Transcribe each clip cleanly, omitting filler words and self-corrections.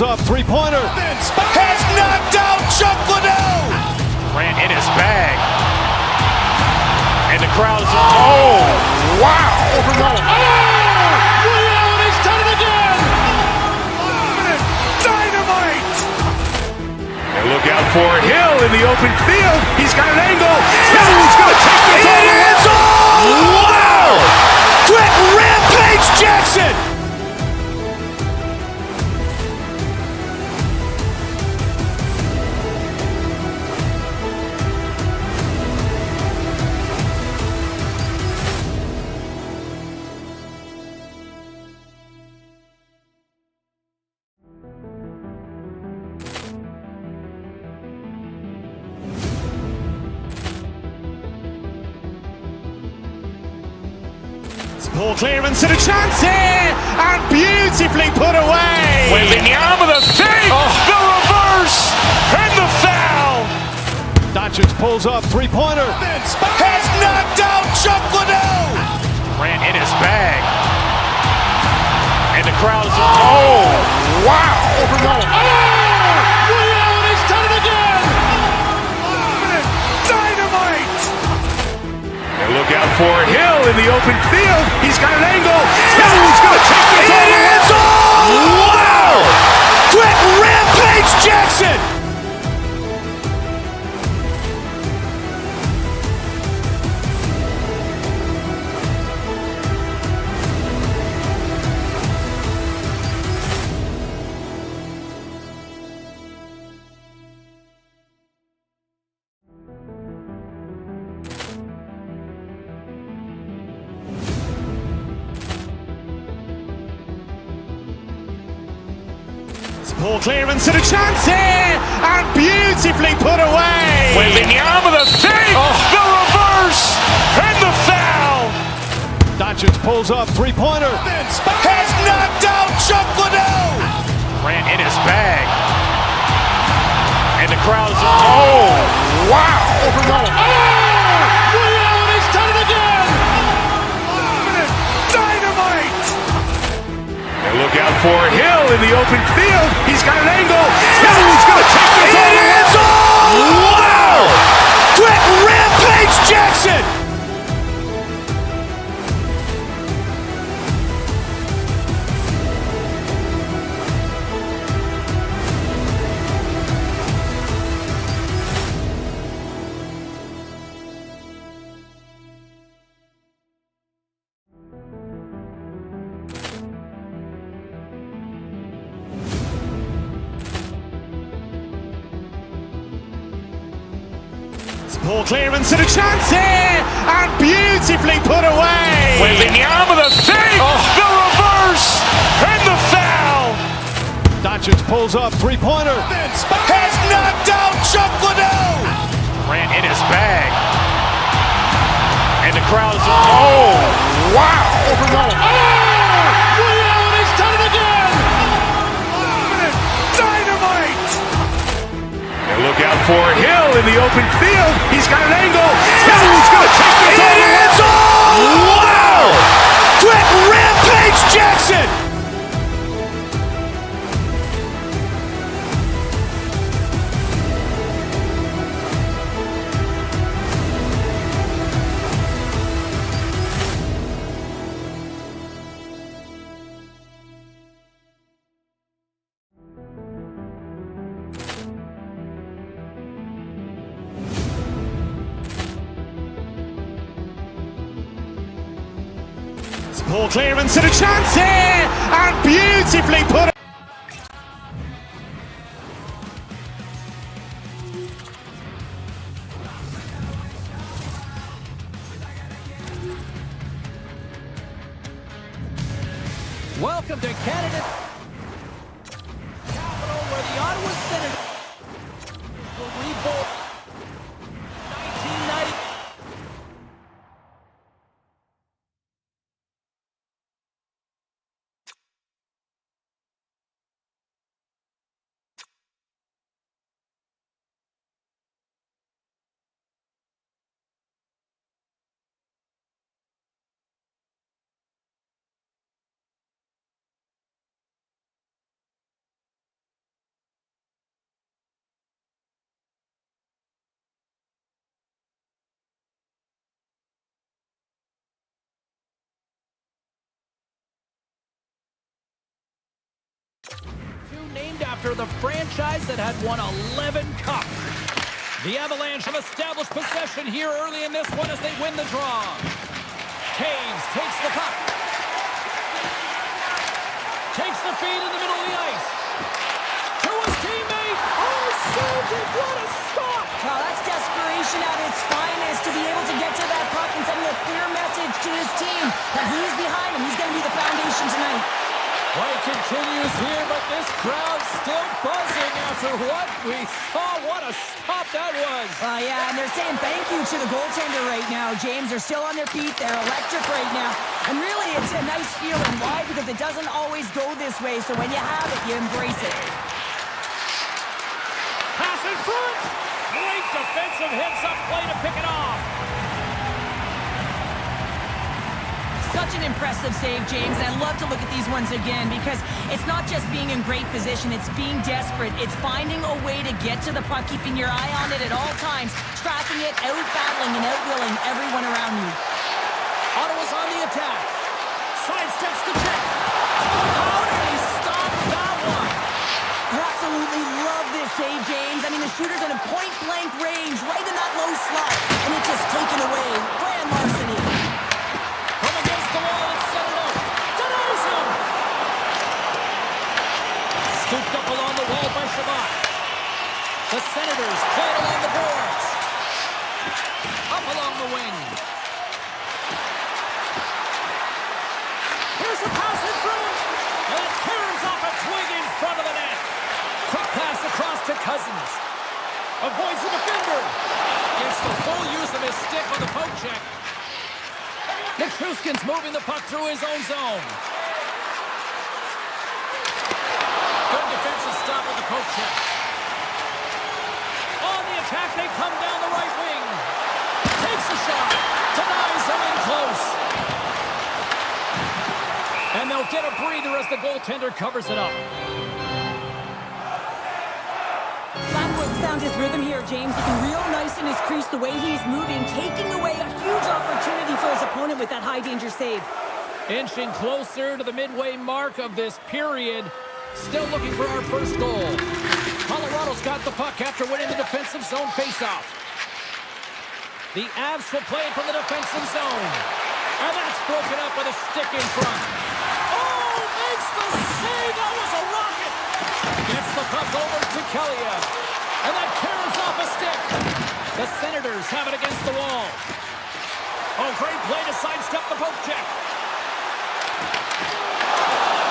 pulls up, three-pointer. Vince has knocked out Chuck Liddell. Grant in his bag. And the crowd is, oh, wow. Ray Allen has done it again. Dynamite. And look out for Hill in the open field. He's got an angle. Hill's going to take this all the way. It is all. Wow. Quick Rampage Jackson. Ball clearance and a chance here, and beautifully put away. Waving the arm of the fake, the reverse, and the foul. Doncic pulls up, three-pointer. Vince has knocked out Chuck Liddell. Grant in his bag. And the crowd is, oh, wow. Ray Allen has done it again. Dynamite. And look out for Hill in the open field. He's got an angle. Hill's going to take this all the way. It is all. Wow. Quick Rampage Jackson. Ball clearance and a chance here, and beautifully put away. Waving the arm of the fake, the reverse, and the foul. Doncic pulls up, three-pointer. Vince has knocked out Chuck Liddell. Grant in his bag. And the crowd is, oh, wow. Ray Allen has done it again. Dynamite. And look out for Hill in the open field. He's got an angle. Hill's going to take this all the way. It is all. Wow. Quick Rampage Jackson. Ball clearance and a chance here, and beautifully put away. Waving the arm of the fake, the reverse, and the foul. Doncic pulls up, three-pointer. Vince has knocked out Chuck Liddell. Grant in his bag. And the crowd is, oh, wow. Ray Allen has done it again. Dynamite. And look out for Hill in the open field. He's got an angle. Hill's going to take this all the way. It is all. Wow. Quick Rampage Jackson. Ball clearance and a chance here, and beautifully put. Welcome to Canada Capital, where the Ottawa Senators will revolt 1990. named after the franchise that had won 11 cups. The Avalanche have established possession here early in this one as they win the draw. Taves takes the puck. Takes the feed in the middle of the ice. To his teammate. Oh, saved it. What a stop. Wow, that's desperation at its finest to be able to get to that puck and sending a clear message to his team that he's behind him. He's going to be the foundation tonight. Play continues here, but this crowd's still buzzing after what we saw. What a stop that was. Yeah, and they're saying thank you to the goaltender right now, James. They're still on their feet. They're electric right now. And really, it's a nice feeling. Why? Because it doesn't always go this way. So when you have it, you embrace it. Pass in front. Great defensive heads-up play to pick it off. Such an impressive save, James. And I love to look at these ones again because it's not just being in great position. It's being desperate. It's finding a way to get to the puck, keeping your eye on it at all times, tracking it, out-battling and out-willing everyone around you. Ottawa's on the attack. Sidesteps the check. How did he stop that one? I absolutely love this save, James. I mean, the shooter's in a point-blank range, right in that low slot, and it's just taken away. Grand larceny. From against the wall and set it up. Denies him. Scooped up along the wall by Shabbat. The Senators play it along the boards. Up along the wing. Here's a pass in front. And it tears off a twig in front of the net. Quick pass across to Cousins. Avoids the defender. Gets the full use of his stick on the poke check. Nichushkin's moving the puck through his own zone. Good defensive stop with the poke check. On the attack, they come down the right wing. Takes a shot. Denies him in close. And they'll get a breather as the goaltender covers it up. Blackwood's found his rhythm here, James. Looking real nice in his crease the way he's moving, taking away a huge opportunity for his opponent with that high-danger save. Inching closer to the midway mark of this period. Still looking for our first goal. Colorado's got the puck after winning the defensive zone faceoff. The Avs will play it from the defensive zone. And that's broken up with a stick in front. Oh, makes the save. That was a rocket. Gets the puck over to Kelly. And that carries off a stick. The Senators have it against the wall. Oh, great play to sidestep the poke check.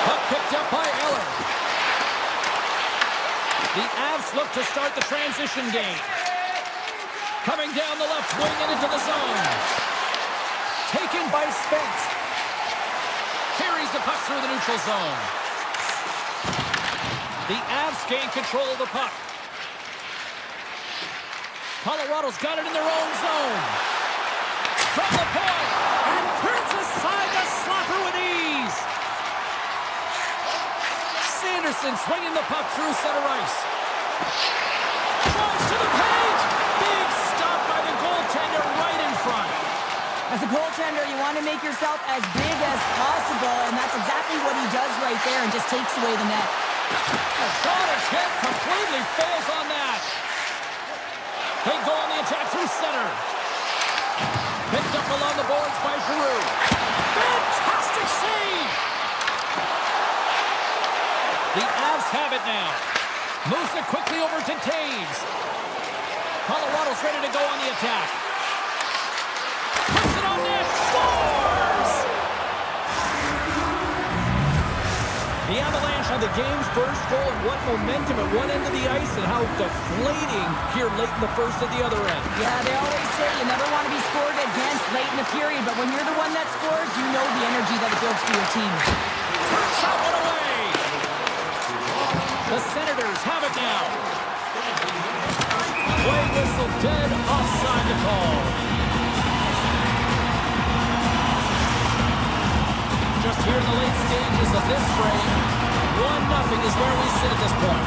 Puck picked up by Eller. The Avs look to start the transition game. Coming down the left wing and into the zone. Taken by Spence. Carries the puck through the neutral zone. The Avs gain control of the puck. Colorado's got it in their own zone. From the point. And turns aside the slapper with ease. Sanderson swinging the puck through center ice. Drives to the paint. Big stop by the goaltender right in front. As a goaltender, you want to make yourself as big as possible, and that's exactly what he does right there and just takes away the net. The shot attempt completely fails on that. They go on the attack through center. Picked up along the boards by Giroux. Fantastic save! The Avs have it now. Moves it quickly over to Taves. Colorado's ready to go on the attack. Puts it on net. Scores! The Avalanche have the game's first goal, and what momentum at one end of the ice and how deflating here late in the first at the other end. Yeah, they always say you never want to be scored against late in the period, but when you're the one that scores, you know the energy that it builds for your team. Turns that one away. The Senators have it now. Play whistle dead, offside the call. Just here in the late stages of this frame, 1-0 is where we sit at this point.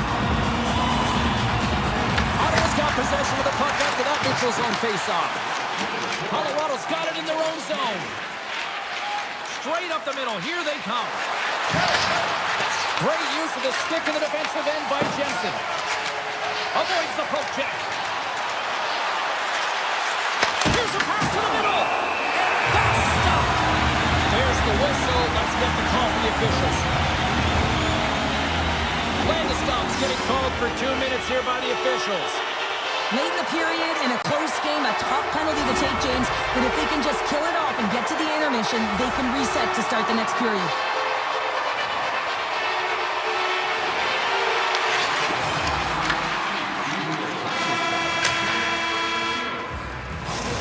Ottawa's got possession of the puck after that neutral zone faceoff. Colorado's got it in their own zone. Straight up the middle, here they come. Great use of the stick in the defensive end by Jensen. Avoids the poke check. Here's a pass to the middle. And that's stopped. There's the whistle. Let's get the call from the officials. Playing the stop's getting called for 2 minutes here by the officials. Late in the period, in a close game, a tough penalty to take, James. But if they can just kill it off and get to the intermission, they can reset to start the next period.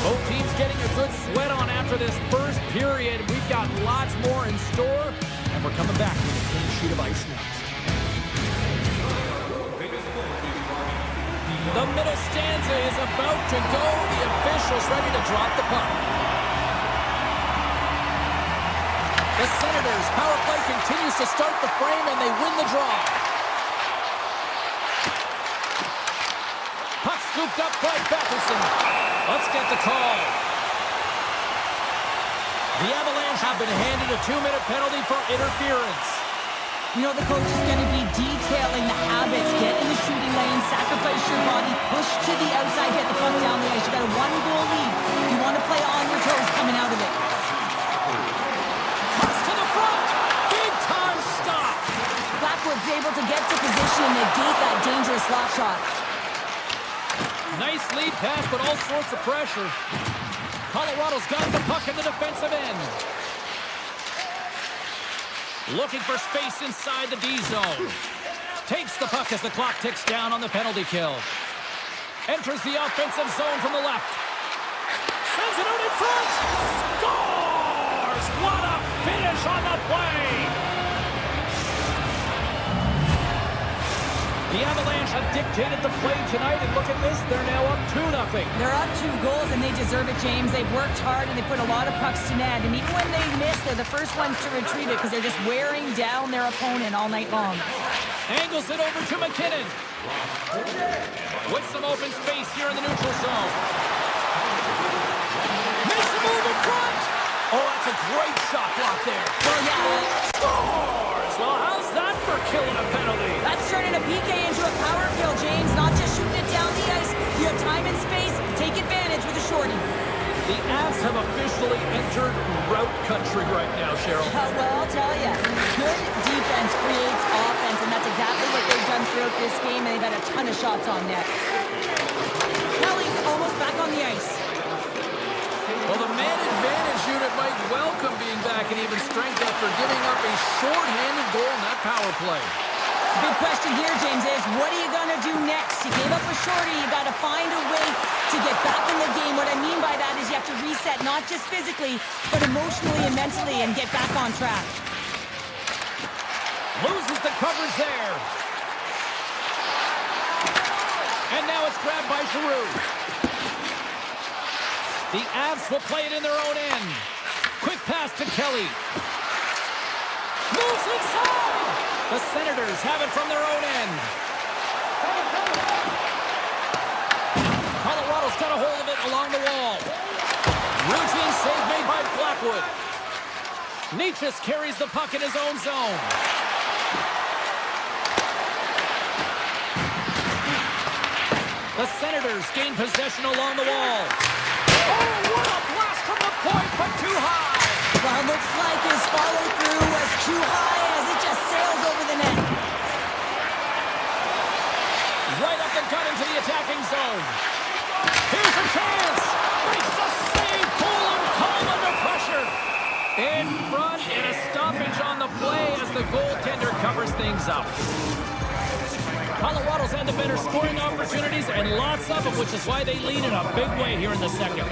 Both teams getting a good sweat on after this first period. We've got lots more in store, and we're coming back with a clean sheet of ice next. The middle stanza is about to go. The officials ready to drop the puck. The Senators' power play continues to start the frame, and they win the draw. Puck scooped up by Batherson. Let's get the call. The Avalanche have been handed a 2-minute penalty for interference. You know the coach is going to be detailing the habits. Get in the shooting lane, sacrifice your body, push to the outside, get the puck down the ice. You got a 1-goal lead. You want to play on your toes coming out of it. Pass to the front. Big time stop. Blackwood's able to get to position and negate that dangerous slap shot. Nice lead pass, but all sorts of pressure. Colorado's got the puck in the defensive end. Looking for space inside the D zone. Takes the puck as the clock ticks down on the penalty kill. Enters the offensive zone from the left. Sends it out in front. Scores! What a finish on the play! The Avalanche have dictated the play tonight, and look at this, they're now up 2-0. They're up 2 goals, and they deserve it, James. They've worked hard, and they put a lot of pucks to net. And even when they miss, they're the first ones to retrieve it because they're just wearing down their opponent all night long. Angles it over to McKinnon. With some open space here in the neutral zone. Makes a move in front. Oh, that's a great shot block there. Well, yeah. Scores! Well, how's that for killing a penalty? That's turning a PK into a power kill, James. Not just shooting it down the ice. You have time and space. Take advantage with a shorty. The Avs have officially entered route country right now, Cheryl. Well, I'll tell you. Good defense creates offense, and that's exactly what they've done throughout this game, and they've had a ton of shots on net. Kelly's almost back on the ice. Well, the man advantage unit might welcome being back in even strength after giving up a short-handed goal in that power play. Big question here, James, is what are you going to do next? You gave up a shorty. You got to find a way to get back in the game. What I mean by that is you have to reset, not just physically, but emotionally and mentally, and get back on track. Loses the coverage there. And now it's grabbed by Giroux. The Avs will play it in their own end. Quick pass to Kelly. Moves inside. The Senators have it from their own end. Colorado's got a hold of it along the wall. Routine save made by Blackwood. Nietzsche carries the puck in his own zone. The Senators gain possession along the wall. Oh, what a blast from the point, but too high. Well, looks like his follow-through was too high as it just sails over the net. Right up the gut into the attacking zone. Here's a chance. Makes the save. Cool and calm under pressure. In front, and a stoppage on the play as the goaltender covers things up. Colorado's had the better scoring opportunities, and lots of them, which is why they lead in a big way here in the second.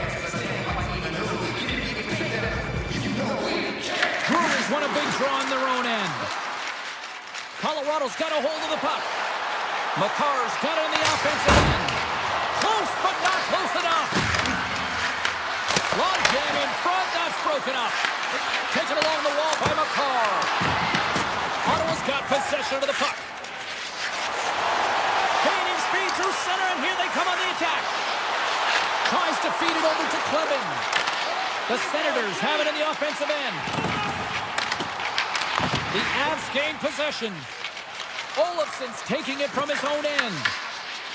Brewers won a big draw on their own end. Colorado's got a hold of the puck. Makar's got it on the offensive end. Close, but not close enough. Long jam in front, that's broken up. Taken along the wall by Makar. Ottawa's got possession of the puck. Gaining speed through center, and here they come on the attack. Tries to feed it over to Clevin. The Senators have it in the offensive end. The Avs gain possession. Olafson's taking it from his own end.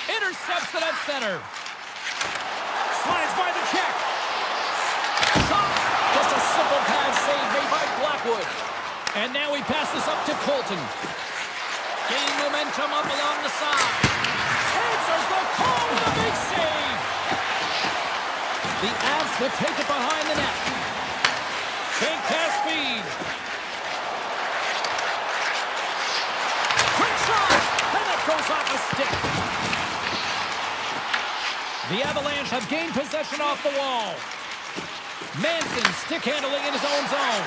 Intercepts it at center. Slides by the check. Shot. Just a simple pad save made by Blackwood. And now he passes up to Colton. Gain momentum up along the side. Answers the call with a big save. The Avs will take it behind the net. Fake pass feed. Quick shot. And it goes off a stick. The Avalanche have gained possession off the wall. Manson stick handling in his own zone.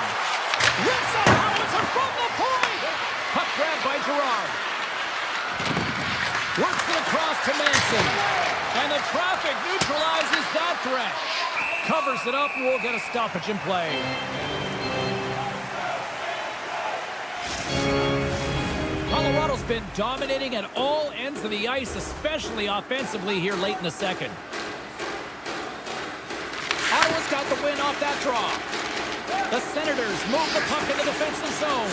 Rips out Howitzer from the point. Puck grabbed by Gerard. Works it across to Manson. And the traffic neutralizes that threat. Covers it up and we'll get a stoppage in play. Colorado's been dominating at all ends of the ice, especially offensively here late in the second. Ottawa's got the win off that draw. The Senators move the puck in the defensive zone.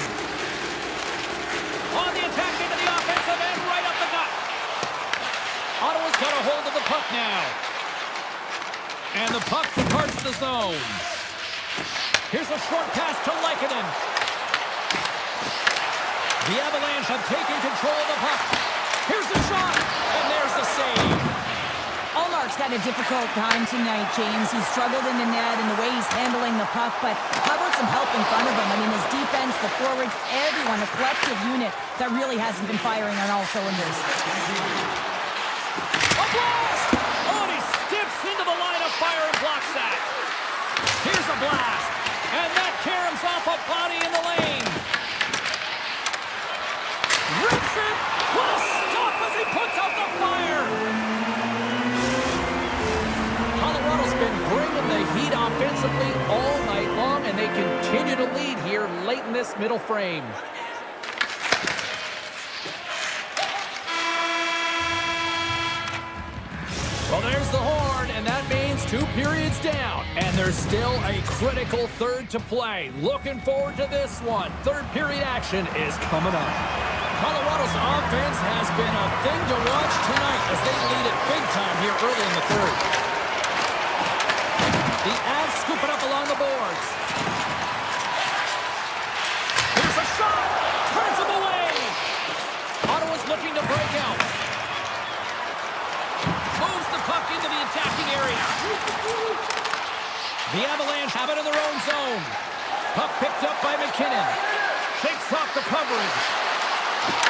On the attack into the offensive end, right up the gut. Ottawa's got a hold of the puck now. And the puck departs the zone. Here's a short pass to Lehkonen. The Avalanche have taken control of the puck. Here's the shot, and there's the save. Allmark's had a difficult time tonight, James. He's struggled in the net and the way he's handling the puck, but how about some help in front of him? I mean, his defense, the forwards, everyone, a collective unit that really hasn't been firing on all cylinders. A blast! Oh, and he steps into the line of fire and blocks that. Here's a blast, and that caroms off a body in the lane. Rips it! What a stop as he puts out the fire! Colorado's been bringing the heat offensively all night long, and they continue to lead here late in this middle frame. Well, there's the horn, and that means 2 periods down. And there's still a critical third to play. Looking forward to this one. Third period action is coming up. Colorado's offense has been a thing to watch tonight as they lead it big time here early in the third. The Avs scoop it up along the boards. Here's a shot! Turns him away! Ottawa's looking to break out. Moves the puck into the attacking area. The Avalanche have it in their own zone. Puck picked up by McKinnon. Shakes off the coverage.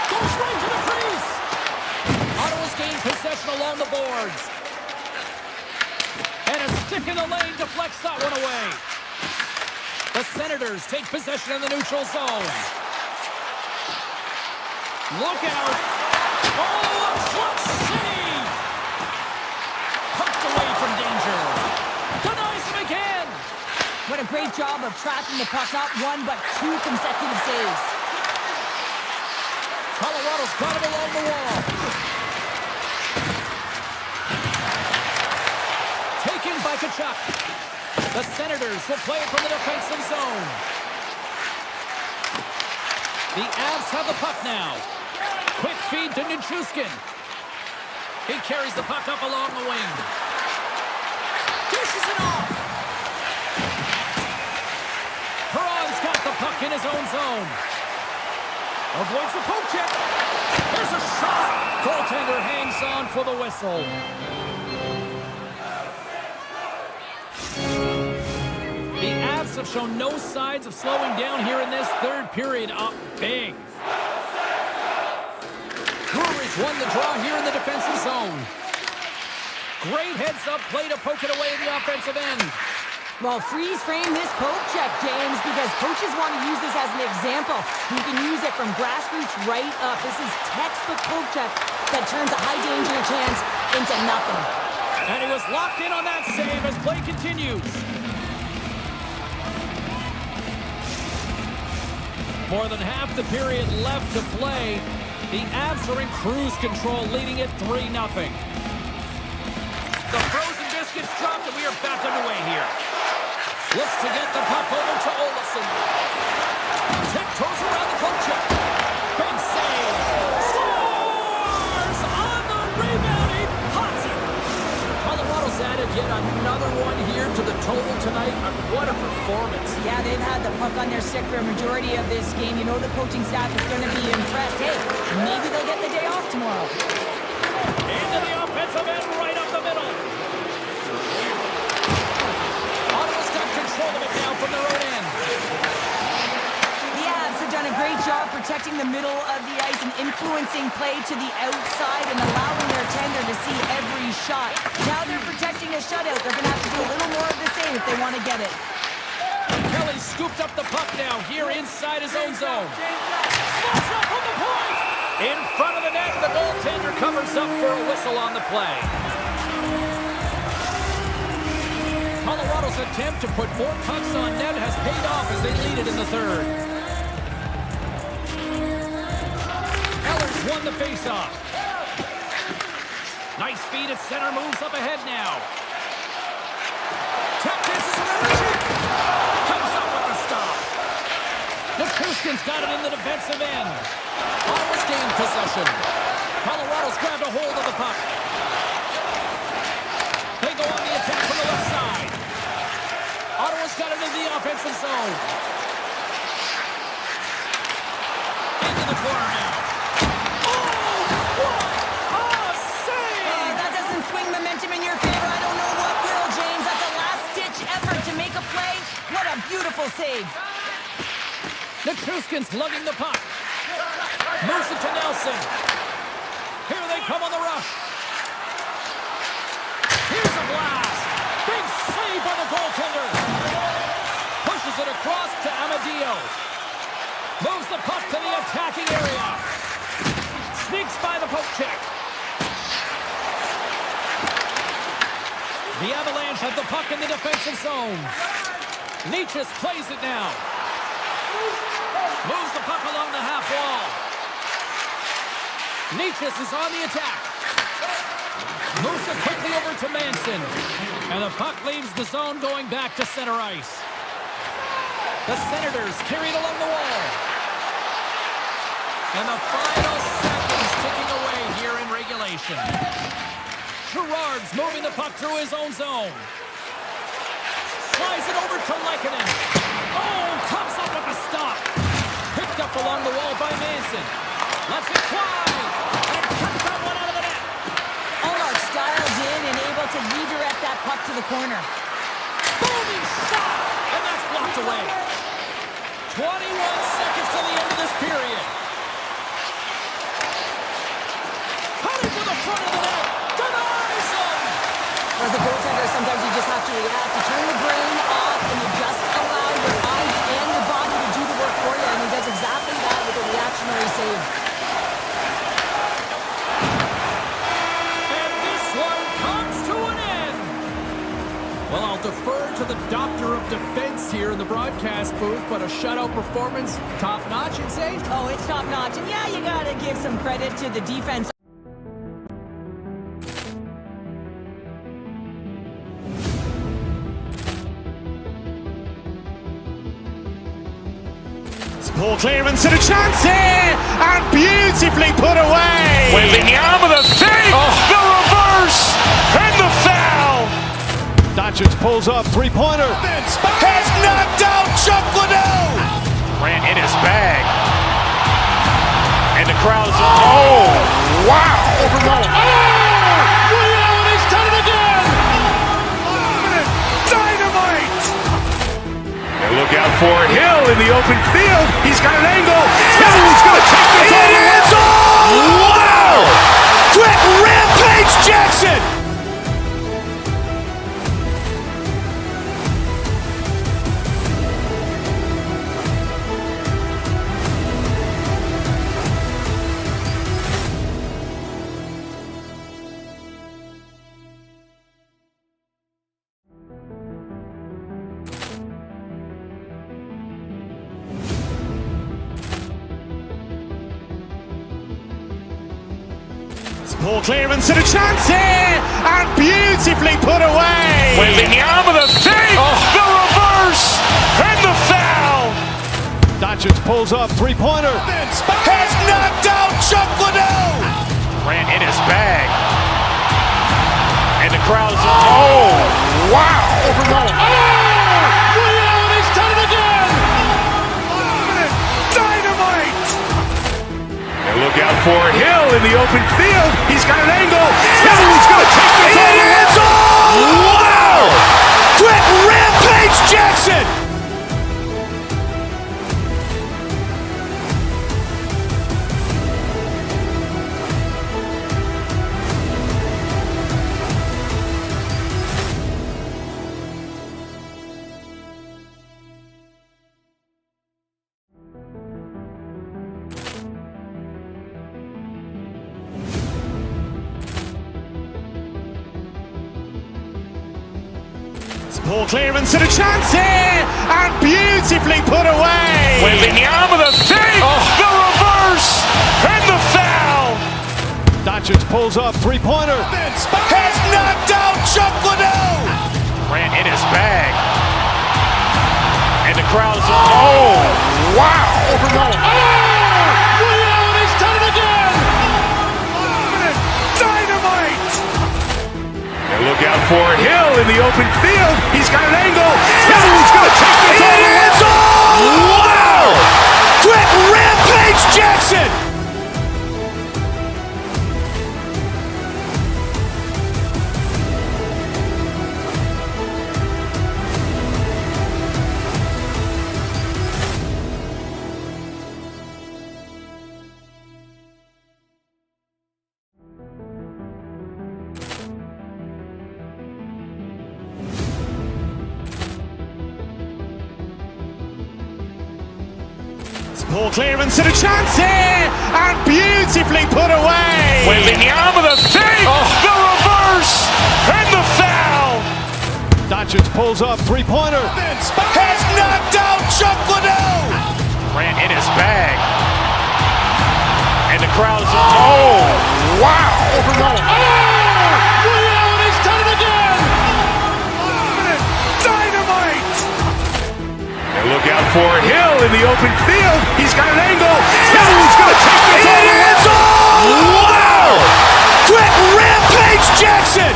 Goes right to the crease. Ottawa's gained possession along the boards. And a stick in the lane deflects that one away. The Senators take possession in the neutral zone. Look out. Oh, a clutch save. Pucked away from danger. Denies him again. What a great job of tracking the puck, not one but 2 consecutive saves. Colorado's got him along the wall. Taken by Tkachuk. The Senators will play it from the defensive zone. The Avs have the puck now. Quick feed to Nichushkin. He carries the puck up along the wing. Dishes it off. Perron's got the puck in his own zone. Avoids the poke check. There's a shot. Goaltender hangs on for the whistle. The Avs have shown no signs of slowing down here in this third period. Up big. Brewery's won the draw here in the defensive zone. Great heads-up play to poke it away at the offensive end. Well, freeze frame this poke check, James, because coaches want to use this as an example. You can use it from grassroots right up. This is textbook poke check that turns a high-danger chance into nothing. And he was locked in on that save as play continues. More than half the period left to play. The Avs are in cruise control, leading it 3-0. The frozen biscuits dropped, and we are back underway here. Looks to get the puck over to Olafson. Tiptoes around the poke check. Big save. puck on their stick for a majority of this game. You know the coaching staff is going to be impressed. Hey, maybe they'll get the day off tomorrow. Into the offensive end, right up the middle. Ottawa's got control of it now from their own end. The Avs have done a great job protecting the middle of the ice and influencing play to the outside and allowing their tender to see every shot. Now they're protecting a shutout. They're going to have to do a little more of the same if they want to get it. Kelly scooped up the puck now here inside his own zone. Slots up from the point. In front of the net, the goaltender covers up for a whistle on the play. Colorado's attempt to put more pucks on net has paid off as they lead it in the third. Eller's won the faceoff. Nice feed at center, moves up ahead now. Tap dances around. Comes up with the stop. Nichushkin's got it in the defensive end. Ottawa's gained possession. Colorado's grabbed a hold of the puck. They go on the attack from the left side. Ottawa's got it in the offensive zone. Into the corner now. Oh, what a save! That doesn't swing momentum in your favor. I don't know what will, James. That's a last-ditch effort to make a play. What a beautiful save. Nichushkin's lugging the puck. Moves it to Nelson. Here they come on the rush. Here's a blast. Big save by the goaltender. Pushes it across to Amadio. Moves the puck to the attacking area. Sneaks by the poke check. The Avalanche have the puck in the defensive zone. Nietzsche plays it now. Moves the puck along the half wall. Nietzsche is on the attack. Moves it quickly over to Manson. And the puck leaves the zone going back to center ice. The Senators carry it along the wall. And the final seconds ticking away here in regulation. Girard's moving the puck through his own zone. Slides it over to Lehkonen. Oh, comes up with a stop. Picked up along the wall by Manson. Lets it fly. And cuts that one out of the net. Almost dialed in and able to redirect that puck to the corner. Booming shot. And that's blocked away. 21 seconds to the end of this period. Cutting to the front of the net. Denies him. As a goaltender, sometimes you just have to react. You turn the brain off and you just allow your eyes and your body to do the work for you. And he does exactly that with a reactionary save. And this one comes to an end. Well, I'll defer to the doctor of defense here in the broadcast booth, but a shutout performance, top-notch, you'd say? Oh, it's top-notch. And yeah, you got to give some credit to the defense. Poor clearance and a chance here, and beautifully put away. Wembanyama with a save, the reverse, and the foul. Doncic pulls up, three-pointer. Has knocked out Chuck Liddell. Ran in his bag. And the crowd is, oh, wow. He's done it again. Dynamite. And look out for Hill in the open field. He's got an angle. Hill's going to take this all the way. Wow! Quick rampage Jackson. Poor clearance and a chance here, and beautifully put away. Wembanyama with a save, the reverse, and the foul. Doncic pulls up, three-pointer. Has knocked out Chuck Liddell. Ran in his bag. And the crowd is, oh, wow. He's done it again. open field. He's got an angle. He's going to take this all the way. Wow! Quick Rampage Jackson! Poor clearance and a chance here, and beautifully put away. Waving the arm of the thing, the reverse, and the foul. Doncic pulls up, three-pointer. Has knocked out Chuck Liddell. Ran in his bag, and the crowd is oh wow! He's done it again. Dynamite! And look out for Hill in the open field. He's got an angle. He's going to take this all the way. Wow! Quick Rampage Jackson! Poor clearance and a chance here, and beautifully put away. Waving the arm of the thing, the reverse, and the foul. Doncic pulls up, three-pointer. Has knocked out Chuck Liddell. Ran in his bag, and the crowd is oh wow! He's done it again. Dynamite! And look out for Hill in the open field. He's got an angle. He's going to take this all the way. Wow! Quick Rampage Jackson!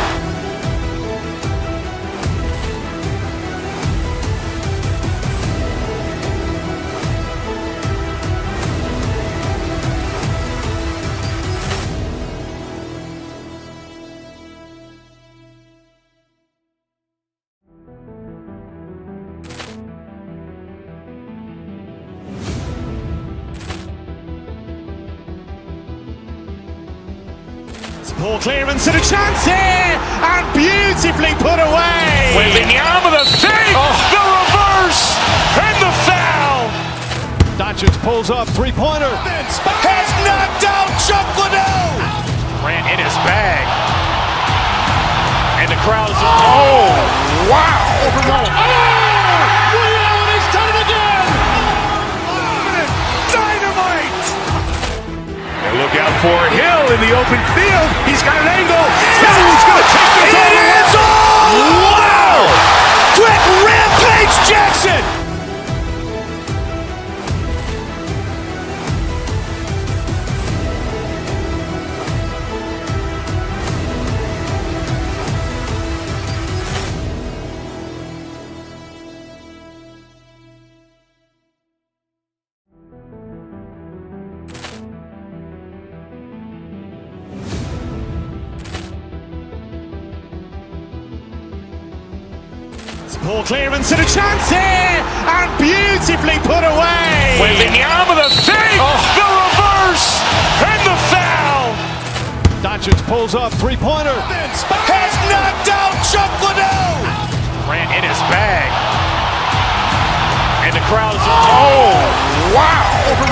Poor clearance and a chance here, and beautifully put away. Waving the arm of the thing, the reverse, and the foul. Doncic pulls up, three-pointer. Has knocked out Chuck Liddell. Ran in his bag, and the crowd is oh wow! He's done it again. Dynamite! And look out for Hill in the open field. He's got an angle. He's going to take this all the way. Wow! Quick Rampage Jackson! Poor clearance and a chance here, and beautifully put away. Waving the arm of the thing, the reverse, and the foul. Doncic pulls up, three-pointer. Has knocked out Chuck Liddell. Ran in his bag, and the crowd is oh wow! He's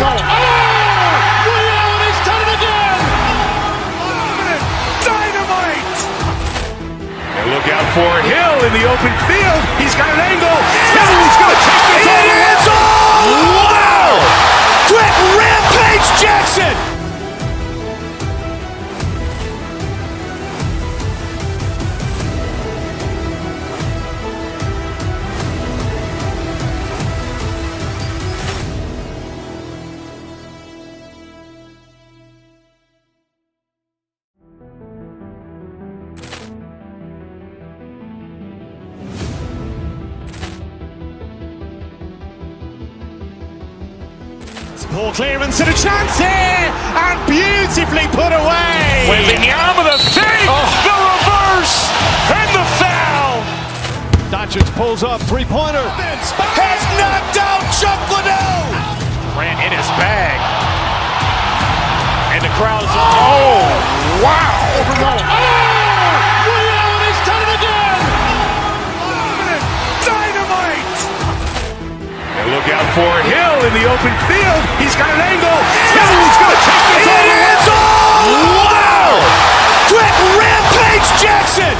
done it again. Dynamite! And look out for Hill in the open field. He's got an angle. He's going to take this all the way. Wow! Quick Rampage Jackson! Poor clearance and a chance here, and beautifully put away. Wembanyama the fake, the reverse, and the foul. Doncic pulls up, three-pointer. Has knocked out Chuck Liddell. Ran in his bag. And the crowd is, oh, wow. He's done it again. Dynamite. And look out for Hill in the open field. He's got an angle. He's going to take this all the way. Wow. Quick rampage Jackson.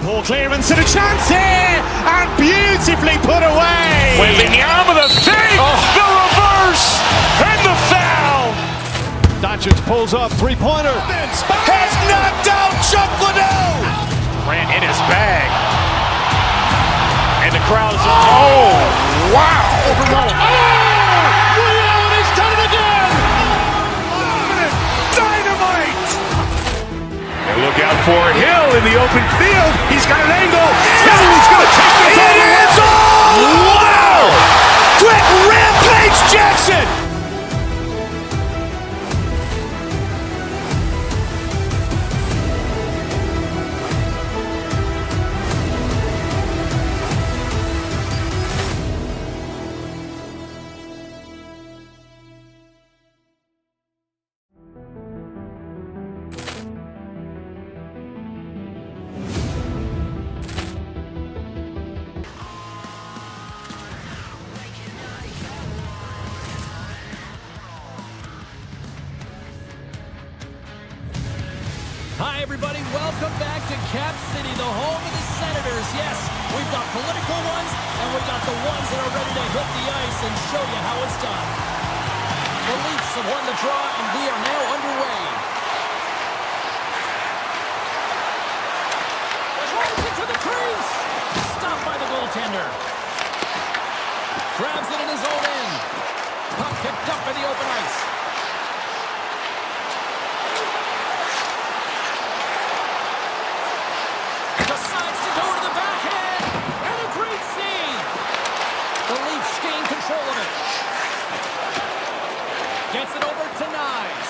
Poor clearance and a chance here, and beautifully put away. Wembanyama the fake, the reverse, and the foul. Doncic pulls up, three-pointer. Has knocked out Chuck Liddell. Ran in his bag. And the crowd is, oh, wow. He's done it again. Dynamite. And look out for Hill in the open field. He's got an angle. He's going to take this all the way. Wow. Quick rampage Jackson. Hi, everybody. Welcome back to Cap City, the home of the Senators. Yes, we've got political ones, and we've got the ones that are ready to hit the ice and show you how it's done. The Leafs have won the draw, and we are now underway. Drives it to the crease. Stopped by the goaltender. Grabs it in his own end. Puck picked up in the open ice. Decides to go to the backhand, and a great save. The Leafs gain control of it. Gets it over to Nyes.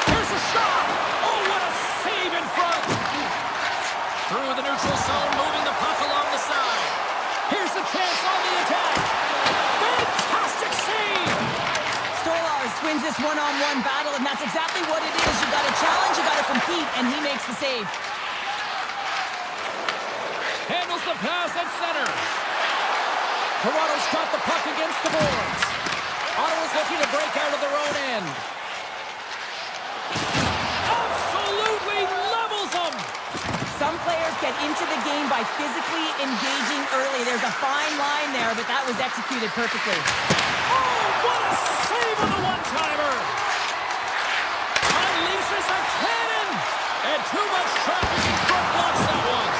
Here's a shot. Oh, what a save in front. Through the neutral zone, moving the puck along the side. Here's a chance on the attack. Fantastic save. Stolarz wins this one-on-one battle, and that's exactly what it is. You got to challenge, you got to compete, and he makes the save. Handles the pass at center. Toronto's got the puck against the boards. Ottawa's looking to break out of their own end. Absolutely levels them. Some players get into the game by physically engaging early. There's a fine line there, but that was executed perfectly. Oh, what a save on the one-timer! Unleashes a cannon! And too much traffic in front blocks that one.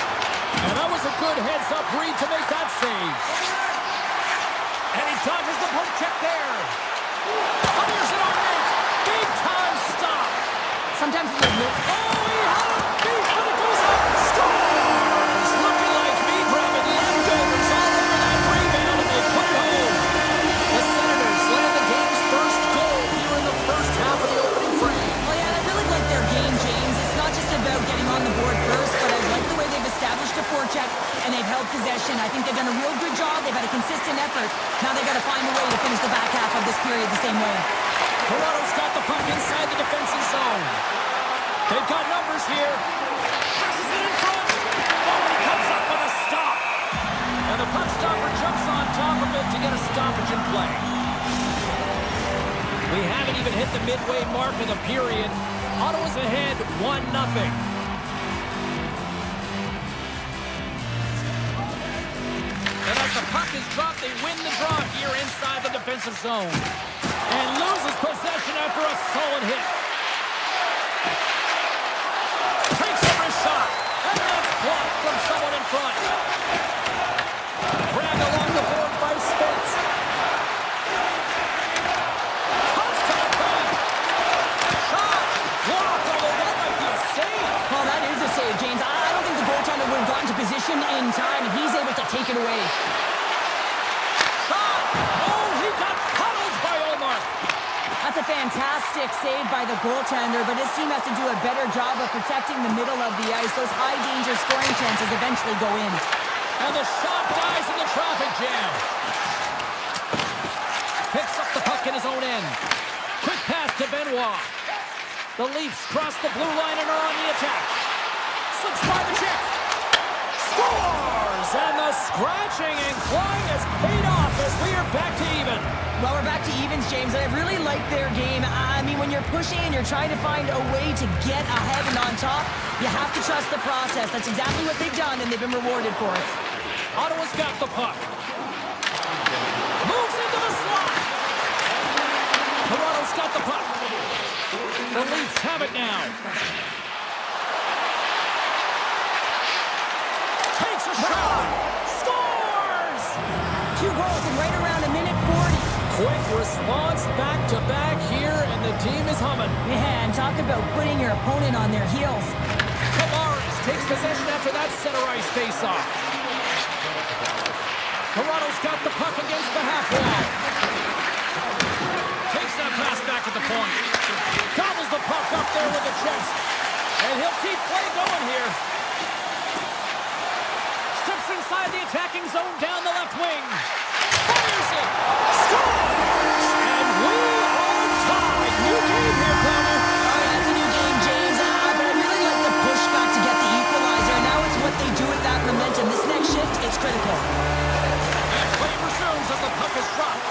And that was a good heads-up read to make that save. And he dodges the poke check there. Fires it on net. Big-time stop. Sometimes it's a little... Oh, he had a beat, but it goes up. Scores! Looking like me grabbing leftovers all over that rebound, and they put it home. The Senators land the game's first goal here in the first half of the opening frame. Well, yeah, I really like their game, James. It's not just about getting on the board first, but I like the way they've established a forecheck and they've held possession. I think they've done a real good job. They've had a consistent effort. Now they've got to find a way to finish the back half of this period the same way. Toronto's got the puck inside the defensive zone. They've got numbers here. Passes it in front. Oh, he comes up with a stop. And the puck stopper jumps on top of it to get a stoppage in play. We haven't even hit the midway mark of the period. Ottawa's ahead 1-0. And as the puck is dropped, they win the draw here inside the defensive zone. And loses possession after a solid hit. Takes every shot. And that's blocked from someone in front. Dragged along the board by Spence. Cuts to the paint. Shot. Blocked, although that might be a save. Well, that is a save, James. I don't think the goaltender would have gotten to position in time, and he's able to take it away. Shot. Oh, he got puddled by Omar. That's a fantastic save by the goaltender, but his team has to do a better job of protecting the middle of the ice. Those high-danger scoring chances eventually go in. And the shot dies in the traffic jam. Picks up the puck in his own end. Quick pass to Benoit. The Leafs cross the blue line and are on the attack. Slips by the check. Scores! And the scratching and clawing has paid off as we are back to even. Well, we're back to evens, James, and I really like their game. I mean, when you're pushing and you're trying to find a way to get ahead and on top, you have to trust the process. That's exactly what they've done, and they've been rewarded for it. Ottawa's got the puck. Moves into the slot. Toronto's got the puck. The Leafs have it now. Takes a shot. Scores! 2 goals in right around a minute 40. Quick response back-to-back here, and the team is humming. Man, talk about putting your opponent on their heels. Tavares takes possession after that center ice face-off. Toronto's got the puck against the half wall. Takes that pass back at the point. Gobbles the puck up there with the chest. And he'll keep play going here. Steps inside the attacking zone down the left wing. Fires it. Scores! And we are tied. New game here, Palmer. Oh, that's a new game, James. But I really like the pushback to get the equalizer. Now it's what they do with that momentum. This next shift, it's critical. And play resumes as the puck is dropped.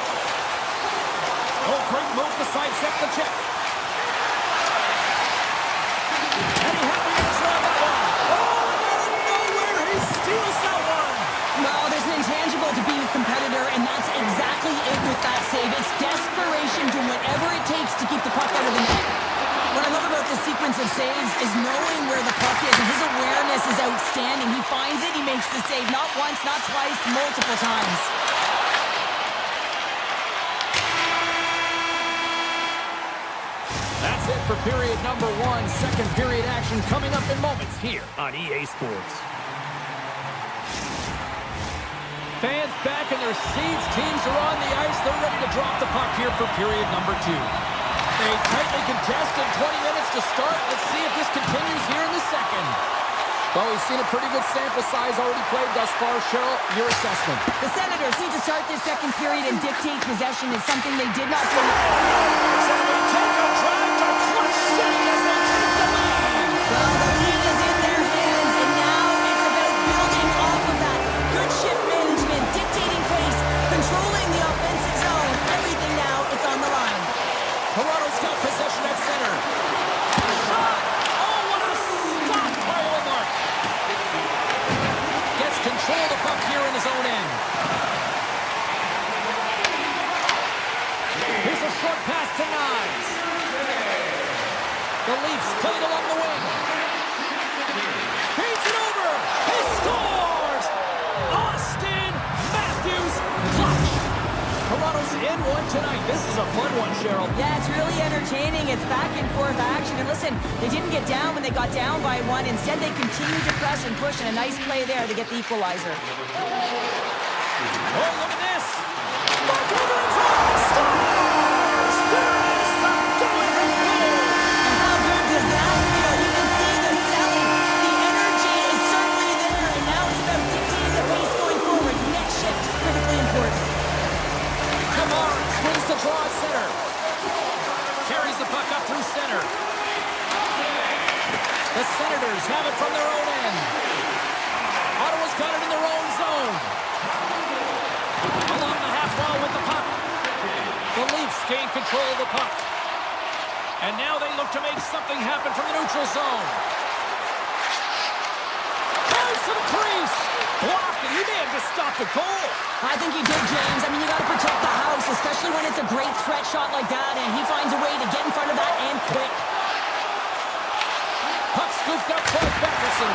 Oh, great move to sidestep the check. And he had the answer on that one. Oh, and out of nowhere, he steals that one. Well, there's an intangible to being a competitor, and that's exactly it with that save. It's desperation, doing whatever it takes to keep the puck out of the net. What I love about this sequence of saves is knowing where the puck is, and his awareness is outstanding. He finds it, he makes the save, not once, not twice, multiple times. That's it for period number 1. Second period action coming up in moments here on EA Sports. Fans back in their seats. Teams are on the ice. They're ready to drop the puck here for period number 2. A tightly contested 20 minutes to start. Let's see if this continues here in the second. Well, we've seen a pretty good sample size already played thus far. Cheryl, your assessment. The Senators need to start this second period and dictate possession. It's something they did not do. So they take a drive to Clutch City as they take the lead. Well, the lead is in their hands, and now it's about building off of that. Good shift management, dictating pace, controlling the offensive zone. Everything now, it's on the line. Toronto's got possession at center. Shot! Oh, what a stop by Omar. Gets control of the puck here in his own end. Here's a short pass to Nyes. The Leafs played along the wing. Feeds it over. He scores! Austin Matthews clutch. Toronto's in one tonight. This is a fun one, Cheryl. Yeah, it's really entertaining. It's back and forth action. And listen, they didn't get down when they got down by 1. Instead, they continued to press and push, and a nice play there to get the equalizer. Oh, look at this. Back over in front. Scores! There is the go-ahead goal. And how good does that feel? You can see the selling. The energy is certainly there, and now it's about dictating the pace going forward. Next shift, critically important. Tavares wins the draw at center. Carries the puck up through center. The Senators have it from their own end. Ottawa's got it in their own zone. Along the half wall with the puck. The Leafs gain control of the puck. And now they look to make something happen from the neutral zone. Drives to the crease. Blocked, and he may have just stopped the goal. I think he did, James. I mean, you got to protect the house, especially when it's a great threat shot like that, and he finds a way to get in front of that and quick. Puck scooped up by Beckerson.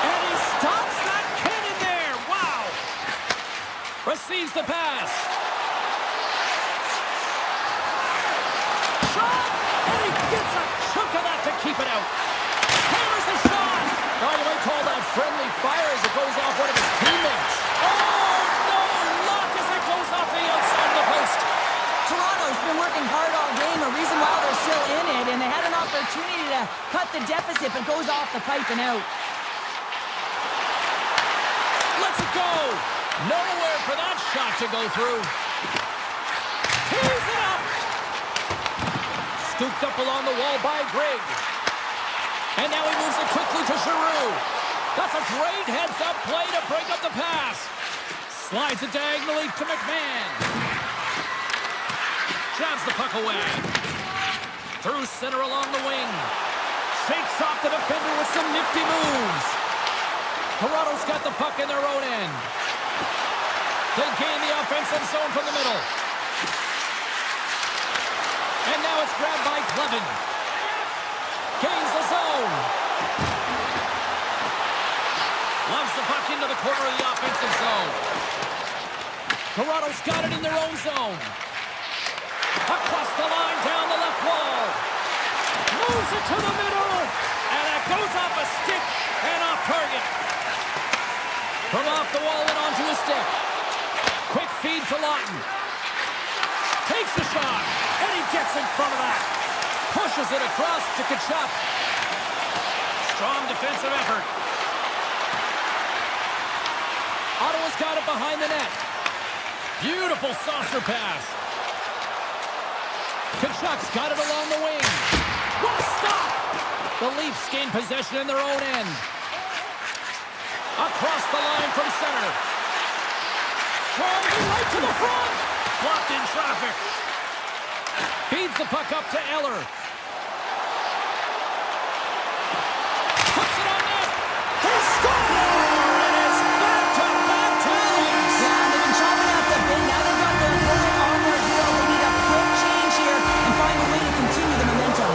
And he stops that cannon there. Wow. Receives the pass. Shot. And he gets a chunk of that to keep it out. Hammers the shot. Oh, you might call that friendly fire as it goes off one of his teammates. Oh, no. Luck as it goes off the outside of the post. Toronto's been working hard all game, a reason why they're still in it, and they had an opportunity to cut the deficit, but goes off the pipe and out. Let's it go. Nowhere for that shot to go through. Tees it up. Scooped up along the wall by Grigg. And now he moves it quickly to Giroux. That's a great heads-up play to break up the pass. Slides it diagonally to McMahon. Jabs the puck away. Through center along the wing. Shakes off the defender with some nifty moves. Toronto's got the puck in their own end. They gain the offensive zone from the middle. And now it's grabbed by Clevin. Gains the zone. Loves the puck into the corner of the offensive zone. Toronto's got it in their own zone. Across the line, down the left wall. Moves it to the middle. And it goes off a stick and off target. From off the wall and onto a stick. Quick feed to Lawton. Takes the shot. And he gets in front of that. Pushes it across to Kachuk. Strong defensive effort. Ottawa's got it behind the net. Beautiful saucer pass. Kachuk's got it along the wing. What a stop! The Leafs gain possession in their own end. Across the line from center. Driving right to the front. Blocked in traffic. Feeds the puck up to Eller. Puts it on net. He scores! And it's back-to-back times. Yeah, they've been chopping out the bin. Now they've got their opponent on their heel. They need a quick change here and find a way to continue the momentum.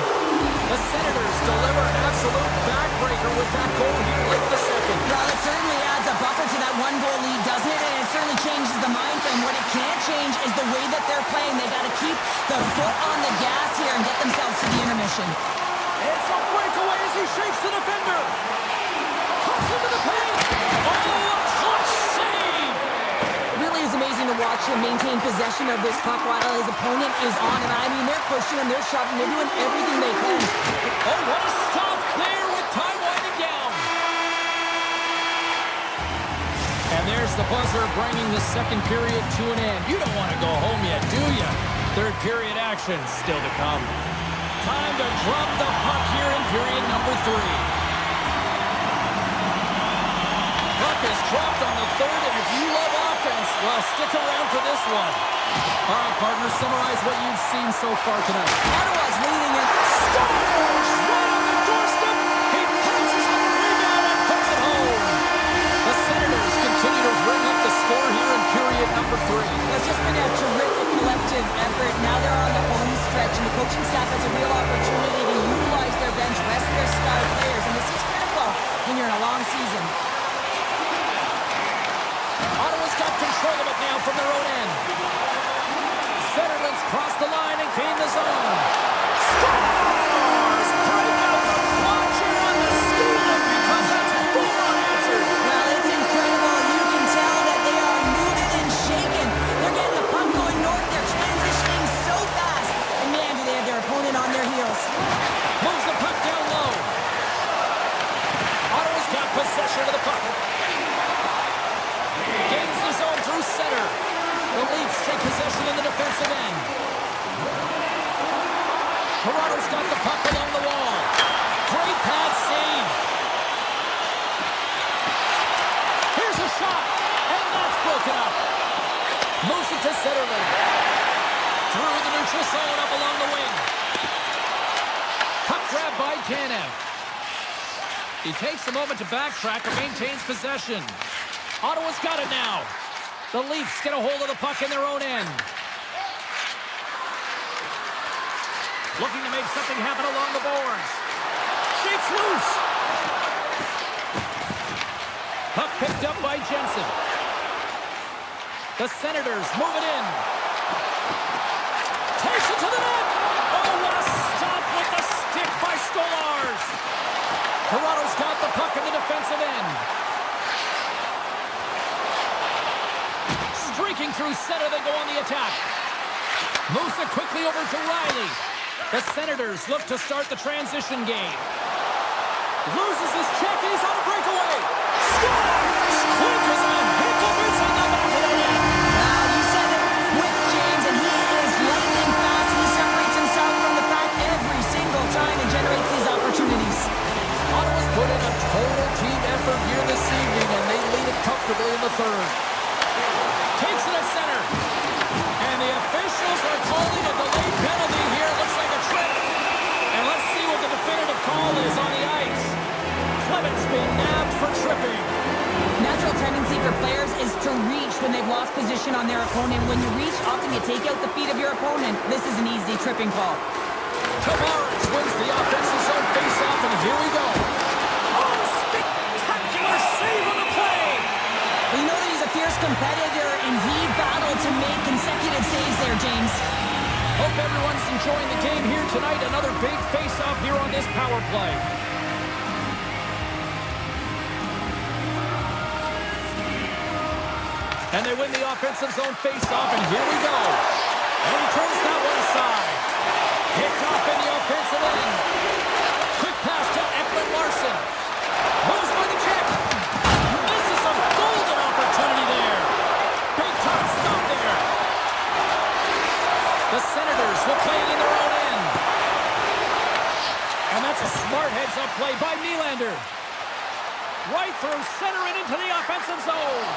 The Senators deliver an absolute backbreaker with that goal here late in the second. Well, it certainly adds a buffer to that one-goal lead, doesn't it? And it certainly changes the mind frame. What it can't change is the way that they're playing. They got to keep the foot on the gas here and get themselves to the intermission. It's a breakaway as he shakes the defender. Cuts into the paint. Oh, a clutch save. Really is amazing to watch him maintain possession of this puck while his opponent is on. And I mean, they're pushing him, they're shoving, they're doing everything they can. Oh, what a stop there with time winding down. And there's the buzzer bringing the second period to an end. You don't want to go home yet, do you? Third period action still to come. Time to drop the puck here in period number 3. Puck is dropped on the third, and if you love offense, well, stick around for this one. All right, partners, summarize what you've seen so far tonight. Ottawa's leading it. Scores! Right on the doorstep. He pounces on the rebound and puts it home. The Senators continue to bring up the score here in period number 3. It's just been a terrific collective effort. Now they're on the home stretch, and the coaching staff has a real opportunity to utilize their bench, rest their star players, and this is critical when you're in a long season. Ottawa's got control of it now from their own end. Centerman's crossed the line and gained the zone. Scores! Break out the clutch here on the steal because that's a goal unanswered. Well, it's incredible. You can tell that they are moving and shaking. They're getting the puck going north. They're transitioning so fast. And man, do they have their opponent on their heels. Moves the puck down low. Ottawa's got possession of the puck. Gains the zone through center. The Leafs take possession in the defensive end. Toronto's got the puck along the wall. Great pad save. Here's a shot, and that's broken up. Moves it to Zetterman. Through the neutral zone up along the wing. Puck grab by Tanev. He takes a moment to backtrack and maintains possession. Ottawa's got it now. The Leafs get a hold of the puck in their own end. Looking to make something happen along the boards. Shakes loose. Puck picked up by Jensen. The Senators move it in. Takes it to the net. Oh, what a stop with the stick by Stolarz. Toronto's got the puck in the defensive end. Streaking through center, they go on the attack. Moves it quickly over to Riley. The Senators look to start the transition game. Loses his check and he's on a breakaway. Scores! Quick as a hiccup inside the back of the net. You said it with James, and he is lightning fast. He separates himself from the pack every single time and generates these opportunities. Ottawa's put in a total team effort here this evening, and they lead it comfortably in the third. Takes it at center. And the officials are calling a delayed penalty here. Looks like a trip. And let's see what the definitive call is on the ice. Clement's been nabbed for tripping. Natural tendency for players is to reach when they've lost position on their opponent. When you reach, often you take out the feet of your opponent. This is an easy tripping call. Tavares wins the offensive zone faceoff, and here we go. Oh, spectacular save on the play. You know that he's a fierce competitor, and he battled to make consecutive saves there, James. Hope everyone's enjoying the game here tonight. Another big face-off here on this power play. And they win the offensive zone face-off, and here we go. And he turns that one aside. Picked off in the offensive end. Quick pass to Ekman-Larsson. Moves by the check. Misses a golden opportunity there. Big time stop there. The Senators will play it in their own end. And that's a smart heads-up play by Nylander. Right through center and into the offensive zone.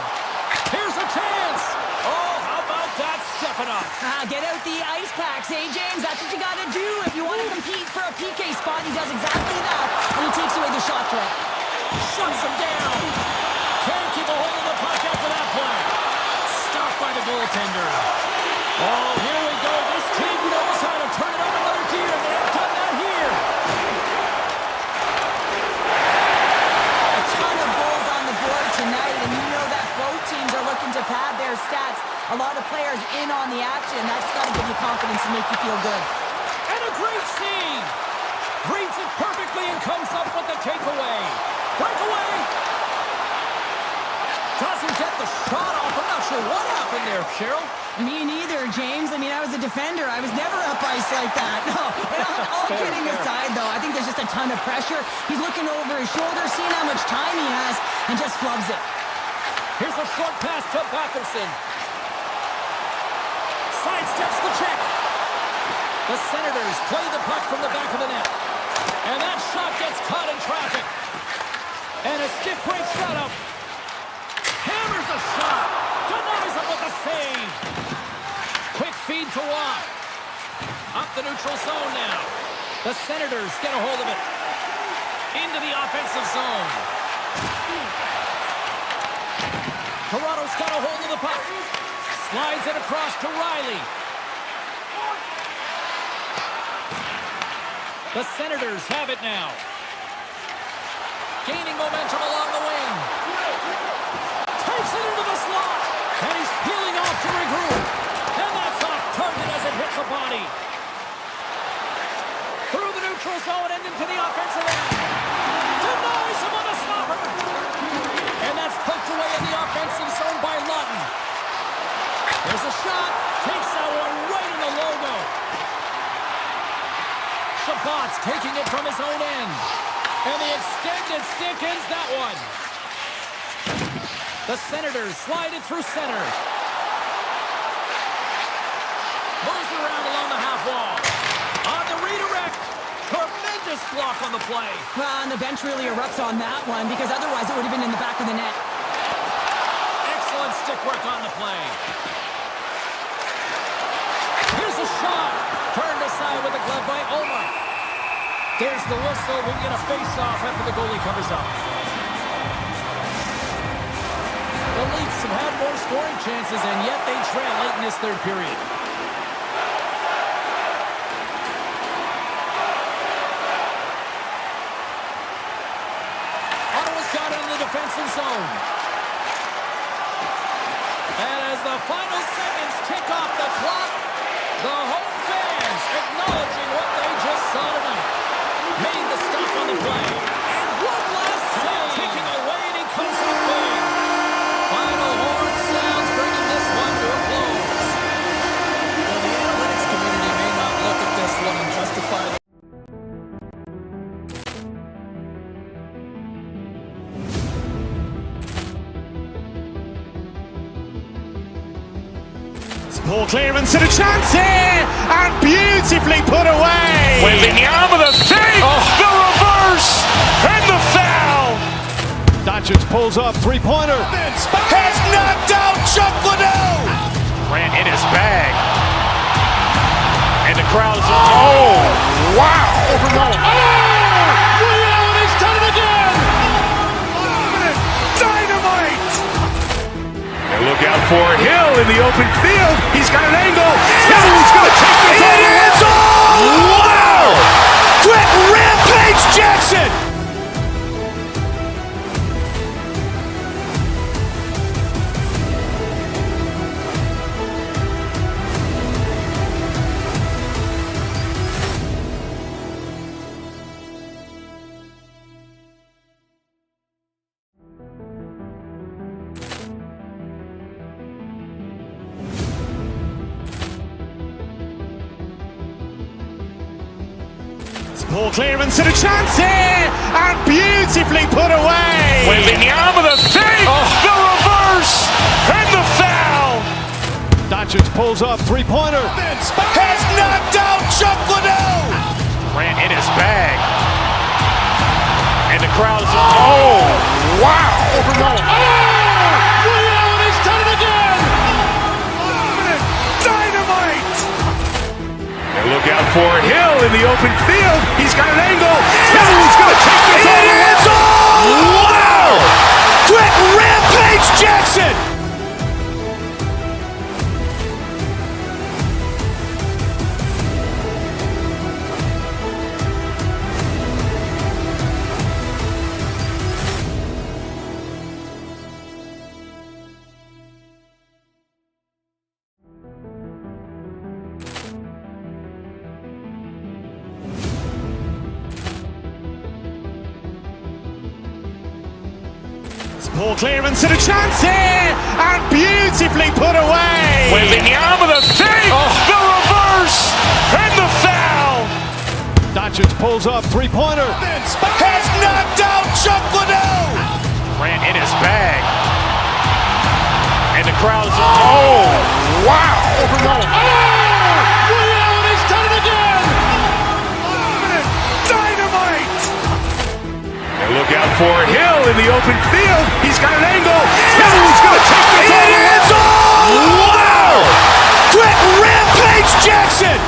Here's a chance. Oh, how about that stepping up? Get out the ice packs, hey, James? That's what you got to do if you want to compete for a PK spot. He does exactly that, and he takes away the shot threat. Shuts him down. Can't keep a hold of the puck after that play. Stopped by the goaltender. Oh, here we go. This team knows how to turn it on another gear, and they have done that here. A ton of goals on the board tonight, and you know that both teams are looking to pad their stats. A lot of players in on the action. That's got to give you confidence and make you feel good. And a great save. Reads it perfectly and comes up with the takeaway. Breakaway. Doesn't get the shot off. I'm not sure what happened there, Cheryl. Me neither, James. I mean, I was a defender. I was never up ice like that. No, all kidding aside, though, I think there's just a ton of pressure. He's looking over his shoulder, seeing how much time he has, and just flubs it. Here's a short pass to Batherson. Sidesteps the check. The Senators play the puck from the back of the net. And that shot gets caught in traffic. And a stiff break shot up. Hammers a shot. Denies it with a save. Quick feed to Watt. Up the neutral zone now. The Senators get a hold of it. Into the offensive zone. Toronto's got a hold of the puck. Slides it across to Riley. The Senators have it now. Gaining momentum along the wing. Takes it into the slot. And he's peeling off to regroup. And that's off target as it hits a body. Through the neutral zone and into the offensive end. Denies him on a stopper. And that's poked away in the offensive zone by Lawton. There's a shot. Takes that one right in the logo. Shabbat's taking it from his own end. And the extended stick ends that one. The Senators slide it through center. Moves around along the half wall. On the redirect. Tremendous block on the play. Well, and the bench really erupts on that one because otherwise it would have been in the back of the net. Excellent stick work on the play. Here's a shot. Turned aside with a glove by Omar. There's the whistle. We'll get a face-off after the goalie covers up. The Leafs have had more scoring chances, and yet they trail late in this third period. Ottawa's got it in the defensive zone. And as the final seconds tick off the clock, the home fans acknowledging what they just saw tonight. Made the stop on the play. And one last swing. Kicking away, and he comes up big. Final horn sounds, bringing this one to a close. Well, the analytics community may not look at this one and justify the Poor clearance and a chance here, and beautifully put away. Wembanyama the save, the reverse, and the foul. Doncic pulls up, three-pointer. Has knocked out Chuck Liddell. Grant in his bag. And the crowd is, oh, wow. He's done it again. Dynamite. And look out for Hill in the open field. He's got an angle. He's going to take this all the way. Wow. Quick Rampage Jackson. Poor clearance and a chance here, and beautifully put away. Wembanyama the save, the reverse, and the foul. Doncic pulls up, three-pointer. Has knocked out Chuck Liddell. Grant in his bag. And the crowd is, oh, wow. He's done it again. Dynamite. And look out for Hill in the open field. He's got an angle. He's going to take this all the way. Wow. Quick Rampage Jackson. Poor clearance and a chance here, and beautifully put away. Wembanyama the save, the reverse, and the foul. Doncic pulls up, three-pointer. Has knocked out Chuck Liddell. Grant in his bag. And the crowd is, oh, wow. He's done it again. Dynamite. And look out for Hill in the open field. He's got an angle. He's going to take this all the way. Wow. Quick Rampage Jackson.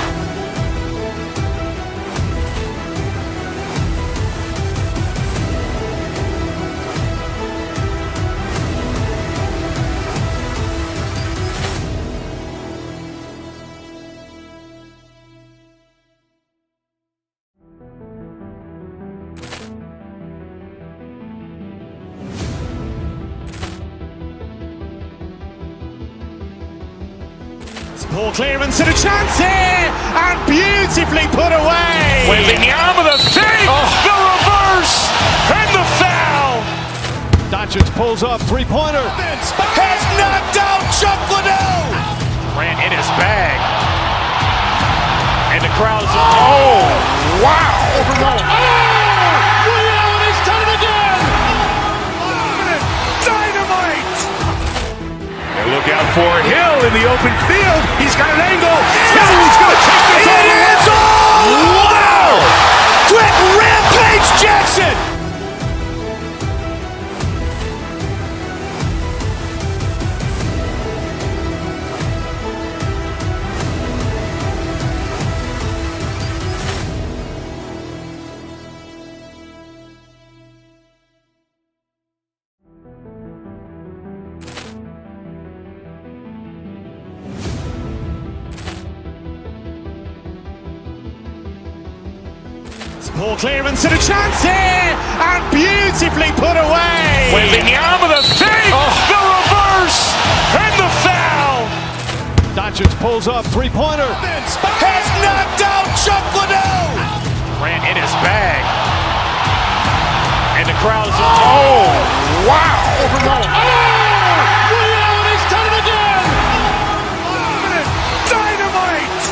Poor clearance and a chance here, and beautifully put away. Wembanyama the save, the reverse, and the foul. Doncic pulls up, three-pointer. Has knocked out Chuck Liddell. Grant in his bag. And the crowd is, oh, wow. He's done it again. Dynamite. And look out for Hill in the open field. He's got an angle. He's going to take this all the way. Wow. Quick Rampage Jackson. Poor clearance and a chance here, and beautifully put away. Wembanyama the fake, the reverse, and the foul. Doncic pulls up, three-pointer. Has knocked out Chuck Liddell. Grant in his bag. And the crowd is, oh, wow. He's done it again. Dynamite.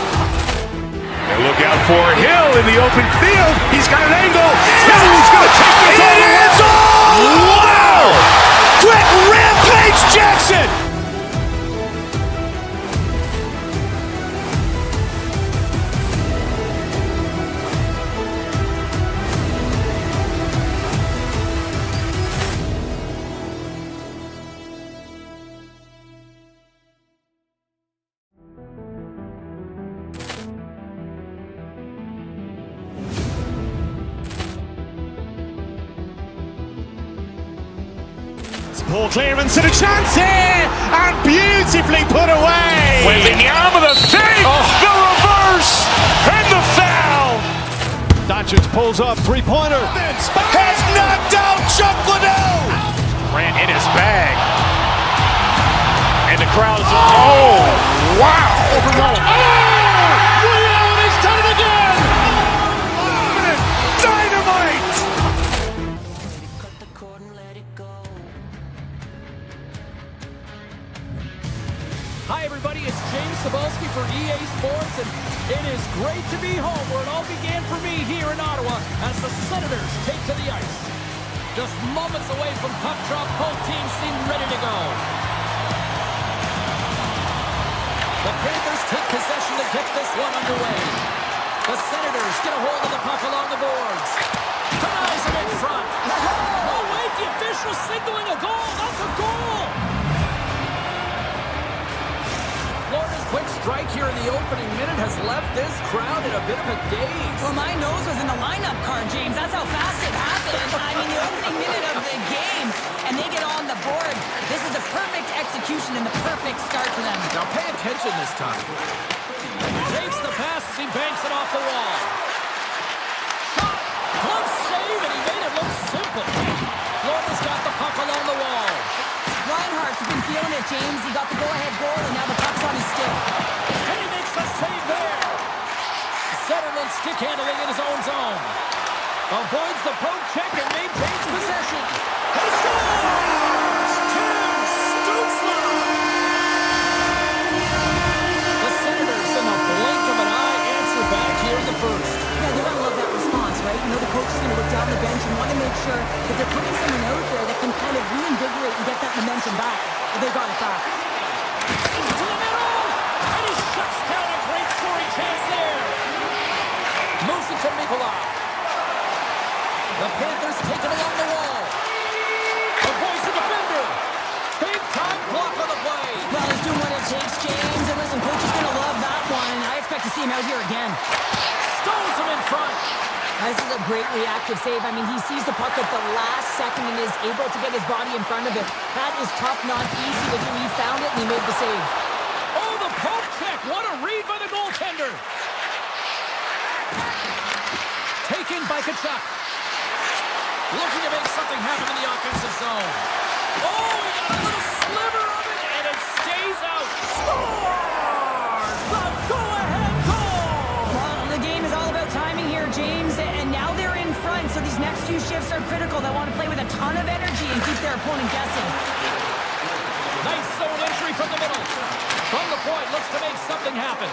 And look out for Hill in the open field. He's got an angle. He's going to take this all the way. Wow. Quick Rampage Jackson. Poor clearance and a chance here, and beautifully put away. Wembanyama the fake, the reverse, and the foul. Doncic pulls up, three-pointer. Has knocked out Chuck Liddell. Grant in his bag. And the crowd is, oh, wow. He's done it again. Dynamite. Hi, everybody. It's James Cebulski for EA Sports, and it is great to be home where it all began for me here in Ottawa as the Senators take to the ice. Just moments away from puck drop, both teams seem ready to go. The Panthers take possession to get this one underway. The Senators get a hold of the puck along the boards. Denies it in front. Oh, wait, the official signaling a goal. That's a goal. Florida's quick strike here in the opening minute has left this crowd in a bit of a daze. Well, my nose was in the lineup card, James. That's how fast it happened. I mean, the opening minute of the game, and they get on the board. This is the perfect execution and the perfect start for them. Now pay attention this time. Takes the pass as he banks it off the wall. Shot! Close save, and he made it look simple. Florida's got the puck along the wall. Reinhardt's been feeling it, James. He got the go-ahead goal, and now the puck's on his stick. And he makes the save there. Zetterlund stick handling in his own zone. Avoids the poke check and maintains possession. He scores! Tim Stützle! The Senators, in the blink of an eye, answer back here in the first. Yeah, they're going to love that response, right? You know, the coach is going to look down the bench and want to make sure that they're putting someone out there that can kind of reinvigorate and get that momentum back. But they got it back. He's to the middle! And he shuts down a great scoring chance there. Moves it to Nikolai. The Panthers take it along the wall. Avoids the defender. Big time block on the play. Well, he's doing what it takes, James. And listen, coach is going to love that one. I expect to see him out here again. Stones him in front. This is a great reactive save. I mean, he sees the puck at the last second and is able to get his body in front of it. That is tough, not easy to do. He found it and he made the save. Oh, the poke check. What a read by the goaltender. Taken by Kachuk. Looking to make something happen in the offensive zone. Oh, he got a little sliver of it, and it stays out. Scores! The go-ahead goal! Well, the game is all about timing here, James, and now they're in front, so these next few shifts are critical. They want to play with a ton of energy and keep their opponent guessing. Nice zone entry from the middle. From the point, looks to make something happen.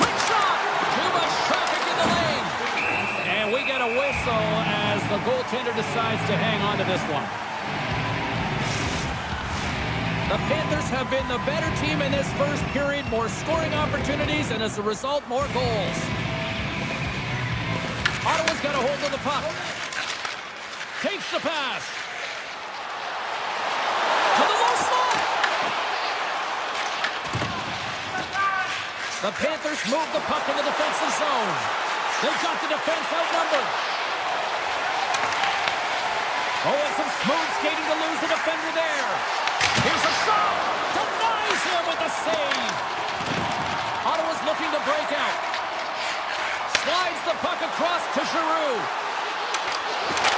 Quick shot! Too much traffic in the lane. And we get a whistle as the goaltender decides to hang on to this one. The Panthers have been the better team in this first period. More scoring opportunities, and as a result, more goals. Ottawa's got a hold of the puck. Takes the pass. To the low slot. The Panthers move the puck in the defensive zone. They've got the defense outnumbered. Oh, and some smooth skating to lose the defender there. Here's a shot. Denies him with the save. Ottawa's looking to break out. puck across to Giroux.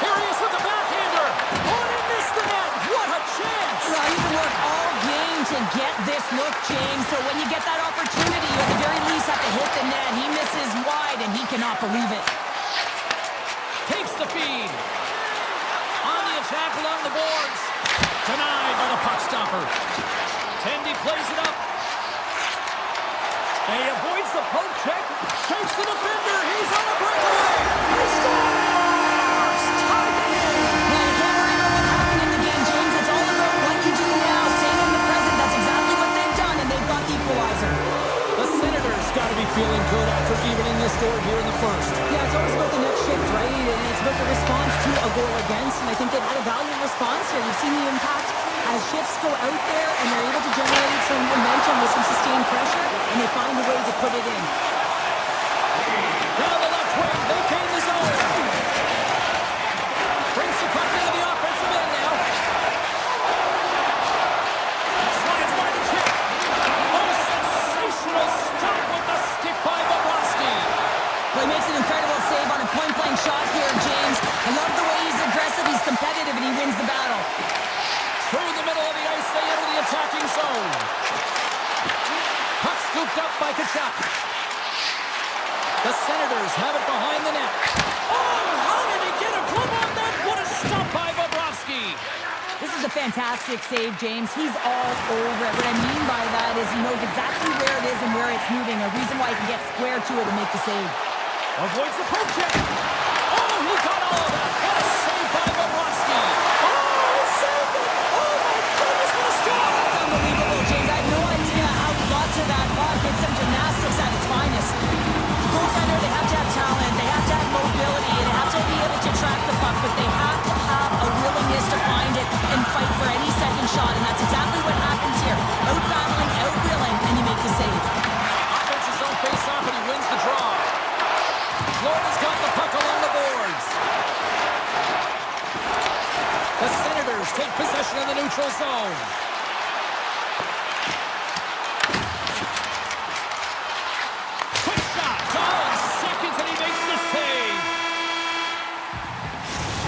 Here he is with the backhander. Oh, he missed the net. What a chance. Well, you can work all game to get this look, James. So when you get that opportunity, you at the very least have to hit the net. He misses wide, and he cannot believe it. Takes the feed. On the attack along the boards. Denied by the puck stopper. Tendy plays it up. And he avoids the poke check. Shakes the defender. He's on a breakaway. He scores! Tie game. Yeah, you can't worry about what happened in the game, James. It's all about what you do now. Staying in the present. That's exactly what they've done, and they've got the equalizer. The Senators got to be feeling good after evening this score here in the first. Yeah, it's always about the next shift, right? And it's about the response to a goal against, and I think they've had a valiant response here. You've seen the impact as shifts go out there, and they're able to generate some momentum with some sustained pressure, and they find a way to put it in. Down the left wing, they gain the zone. Brings the puck into the offensive end now. Slides by the kick. Oh, sensational stop with the stick by Bobrovsky. Well, he makes an incredible save on a point-blank shot here, James. I love the way he's aggressive, he's competitive, and he wins the battle. Through the middle of the ice, they enter the attacking zone. Puck scooped up by Kachuk. The Senators have it behind the net. Oh, how did he get a glove on that? What a stop by Bobrovsky. This is a fantastic save, James. He's all over it. What I mean by that is he knows exactly where it is and where it's moving, a reason why he can get square to it and make the save. Avoids the poke check. Oh, he got all of that. What a save by Bobrovsky. Oh, he saved it. Oh, my goodness, what a stop. That's unbelievable, James. I have no idea how he got to that puck. It's some gymnastics at its finest. Goaltender, they have to have talent, they have to have mobility, and they have to be able to track the puck, but they have to have a willingness to find it and fight for any second shot, and that's exactly what happens here. Out-battling, out-willing, and you make the save. Offensive zone face-off, and he wins the draw. Florida's got the puck along the boards. The Senators take possession of the neutral zone. Quick shot. Gone seconds, and he makes the save.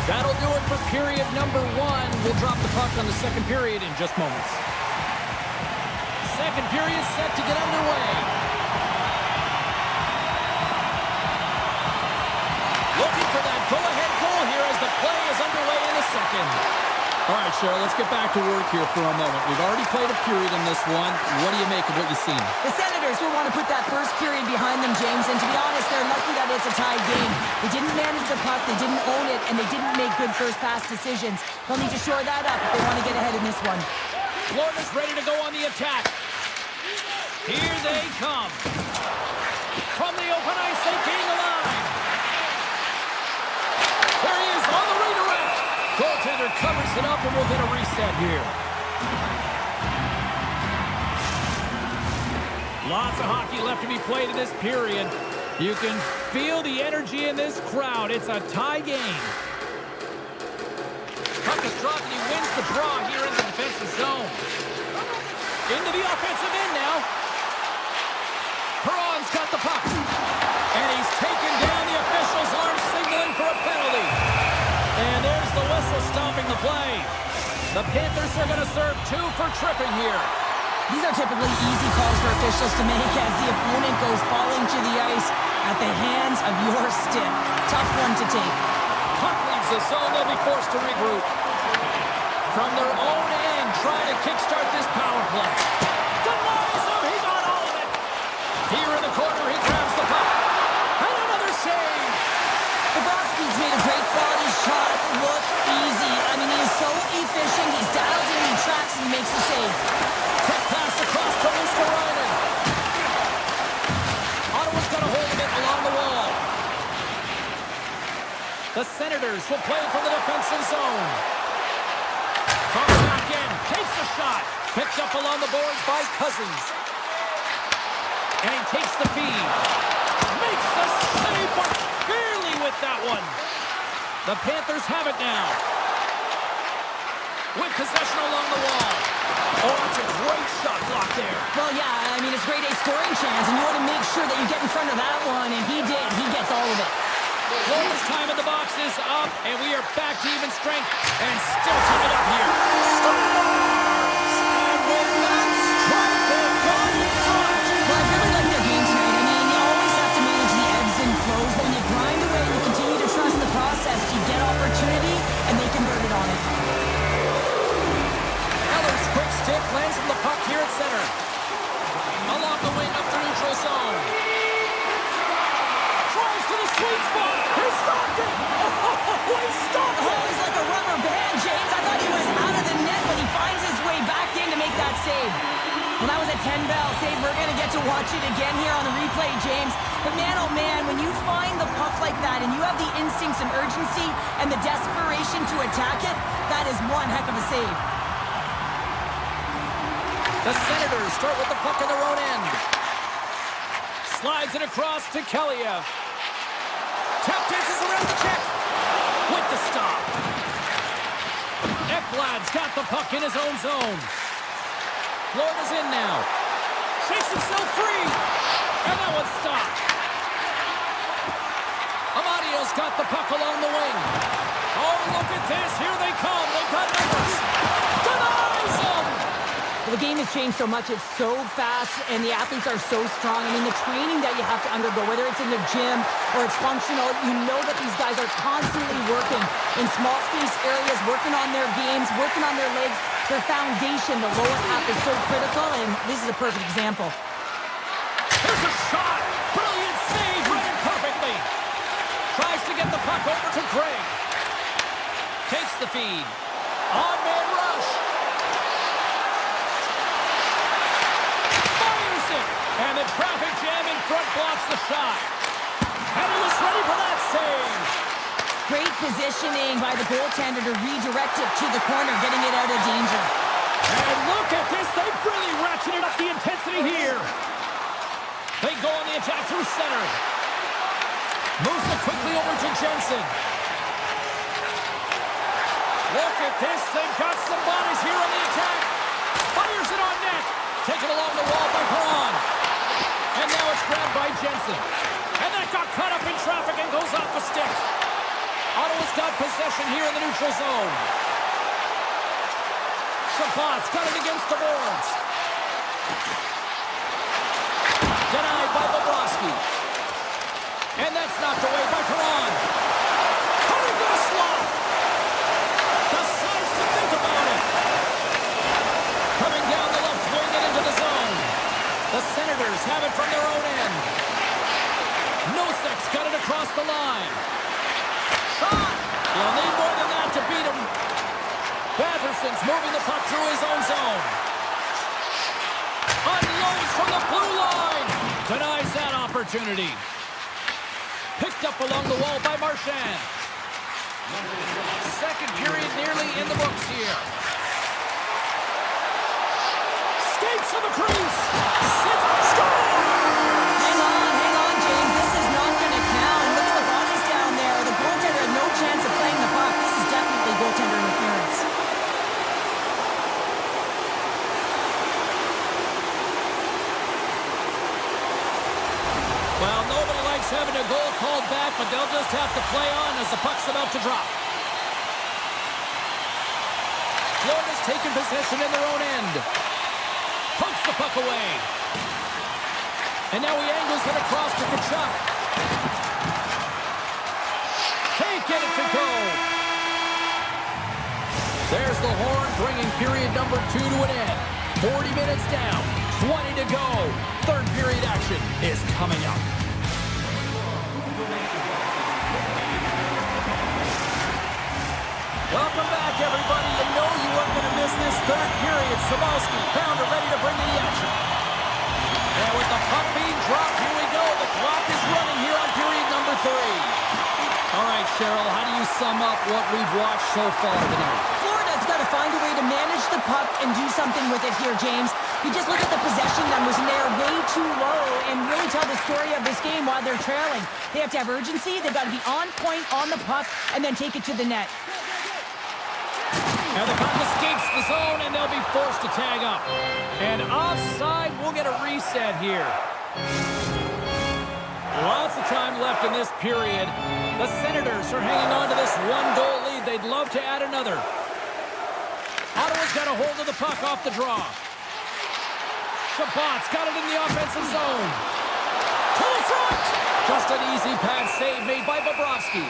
That'll do it for period number one. We'll drop the puck on the second period in just moments. Second period set to get underway. Looking for that go-ahead goal here as the play is underway in the second. All right, Cheryl, let's get back to work here for a moment. We've already played a period in this one. What do you make of what you've seen? The Senators will want to put that first period behind them, James, and to be honest, they're lucky that it's a tied game. They didn't manage the puck, they didn't own it, and they didn't make good first pass decisions. They'll need to shore that up if they want to get ahead in this one. Florida's ready to go on the attack. Here they come. From the open ice, they gain the line. There he is on the redirect. Goaltender covers it up, and we'll get a reset here. Lots of hockey left to be played in this period. You can feel the energy in this crowd. It's a tie game. Puck is dropped, and he wins the draw here in the defensive zone. Into the offensive end now. Perron's got the puck. And he's taken down. The official's arm signaling for a penalty. And there's the whistle stopping the play. The Panthers are going to serve 2 for tripping here. These are typically easy calls for officials to make as the opponent goes falling to the ice at the hands of your stick. Tough one to take. Puck leaves the zone. They'll be forced to regroup. From their own end, trying to kickstart this power play. Denies him. He got all of it. Here in the corner, he grabs the puck. And another save. Bobrovsky's made a great quality shot look easy. I mean, he is so efficient. He's dialed in, he tracks, and he makes the save. Quick pass across to Luskarainen. Ottawa's got a hold of it along the wall. The Senators will play from the defensive zone. From the back end, takes the shot. Picked up along the boards by Cousins. And he takes the feed. Makes the save, but barely with that one. The Panthers have it now. With possession along the wall. Oh, that's a great shot block there. Well, yeah, I mean, it's a great A scoring chance, and you want to make sure that you get in front of that one, and he did. He gets all of it. And we are back to even strength and still coming up here. Scores! And with that strike, they've gone in front. Well, I really like their game tonight. I mean, you always have to manage the ebbs and flows. When you grind away and you continue to trust the process, you get opportunity, and they converted on it. Eller's quick stick lands from the puck here at center. Along the wing up the neutral zone. Tries to the sweet spot. He stopped it. Oh, he stopped it. Oh, he's like a rubber band, James. I thought he was out of the net, but he finds his way back in to make that save. Well, that was a 10-bell save. We're going to get to watch it again here on the replay, James. But man, oh man, when you find the puck like that and you have the instincts and urgency and the desperation to attack it, that is one heck of a save. The Senators start with the puck in their own end. Slides it across to Kelleyev. Tap dances around the check. With the stop. Ekblad's got the puck in his own zone. Florida's in now. Shakes himself free. And that one's stopped. Amadio's got the puck along the wing. Oh, look at this. Here they come. They've got numbers. Denies them. Well, the game has changed so much. It's so fast, and the athletes are so strong. I mean, the training that you have to undergo, whether it's in the gym or it's functional, you know that these guys are constantly working in small space areas, working on their games, working on their legs. Their foundation, the lower half, is so critical, and this is a perfect example. Here's a shot. Brilliant save. Read it perfectly. Tries to get the puck over to Craig. Takes the feed. On-man rush. Fires it. And the traffic jam in front blocks the shot. And he was ready for that save. Great positioning by the goaltender to redirect it to the corner, getting it out of danger. And look at this. They've really ratcheted up the intensity here. They go on the attack through center. Moves it quickly over to Jensen. Look at this. They've got some bodies here on the attack. Fires it on net. Taken along the wall by Perron. And now it's grabbed by Jensen. And that got caught up in traffic and goes off the stick. Ottawa's got possession here in the neutral zone. Chabot's got it against the boards. Denied by Bobrovsky. And that's knocked away by Perron. Cutting the slot. Decides to think about it. Coming down the left wing and into the zone. The Senators have it from their own end. Nosek's got it across the line. Shot! He'll need more than that to beat him. Batherson's moving the puck through his own zone. Unloads from the blue line. Denies that opportunity. Picked up along the wall by Marchand. Second period nearly in the books here. Skates to the crease. Score! Hang on, James. This is not going to count. Look at the bodies down there. The goaltender had no chance of playing the puck. This is definitely goaltender interference. Well, nobody likes having a goal called back, but they'll just have to play on as the puck's about to drop. Florida's taken possession in their own end. Pokes the puck away. And now he angles it across to Tkachuk. Can't get it to go. There's the horn, bringing period number 2 to an end. 40 minutes down, 20 to go. Third period action is coming up. Welcome back, everybody. You know you weren't going to miss this third period. Sabalski, Pounder ready to bring in the action. And with the puck being dropped, here we go. The clock is running here on period number 3. All right, Cheryl, how do you sum up what we've watched so far tonight? Florida's got to find a way to manage the puck and do something with it here, James. You just look at the possession numbers, and they're way too low and really tell the story of this game while they're trailing. They have to have urgency. They've got to be on point on the puck and then take it to the net. Now the puck escapes the zone, and they'll be forced to tag up. And offside, we'll get a reset here. Lots of time left in this period. The Senators are hanging on to this one-goal lead. They'd love to add another. Ottawa's got a hold of the puck off the draw. Shabbat's got it in the offensive zone. To the front! Just an easy pad save made by Bobrovsky.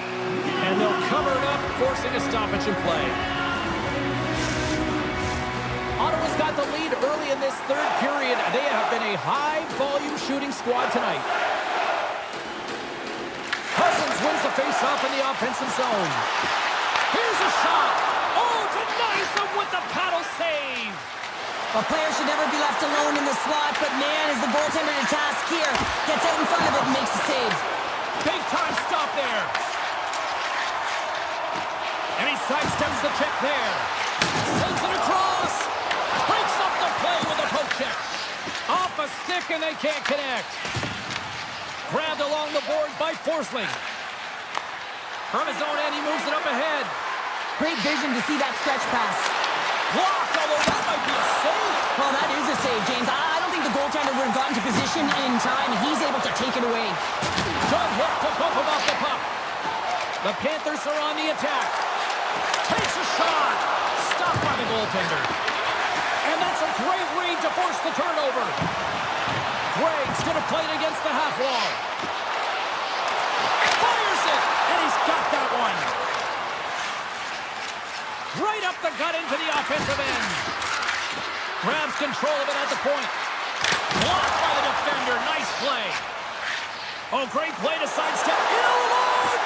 And they'll cover it up, forcing a stoppage in play. Ottawa's got the lead early in this third period. They have been a high-volume shooting squad tonight. Cousins wins the face-off in the offensive zone. Here's a shot. Oh, denies him with the paddle save. A player should never be left alone in the slot, but man, is the goaltender to task here. Gets out in front of it and makes the save. Big time stop there. And he sidesteps the check there. Sends it across. Breaks up the play with a poke check. Off a stick and they can't connect. Grabbed along the boards by Forsling. From his own end, he moves it up ahead. Great vision to see that stretch pass. Blocked, although that might be a save. Well, that is a save, James. I don't think the goaltender would have gotten to position in time. He's able to take it away. Good hook to bump him off the puck. The Panthers are on the attack. Takes a shot. Stopped by the goaltender. And that's a great read to force the turnover. Gregg's going to play it against the half wall. Fires it, and he's got that one. Right up the gut into the offensive end. Grabs control of it at the point. Blocked by the defender. Nice play. Oh, great play to sidestep. In alone!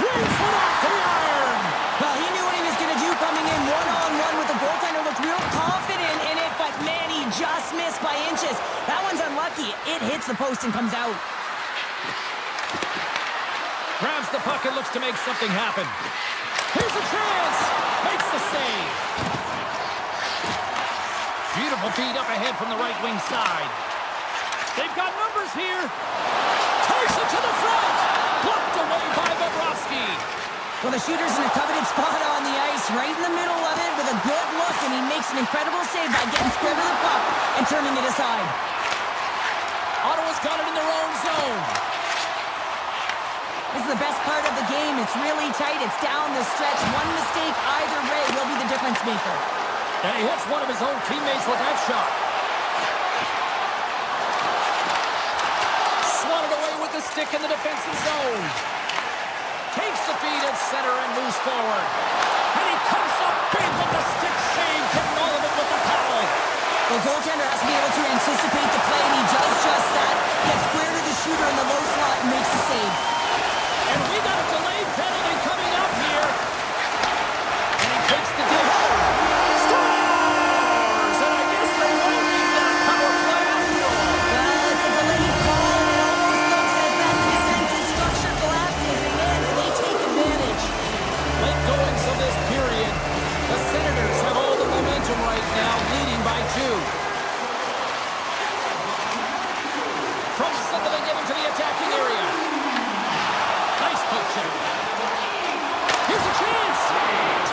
Grabs it off the iron. Well, he knew what he was going to do coming in one-on-one with the goaltender. Looked real confident in it, but man, he just missed by inches. That one's unlucky. It hits the post and comes out. Grabs the puck and looks to make something happen. Here's a chance. Makes the save. Beautiful feed up ahead from the right wing side. They've got numbers here. Takes it to the front. Blocked away by Bobrovsky. Well, the shooter's in a coveted spot on the ice, right in the middle of it with a good look, and he makes an incredible save by getting square to the puck and turning it aside. Ottawa's got it in their own zone. This is the best part of the game. It's really tight. It's down the stretch. One mistake either way will be the difference maker. And he hits one of his own teammates with that shot. Swatted away with the stick in the defensive zone. Takes the feed at center and moves forward. And he comes up big with the stick save, getting all of it with the paddle. The goaltender has to be able to anticipate the play, and he does just that. Gets square to the shooter in the low slot and makes the save. And we got a delayed penalty coming up here. And he takes the dish. Scores! And I guess they won't need that power play after all. Well, it's a delayed call, and it almost looks as that defensive structure collapses, and then they take advantage. Late goings of this period. The Senators have all the momentum right now, leading by 2. From center, they get into the attacking area. Nice poke check. Here's a chance.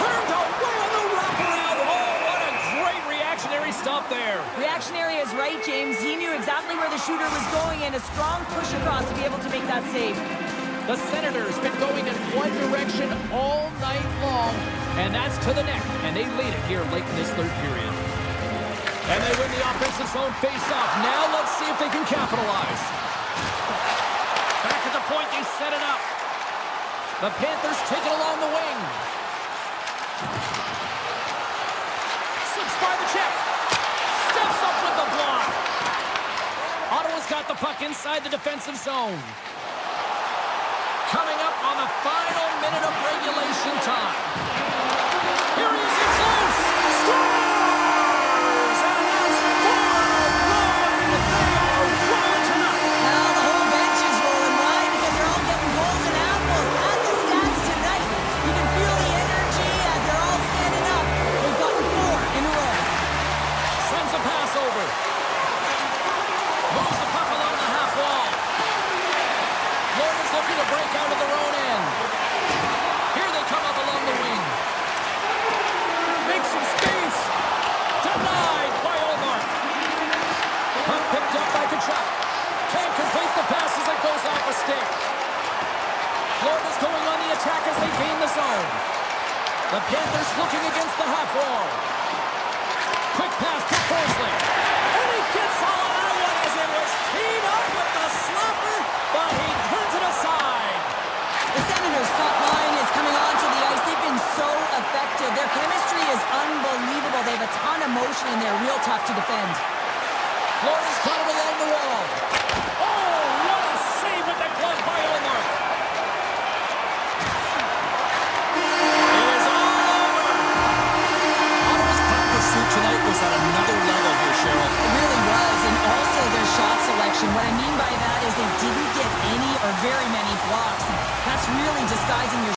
Turned away on the wraparound. Oh, what a great reactionary stop there. Reactionary is right, James. He knew exactly where the shooter was going, and a strong push across to be able to make that save. The Senators been going in one direction all night long, and that's to the net, and they lead it here late in this third period. And they win the offensive zone face-off. Now let's see if they can capitalize. Back at the point, they set it up. The Panthers take it along the wing. Slips by the check. Steps up with the block. Ottawa's got the puck inside the defensive zone. Coming up on the final minute of regulation time. Here he is in close. Scores! And that's 4-1. They are rolling tonight. Now the whole bench is rolling. Why? Because they're all getting goals and apples. At the stats tonight, you can feel the energy as they're all standing up. They've gotten 4 in a row. Sends a pass over. Moves the puck along the half wall. Florida's looking to break out of their own end. Here they come up along the wing. Make some space. attack as they gain the zone. The Panthers looking against the half wall. Quick pass to Forsley. And he gets all out as it was teed up with the slapper, but he turns it aside. The Senators' top line is coming onto the ice. They've been so effective. Their chemistry is unbelievable. They have a ton of motion and they're real tough to defend. Flores caught him along the wall. Oh, what a save with the glove by Olmark. It is all over. Ottawa's puck pursuit tonight was at another level here, Cheryl. It really was, and also their shot selection. What I mean by that is they didn't get any or very many blocks. That's really disguising your...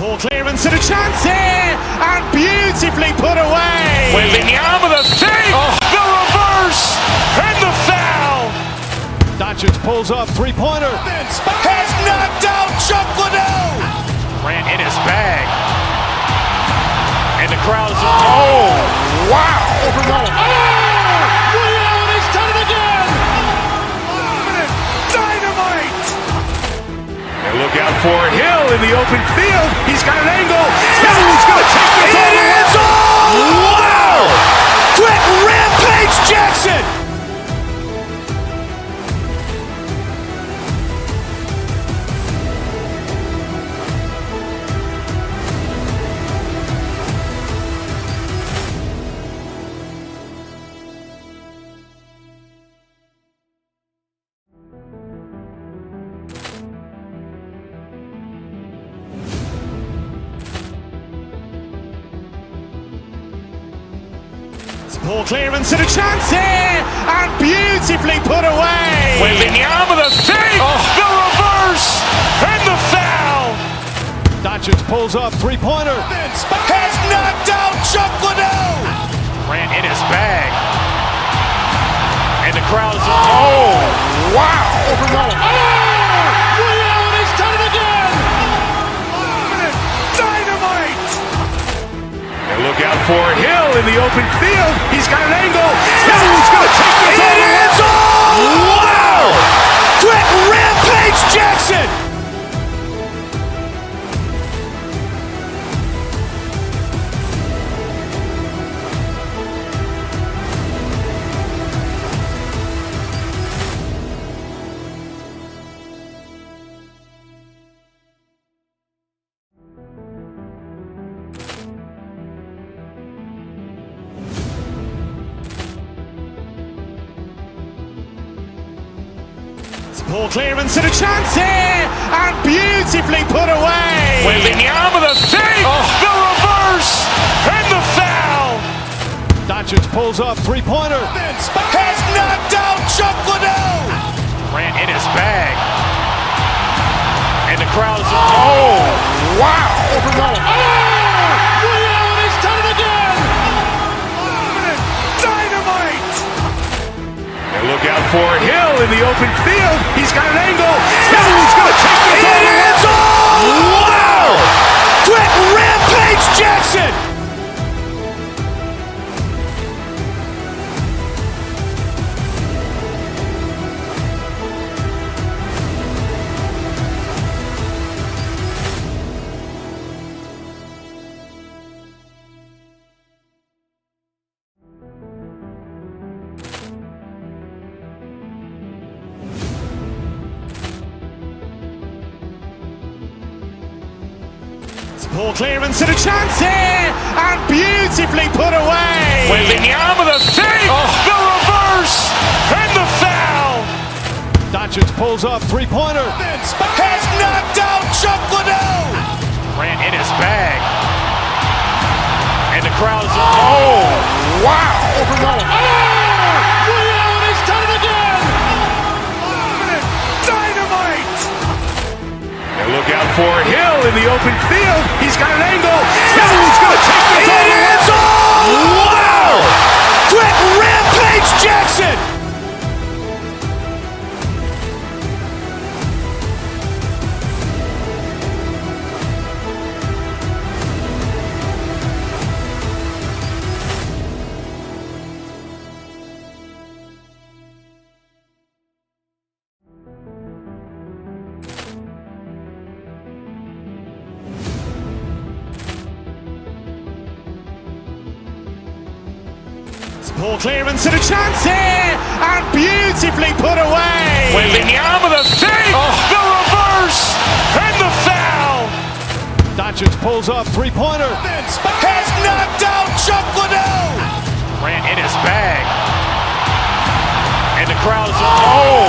Poor clearance and a chance here, and beautifully put away. Wembanyama the save, the reverse, and the foul. Doncic pulls up, three-pointer. Has knocked out Chuck Liddell. Grant in his bag. And the crowd is, oh, wow. He's done it again. Dynamite. And look out for Hill in the open field. He's got an angle. Hill's going to take this all the way. Wow. Quick rampage Jackson. Poor clearance and a chance here, and beautifully put away. Wembanyama the save, the reverse, and the foul. Doncic pulls up, three-pointer. Has knocked out Chuck Liddell. Grant in his bag. And the crowd is, oh, wow. He's done it again. Dynamite. And look out for Hill in the open field. He's got an angle. Hill's going to take this all the way. Wow. Quick rampage Jackson. Poor clearance and a chance here, and beautifully put away. Wembanyama the save, the reverse, and the foul. Doncic pulls up, three-pointer. Has knocked out Chuck Liddell. Grant in his bag. And the crowd is, oh, wow. He's done it again. Dynamite. And look out for Hill in the open field. He's got an angle. Hill's going to take this all the way. Wow. Quick rampage Jackson. Poor clearance and a chance here, and beautifully put away. Wembanyama the save, the reverse, and the foul. Doncic pulls up, three-pointer. Has knocked out Chuck Liddell. Grant in his bag. And the crowd is, oh, wow. He's done it again. Dynamite. And look out for Hill in the open field. He's got an angle. Hill's going to take this all the way. Wow. Quick rampage Jackson. Poor clearance and a chance here, and beautifully put away. Wembanyama the fake, the reverse, and the foul. Doncic pulls up, three-pointer. Has knocked out Chuck Liddell. Grant in his bag. And the crowd is, oh,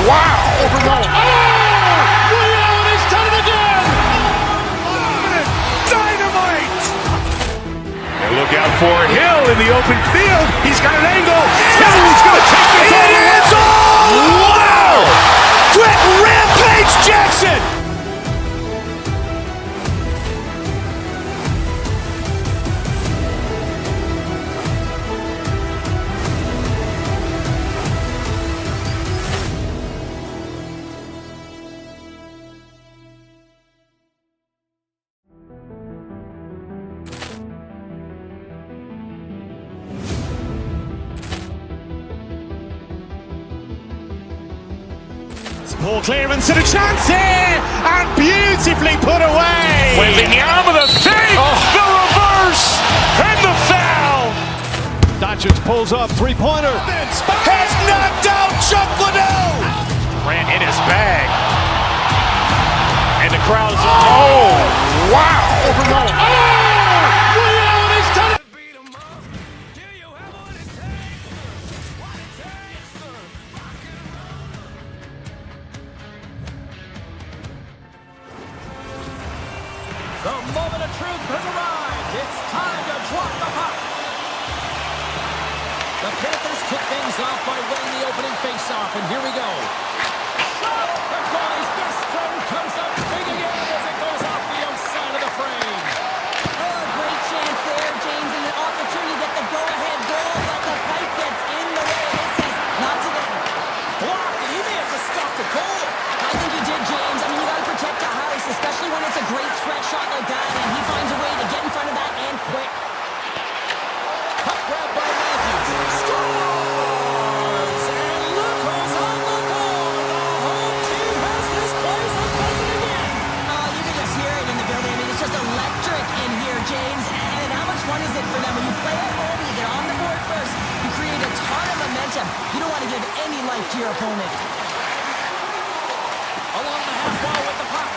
wow. Overrun. Oh! Ray Allen has done it again! Dynamite. And look out for Hill in the open field. He's got an angle. Hill's going to take this all the way. Wow. Brett Rampage Jackson. Poor clearance and a chance here, and beautifully put away. Wembanyama the fake, the reverse, and the foul. Doncic pulls up, three-pointer. Has knocked out Chuck Liddell. Grant in his bag. And the crowd is, oh, wow. Overrun. Oh! Ray Allen has done it! The moment of truth has arrived. It's time to drop the puck. The Panthers kick things off by winning the opening faceoff, and here we go. The goalie's best friend comes up big again as it goes off the outside of the frame. Oh, great chance there, James, and an opportunity to get the go-ahead goal, but the pipe gets in the way. It says, not today. Blocked, and he may have to stop the goal. I think he did, James. I mean, you got to protect the house, especially when it's a great threat shot like that, and he finds a way to get in front of that and quick. Puck grab by Matthews. Scores! And look who's on the goal. The home team has this place a buzzing again. You can just hear it in the building. I mean, it's just electric in here, James. And how much fun is it for them? When you play at home, you get on the board first, you create a ton of momentum. You don't want to give any life to your opponent. Along the half wall with the puck.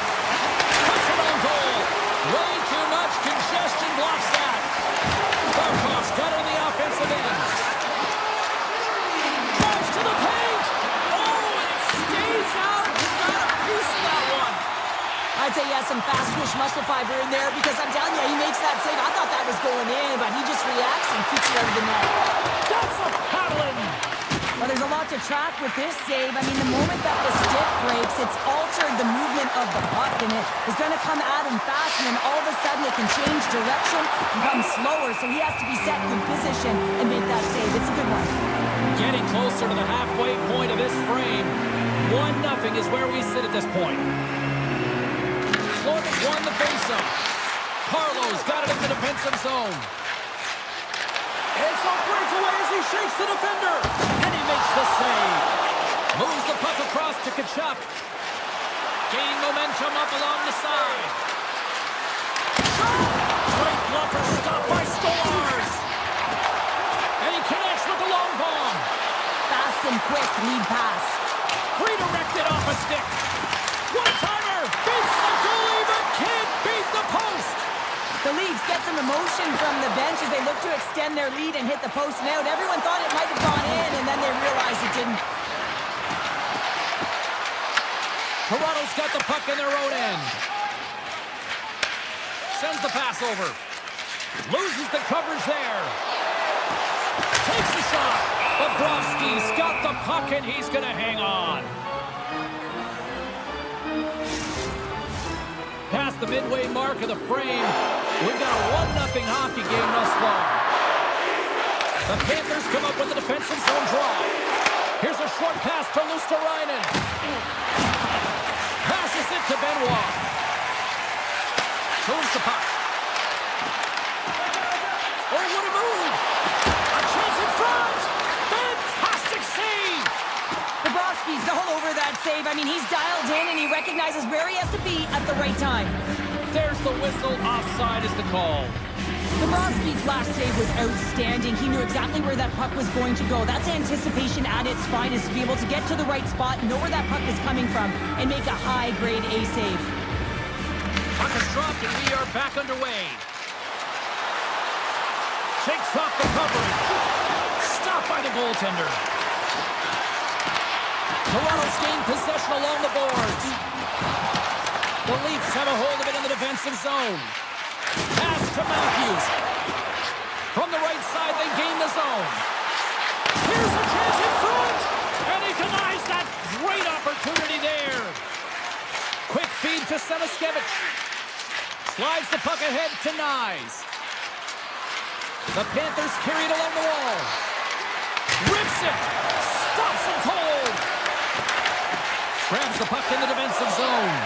Puts it on goal. Way too much congestion blocks that. Barkov's got it in the offensive end. Drives to the paint. Oh, it stays out. He got a piece of that one. I'd say he has some fast twitch muscle fiber in there because I'm telling you, he makes that save. I thought that was going in, but he just reacts and keeps it out of the net. That's a paddling. Well, there's a lot to track with this save. I mean, the moment that the stick breaks, it's altered the movement of the puck, and it is going to come at him fast, and then all of a sudden it can change direction and come slower, so he has to be set in position and make that save. It's a good one. Getting closer to the halfway point of this frame. 1-0 is where we sit at this point. Florida's won the faceoff. Carlo's got it in the defensive zone. It's a breakaway as he shakes the defender. And he makes the save. Moves the puck across to Tkachuk. Gaining momentum up along the side. Great blocker stopped by Stars. And he connects with the long bomb. Fast and quick lead pass. Redirected off a stick. One-timer. Beats the goalie but can't beat the post. The Leafs get some emotion from the bench as they look to extend their lead and hit the post and out. Everyone thought it might have gone in, and then they realized it didn't. Toronto's got the puck in their own end. Sends the pass over. Loses the coverage there. Takes the shot. Bobrovsky's got the puck, and he's going to hang on. Past the midway mark of the frame, we've got a 1-0 hockey game thus far. The Panthers come up with a defensive zone draw. Here's a short pass to Luosterainen. Passes it to Benoit. Moves the puck. Oh, what a move! A chance in front! Fantastic save! Bobrovsky's all over that save. I mean, he's dialed in and he recognizes where he has to be at the right time. There's the whistle. Offside is the call. Bobrovsky's last save was outstanding. He knew exactly where that puck was going to go. That's anticipation at its finest, to be able to get to the right spot, know where that puck is coming from, and make a high-grade A save. Puck is dropped, and we are back underway. Shakes off the coverage. Stopped by the goaltender. Toronto's gained possession along the boards. The Leafs have a hold of it in the defensive zone. Pass to Matthews. From the right side, they gain the zone. Here's a chance in front. And he denies that great opportunity there. Quick feed to Samaskevich. Slides the puck ahead to Nyes. The Panthers carry it along the wall. Rips it. Stops him cold. Grabs the puck in the defensive zone.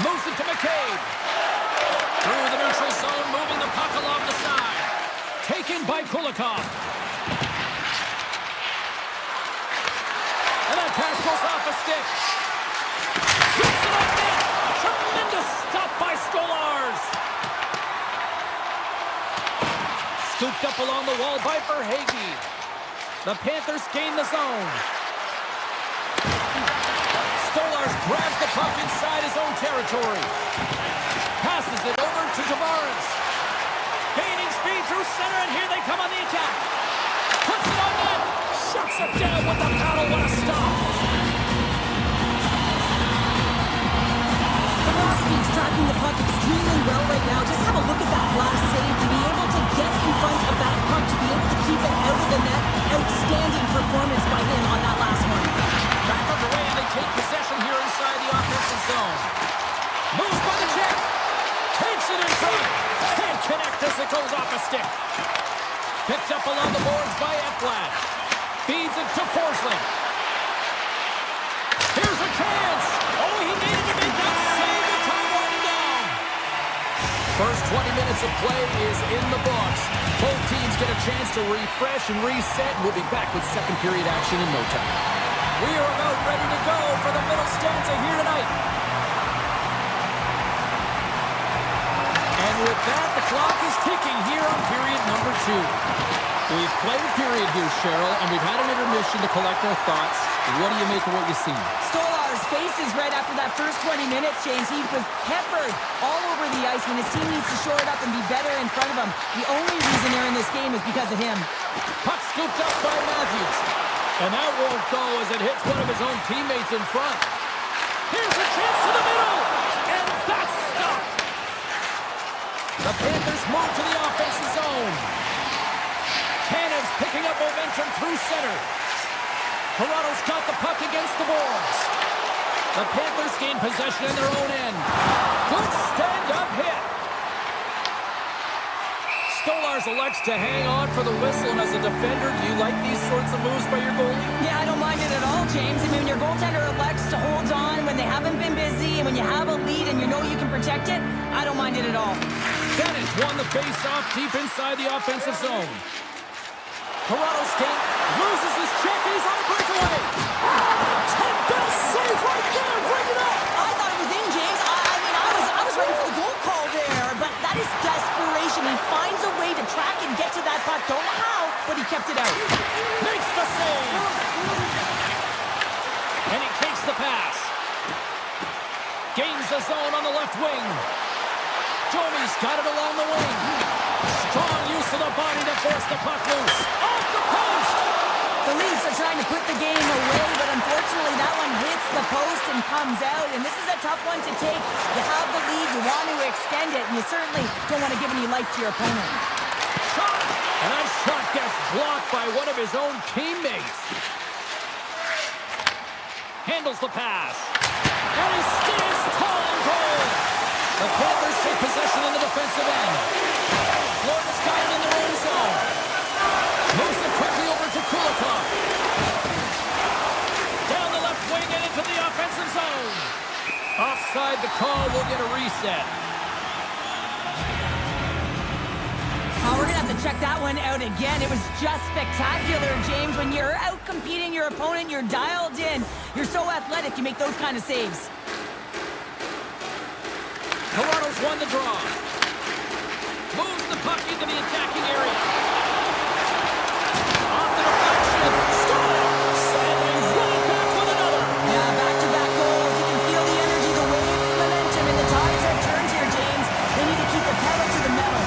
Moves it to McCabe. Through the neutral zone, moving the puck along the side. Taken by Kulikov. And that pass goes off a stick. Shoots it on net. Tremendous stop by Stolarz. Scooped up along the wall by Verhaeghe. The Panthers gain the zone. Stolarz grabs the puck inside his own territory. Passes it over to Tavares. Gaining speed through center, and here they come on the attack. Puts it on net. Shuts it down with the paddle. What a stop. Bobrovsky's tracking the puck extremely well right now. Just have a look at that last save. To be able to get in front of that puck, to be able to keep it out of the net. Outstanding performance by him on that last one. Back underway, and they take possession here inside the offensive zone. Moves by the check. Takes it in front. Can't connect as it goes off a stick. Picked up along the boards by Ekblad. Feeds it to Forsling. Here's a chance. Oh, he needed to make that save. The time winding down. First 20 minutes of play is in the books. Both teams get a chance to refresh and reset. We'll be back with second period action in no time. We are about ready to go for the middle stanza here tonight. And with that, the clock is ticking here on period number 2. We've played a period here, Cheryl, and we've had an intermission to collect our thoughts. What do you make of what you've seen? Stolarz faces right after that first 20 minutes, James. He was peppered all over the ice when his team needs to shore it up and be better in front of him. The only reason they're in this game is because of him. Puck scooped up by Matthews. And that won't go as it hits one of his own teammates in front. Here's a chance to the middle. And that's stopped. The Panthers move to the offensive zone. Tanev's picking up momentum through center. Toronto's got the puck against the boards. The Panthers gain possession in their own end. Good stand-up hit. Stolarz elects to hang on for the whistle, and as a defender, do you like these sorts of moves by your goalie? Yeah, I don't mind it at all, James. I mean, when your goaltender elects to hold on when they haven't been busy, and when you have a lead and you know you can protect it, I don't mind it at all. Dennis won the face-off deep inside the offensive zone. Toronto State loses his check, and he's on a breakaway. Best save right there, bring it up! I thought it was in, James. I was ready for the goal call there, but that is desperation. He finds a way to track and get to that puck. Don't know how, but he kept it out. Makes the save! And he takes the pass. Gains the zone on the left wing. Jomi's got it along the wing. Strong use of the body to force the puck loose. Off the post! The Leafs are trying to put the game away, but unfortunately that one hits the post and comes out, and this is a tough one to take. You have the lead, you want to extend it, and you certainly don't want to give any life to your opponent. Shot! And that shot gets blocked by one of his own teammates. Handles the pass. And he stands tall and cold. The Panthers take possession in the defensive end. Florida's got it in their own zone. Moves it quickly over to Kulikov. Down the left wing and into the offensive zone. Offside the call, will get a reset. Oh, we're going to have to check that one out again. It was just spectacular, James. When you're out competing your opponent, you're dialed in. You're so athletic, you make those kind of saves. Toronto's won the draw. Moves the puck into the attacking area. Off the deflection. Scores! And they run it back with another. Yeah, back-to-back goals. You can feel the energy, the wave, the momentum, and the tides have turned here, James. They need to keep the pedal to the metal.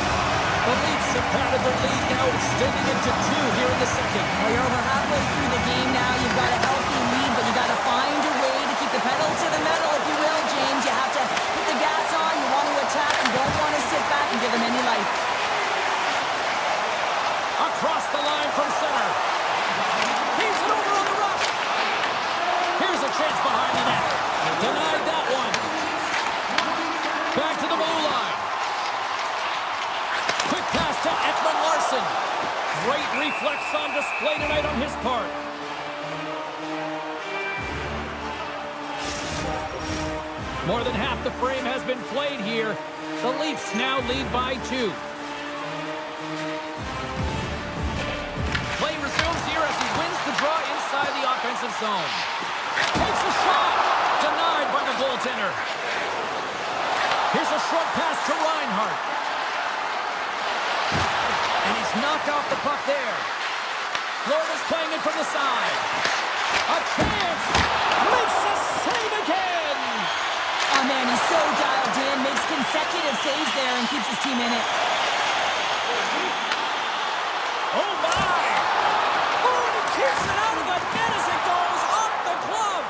The Leafs have padded their lead now, extending it to 2 here in the second. Well, you're over halfway through the game now. You've got a healthy lead, but you got to find a way to keep the pedal to the metal, if you will, James. You have to put the gas on. You want to attack. You don't want to sit back and give them any life. Across the line from center. He's it over on the rush. Here's a chance behind the net. Denied that one. Back to the blue line. Quick pass to Edmund Larson. Great reflex on display tonight on his part. More than half the frame has been played here. The Leafs now lead by 2. Play resumes here as he wins the draw inside the offensive zone. Takes a shot. Denied by the goaltender. Here's a short pass to Reinhart. And he's knocked off the puck there. Florida's playing it from the side. A chance. Makes a save again. Oh, man, he's so dialed in. Makes consecutive saves there and keeps his team in it. Oh, my. Oh, and he keeps it out of the net as it goes off the glove.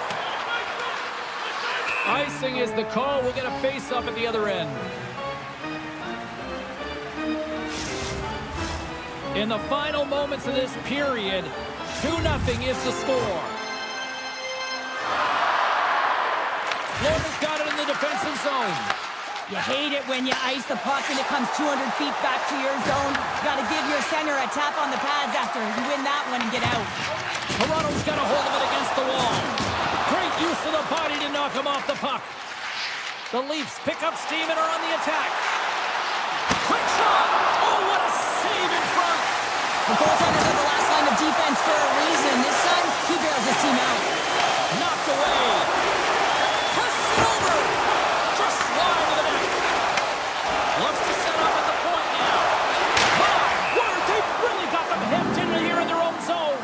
Icing is the call. We'll get a face-up at the other end. In the final moments of this period, 2-0 is the score. Florida's got it in the defensive zone. You hate it when you ice the puck and it comes 200 feet back to your zone. You got to give your center a tap on the pads after you win that one and get out. Toronto's got a hold of it against the wall. Great use of the body to knock him off the puck. The Leafs pick up steam and are on the attack. Quick shot! Oh, what a save in front! The goaltenders are the last line of defense for a reason. This time, he bails his team out. Knocked away. Passes it over. Just wide of the net. Looks to set up at the point now. My word, they've really got them hemmed in here in their own zone.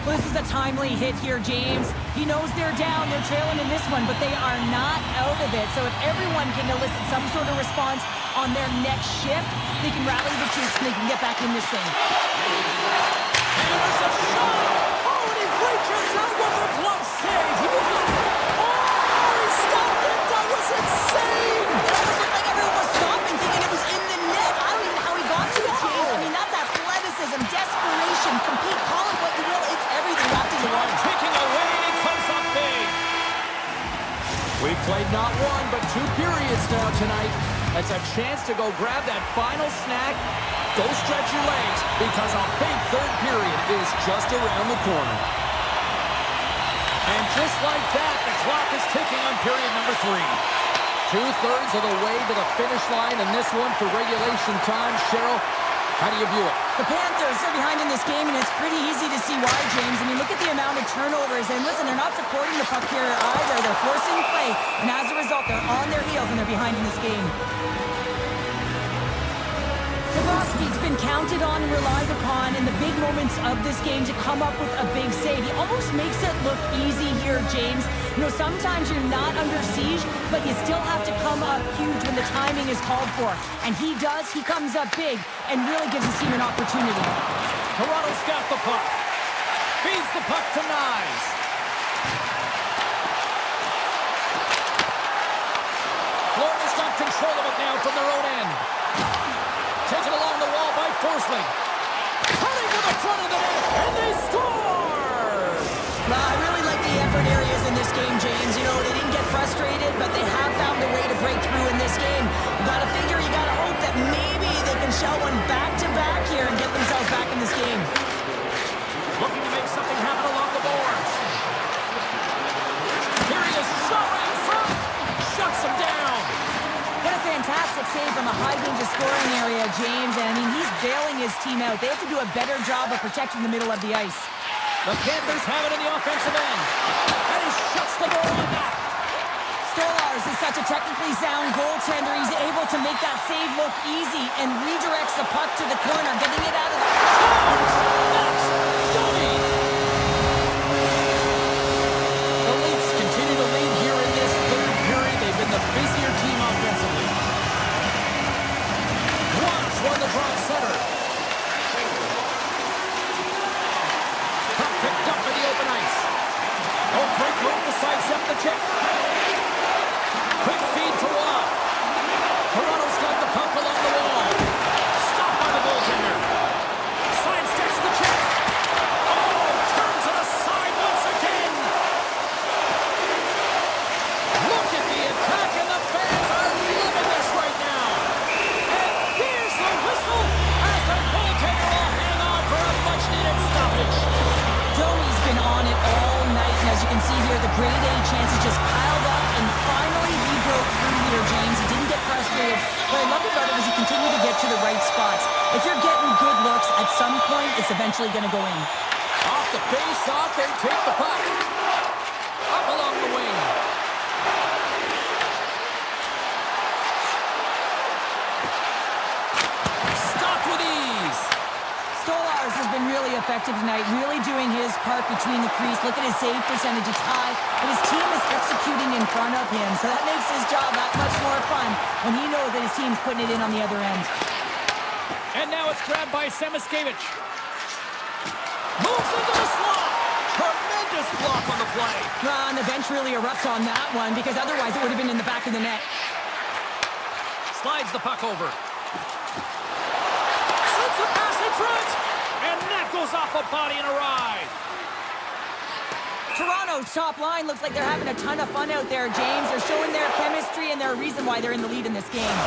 Well, this is a timely hit here, James. He knows they're down. They're trailing in this one, but they are not out of it. So if everyone can elicit some sort of response on their next shift, they can rally the troops and they can get back in this thing. And there's a shot. Oh, and he reaches out with a glove save. Oh, he stopped it. That was insane. It almost looked like everyone was stopping, thinking it was in the net. I don't even know how he got to it, James. I mean, that's athleticism, desperation, compete, call it what you will. It's everything wrapped into one. Taking away, and it comes up big. We've played not one, but 2 periods now tonight. That's a chance to go grab that final snack. Go stretch your legs, because a big third period is just around the corner. And just like that, the clock is ticking on period number 3. 2/3 of the way to the finish line, and this one for regulation time. Cheryl, how do you view it? The Panthers are behind in this game, and it's pretty easy to see why, James. I mean, look at the amount of turnovers. And listen, they're not supporting the puck here either. They're forcing play, and as a result, they're on their heels, and they're behind in this game. Bobrovsky's been counted on and relied upon in the big moments of this game to come up with a big save. He almost makes it look easy here, James. You know, sometimes you're not under siege, but you still have to come up huge when the timing is called for. And he does. He comes up big and really gives his team an opportunity. Toronto's got the puck. Feeds the puck to Nyes. Florida's got control of it now from their own end. Taken along the wall by Forsling. Cutting to the front of the net, and they score! Well, I really like the effort areas in this game, James. You know, they didn't get frustrated, but they have found a way to break through in this game. You gotta figure, you gotta hope that maybe they can shell one back-to-back here and get themselves back in this game. Looking to make something happen along the boards. Here he is, showing in front. Shuts him down. What a fantastic save from a high-danger scoring area, James. And I mean, he's bailing his team out. They have to do a better job of protecting the middle of the ice. The Panthers have it in the offensive end. And he shuts the door on that. Stolarz Stolars is such a technically sound goaltender. He's able to make that save look easy and redirects the puck to the corner, getting it out of the... The Leafs continue to lead here in this third period. They've been the busier team offensively. Won the draw center. Puck picked up in the open ice. Oh, great move to sidestep the check. Quick feed to Rob. Toronto's got the puck along the wall. Stopped by the goaltender. Sidesteps the check. Oh, turns it aside once again. Look at the attack, and the fans are loving this right now. And here's the whistle as the goaltender will hang on for a much-needed stoppage. Domi's been on it all night, and as you can see here, the grade A chances just piled up, and finally he broke through here, James. He didn't get frustrated. What I loved about it was he continued to get to the right spots. If you're getting good looks, at some point, it's eventually going to go in. Off the face-off, they take the puck. Up along the wing. Stopped with ease. Stolars has been really effective tonight, really doing his part between the crease. Look at his save percentage, it's high, but his team is executing in front of him, so that makes his job that much more fun when he knows that his team's putting it in on the other end. And now it's grabbed by Semiskevich. Moves into the slot. Tremendous block on the play. And the bench really erupts on that one, because otherwise it would have been in the back of the net. Slides the puck over. Sends the pass in front. And that goes off a body and a ride. Toronto's top line looks like they're having a ton of fun out there, James. They're showing their chemistry, and they're a reason why they're in the lead in this game.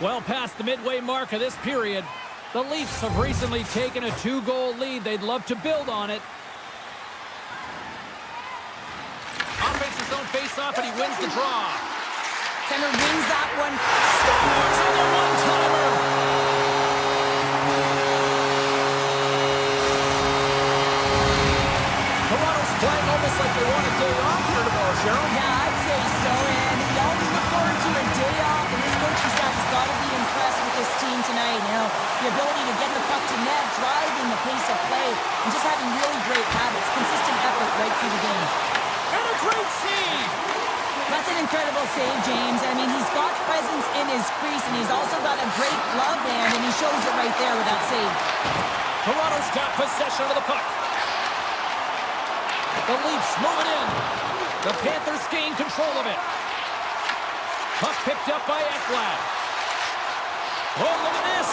Well past the midway mark of this period, the Leafs have recently taken a 2-goal lead. They'd love to build on it. Offensive zone face-off, and he wins the draw. Center wins that one. Stolars on the one-timer. Toronto's playing almost like they want a day off here tomorrow, Cheryl. Yeah, I'd say so, and you always look forward to a day off, and this coaching staff has got to be impressed with this team tonight. You know, the ability to get the puck to net, driving the pace of play, and just having really great habits, consistent effort right through the game. And a great save! That's an incredible save, James. I mean, he's got presence in his crease, and he's also got a great glove hand, and he shows it right there with that save. Toronto's got possession of the puck. The Leafs move it in. The Panthers gain control of it. Puck picked up by Ekblad. Oh, look at this.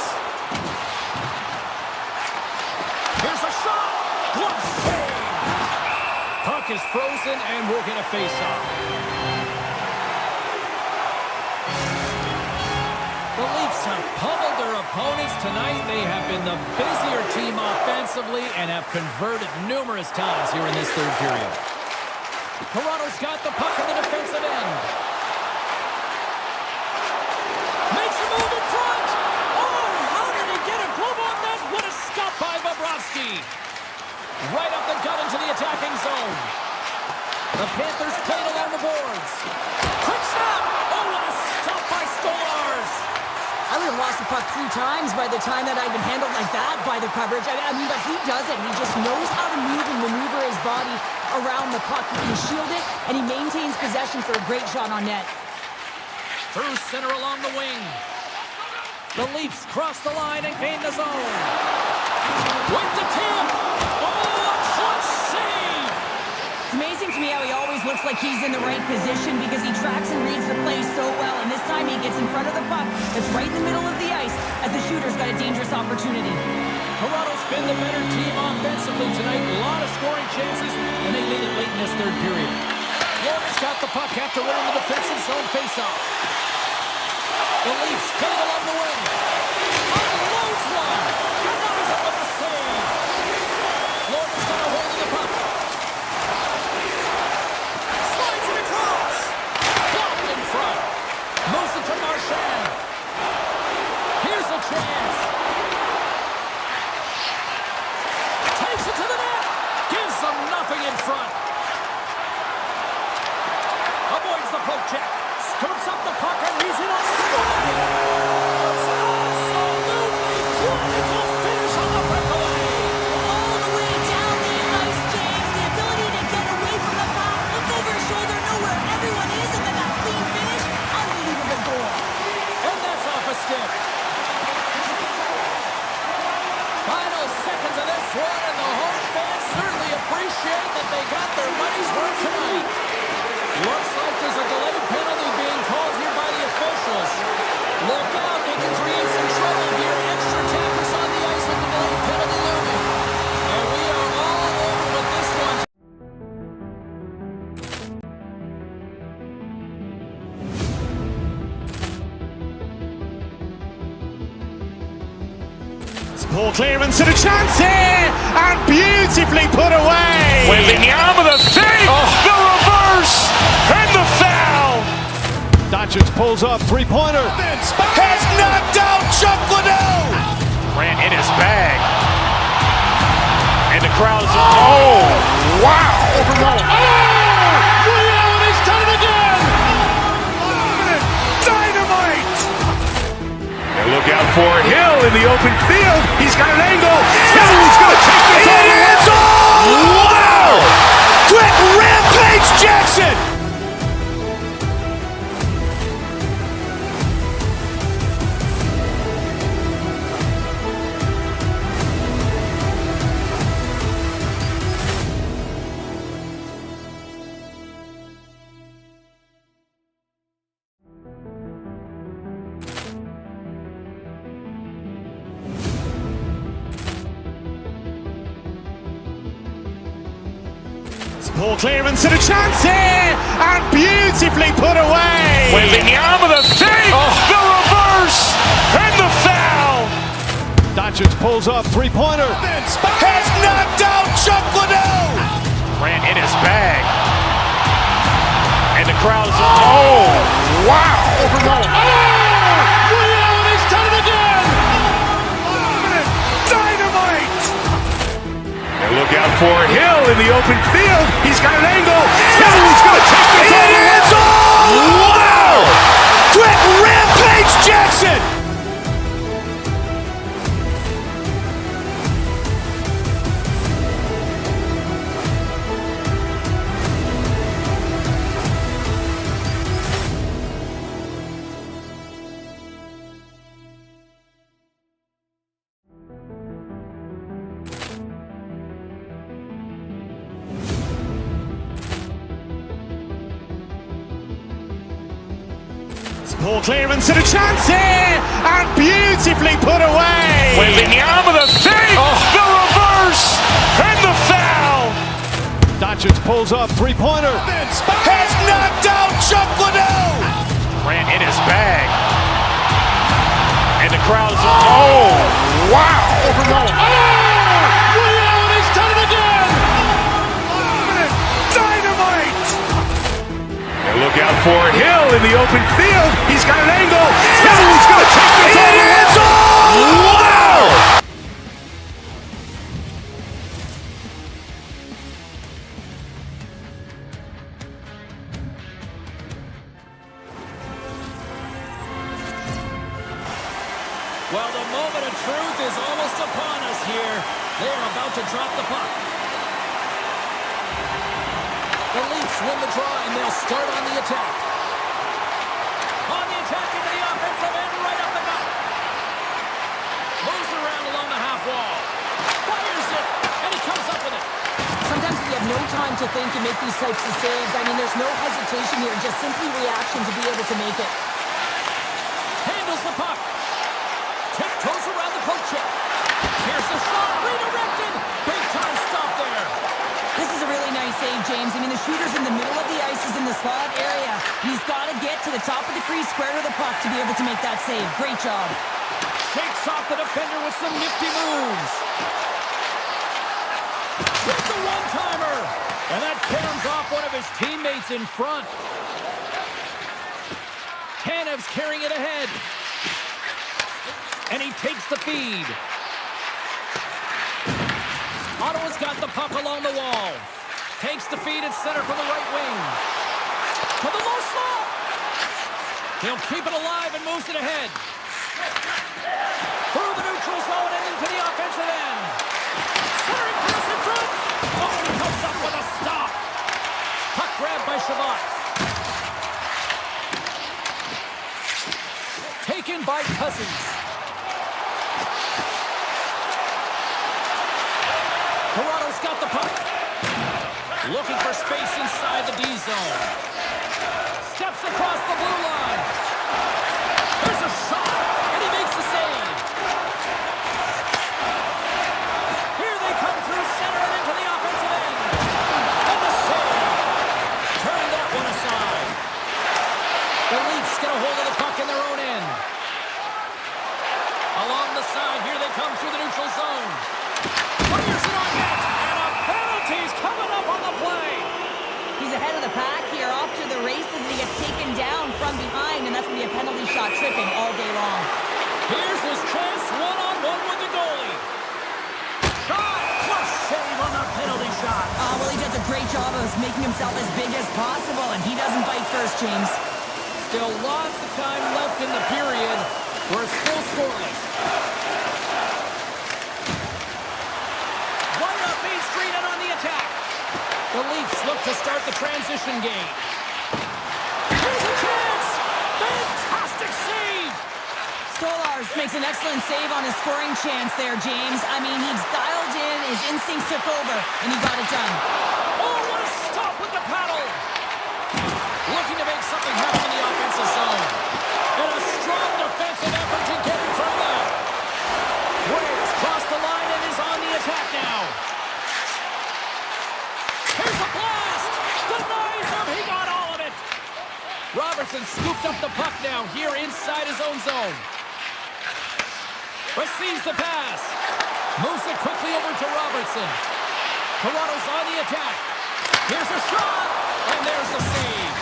Here's a shot. Glove save. Puck is frozen, and we'll get a face-off. The Leafs have pummeled their opponents tonight. They have been the busier team offensively and have converted numerous times here in this third period. Toronto's got the puck in the defensive end. Makes a move in front. Oh, how did he get a glove on that? What a stop by Bobrovsky. Right up the gut into the attacking zone. The Panthers played along the boards. Quick snap. Oh, what a stop by Stolars. I would have lost the puck 3 times by the time that I'd been handled like that by the coverage. I mean, but he doesn't. He just knows how to move and maneuver his body around the puck. He can shield it, and he maintains possession for a great shot on net. Through center along the wing. The Leafs cross the line and gain the zone. With the tip. Oh, a clutch save. It's amazing to me how he always looks like he's in the right position because he tracks and reads the play so well. And this time he gets in front of the puck that's right in the middle of the ice as the shooter's got a dangerous opportunity. Toronto's been the better team offensively tonight. A lot of scoring chances, and they lead it late in this third period. Florida's got the puck after winning the defensive zone faceoff. The Leafs play it along the wing. Unloads one. Denies it with the save. Florida's got a hold of the puck. Slides it across. Blocked in front. Moves it to Marchand. Here's a chance. Takes it to the net. Gives them nothing in front. Avoids the poke check. Scoops up the puck and leaves it on the goal. Absolutely clinical finish on the breakaway. All the way down the ice, James. The ability to get away from the puck, look over his shoulder, know where everyone is, and then that clean finish. Unbelievable goal. And that's off a stick. Final seconds of this one, and the home fans certainly appreciate that they got their money's worth tonight. Looks like there's a delayed penalty being called here by the officials. Look out, they can create some trouble here. Extra tackers on the ice with the delayed penalty looming. And we are all over with this one. Poor clearance and a chance here, and beautifully put away. With the arm of the fake, the reverse, and the foul. Doncic pulls up, three-pointer. Vince has knocked out Chuck Liddell. Ran in his bag. And the crowd is, oh, wow. Woody Allen, he's done it again! Dynamite. And look out for Hill in the open field. He's got an angle. He's going to take this all the way. Wow! Quick Rampage Jackson. Poor clearance and a chance here, and beautifully put away. With the arm of the fake, the reverse, and the foul. Doncic pulls up, three-pointer. Vince has knocked out Chuck Liddell. Ran in his bag. And the crowd is, oh, wow. Woody Allen, he's done it again! Dynamite. And look out for Hill in the open field. He's got an angle. He's going to take this all the way. Wow! Quick Rampage Jackson. Poor clearance and a chance here, and beautifully put away. With the arm of the fake, the reverse, and the foul. Doncic pulls up, three-pointer. Vince has knocked out Chuck Liddell. Ran in his bag. And the crowd is, oh, wow. Woody Allen, he's done it again! Dynamite. And look out for Hill in the open field. He's got an angle. He's going to take this all the way. Wow. Well, the moment of truth is almost upon us here. They are about to drop the puck. The Leafs win the draw, and they'll start on the attack. On the attack into the offensive end, right up the gut. Moves around along the half wall. Fires it, and he comes up with it. Sometimes you have no time to think and make these types of saves. I mean, there's no hesitation here, just simply reaction to be able to make it. Handles the puck. Tiptoes around the poke check. Here's the shot, redirected. Big time stop there. This is a really nice save, James. I mean, the shooter's in the middle of the ice, is in the slot area. He's got to get to the top of the crease, square to the puck to be able to make that save. Great job. Shakes off the defender with some nifty moves. With the one-timer. And that cans off one of his teammates in front. Tanev's carrying it ahead. And he takes the feed. Ottawa's got the puck along the wall. Takes the feed at center from the right wing. to the low slot. He'll keep it alive and moves it ahead. Through the neutral zone and into the offensive end. Centering pass in front. Oh, and he comes up with a stop. Puck grabbed by Shabbat. Taken by Cousins. Toronto's got the puck. Looking for space inside the D zone. Steps across the blue line. There's a shot, and he makes the save. Here they come through center and into the offensive end. And the save. Turn that one aside. The Leafs get a hold of the puck in their own end. Along the side, here they come through the neutral zone. Fires it on net, and a penalty's coming up on the play. He's ahead of the pack here, off to the races, and he gets taken down from behind, and that's going to be a penalty shot, tripping all day long. Here's his chance, one-on-one with the goalie. Shot, flush save on the penalty shot. Well, he does a great job of making himself as big as possible, and he doesn't bite first, James. Still lots of time left in the period. We're still scoreless. Right up Main Street and on the attack. The Leafs look to start the transition game. Here's a chance! Fantastic save! Stolarz makes an excellent save on his scoring chance there, James. I mean, he's dialed in, his instincts took over, and he got it done. Oh, what a stop with the paddle! Looking to make something happen in the offensive zone. And a strong defensive effort to get in front of that. Graves crossed the line and is on the attack now. Here's a blast! Denies him! He got all of it! Robertson scooped up the puck now here inside his own zone. Receives the pass. Moves it quickly over to Robertson. Toronto's on the attack. Here's a shot! And there's the save.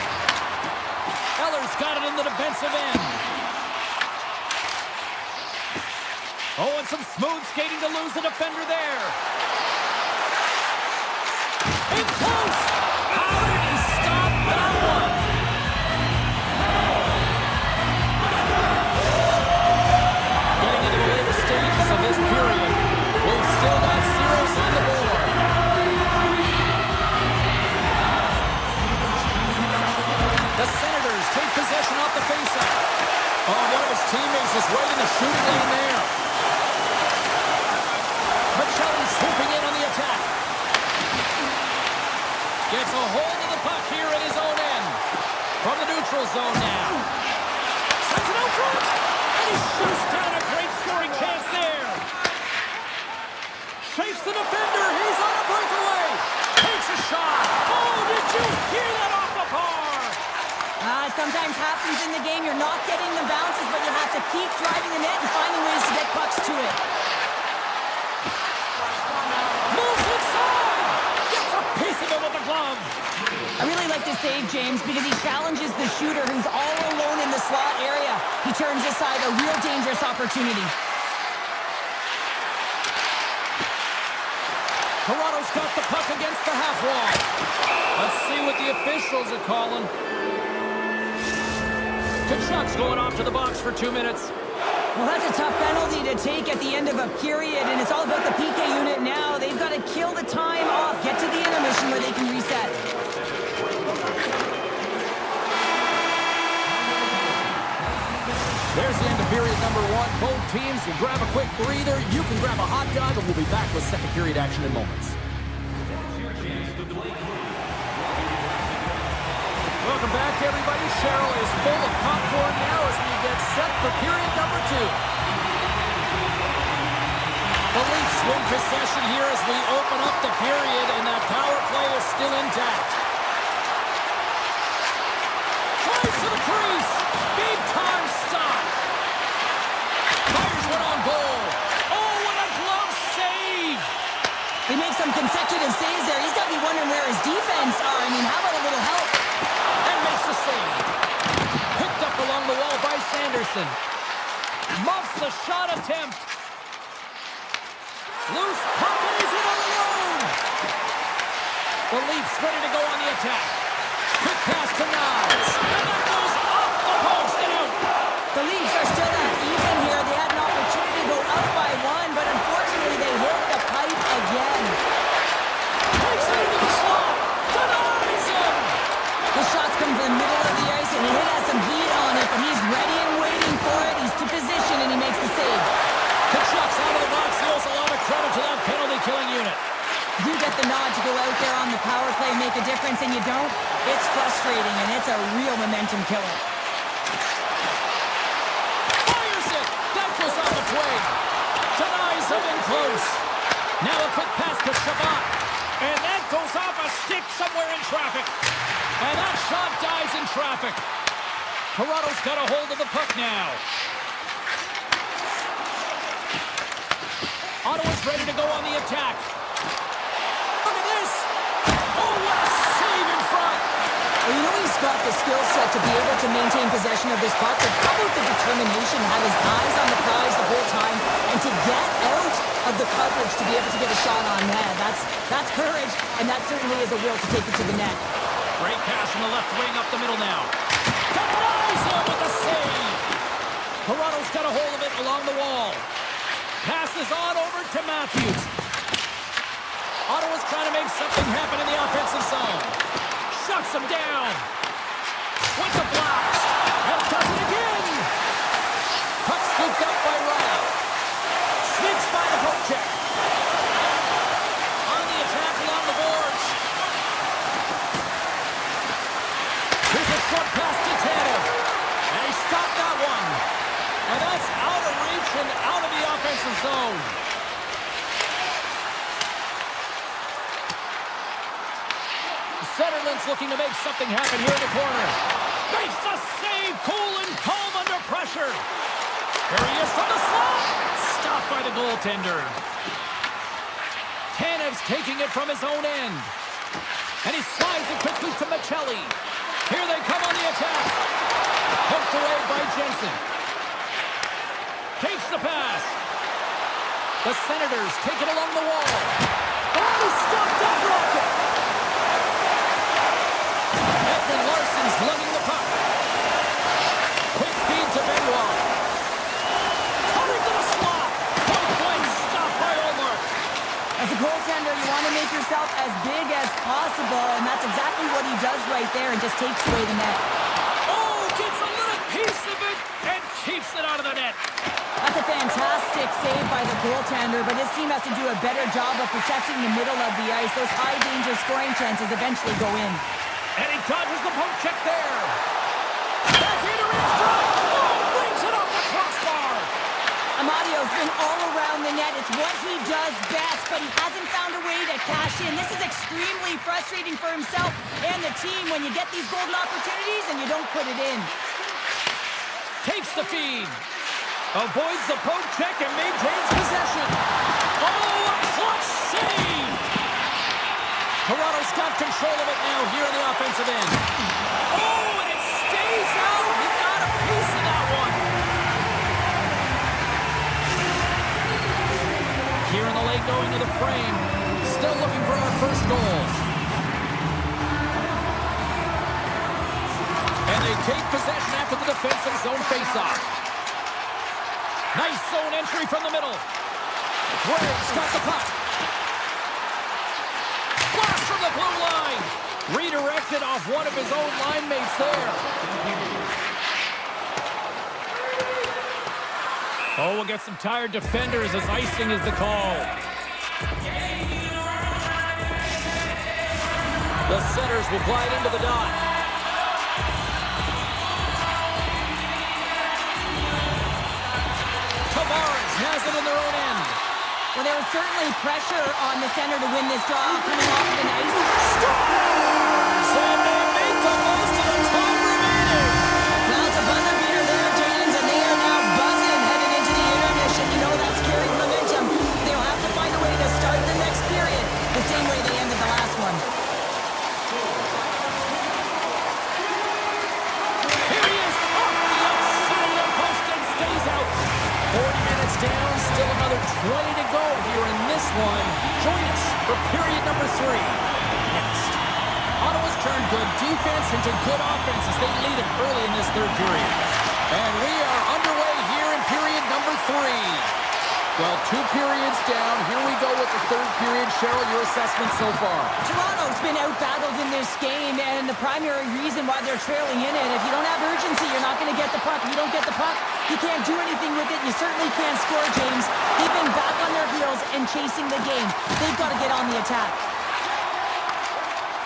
Eller's got it in the defensive end. Oh, and some smooth skating to lose the defender there. In close! How did he stop that one? Getting into the later stages of this period, we've still got zeros on the board. The Senators take possession off the faceoff. Oh, one of his teammates is right in the shooting lane there. Michelli swooping in on the attack. Gets a hold of the puck here in his own end. From the neutral zone now. Sends it out front. And he shoots down a great scoring chance there. Shakes the defender. He's on a breakaway. Takes a shot. Oh, did you hear that off the bar? It sometimes happens in the game. You're not getting the bounces, but you have to keep driving the net and finding ways to get pucks to it. Moves inside! Gets a piece of it with the glove! I really like this save, James, because he challenges the shooter who's all alone in the slot area. He turns aside a real dangerous opportunity. Toronto's got the puck against the half wall. Let's see what the officials are calling. Kachuk's going off to the box for 2 minutes. Well, that's a tough penalty to take at the end of a period, and it's all about the PK unit now. They've got to kill the time off, get to the intermission where they can reset. There's the end of period number 1. Both teams will grab a quick breather. You can grab a hot dog, and we'll be back with second period action in moments. Welcome back, everybody. Cheryl is full of popcorn now as we get set for period number 2. The Leafs win possession here as we open up the period, and that power play is still intact. Tries to the crease. Big time stop. Fires one on goal. Oh, what a glove save. He makes some consecutive saves there. He's got to be wondering where his defense are. I mean, how about a little help? Makes the save. Picked up along the wall by Sanderson. Muffs the shot attempt. Loose puck and he's in alone. The Leafs ready to go on the attack. Quick pass to Nas. And that goes off the post and out. The Leafs are still at even here. They had an opportunity to go up by one, but unfortunately they hit the pipe again. Takes it into the slot. Denies him. The shots come from the middle of the ice, and he has some heat on it, but he's ready and waiting for it. He's to position, and he makes the save. Kachuk's out of the box. He owes a lot of credit to that penalty-killing unit. You get the nod to go out there on the power play and make a difference, and you don't. It's frustrating, and it's a real momentum killer. Fires it. That goes off the twig. Denies him in close. Now a quick pass to Shabbat. And that goes off a stick somewhere in traffic. And that shot dies in traffic. Toronto's got a hold of the puck now. Ottawa's ready to go on the attack. Look at this. Oh, what a save in front. Well, you know he's got the skill set to be able to maintain possession of this puck, but how about the determination, have his eyes on the prize the whole time, and to get out of the coverage to be able to get a shot on net. That's courage, and that certainly is a will to take it to the net. Great pass from the left wing up the middle now. Denies him with the save. Toronto's got a hold of it along the wall. Passes on over to Matthews. Ottawa's trying to make something happen in the offensive zone. Shuts him down. With the blast. And does it again. Puck scooped up by Riley. Sneaks by the poke check. On the attack along the boards. Here's a short pass to Tanev. And he stopped that one. And that's out of reach and out of the offensive zone. Centerland's looking to make something happen here in the corner. Makes the save, cool and calm under pressure. There he is from the slot. Stopped by the goaltender. Tanev's taking it from his own end. And he slides it quickly to Michelli. Here they come on the attack. Poked away by Jensen. Takes the pass. The Senators take it along the wall. Oh, he stopped that rocket. Edmund Larson's lugging the puck. Quick feed to Benoit. Coming to the slot. Point blank stop by Omar. As a goaltender, you want to make yourself as big as possible, and that's exactly what he does right there and just takes away the net. Oh, gets a little piece of it and keeps it out of the net. That's a fantastic save by the goaltender, but his team has to do a better job of protecting the middle of the ice. Those high-danger scoring chances eventually go in. And he dodges the poke check there. Backhander in front. Oh, brings it off the crossbar. Amadio's been all around the net. It's what he does best, but he hasn't found a way to cash in. This is extremely frustrating for himself and the team when you get these golden opportunities and you don't put it in. Takes the feed. Avoids the poke check and maintains possession. Oh, a clutch save! Toronto's got control of it now here in the offensive end. Oh, and it stays out. He got a piece of that one. Here in the late going to the frame. Still looking for our first goal. And they take possession after the defensive zone faceoff. Nice zone entry from the middle. Graves got the puck. Blast from the blue line. Redirected off one of his own line mates there. Oh, we'll get some tired defenders as icing is the call. The Senators will glide into the dot. Has it in their own end. Well, there was certainly pressure on the center to win this draw coming off of the ice. Scores! And they make the most of the time remaining. Now it's a buzzer beater there, James, and they are now buzzing headed into the intermission. You know that's carrying momentum. They'll have to find a way to start the next period the same way they ended the last one. Here he is, off the outside of the post and stays out. 40 minutes down, still another 20 to go here in this one. Join us for period number 3. Next, Ottawa's turned good defense into good offense as they lead it early in this third period. And we are underway here in period number 3. Well, 2 periods down. Here we go with the third period. Cheryl, your assessment so far? Toronto's been out-battled in this game, and the primary reason why they're trailing in it, if you don't have urgency, you're not going to get the puck. If you don't get the puck, you can't do anything with it. You certainly can't score, James. They've been back on their heels and chasing the game. They've got to get on the attack.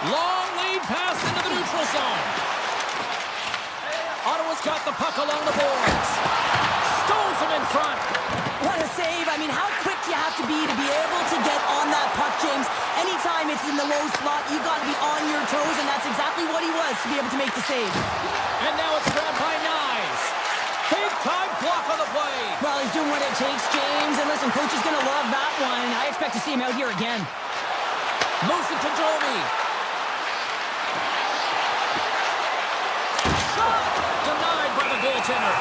Long lead pass into the neutral zone. Ottawa's got the puck along the boards. Stones him in front. What a save. I mean, how quick do you have to be able to get on that puck, James? Anytime it's in the low slot, you've got to be on your toes, and that's exactly what he was to be able to make the save. And now it's grabbed by Nyes. Big-time block on the play. Well, he's doing what it takes, James. And listen, coach is going to love that one. I expect to see him out here again. Moves it to Domi. Shot! Denied by the goaltender.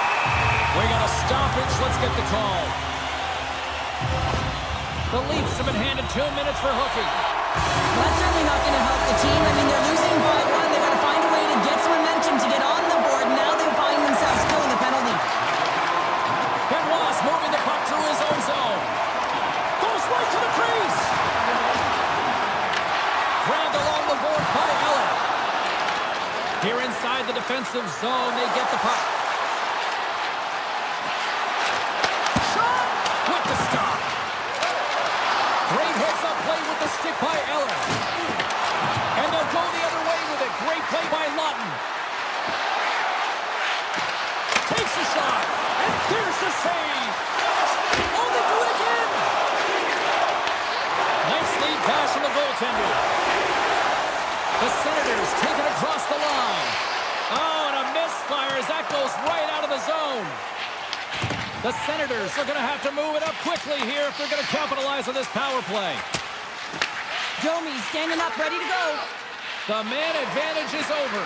We got a stoppage. Let's get the call. The Leafs have been handed 2 minutes for hooking. Well, that's certainly not going to help the team. I mean, they're losing by 1. They've got to find a way to get some momentum to get on the board. Now they find themselves killing the penalty. Benoit's moving the puck through his own zone. Goes right to the crease. Grabbed along the board by Eller. Here inside the defensive zone, they get the puck. Shot with the stop. Great heads-up play with the stick by Eller. And they'll go the other way with it. Great play by Lawton. Takes a shot. And there's the save. Oh, they do it again. Nice lead pass from the goaltender. The Senators take it across the line. Oh, and a misfire as that goes right out of the zone. The Senators are going to have to move it up quickly here if they're going to capitalize on this power play. Domi standing up, ready to go. The man advantage is over.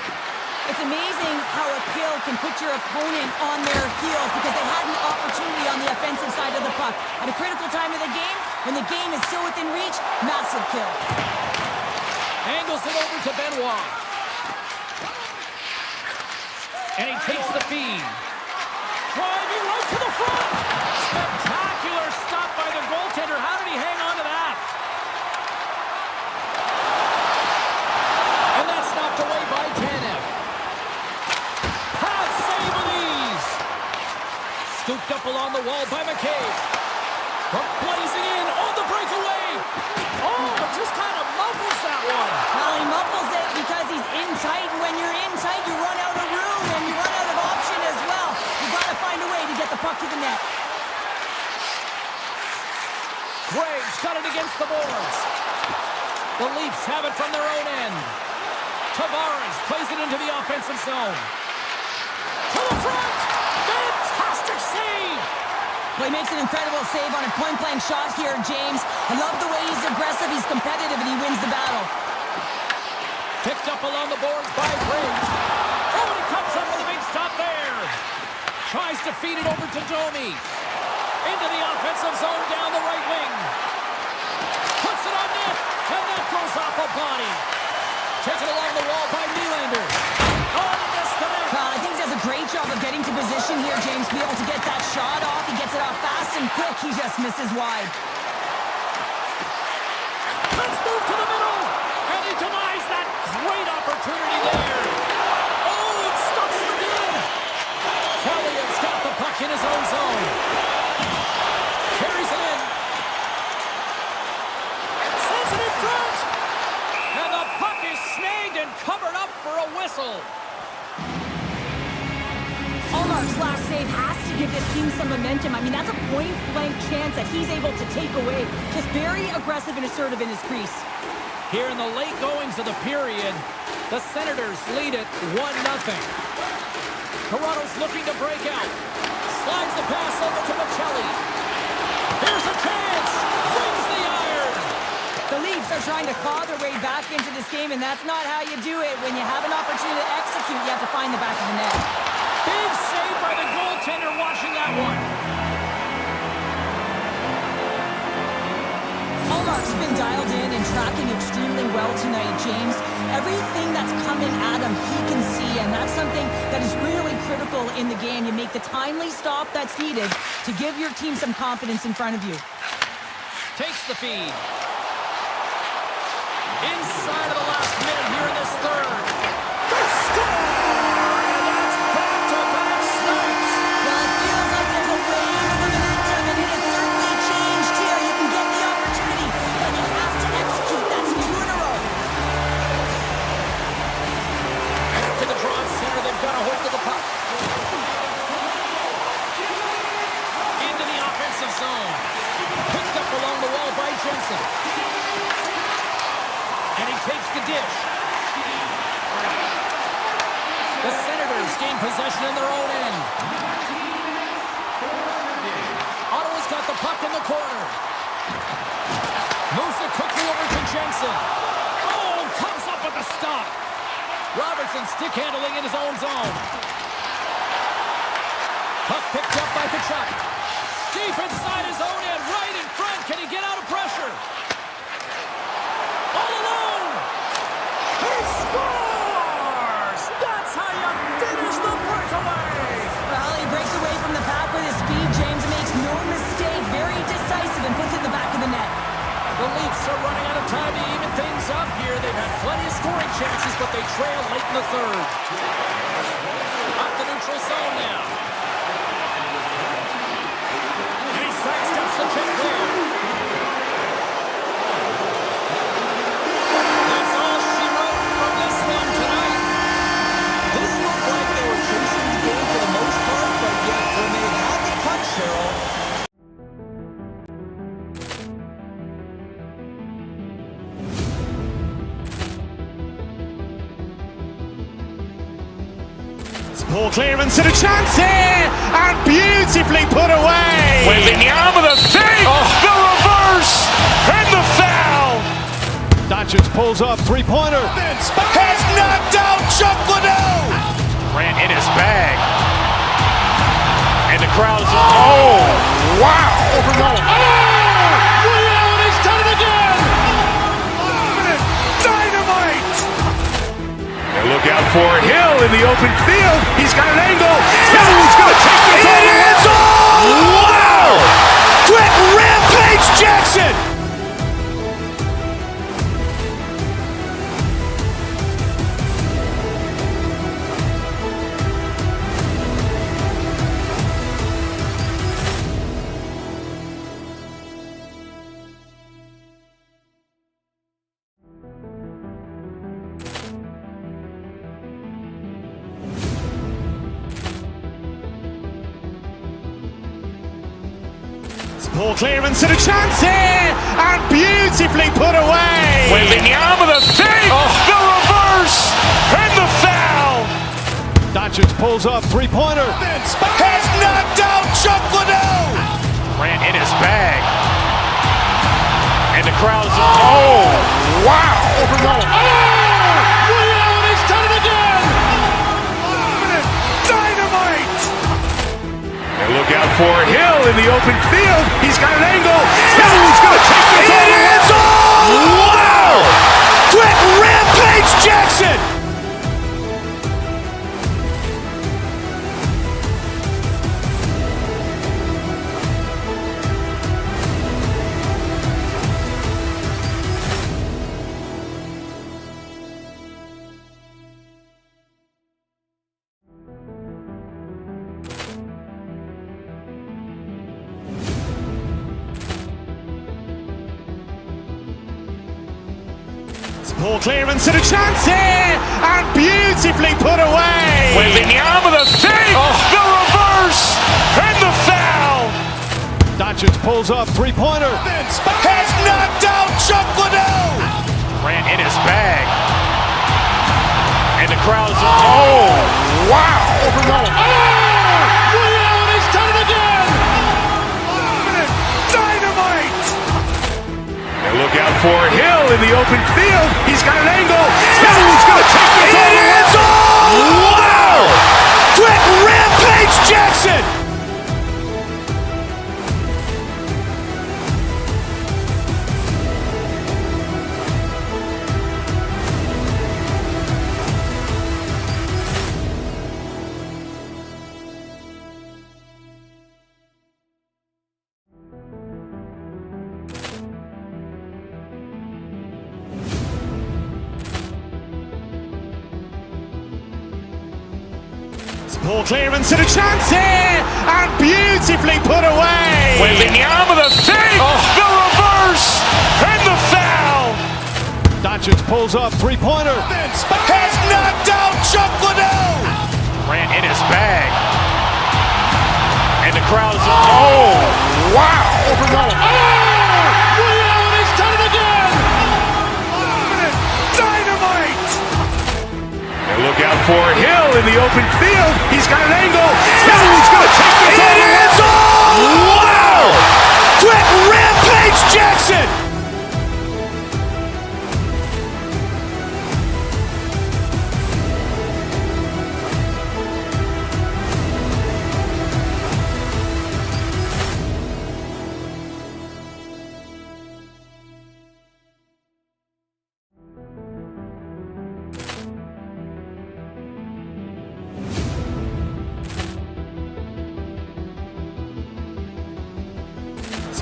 It's amazing how a kill can put your opponent on their heels because they had an opportunity on the offensive side of the puck. At a critical time of the game, when the game is still within reach, massive kill. Angles it over to Benoit. And he takes the feed. Driving right to the front. Spectacular stop by the goaltender. How did he hang on to that? And that's knocked away by Tanev. Pass save with ease. Scooped up along the wall by McCabe. Blazing in on the breakaway. Oh, it just kind of muffles that one. Well, he muffles it because he's in tight, and when you're in tight, you run out of room, and you run out of option as well. You've got to find a way to get the puck to the net. Graves got it against the boards. The Leafs have it from their own end. Tavares plays it into the offensive zone. To the front! Fantastic save! Well, he makes an incredible save on a point-blank shot here, James. I love the way he's aggressive, he's competitive, and he wins the battle. Picked up along the boards by Graves. Oh, and he comes up with a big stop there. Tries to feed it over to Domi. Into the offensive zone down the right wing. Puts it on net, and that goes off a body. Taken along the wall by Nylander. Oh, and he missed the net. I think he does a great job of getting to position here, James, to be able to get that shot off. He gets it off fast and quick. He just misses wide. Let's move to the middle. And he denies that great opportunity there. Oh, it stops it again. Kellyan's got the puck in his own zone. Carries it in. Sends it in front. And the puck is snagged and covered up for a whistle. Allmark's last save has to give this team some momentum. I mean, that's a point-blank chance that he's able to take away. Just very aggressive and assertive in his crease. Here in the late goings of the period, the Senators lead it 1-0. Toronto's looking to break out. Slides the pass over to Michelli. Here's a chance. Rings the iron. The Leafs are trying to claw their way back into this game, and that's not how you do it. When you have an opportunity to execute, you have to find the back of the net. Big save by the goaltender watching that one. Allmark's been dialed in and tracking extremely well tonight, James. Everything that's that's something that is really critical in the game. You make the timely stop that's needed to give your team some confidence in front of you. Takes the feed. Inside of the last minute here in this third. The score! And that's back-to-back snipes. Well, it feels like there's a wave of momentum, and it has certainly changed here. You can get the opportunity, but you have to execute. That's 2 in a row. After the draw center, they've got a hold of the puck. Into the offensive zone. Picked up along the wall by Jensen. And he takes the dish. The Senators gain possession in their own end. Ottawa's got the puck in the corner. Moves it quickly over to Jensen. Oh, comes up with the stop. Robertson stick handling in his own zone. Puck picked up by Kachuk. Deep inside his own end, right in front. Can he get out of pressure? All alone. He scores! That's how you finish the breakaway. Well, he breaks away from the pack with his speed. James makes no mistake. Very decisive and puts it in the back of the net. The Leafs are running out of time to even things up here. They've had plenty of scoring chances, but they trail late in the third. Up the neutral zone now. And he sidesteps the check there. That's all she wrote from this one tonight. This looked like they were chasing the game for the most part, but yet when they had the puck, Cheryl, Poor clearance and a chance here, and beautifully put away. Wembanyama the fake, the reverse, and the foul. Doncic pulls up, three-pointer. Has knocked out Chuck Liddell. Grant in his bag. And the crowd is, oh, wow. He's done it again! Dynamite. And look out for Hill in the open field. He's got an angle. He's going to take this all the way. Wow. Quick Rampage Jackson. Poor clearance and a chance here, and beautifully put away. Wembanyama the fake, the reverse, and the foul. Doncic pulls up, three-pointer. Has knocked out Chuck Liddell. Grant in his bag. And the crowd is, oh, wow. He's done it again! Dynamite. And look out for Hill in the open field. He's got an angle. He's going to take this all the way. Wow. Quick Rampage Jackson. Poor clearance and a chance here, and beautifully put away. Wembanyama the fake, the reverse, and the foul. Doncic pulls up, three-pointer. Has knocked out Chuck Liddell. Grant in his bag. And the crowd is, oh, wow. He's done it again! Dynamite. And look out for Hill in the open field. He's got an angle. He's going to take this all the way. Wow. Quick Rampage Jackson. Poor clearance and a chance here, and beautifully put away. Waving the arm of the fake, the reverse, and the foul. Doncic pulls up, three-pointer. Has knocked out Chuck Liddell. Ran in his bag. And the crowd is, oh, wow. He's done it again. Dynamite. And look out for Hill in the open field. He's got an angle. Hill's going to take this all the way. Wow. Quick Rampage Jackson.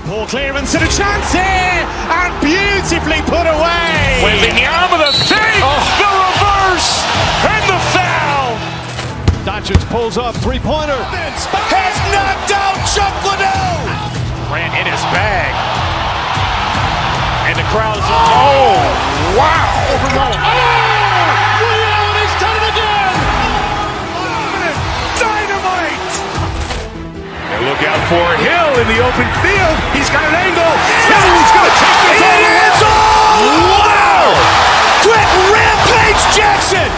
Poor clearance and a chance here, and beautifully put away. Waving the arm of the fake, the reverse, and the foul. Doncic pulls up, three-pointer. Has knocked out Chuck Liddell. Ran in his bag. And the crowd is, oh, wow. He's done it again. Dynamite. And look out for Hill in the open field. He's got an angle. Hill's going to take this all the way. Wow. Quick Rampage Jackson.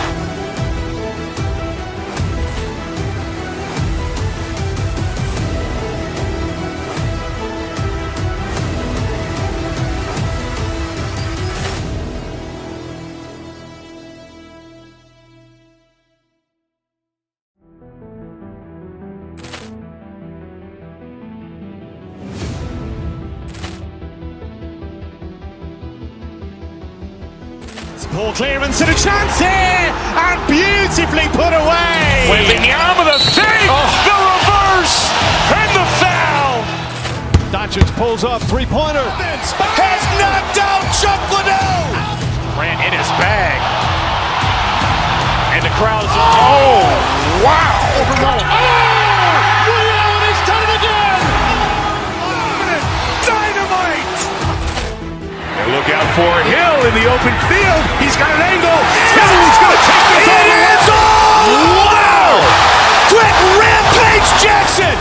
Poor clearance and a chance here, and beautifully put away. Waving the arm of the fake, the reverse, and the foul. Doncic pulls up, three-pointer. Has knocked out Chuck Liddell. Ran in his bag. And the crowd is, oh, wow. He's done it again. Dynamite. And look out for Hill in the open field. He's got an angle. Hill's going to take this all the way. Wow. Quick Rampage Jackson.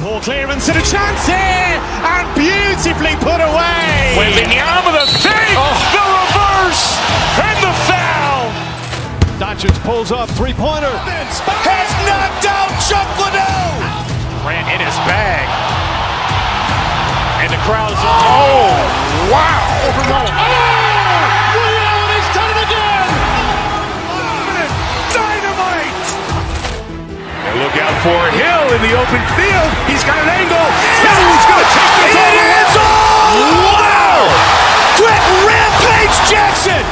Poor clearance and a chance here, and beautifully put away. Waving the arm of the fake, the reverse, and the foul. Doncic pulls up, three-pointer. Has knocked out Chuck Liddell. Ran in his bag. And the crowd is, oh, wow. He's done it again. Dynamite. And look out for Hill in the open field. He's got an angle. Hill's going to take this all the way. Wow. Quick Rampage Jackson.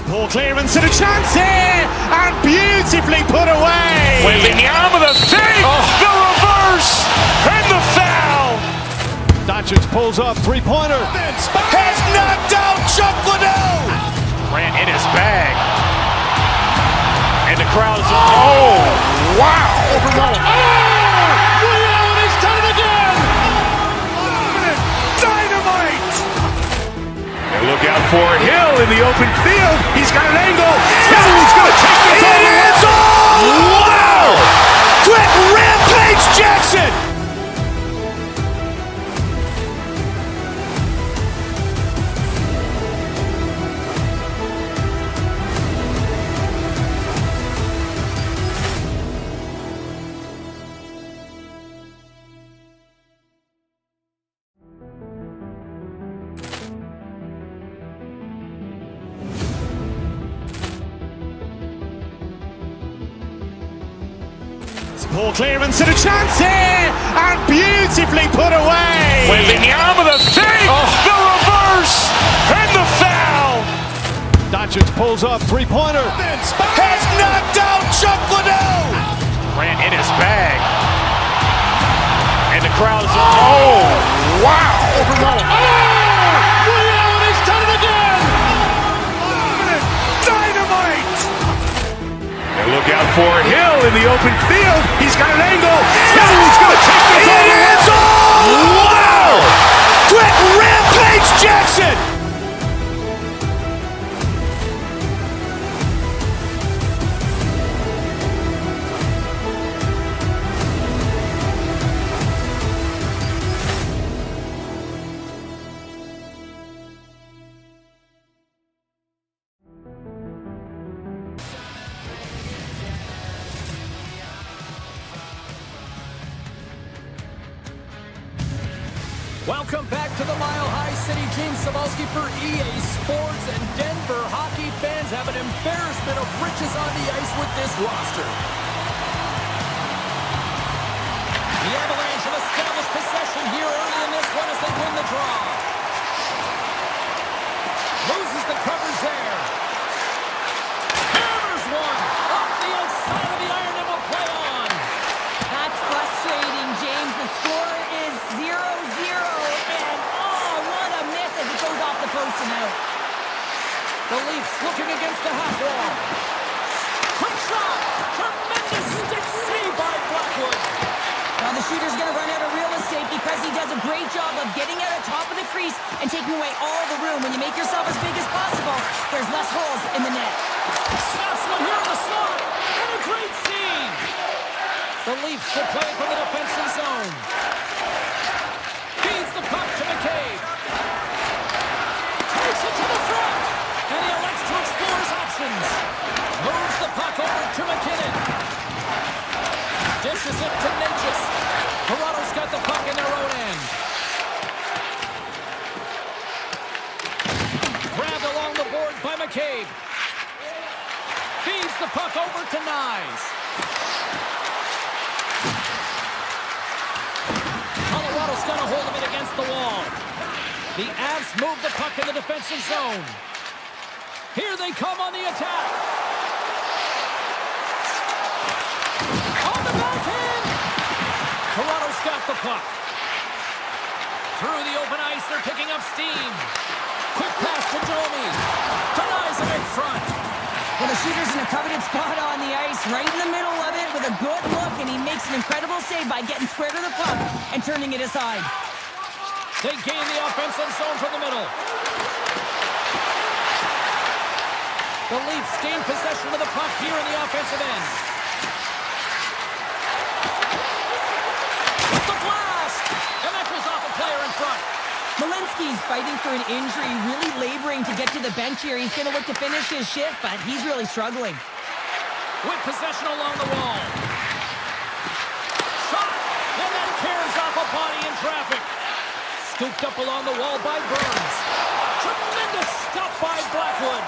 Poor clearance and a chance here, and beautifully put away. Waving the arm of the fake, the reverse, and the foul. Doncic pulls up, three-pointer. Has knocked out Chuck Liddell. Ran in his bag. And the crowd is, oh, wow. He's done it again. Dynamite. And look out for Hill in the open field. He's got an angle. Hill's going to take this all the way. Wow. Quick Rampage Jackson. Poor clearance and a chance here, and beautifully put away. Wembanyama the fake, the reverse, and the foul. Doncic pulls up, three-pointer. Has knocked out Chuck Liddell. Grant in his bag. And the crowd is, oh, wow. Ray Allen has done it again. Dynamite. And look out for Hill in the open field. He's got an angle. Hill's going to take this all the way. Wow. Quick rampage Jackson. Welcome back to the Mile High City. James Cebulski for EA Sports, and Denver hockey fans have an embarrassment of riches on the ice with this roster. The Avalanche have established possession here early in this one as they win the draw. Loses the coverage there. Hammers one off the outside of the iron and will play on. That's frustrating, James. The score is 0-0, and oh, what a miss as it goes off the post and out. The Leafs looking against the half wall. Quick shot! Tremendous stick save by Blackwood. Now the shooter's going to run out of real estate because he does a great job of getting out of top of the crease and taking away all the room. When you make yourself as big as possible, there's less holes in the net. Snaps one here in the slot, and a great save. The Leafs will play it from the defensive zone. Feeds the puck to McCabe. Takes it to the front, and he elects to explore his options. Moves the puck over to McKinnon. Dishes it to Natchez. Toronto's got the puck in their own end. Grabbed along the boards by McCabe. Feeds the puck over to Nyes. Colorado's got a hold of it against the wall. The Avs move the puck in the defensive zone. Here they come on the attack. On the backhand. Toronto's got the puck. Through the open ice, they're picking up steam. Quick pass to Domi. Denies him in front. Well, the shooter's in a coveted spot on the ice, right in the middle of it with a good look, and he makes an incredible save by getting square to the puck and turning it aside. They gain the offensive zone from the middle. The Leafs gain possession of the puck here in the offensive end. The blast! And that goes off a player in front. Malinsky's fighting for an injury, really laboring to get to the bench here. He's going to look to finish his shift, but he's really struggling. With possession along the wall. Shot! And that tears off a body in traffic. Scooped up along the wall by Burns. Tremendous stop by Blackwood.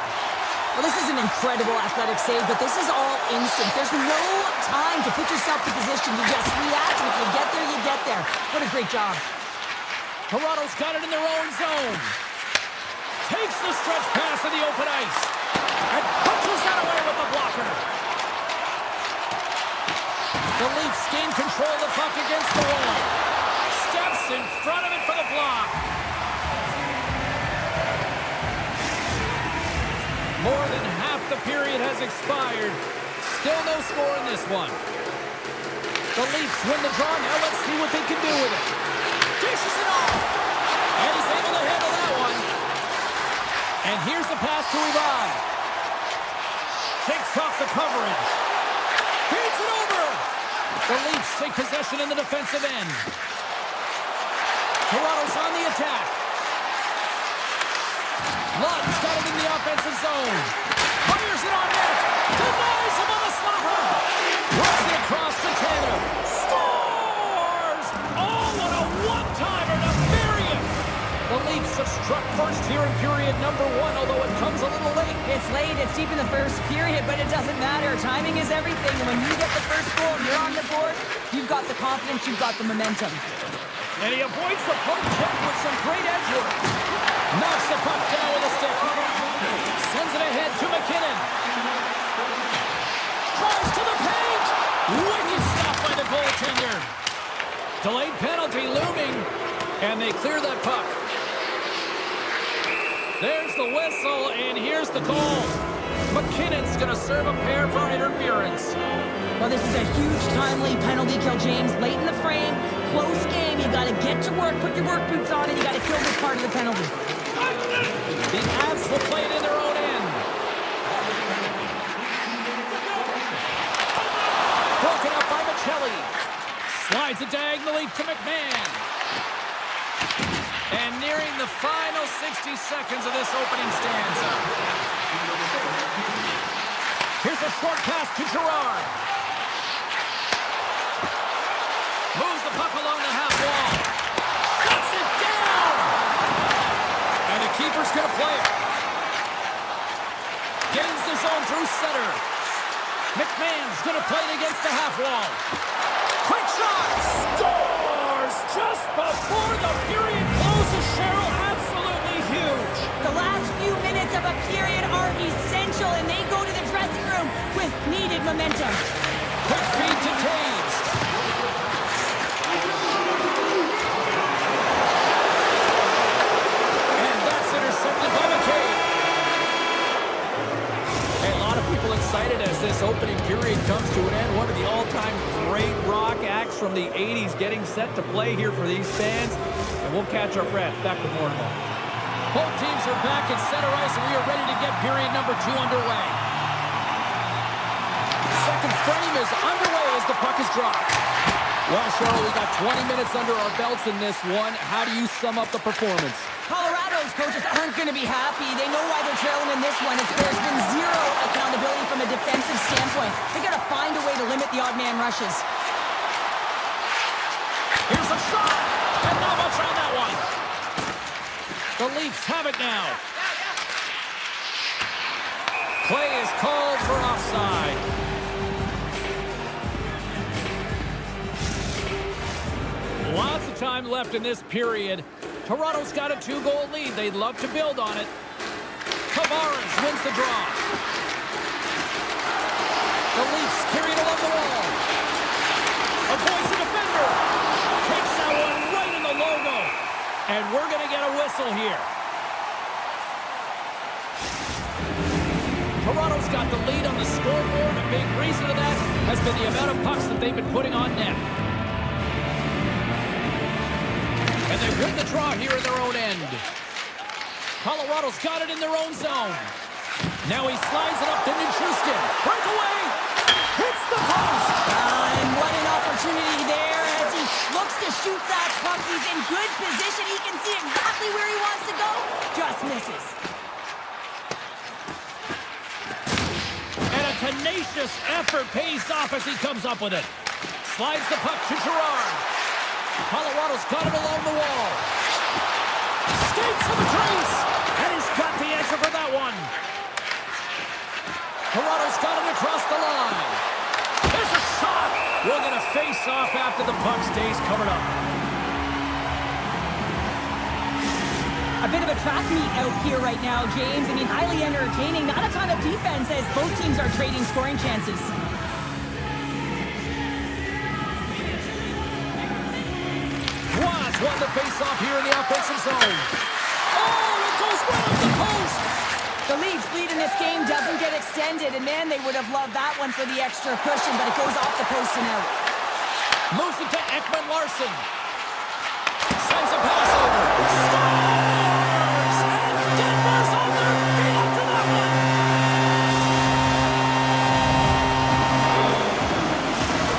Well, this is an incredible athletic save, but this is all instant. There's no time to put yourself in position. You just react, and if you get there, you get there. What a great job. Toronto's got it in their own zone. Takes the stretch pass in the open ice. And punches that away with the blocker. The Leafs gain control of the puck against the wall. Steps in front of it for the block. More than half the period has expired. Still no score in this one. The Leafs win the draw. Now let's see what they can do with it. Dishes it off. And he's able to handle that one. And here's the pass to Ivan. Shakes off the coverage. Feeds it over. The Leafs take possession in the defensive end. Toronto's on the attack. Lund's got it in the offensive zone. Fires it on net. Denies him on the slapper. Runs it across to Tanev. Scores! Oh, what a one-timer to bury it. The Leafs have struck first here in period number 1, although it comes a little late. It's late, it's deep in the first period, but it doesn't matter. Timing is everything, and when you get the first goal and you're on the board, you've got the confidence, you've got the momentum. And he avoids the poke check with some great edge work. Knocks the puck down with a stick. Sends it ahead to McKinnon. Drives to the paint. Wicked stop by the goaltender. Delayed penalty looming, and they clear that puck. There's the whistle, and here's the call. McKinnon's going to serve a pair for interference. Well, this is a huge timely penalty kill, James. Late in the frame, close game. You got to get to work, put your work boots on, and you got to kill this part of the penalty. The Avs will play it in their own end. Broken up by Michelli. Slides it diagonally to McMahon. And nearing the final 60 seconds of this opening stanza. Here's a short pass to Gerard. Moves the puck along the half wall. Shuts it down! And the keeper's going to play it. Gains the zone through center. McMahon's going to play it against the half wall. Quick shot! Scores! Just before the period closes, Cheryl. Absolutely huge. The last few minutes of a period are essential, and they go to the dressing room with needed momentum. Quick feed to Taves. And that's intercepted by McCabe. Hey, a lot of people excited as this opening period comes to an end. One of the all-time great rock acts from the 80s getting set to play here for these fans. And we'll catch our breath. Back with more in a moment. Both teams are back at center ice, and we are ready to get period number 2 underway. Second frame is underway as the puck is dropped. Well, Cheryl, we got 20 minutes under our belts in this one. How do you sum up the performance? Colorado's coaches aren't going to be happy. They know why they're trailing in this one. There's been zero accountability from a defensive standpoint. They got to find a way to limit the odd man rushes. Here's a shot, and not much on that one. The Leafs have it now. Play is called for offside. Lots of time left in this period. Toronto's got a 2-goal lead. They'd love to build on it. Tavares wins the draw. The Leafs carry it along the wall. Avoids the defender. Takes that one right in the logo. And we're going to get a whistle here. Toronto's got the lead on the scoreboard. A big reason to that has been the amount of pucks that they've been putting on net. And they win the draw here in their own end. Colorado's got it in their own zone. Now he slides it up to Nichushkin. Breakaway! Hits the post! And what an opportunity there as he looks to shoot that puck. He's in good position. He can see exactly where he wants to go. Just misses. And a tenacious effort pays off as he comes up with it. Slides the puck to Gerard. Colorado's got it along the wall. Skates to the crease. And he's got the answer for that one. Toronto's got it across the line. There's a shot. We're going to face off after the puck stays covered up. A bit of a track meet out here right now, James. I mean, highly entertaining. Not a ton of defense as both teams are trading scoring chances. Won the face-off here in the offensive zone. Oh, it goes right off the post. The Leafs lead in this game doesn't get extended, and man, they would have loved that one for the extra cushion, but it goes off the post and out. Moves it to Ekman-Larsson. Sends a pass over. Scores! And Denver's on their feet after that one.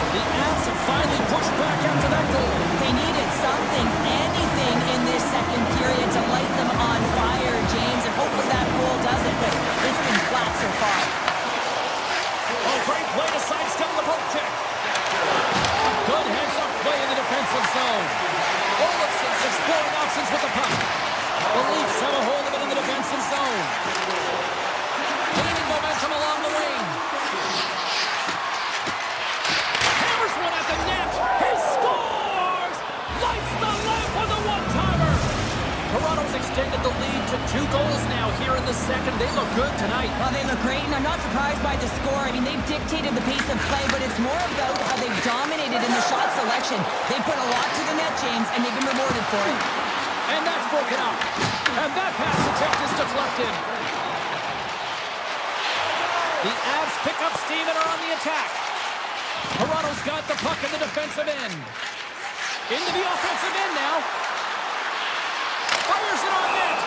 The Avs have finally pushed back after that goal. They needed something, anything in this second period to light them on fire, James, and hopefully that goal does it, but it's been flat so far. Oh, great play to sidestep the poke check. Good heads-up play in the defensive zone. Olafson's exploring has extended the lead to 2 goals now here in the second. They look good tonight. Well, they look great, and I'm not surprised by the score. I mean, they've dictated the pace of play, but it's more about how they've dominated in the shot selection. They put a lot to the net, James, and they've been rewarded for it. And that's broken up. And that pass attempt is deflected. The Avs pick up steam and are on the attack. Toronto's got the puck in the defensive end. Into the offensive end now. Fires it on net.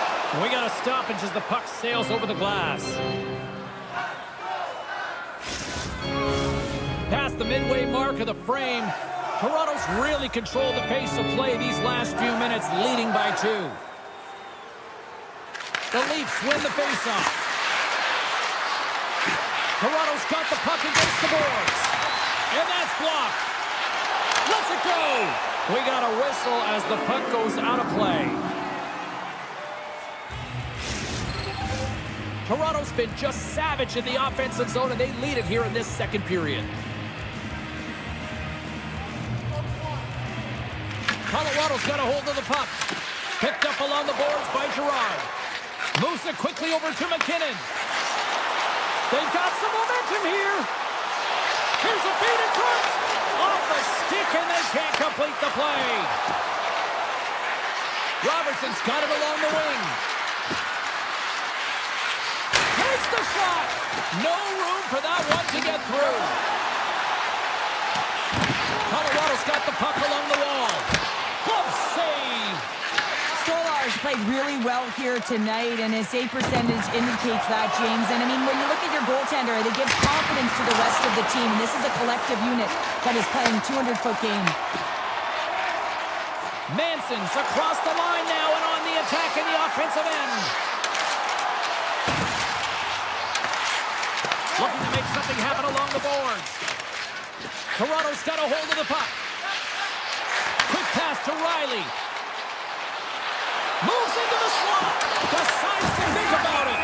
We got a stoppage as the puck sails over the glass. Past the midway mark of the frame, Toronto's really controlled the pace of play these last few minutes, leading by 2. The Leafs win the faceoff. Toronto's got the puck against the boards. And that's blocked. Let's it go. We got a whistle as the puck goes out of play. Toronto's been just savage in the offensive zone, and they lead it here in this second period. Colorado's got a hold of the puck. Picked up along the boards by Girard. Moves it quickly over to McKinnon. They've got some momentum here. Here's a feed in front. Off the stick, and they can't complete the play. Robertson's got it along the wing. Takes the shot. No room for that one to get through. Colorado's got the puck along the wall. Glove save. Stolar's played really well here tonight, and his save percentage indicates that, James. And, I mean, when you look at your goaltender, it gives confidence to the rest of the team. And this is a collective unit that is playing 200-foot game. Manson's across the line now and on the attack in the offensive end. Looking to make something happen along the boards. Toronto's got a hold of the puck. Quick pass to Riley. Moves into the slot. Decides to think about it.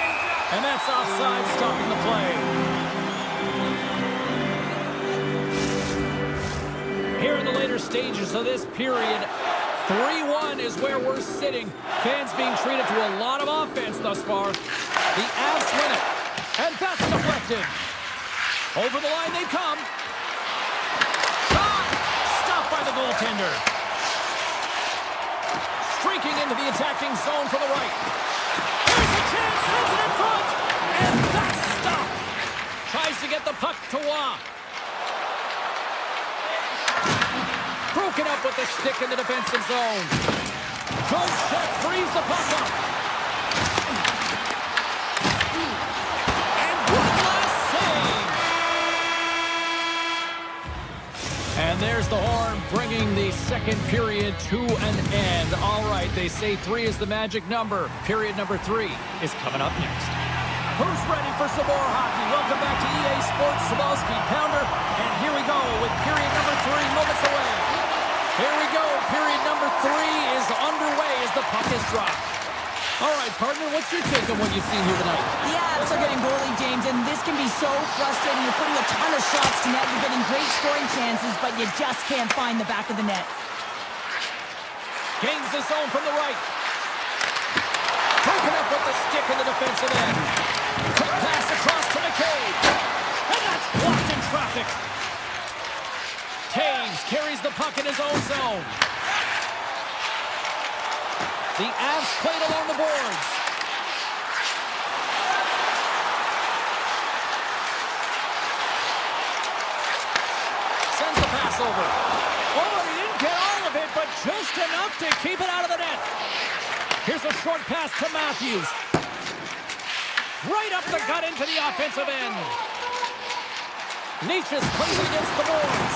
And that's offside, stopping the play. Here in the later stages of this period, 3-1 is where we're sitting. Fans being treated to a lot of offense thus far. The Avs win it. And that's deflected. Over the line they come. Shot! Stopped by the goaltender. Streaking into the attacking zone from the right. There's a chance, sends it in front, and that's stopped. Tries to get the puck to Waugh. Broken up with the stick in the defensive zone. Goal check, frees the puck up. And one last save. And there's the horn, bringing the second period to an end. All right, they say 3 is the magic number. Period number 3 is coming up next. Who's ready for some more hockey? Welcome back to EA Sports Sabalski Pounder. And here we go with period number 3 moments away. Here we go. Period number 3 is underway as the puck is dropped. All right, partner, what's your take on what you've seen here tonight? The Avs are getting goalie, James, and this can be so frustrating. You're putting a ton of shots to net. You're getting great scoring chances, but you just can't find the back of the net. Gains the zone from the right. Broken up with the stick in the defensive end. Quick pass across to McCabe. And that's blocked in traffic. Taves carries the puck in his own zone. The Avs played along the boards. Sends the pass over. Oh, he didn't get all of it, but just enough to keep it out of the net. Here's a short pass to Matthews. Right up the gut into the offensive end. Nietzsche's plays it against the boards.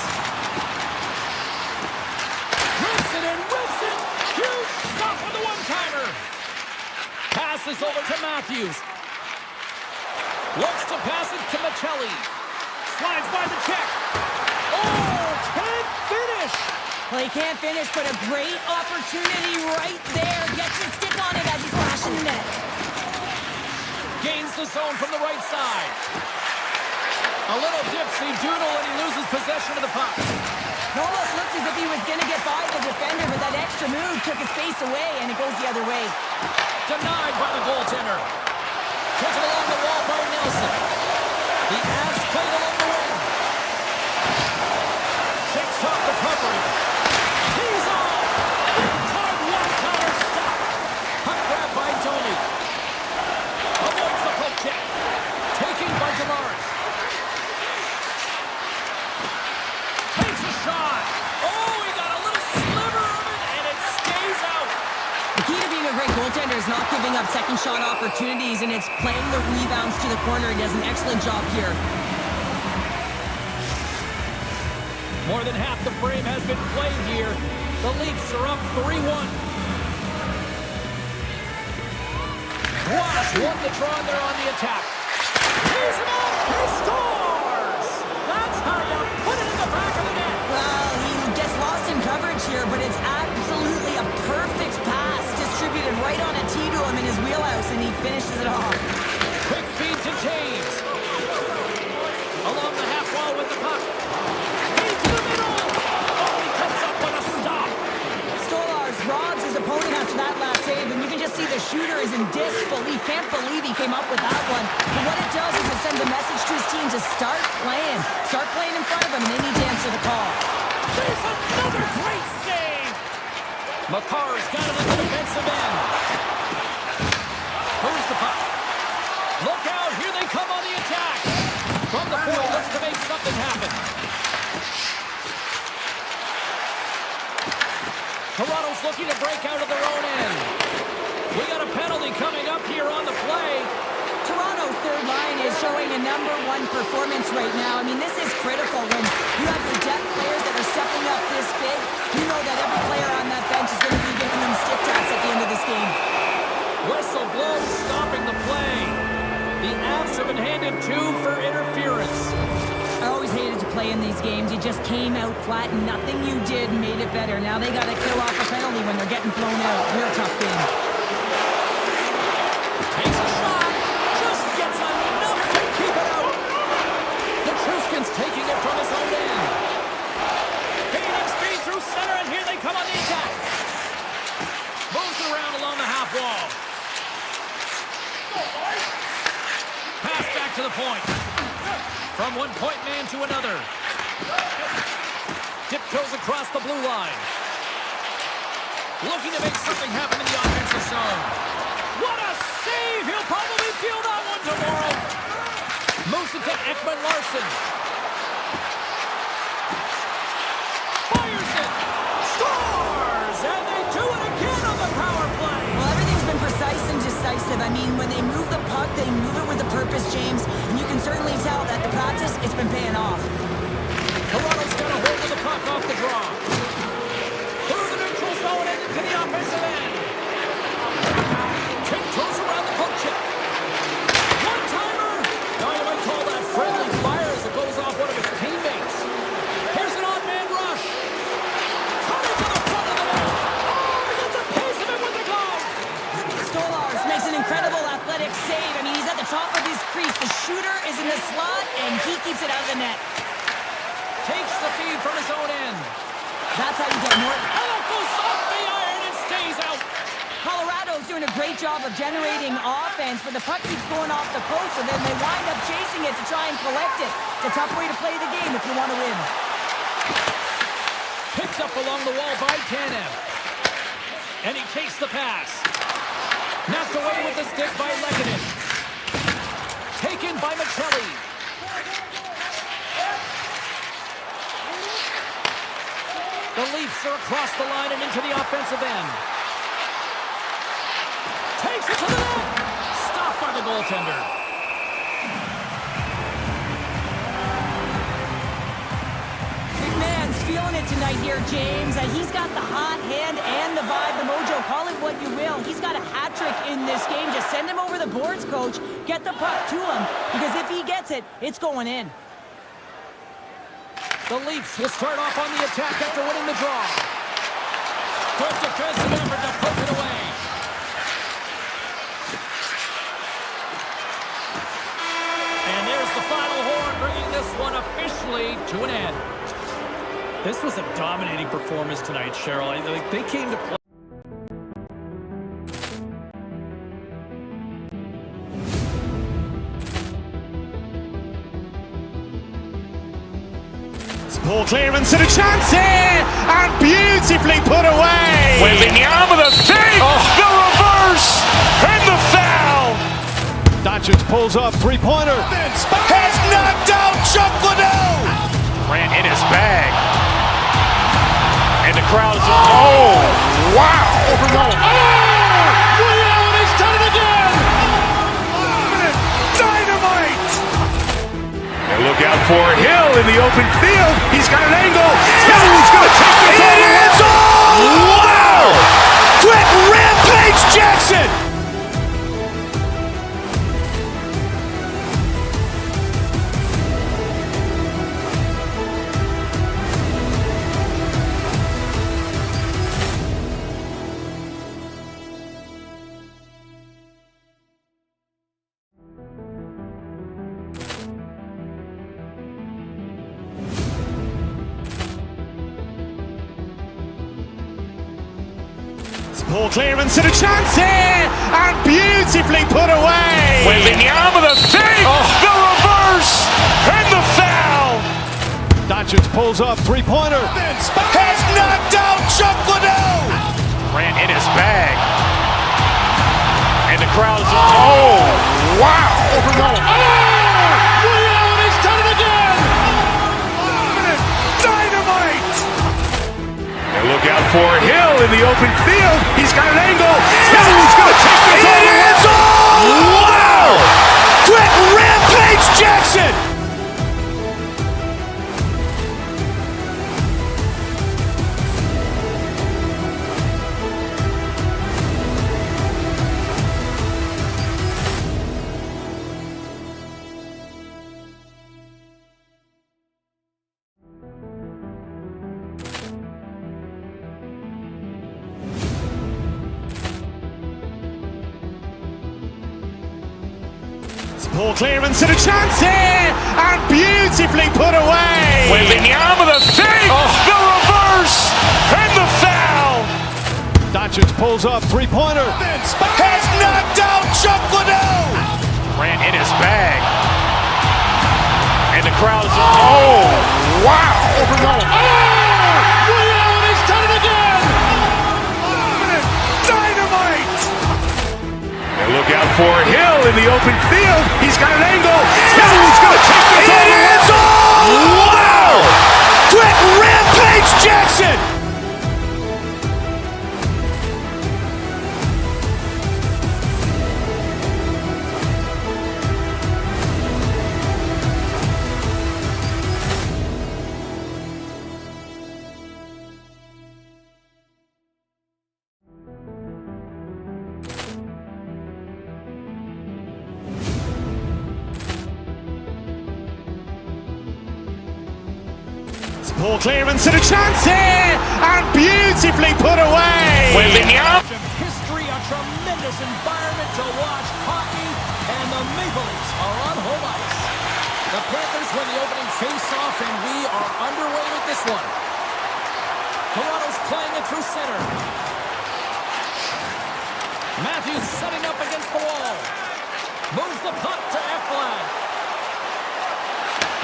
Rips it and rips it. Huge stop with the one-timer. Passes over to Matthews. Looks to pass it to Michelli. Slides by the check. Oh, can't finish. Well, he can't finish, but a great opportunity right there. Gets his stick on it as he's flashing the net. Gains the zone from the right side. A little dipsy doodle and he loses possession of the puck. It almost looked as if he was going to get by the defender, but that extra move took his face away, and it goes the other way. Denied by the goaltender. Taken along the wall by Nelson. The Avs played along the wing. Shakes off the covering. He's off! Big time one-timer stop. Puck grab by Domi. Avoids the poke check. Taken by Demars. Takes a shot. Oh, he got a little sliver of it, and it stays out. The key to being a great goaltender is not giving up second shot opportunities, and it's playing the rebounds to the corner. He does an excellent job here. More than half the frame has been played here. The Leafs are up 3-1. Ross won the draw, and they're on the attack. He's him up! He scores! That's how you put it in the back of the net. Well, he gets lost in coverage here, but it's absolutely a perfect pass distributed right on a tee to him in his wheelhouse, and he finishes it off. Quick feed to Taves. Along the half wall with the puck. Feed to the middle. Oh, he comes up with a stop. Stolarz robs his opponent after that last save, and you can just see the shooter is in disbelief. Can't believe he came up with that one. But what it does is it sends a message to his team to start playing. Start playing in front of him, and they need to answer the call. There's another great save. Makar's got it in the defensive end. Who's the puck? Look out, here they come on the attack. From the point, looks to make something happen. Toronto's looking to break out of their own end. We got a penalty coming up here on the play. Toronto's third line is showing a #1 performance right now. I mean, this is critical when you have your depth players that are stepping up this big. You know that every player on that bench is going to be giving them stick taps at the end of this game. Whistle blows, stopping the play. The Avs have been handed 2 for interference. I always hated to play in these games. You just came out flat and nothing you did made it better. Now they got to kill off a penalty when they're getting blown out. Real tough game. Takes a shot. Just gets enough to keep it out. The Truskin's taking it from his own end. Gaining speed through center, and here they come on the attack. Moves around along the half wall. Pass back to the point. From one point man to another. Tiptoes across the blue line. Looking to make something happen in the offensive zone. What a save! He'll probably feel that one tomorrow. Moves it to Ekman-Larsson. Fires it. Scores! And they do it again on the power play. Well, everything's been precise and decisive. I mean, when they move the puck, they move it with a purpose, James. And you can certainly tell that the practice, it's been paying off. Toronto's got a hold of the puck off the draw. Through the neutral zone and into the offensive end. Tiptoes around the poke check. One-timer. Now you might call that friendly fire as it goes off one of his teammates. Here's an odd-man rush. Coming to the front of the net. Oh, he gets a piece of it with the glove. Stolarz makes an incredible athletic save. I mean, he's at the top of his crease. The shooter is in the slot, and he keeps it out of the net. Takes the feed from his own end. That's how you get more. And it goes off the iron and stays out. Colorado's doing a great job of generating offense, but the puck keeps going off the post, and then they wind up chasing it to try and collect it. It's a tough way to play the game if you want to win. Picked up along the wall by Tanev. And he takes the pass. Knocked away with the stick by Lehkonen. Taken by Michelli. The Leafs are across the line and into the offensive end. Takes it to the net. Stopped by the goaltender. McMahon's feeling it tonight here, James. He's got the hot hand and the vibe, the mojo. Call it what you will. He's got a hat trick in this game. Just send him over the boards, coach. Get the puck to him, because if he gets it, it's going in. The Leafs will start off on the attack after winning the draw. Good defensive effort to poke it away. And there's the final horn, bringing this one officially to an end. This was a dominating performance tonight, Cheryl. They came to play. Poor clearance and a chance here, and beautifully put away. Wembanyama the fake, the reverse, and the foul. Doncic pulls up, three-pointer. Has knocked out Chuck Liddell. Ran in his bag. And the crowd is, oh, wow. He's done it again. Dynamite. And look out for Hill in the open field. He's got an angle. He's going to take this all the way. Wow. Quick rampage Jackson. Poor clearance and a chance here, and beautifully put away. Wembanyama the fake, the reverse, and the foul. Doncic pulls up, three-pointer. Has knocked out Chuck Liddell. Ran in his bag. And the crowd is, oh, wow. He's done it again. Dynamite. And look out for Hill in the open field. He's got an angle. He's going to take this all the way. Wow. Quick rampage Jackson. Poor clearance and a chance here, and beautifully put away. Wembanyama the fake, the reverse, and the foul. Doncic pulls up, three-pointer. Has knocked out Chuck Liddell. Ran in his bag. And the crowd is, oh, wow. He's done it again. Dynamite. And look out for Hill in the open field. He's got an angle. He's going to take this all the way. Wow. Quick rampage Jackson. Poor clearance and a chance here, and beautifully put away. Wembanyama. History, a tremendous environment to watch hockey, and the Maple Leafs are on home ice. The Panthers win the opening face-off, and we are underway with this one. Toronto's playing it through center. Matthews setting up against the wall. Moves the puck to Ekblad.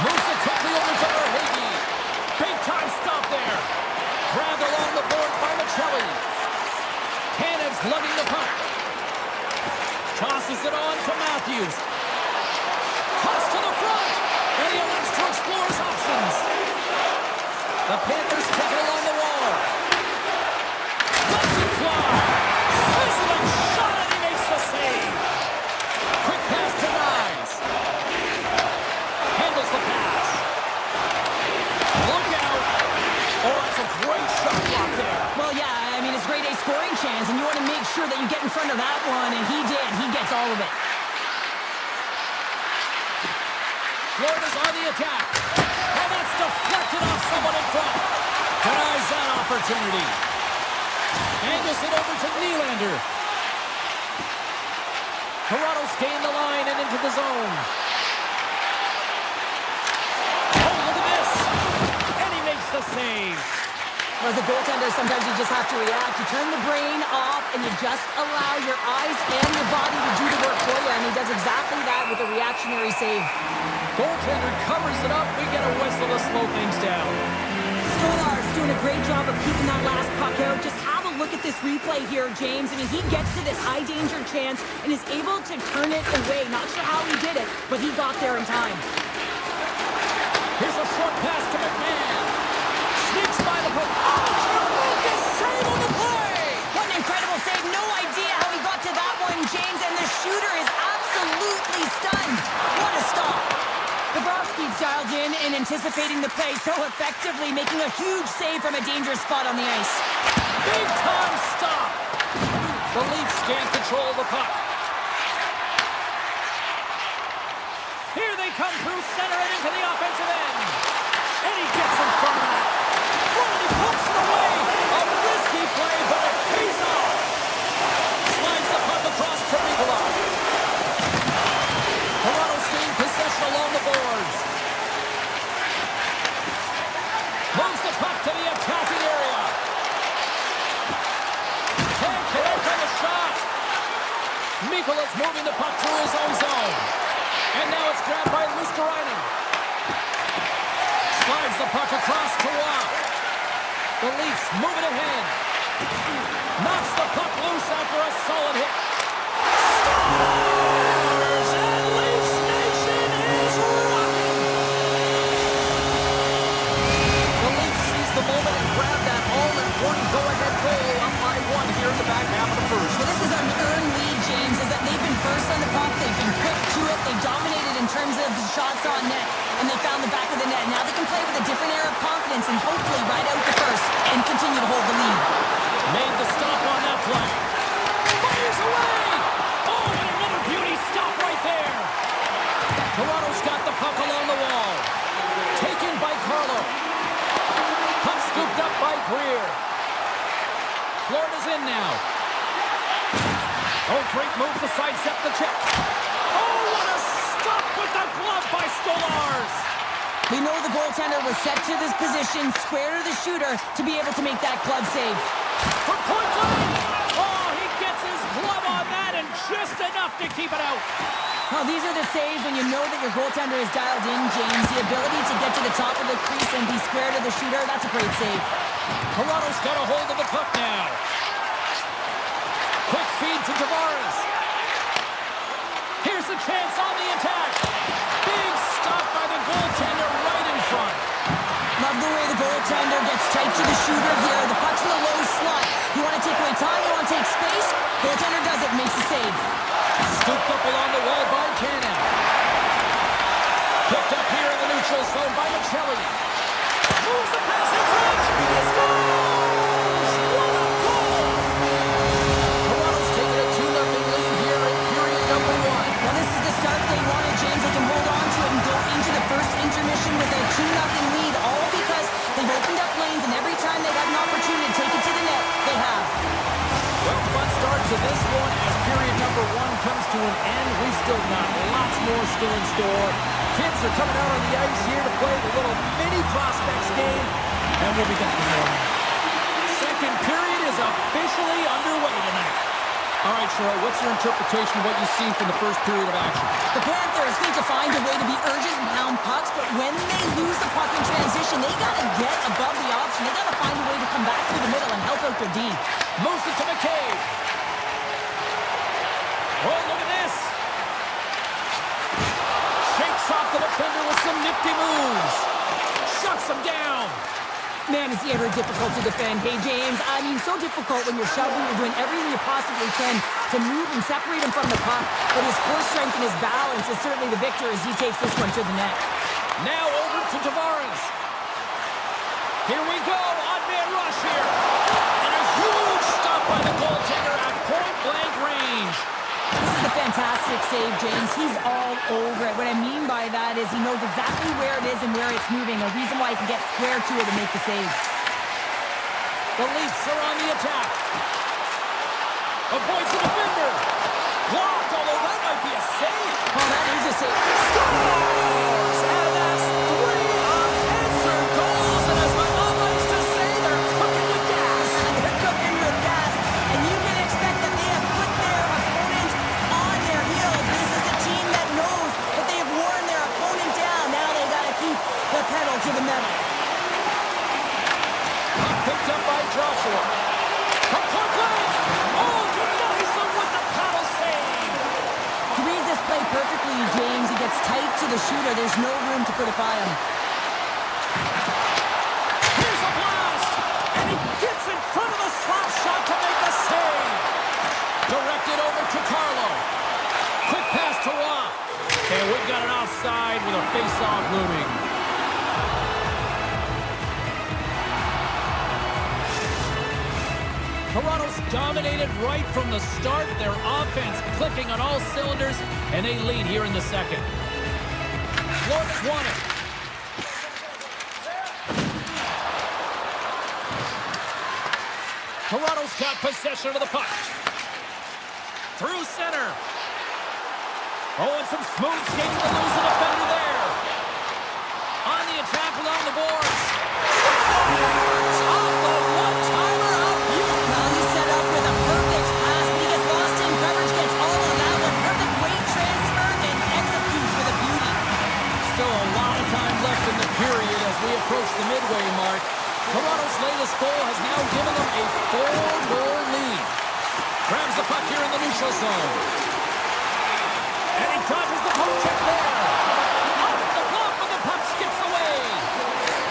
Moves it quickly over to Verhaeghe. Big-time stop there. Grabbed along the boards by Michelli. Canev's lugging the puck. Tosses it on to Matthews. Toss to the front. And he elects to explore his options. The Panthers take it along the wall. Lets it fly. Sizzling shot, and he makes the save. Quick pass to Nyes. Handles the pass. Look out. Oh, that's a great shot block there. Well, yeah, I mean, it's grade A scoring chance, and you want to make sure that you get in front of that one, and he did. He gets all of it. Florida's on the attack. And that's deflected off someone in front. Denies that opportunity. Angles it over to Nylander. Toronto's gained the line and into the zone. Oh, look at this. And he makes the the save. As a goaltender, sometimes you just have to react. You turn the brain off, and you just allow your eyes and your body to do the work for you, and he does exactly that with a reactionary save. Goaltender covers it up. We get a whistle to slow things down. Stolar's doing a great job of keeping that last puck out. Just have a look at this replay here, James. I mean, he gets to this high-danger chance and is able to turn it away. Not sure how he did it, but he got there in time. Here's a short pass to McMahon. Sneaks by the puck. Oh, tremendous save on the play! What an incredible save. No idea how he got to that one, James, and the shooter is absolutely stunned. What a stop. Bobrovsky's dialed in and anticipating the play so effectively, making a huge save from a dangerous spot on the ice. Big time stop. The Leafs gain control of the puck. Here they come through center and into the offensive end. And he gets in front of that. He pumps it away. A risky play, but it pays off. Slides the puck across to Nikolai. Toronto's gained possession along the boards. Moves the puck to the attacking area. Can't connect on the shot. Mikola's moving the puck through his own zone. And now it's grabbed by Luosterainen. Slides the puck across to Waugh. The Leafs move it ahead. Knocks the puck loose after a solid hit. Scores! And Leafs Nation is rocking! The Leafs seize the moment and grab that all-important go-ahead goal up by one here in the back half of the first. Well, this is an earned lead, James, is that they've been first on the puck, they've been quick to it, they dominated in terms of shots on net, and they found the back of the net. Now they can play with a different air of confidence and hopefully ride out the first and continue to hold the lead. Made the stop on that play. Fires away! Oh, and another beauty stop right there! Toronto's got the puck along the wall. Taken by Carlo. Puck scooped up by Greer. Florida's in now. Oh, great move to sidestep the check. Oh, what a stop with the glove by Stolarz! We know the goaltender was set to this position, square to the shooter, to be able to make that glove save. For point blank! Oh, he gets his glove on that and just enough to keep it out. Well, these are the saves when you know that your goaltender is dialed in, James. The ability to get to the top of the crease and be square to the shooter, that's a great save. Toronto's got a hold of the puck now. Quick feed to Tavares. Here's the chance on the attack. Big stop by the goaltender right in front. Love the way the goaltender gets tight to the shooter here. The puck's in the low slot. You want to take away time, you want to take space. Goaltender does it, makes the save. Scooped up along the wall by Cannon. Picked up here in the neutral zone by Michelli. Moves the pass in front. He scores! What a goal! Toronto's taking a 2-0 lead here in period number 1. Well, this is the start they wanted, James. They can hold on to it and go into the first intermission with a 2-0 lead, all because they've opened up lanes, and every time they've had an opportunity to take it to the net, they have. Well, fun start to this one as period number 1 comes to an end. We've still got lots more still in store. Kids are coming out on the ice here to play the little mini prospects game, and we'll be back in a moment. Second period is officially underway tonight. All right, Cheryl, what's your interpretation of what you've seen from the first period of action? The Panthers need to find a way to be urgent and pound pucks, but when they lose the puck in transition, they got to get above the option. They got to find a way to come back through the middle and help out their D. Moves it to McCabe. Oh, look at this. Shakes off the defender with some nifty moves. Shuts him down. Man, is he ever difficult to defend. Hey, James, I mean, so difficult when you're shoving, you're doing everything you possibly can to move and separate him from the puck, but his core strength and his balance is certainly the victor as he takes this one to the net. Now over to Tavares. Here we go, odd-man rush here. And a huge stop by the goaltender at point-blank range. This is a fantastic save, James. He's all over it. What I mean by that is he knows exactly where it is and where it's moving, a reason why he can get square to it and make the save. The Leafs are on the attack. Avoids the defender. Blocked, although that might be a save. Oh, that is a save. Scores! And that's 3 unanswered goals. And as my mom perfectly, James. He gets tight to the shooter. There's no room to put it by him. Here's a blast! And he gets in front of the slap shot to make the save. Directed over to Carlo. Quick pass to Rock. And we've got an offside with a face-off looming. Toronto's dominated right from the start. Their offense clicking on all cylinders, and they lead here in the second. Florida's won it. Toronto's got possession of the puck. Through center. Oh, and some smooth skating to lose the defender there. On the attack along the boards. Off the one-timer up. Well, he's set up with a perfect pass, but he gets lost in coverage, gets all of that one. Perfect weight transfer and executes with a beauty. Still a lot of time left in the period as we approach the midway mark. Toronto's latest goal has now given them a 4-goal lead. Grabs the puck here in the neutral zone. And he dodges the poke check there. Off the block, but the puck skips away.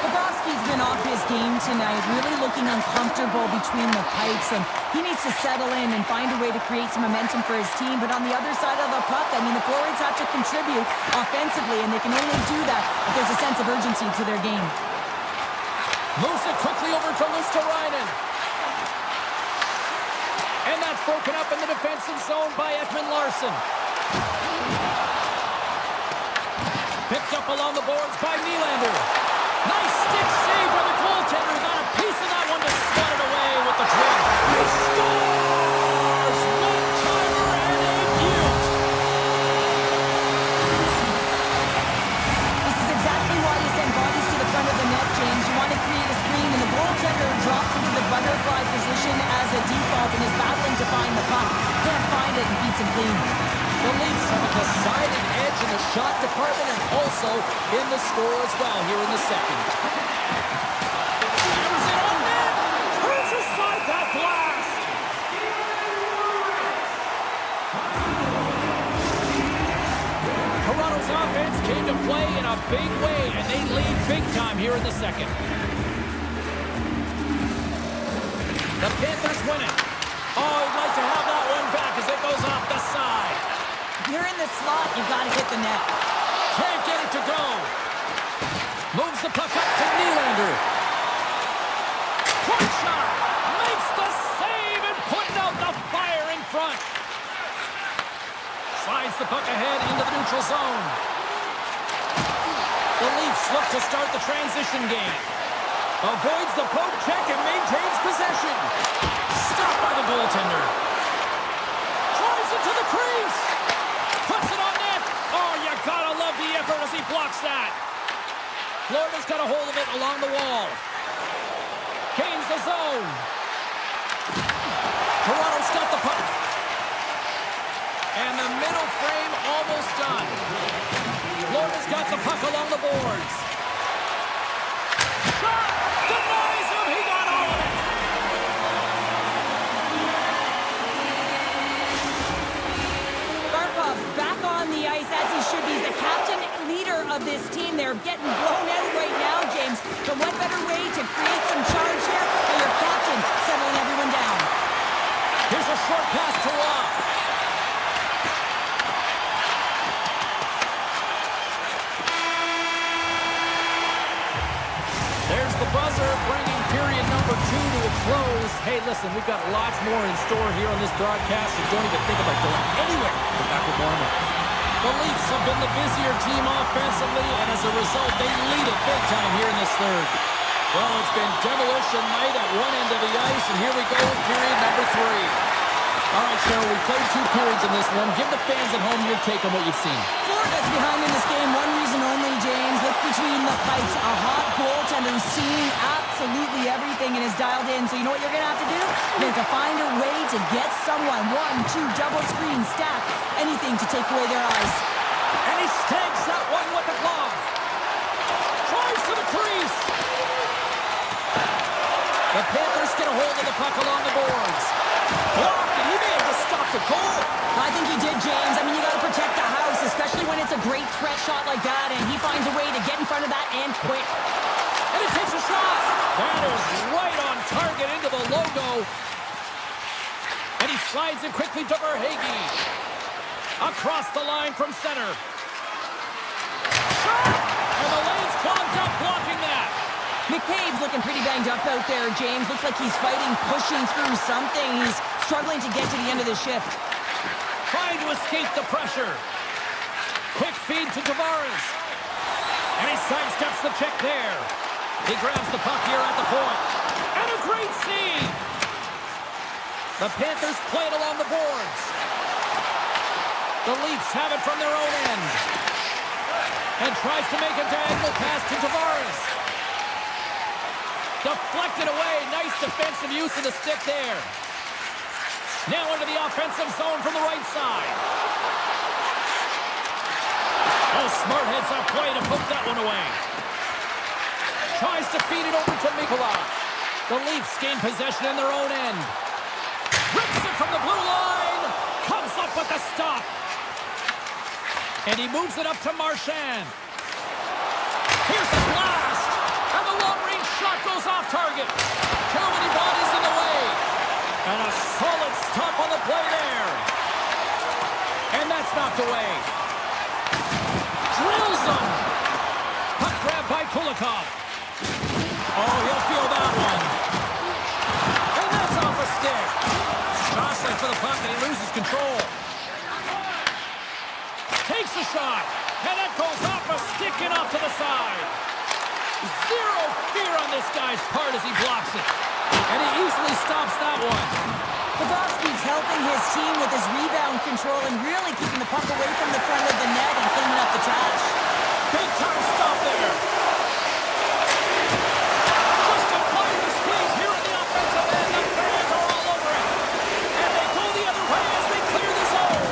Bobrovsky's been off his game tonight, really looking uncomfortable between the pipes, and he needs to settle in and find a way to create some momentum for his team. But on the other side of the puck, I mean, the forwards have to contribute offensively, and they can only do that if there's a sense of urgency to their game. Moves it quickly over to Luosterainen. And that's broken up in the defensive zone by Ekman Larsson. Picked up along the boards by Nylander. Nice stick save by the goaltender. Got a piece of that one to slot it away with the drop. He scores! One-timer and a beaut. This is exactly why you send bodies to the front of the net, James. You want to create a screen, and the goaltender drops into the butterfly position as a default and is battling to find the puck. Can't find it and beats him clean. The Leafs have a decided edge in the shot department and also in the score as well here in the second. Hammers it on net! Turns aside that blast! Toronto's offense came to play in a big way, and they lead big time here in the second. The Panthers win it. Oh, he'd like to have that one back as it goes off the side. You're in the slot, you've got to hit the net. Can't get it to go. Moves the puck up to Nylander. Point shot. Makes the save and putting out the fire in front. Slides the puck ahead into the neutral zone. The Leafs look to start the transition game. Avoids the poke check and maintains possession. Stopped by the goaltender. Drives it to the crease. Puts it on net. Oh, you gotta love the effort as he blocks that. Florida's got a hold of it along the wall. Gains the zone. Toronto's got the puck. And the middle frame almost done. Florida's got the puck along the boards. Shot! Denies him! He got all of it! Back on the ice as he should be. He's the captain, leader of this team. They're getting blown out right now, James. But what better way to create some charge here than your captain settling everyone down? Here's a short pass to Rock. There's the buzzer, bringing period number 2 to a close. Hey, listen, we've got lots more in store here on this broadcast, so don't even think about going anywhere. We're back with more. The Leafs have been the busier team offensively, and as a result, they lead it big time here in this third. Well, it's been demolition night at one end of the ice, and here we go with period number 3. All right, Cheryl, we played 2 periods in this one. Give the fans at home your take on what you've seen. Florida's behind in this game. One reason only, James. Look between the pipes. A hot goaltender who's seeing absolutely everything and is dialed in. So you know what you're going to have to do? You're going to have to find a way to get someone. 1, 2, double screen, stack, anything to take away their eyes. And he stakes that one with the glove. Tries to the crease. The Panthers get a hold of the puck along the boards. Blocked, and he may have just stopped the goal. I think he did, James. I mean, you got to protect the house, especially shot like that, and he finds a way to get in front of that and quick. And it takes a shot. That is right on target into the logo. And he slides it quickly to Verhaeghe. Across the line from center. Shot! And the lane's clogged up, blocking that. McCabe's looking pretty banged up out there, James. Looks like he's fighting, pushing through something. He's struggling to get to the end of the shift. Trying to escape the pressure. Quick feed to Tavares. And he sidesteps the check there. He grabs the puck here at the point. And a great save. The Panthers play it along the boards. The Leafs have it from their own end. And tries to make a diagonal pass to Tavares. Deflected away. Nice defensive use of the stick there. Now into the offensive zone from the right side. Oh, smart heads-up play to poke that one away. Tries to feed it over to Mikkola. The Leafs gain possession in their own end. Rips it from the blue line. Comes up with the stop. And he moves it up to Marchand. Here's a blast. And the long-range shot goes off target. Too many bodies in the way. And a solid stop on the play there. And that's knocked away. Drills him. Puck grab by Kulikov. Oh, he'll feel that one. And that's off a stick. Jostling for the puck, and he loses control. Takes a shot. And that goes off a stick and off to the side. Zero fear on this guy's part as he blocks it. And he easily stops that one. Pavelski's helping his team with his rebound control and really keeping the puck away from the front of the net and cleaning up the trash. Big time stop there. Just applying the squeeze here in the offensive end. The fans are all over it. And they go the other way as they clear the zone.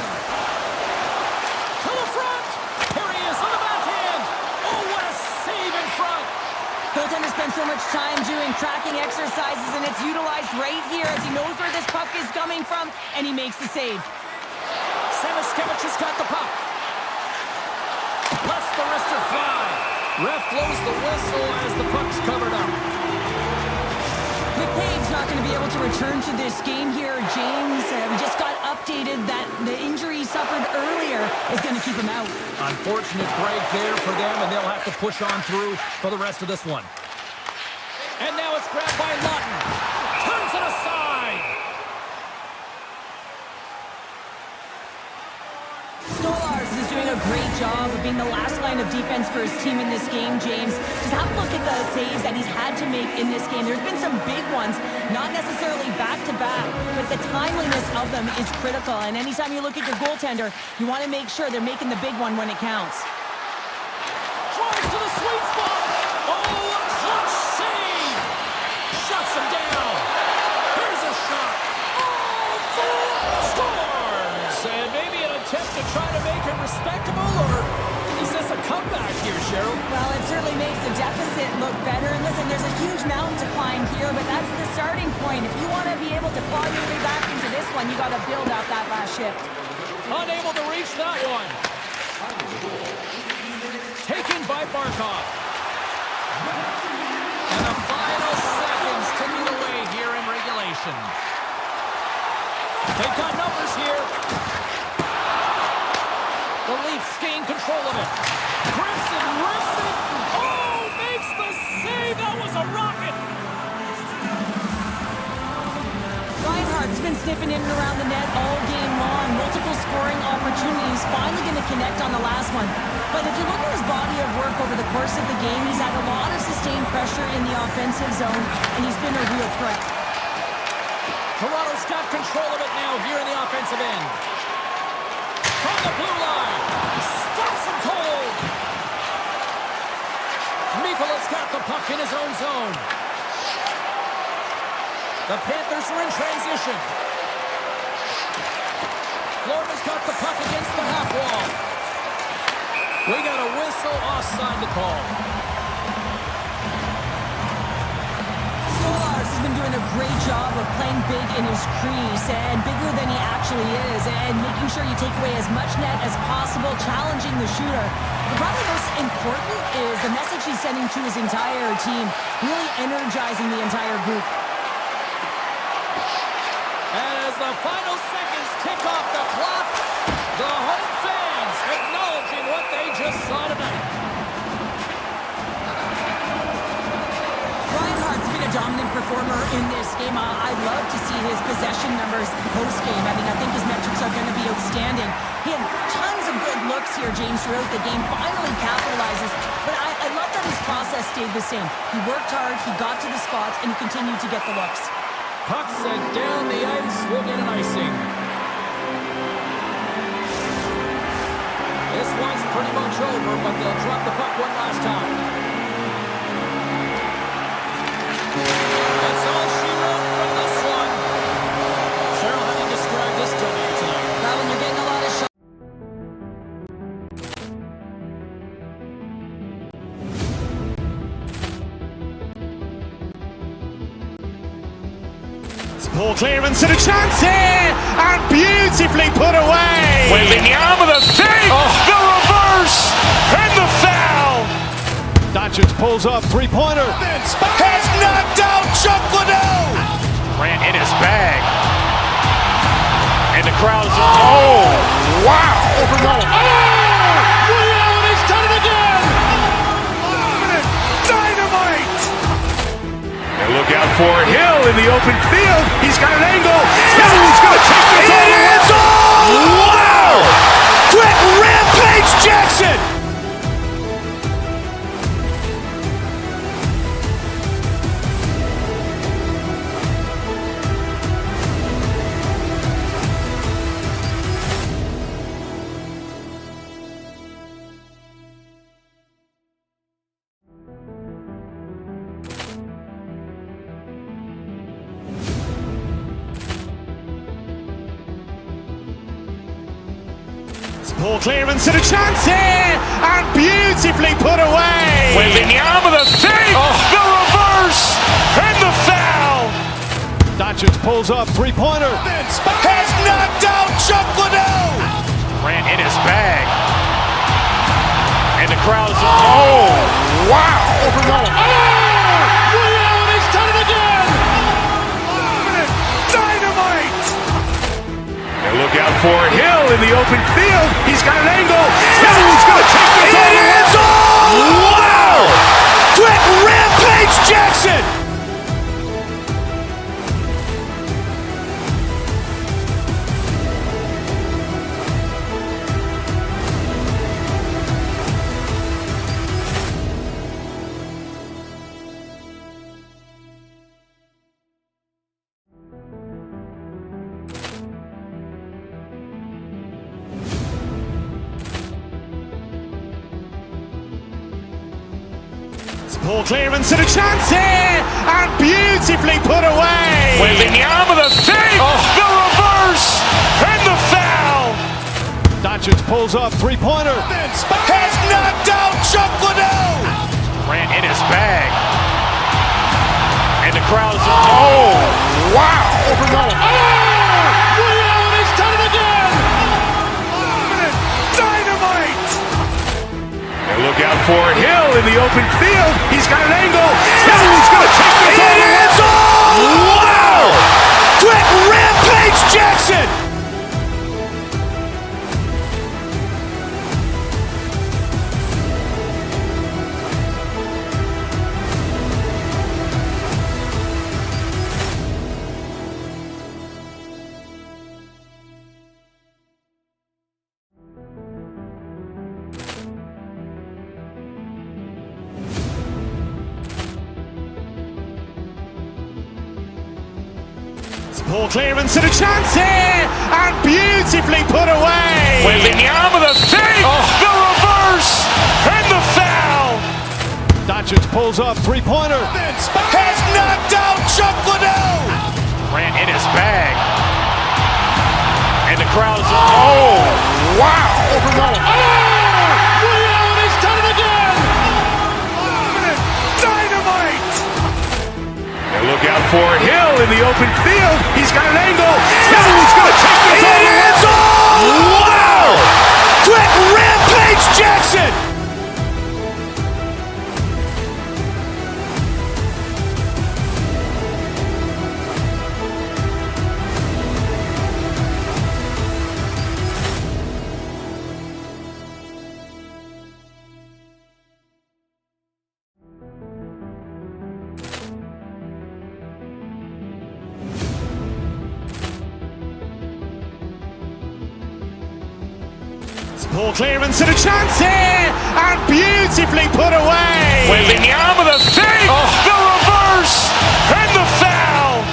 To the front. Here he is on the backhand. Oh, what a save in front. Goaltender spends so much time doing tracking exercises, and it's utilized right here as he knows where this puck is coming from, and he makes the save. Samaskevich has got the puck. Lets the wrister fly. Ref blows the whistle as the puck's covered up. McCabe's not going to be able to return to this game here, James. We just got updated that the injury he suffered earlier is going to keep him out. Unfortunate break there for them, and they'll have to push on through for the rest of this one. And now it's grabbed by Lawton. Turns it aside. Stolarz is doing a great job of being the last line of defense for his team in this game, James. Just have a look at the saves that he's had to make in this game. There's been some big ones, not necessarily back-to-back, but the timeliness of them is critical. And anytime you look at your goaltender, you want to make sure they're making the big one when it counts. Drives to the sweet spot. Oh, a clutch save. Shuts him down. Here's a shot. Oh, scores. And maybe an attempt to try to make it respectable, or is this a comeback here, Cheryl? Well, it certainly makes the deficit look better. And listen, there's a huge mountain to climb here, but that's the starting point. If you want to be able to claw your way back into this one, you got to build out that last shift. Unable to reach that one. Taken by Barkov. And the final seconds ticking away here in regulation. They've got numbers here. The Leafs gain control of it. Grips it, rips it. Oh, makes the save. That was a rocket. Reinhart's been sniffing in and around the net all game long. Multiple scoring opportunities. Finally going to connect on the last one. But if you look at his body of work over the course of the game, he's had a lot of sustained pressure in the offensive zone, and he's been a real threat. Toronto's got control of it now here in the offensive end. From the blue line. Stops him cold. Mikkola's got the puck in his own zone. The Panthers are in transition. Florida's got the puck against the half wall. We got a whistle offside to call. Stolarz has been doing a great job of playing big in his crease and bigger than he actually is, and making sure you take away as much net as possible, challenging being the shooter. But probably most important is the message he's sending to his entire team, really energizing the entire group. As the final seconds tick off the clock, the home fans acknowledging what they just saw tonight. Reinhardt's been a dominant performer in this game. I'd love to see his possession numbers post-game. I mean, I think his metrics are going to be outstanding. He had tons of good looks here, James, throughout the game. Finally capitalizes. But I love that his process stayed the same. He worked hard, he got to the spots, and he continued to get the looks. Puck sent down the ice, will get an icing. This one's pretty much over, but they'll drop the puck one last time. That's all she wrote from this one. Cheryl, how do you describe this tonight? Well, when you're getting a lot of shots. Poor clearance and a chance here, and beautifully put away. Wembanyama the fake, the reverse, and the foul. Doncic pulls up, three-pointer. Has knocked out Chuck Liddell. Grant in his bag. And the crowd is, oh, wow. He's done it again! Dynamite. And look out for Hill in the open field. He's got an angle. Hill's going to take this all the way. Wow. Quick Rampage Jackson. Poor clearance and a chance here, and beautifully put away. Wembanyama the fake, the reverse, and the foul. Doncic pulls up, three-pointer. Has knocked out Chuck Liddell. Grant in his bag. And the crowd is, oh, wow. He's done it again! Dynamite. And look out for Hill in the open field. He's got an angle. Hill's going to take this all the way. Wow. Quick Rampage Jackson. Poor clearance and a chance here, and beautifully put away. Wembanyama the fake, the reverse, and the foul. Doncic pulls up, three-pointer. Has knocked out Chuck Liddell. Grant in his bag. And the crowd is, oh, wow. He's done it again! Dynamite. And look out for Hill in the open field. He's got an angle. Hill's going to take this all the way. Wow. Quick Rampage Jackson. Poor clearance and a chance here, and beautifully put away. Wembanyama the fake, the reverse, and the foul. Doncic pulls up, three-pointer. Has knocked out Chuck Liddell. Grant in his bag. And the crowd is, oh, wow. He's done it again! Dynamite. And look out for Hill in the open field. He's got an angle. Hill's going to take this all the way. Wow. Quick Rampage Poor clearance and a chance here, and beautifully put away. Waving the arm of the fake, the reverse, and the foul.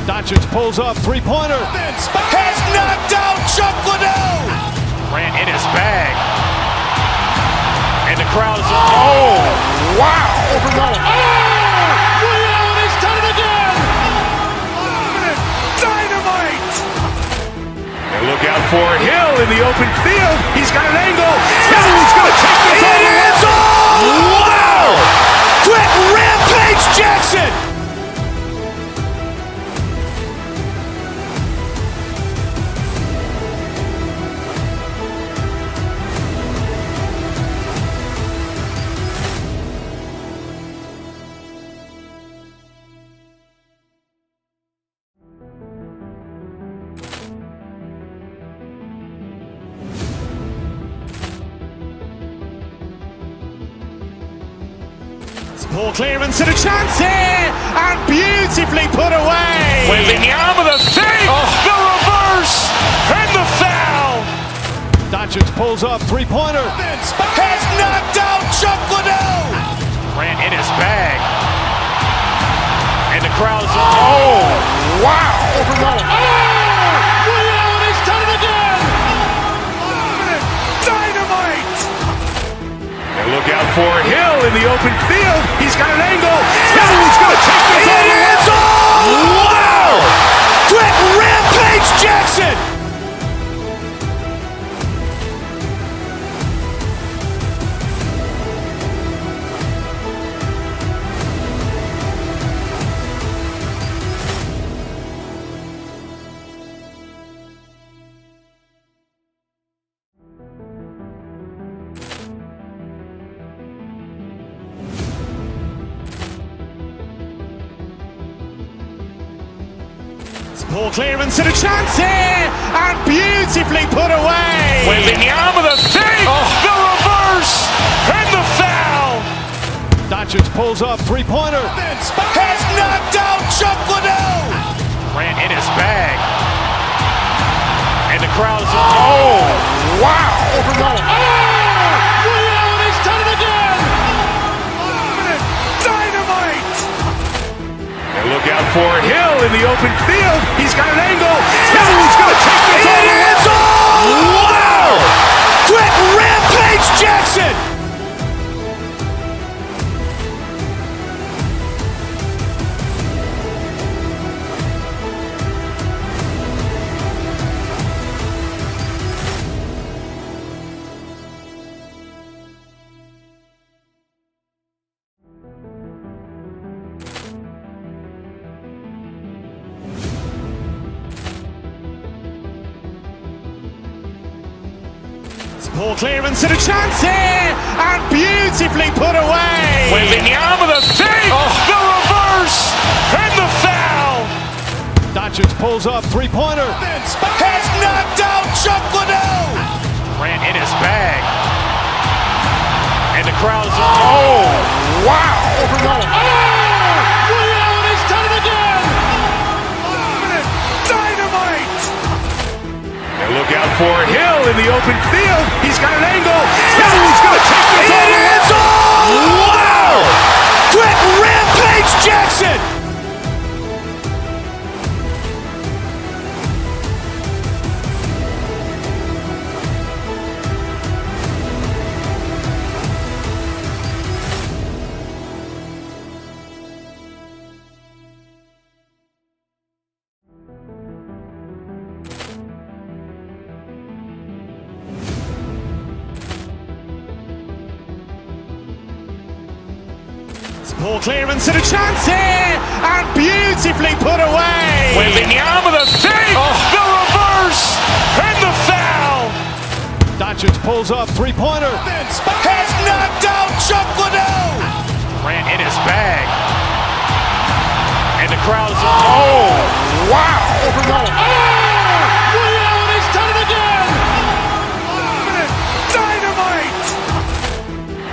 Doncic pulls up, three-pointer. Has knocked out Chuck Liddell. Grant in his bag. And the crowd is, oh, wow. Overrun. Oh! Ray Allen has done it again! Dynamite. And look out for Hill in the open field. He's got an angle. He's going to take this all the way. Wow. Quick Rampage Jackson. Poor clearance and a chance here, and beautifully put away. Waving the arm of the fake, the reverse, and the foul. Doncic pulls up, three-pointer. Has knocked out Chuck Liddell. Grant in his bag. And the crowd is, oh, wow. Overrun. Oh! Ray Allen has done it again! Dynamite. And look out for Hill in the open field. He's got an angle. He's going to take this all the way. Wow. Quick Rampage Jackson. Poor clearance and a chance here, and beautifully put away. Waving the arm of the fake, the reverse, and the foul. Doncic pulls up, three-pointer. Has knocked out Chuck Liddell. Grant in his bag. And the crowd is, oh, wow. Overrun. Oh! Ray Allen has done it again! Dynamite. And look out for Hill in the open field. He's got an angle. He's going to take this all the way. Wow. Quick Rampage Jackson. Poor clearance and a chance here, and beautifully put away. Waving the arm of the fake, the reverse, and the foul. Doncic pulls up, three-pointer. Has knocked out Chuck Liddell. Grant in his bag. And the crowd is, oh, wow. Overrun. Oh! Ray Allen has done it again! Dynamite. And look out for Hill in the open field. He's got an angle. He's going to take this all the way. Wow. Quick Rampage Jackson. Poor clearance and a chance here, and beautifully put away. Waving the arm of the fake, the reverse, and the foul. Doncic pulls up, three-pointer. Has knocked out Chuck Liddell. Grant in his bag. And the crowd is, oh, wow. Overrun. Oh! Ray Allen has done it again! Dynamite.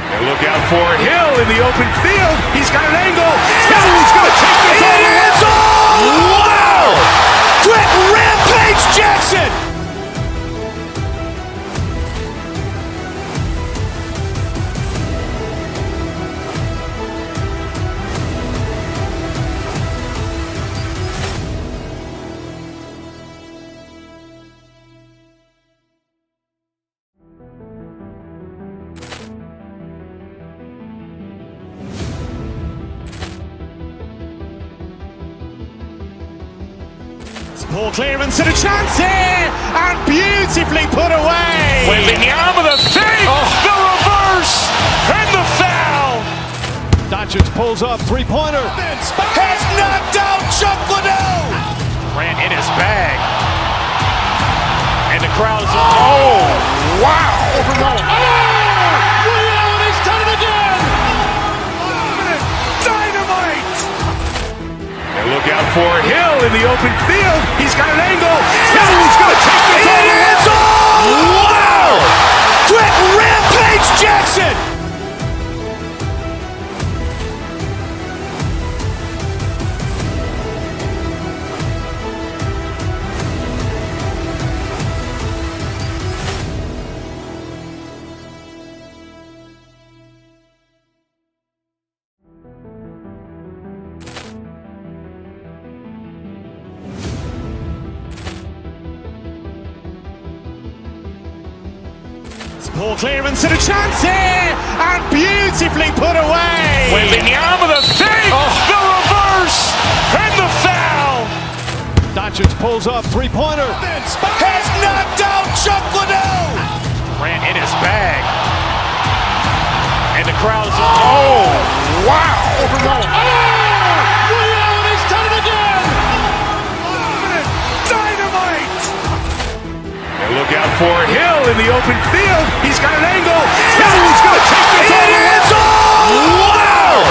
And look out for Hill in the open field. He's got an angle. He's going to take this all the way. Wow. Quick Rampage Jackson. Poor clearance and a chance here, and beautifully put away. Wembanyama with a fake, the reverse, and the foul. Doncic pulls up, three-pointer. Has knocked out Chuck Liddell. Grant in his bag. And the crowd is, oh, wow. Ray Allen has done it again. Dynamite. And look out for Hill in the open field. He's got an angle. He's going to take this all the way. Wow. Quick Rampage Jackson. Poor clearance and a chance here, and beautifully put away. Wembanyama with a fake, the reverse, and the foul. Doncic pulls up, three-pointer. Has knocked out Chuck Liddell. Grant in his bag. And the crowd is, oh, wow. Ray Allen has done it again. Dynamite. And look out for Hill in the open field. He's got an angle. He's going to take this all the way. Wow.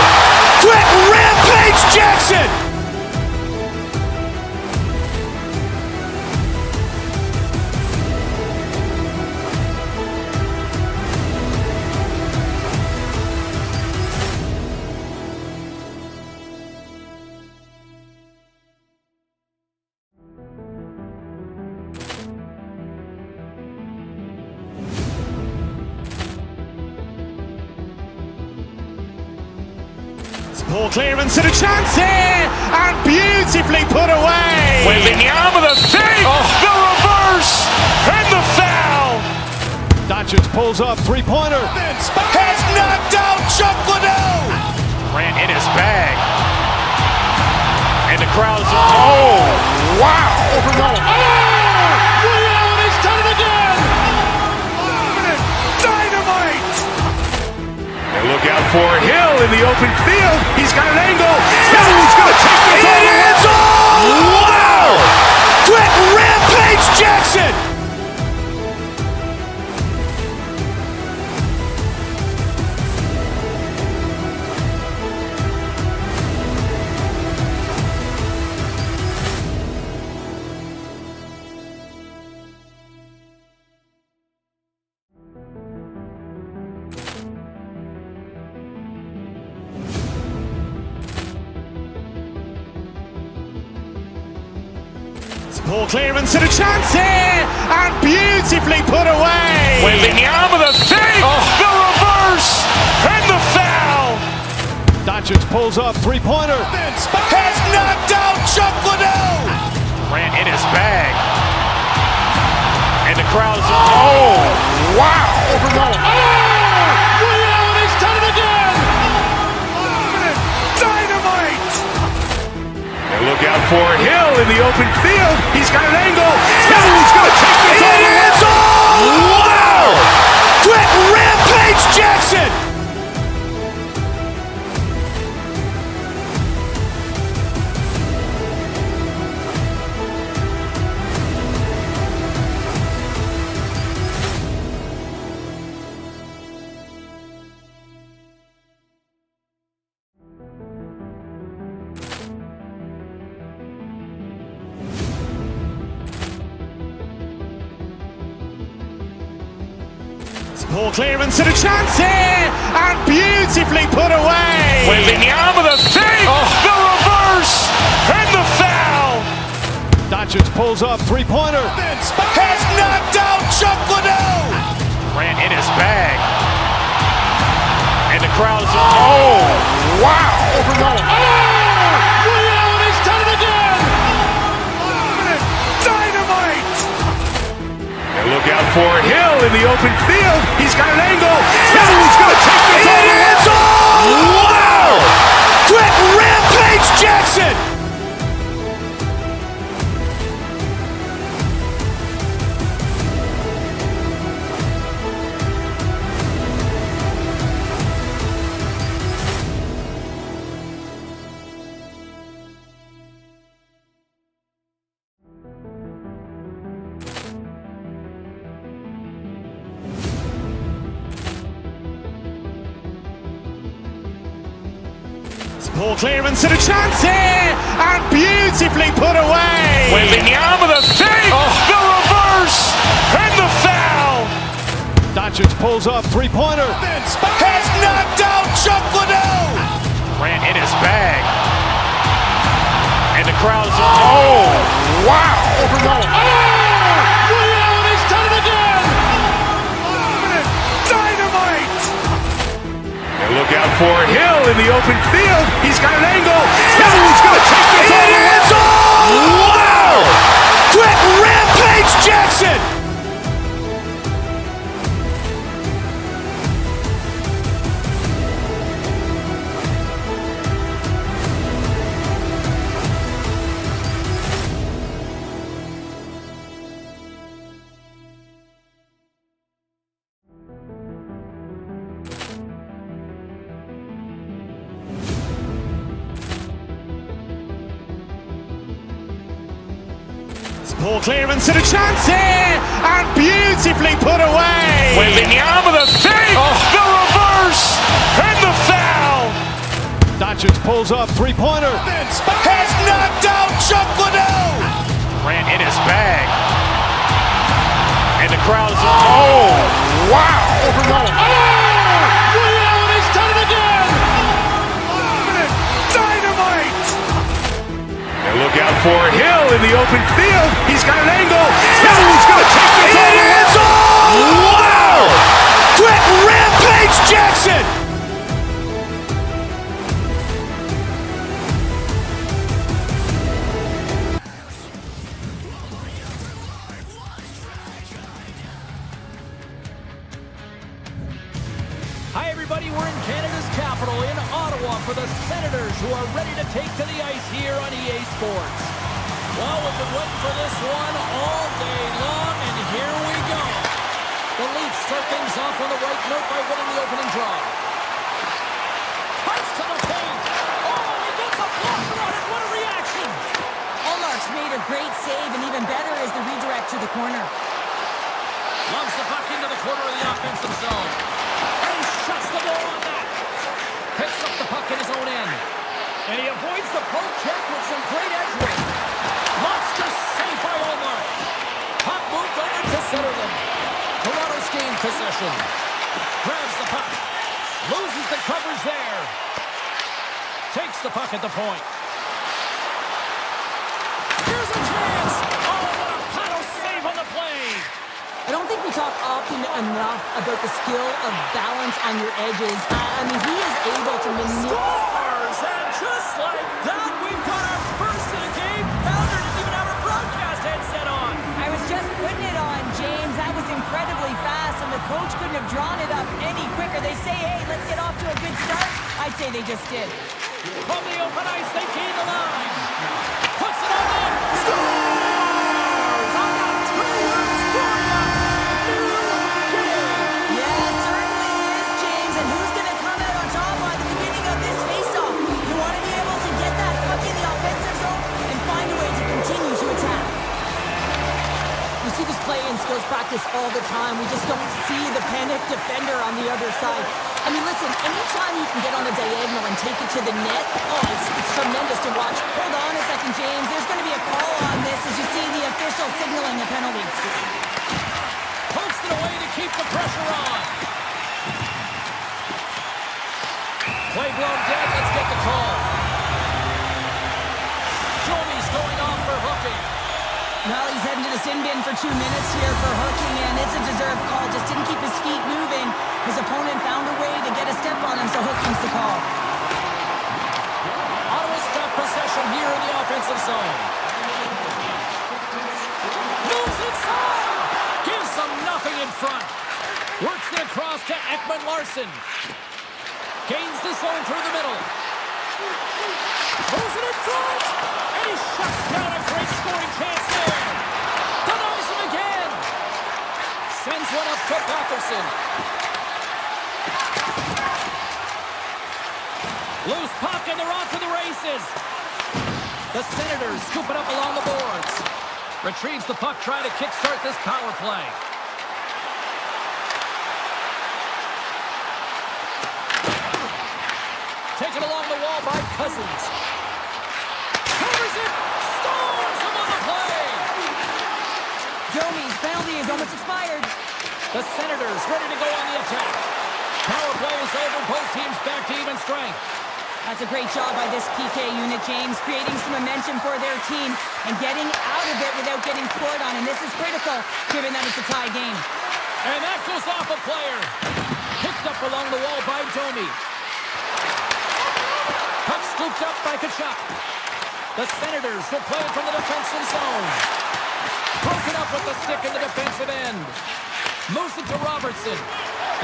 Quick Rampage Jackson. Poor clearance and a chance here, and beautifully put away. Wembanyama with a fake, the reverse, and the foul. Doncic pulls up, three-pointer. Has knocked out Chuck Liddell. Grant in his bag. And the crowd is, oh, wow. Ray Allen has done it again. Dynamite. And look out for Hill in the open field. He's got an angle. He's going to take this all the way. Wow. Quick Rampage Jackson. Poor clearance and a chance here, and beautifully put away. Wembanyama with a fake, the reverse, and the foul. Doncic pulls up, three-pointer. Has knocked out Chuck Liddell. Grant in his bag. And the crowd is, oh, wow. Ray Allen has done it again. Dynamite. And look out for Hill in the open field. He's got an angle. He's going to take this all the way. Wow. Quick Rampage Jackson. Poor clearance and a chance here, and beautifully put away. Wembanyama with a fake, the reverse, and the foul. Doncic pulls up, three-pointer. Has knocked out Chuck Liddell. Grant in his bag. And the crowd is, oh, wow. Ray Allen has done it again. Dynamite. And look out for Hill in the open field. He's got an angle. He's going to take this all the way. Wow. Quick Rampage Jackson. Poor clearance and a chance here, and beautifully put away. Wembanyama the fake, the reverse, and the foul. Doncic pulls up, three-pointer. Has knocked out Chuck Liddell. Ran in his bag. And the crowd is, oh, wow. Ray Allen has done it again. Dynamite. And look out for Hill in the open field. He's got an angle. Hill's going to take this all the way. Wow. Quick Rampage Jackson. Poor clearance and a chance here, and beautifully put away. Wembanyama the fake, the reverse, and the foul. Doncic pulls up, three-pointer. Has knocked out Chuck Liddell. Ran in his bag. And the crowd is, oh, wow. Ray Allen has done it again. Dynamite. And look out for Hill in the open field. He's got an angle. Hill's going to take this all the way. Wow. Quick Rampage Jackson. Hi, everybody. We're in Canada's capital, in Ottawa, for the Senators, who are ready to take to the ice here on EA Sports. Well, we've been waiting for this one all day long, and here we go. The Leafs start things off on the right note by winning the opening draw. Cuts to the paint. Oh, he gets a blocker on it. What a reaction. Allmark's made a great save, and even better is the redirect to the corner. Loves the puck into the corner of the offensive zone. And he shuts the ball on that. Picks up the puck in his own end. And he avoids the poke check with some great edge work. Monster save by Allmark. Puck moved over to Sutherland. Toronto's gained possession. Grabs the puck. Loses the coverage there. Takes the puck at the point. Here's a chance. Oh, what a paddle save on the play. I don't think we talk often enough about the skill of balance on your edges. I mean, he is able to maneuver. Scores! And just like that, we've got our first of the game. Pounder didn't even have a broadcast headset on. I was just putting it on, James. That was incredibly fast, and the coach couldn't have drawn it up any quicker. They say, hey, let's get off to a good start. I'd say they just did. From the open ice, they gain the line. Puts it on in. Scores! On that two-word score line. Yeah, certainly is, James. And who's going to come out on top by the beginning of this faceoff? You want to be able to get that puck in the offensive zone and find a way to continue to attack. We see this play in skills practice all the time. We just don't see the panic defender on the other side. I mean, listen, anytime you can get on a diagonal and take it to the net, it's tremendous to watch. Hold on a second, James. There's going to be a call on this as you see the official signaling a penalty. Pokes it away to keep the pressure on. Play blown dead. Let's get the call. Joey's going on for hooking. Well, he's heading to the sin bin for 2 minutes here for hooking, and it's a deserved call. Just didn't keep his feet moving. His opponent found a way to get a step on him, so hooking's the call. Ottawa's got possession here in the offensive zone. Moves inside. Gives them nothing in front. Works it across to Ekman Larson. Gains the zone through the middle. Moves it in front. And he shuts down a great scoring chance there. Denies him again. Sends one up to Patterson. Loose puck and they're off to the races. The Senators scoop it up along the boards. Retrieves the puck, trying to kickstart this power play. Taken along the wall by Cousins. Covers it. Scores him on the play. Domi's penalty is almost expired. The Senators ready to go on the attack. Power play is over. Both teams back to even strength. That's a great job by this PK unit, James, creating some momentum for their team and getting out of it without getting scored on. And this is critical, given that it's a tie game. And that goes off a player. Picked up along the wall by Domi. Puck scooped up by Tkachuk. The Senators will play it from the defensive zone. Broken up with the stick in the defensive end. Moves it to Robertson.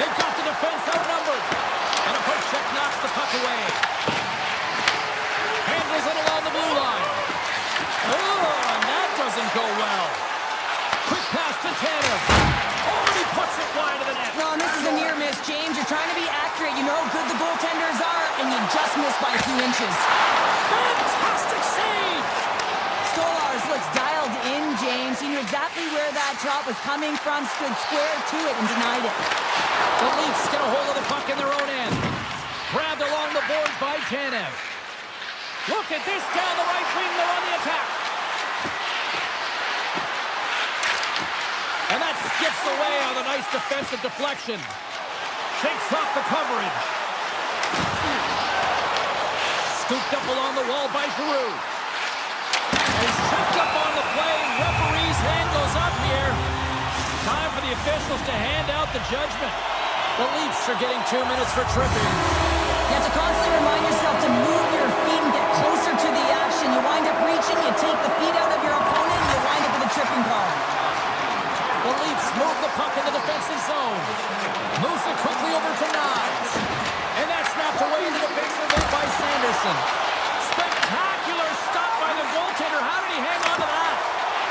They've got the defense outnumbered. And a poke check knocks the puck away. Handles it along the blue line. Oh, and that doesn't go well. Quick pass to Tanev. Oh, and he puts it wide of the net. Well, and this is a near miss, James. You're trying to be accurate. You know how good the goaltenders are, and you just missed by a few inches. Fantastic save. Stolarz looks dialed in, James. He knew exactly where that shot was coming from, stood square to it, and denied it. The Leafs get a hold of the puck in their own end. Grabbed along the boards by Tanev. Look at this down the right wing. They're on the attack. And that skips away on a nice defensive deflection. Shakes off the coverage. Scooped up along the wall by Giroux. And he's tripped up on the play. Referee's hand goes up here. Time for the officials to hand out the judgment. The Leafs are getting 2 minutes for tripping. You have to constantly remind yourself to move your feet and get closer to the action. You wind up reaching, you take the feet out of your opponent, and you wind up with a tripping call. The Leafs move the puck in the defensive zone. Moves it quickly over to Knies. And that's knocked away in the defensive end by Sanderson. Spectacular stop by the goaltender. How did he hang on to that?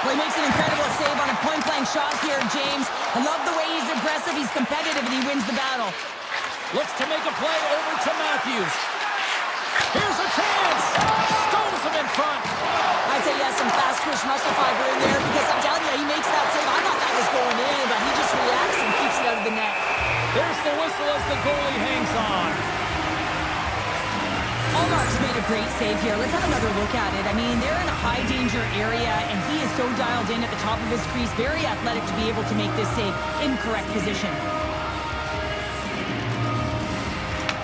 Well, he makes an incredible save on a point-blank shot here, James. I love the way he's aggressive, he's competitive, and he wins the battle. Looks to make a play over to Matthews. Here's a chance. Stones him in front. I'd say he has some fast-twitch muscle fiber in there because I'm telling you, he makes that save. I thought that was going in, but he just reacts and keeps it out of the net. There's the whistle as the goalie hangs on. Allmark's made a great save here. Let's have another look at it. I mean, they're in a high-danger area, and he is so dialed in at the top of his crease, very athletic to be able to make this save in correct position.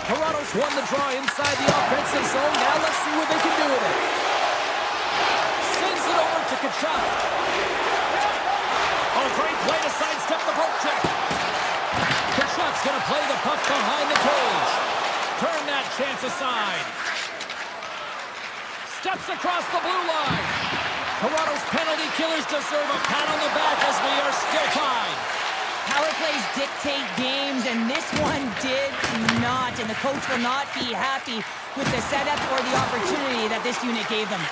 Toronto's won the draw inside the offensive zone. Now let's see what they can do with it. Sends it over to Tkachuk. Oh, great play to sidestep the poke check. Tkachuk's going to play the puck behind the cage. Turn that chance aside. Steps across the blue line. Toronto's penalty killers deserve a pat on the back as we are still tied. Power plays dictate games, and this one did not. And the coach will not be happy with the setup or the opportunity that this unit gave them.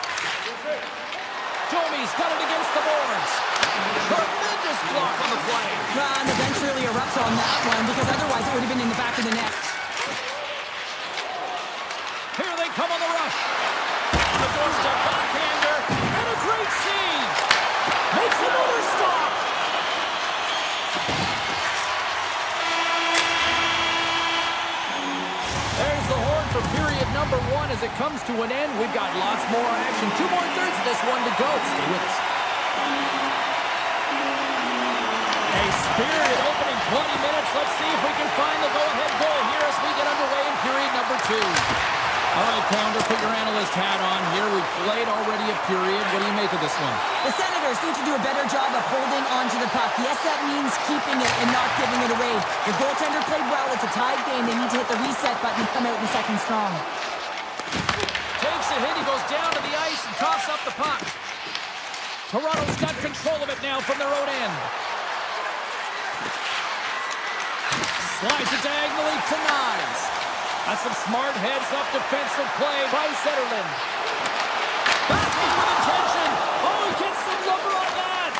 Domi's got it against the boards. Tremendous block on the play. Well, and the bench really erupts on that one because otherwise it would have been in the back of the net. Here they come on the rush. On the doorstep, backhander, and a great save. Makes another stop. There's the horn for period number 1 as it comes to an end. We've got lots more action. 2 more thirds of this one to go. Stay with us. A spirited opening 20 minutes. Let's see if we can find the go-ahead goal here as we get underway in period number 2. All right, Pounder, put your analyst hat on here. We've played already a period. What do you make of this one? The Senators need to do a better job of holding onto the puck. Yes, that means keeping it and not giving it away. The goaltender played well. It's a tied game. They need to hit the reset button and come out in second strong. Takes a hit. He goes down to the ice and coughs up the puck. Toronto's got control of it now from their own end. Slides it diagonally to Knies. That's some smart heads-up defensive play by Zetterlund. Backing with intention. Oh, he gets some lumber on that.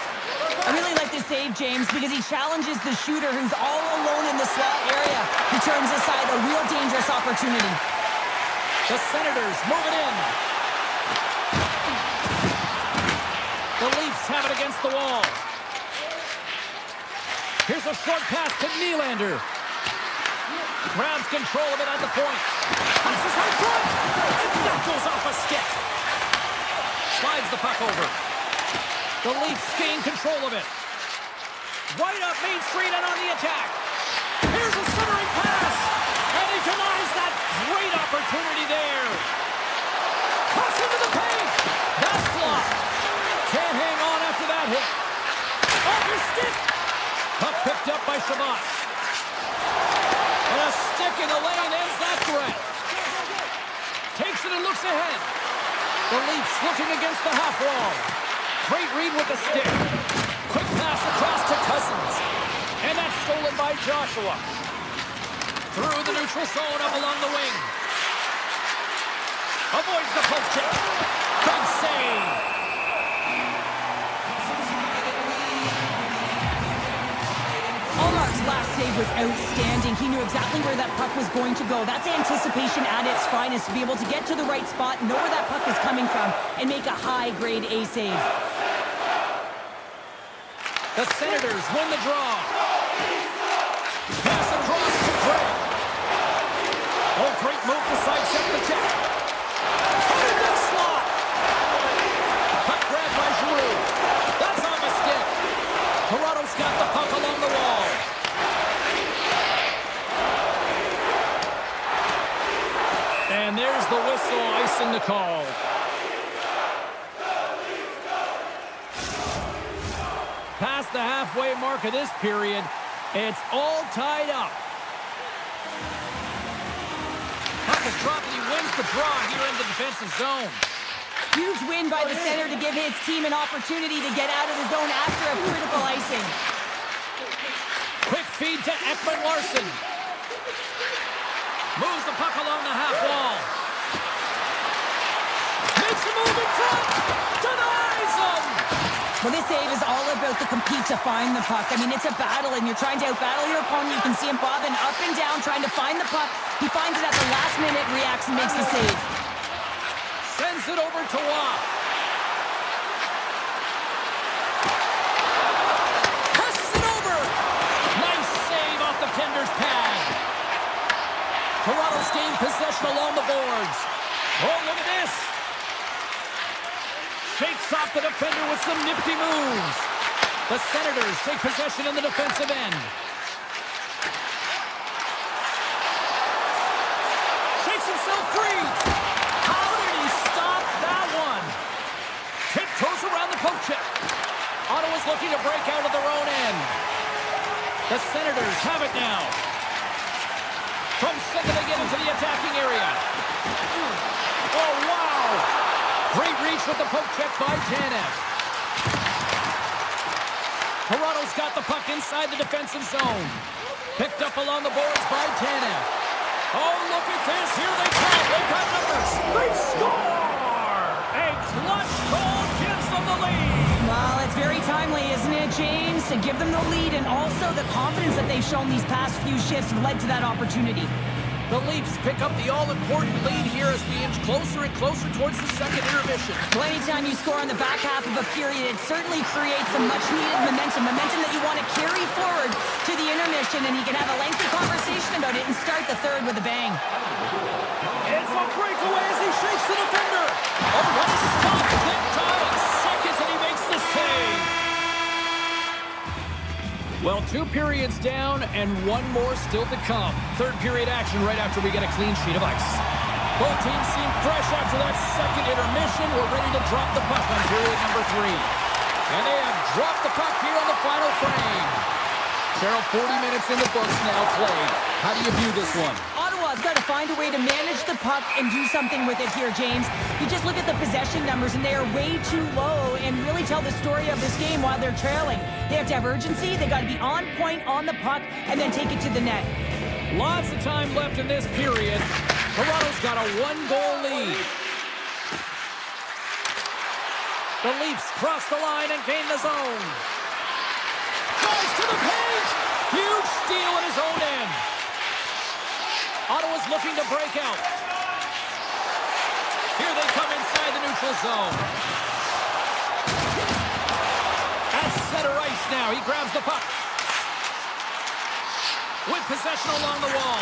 I really like this save, James, because he challenges the shooter who's all alone in the slot area. He turns aside a real dangerous opportunity. The Senators move it in. The Leafs have it against the wall. Here's a short pass to Nylander. Grabs control of it at the point. Passes out front. And that goes off a stick. Slides the puck over. The Leafs gain control of it. Right up Main Street and on the attack. Here's a centering pass. And he denies that great opportunity there. Cuts into the paint. That's blocked. Can't hang on after that hit. Off his stick. Puck picked up by Shabbat. And a stick in the lane ends that threat. Takes it and looks ahead. The Leafs looking against the half wall. Great read with the stick. Quick pass across to Cousins. And that's stolen by Joshua. Through the neutral zone up along the wing. Avoids the poke check. Big save. Allmark's last save was outstanding. He knew exactly where that puck was going to go. That's anticipation at its finest, to be able to get to the right spot, know where that puck is coming from, and make a high-grade A save. The Senators win the draw. Pass across to Craig. Oh, great move to sidestep the check. Into the slot. Puck grabbed by Giroux. That's on the stick. Toronto's got the puck along the wall. And there's the whistle, icing the call. Past the halfway mark of this period, it's all tied up. Puck is dropped and he wins the draw here in the defensive zone. Huge win by the center to give his team an opportunity to get out of the zone after a critical icing. Quick feed to Ekman-Larsson. Moves the puck along the half wall. Makes a move in front. Denies him. Well, this save is all about the compete to find the puck. I mean, it's a battle, and you're trying to outbattle your opponent. You can see him bobbing up and down, trying to find the puck. He finds it at the last minute, reacts, and makes the save. Sends it over to Waugh. Passes it over. Nice save off the tender's pad. Toronto's gained possession along the boards. Oh, look at this. Shakes off the defender with some nifty moves. The Senators take possession in the defensive end. Shakes himself free. How did he stop that one? Tiptoes around the poke check. Ottawa's looking to break out of their own end. The Senators have it now. From second they get into the attacking area. Oh, wow. Great reach with the poke check by Tanev. Toronto's got the puck inside the defensive zone. Picked up along the boards by Tanev. Oh, look at this. Here they come. They've got numbers. They score! A clutch goal gives them the lead. Well, it's very timely, isn't it, James? To give them the lead, and also the confidence that they've shown these past few shifts have led to that opportunity. The Leafs pick up the all-important lead here as we inch closer and closer towards the second intermission. Well, anytime you score on the back half of a period, it certainly creates some much-needed momentum that you want to carry forward to the intermission, and you can have a lengthy conversation about it and start the third with a bang. It's a breakaway as he shakes the defender. Oh, what a stop! Clip time, seconds, and he makes the save. Well, 2 periods down and 1 more still to come. Third period action right after we get a clean sheet of ice. Both teams seem fresh after that second intermission. We're ready to drop the puck on period number 3. And they have dropped the puck here on the final frame. Cheryl, 40 minutes in the books now played. How do you view this one? Ottawa's got to find a way to manage the puck and do something with it here, James. You just look at the possession numbers, and they are way too low and really tell the story of this game while they're trailing. They have to have urgency. They got to be on point on the puck and then take it to the net. Lots of time left in this period. Toronto's got a 1-goal lead. The Leafs cross the line and gain the zone. Drives to the paint. Huge steal at his own end. Ottawa's looking to break out. Here they come inside the neutral zone. At center ice now. He grabs the puck. With possession along the wall.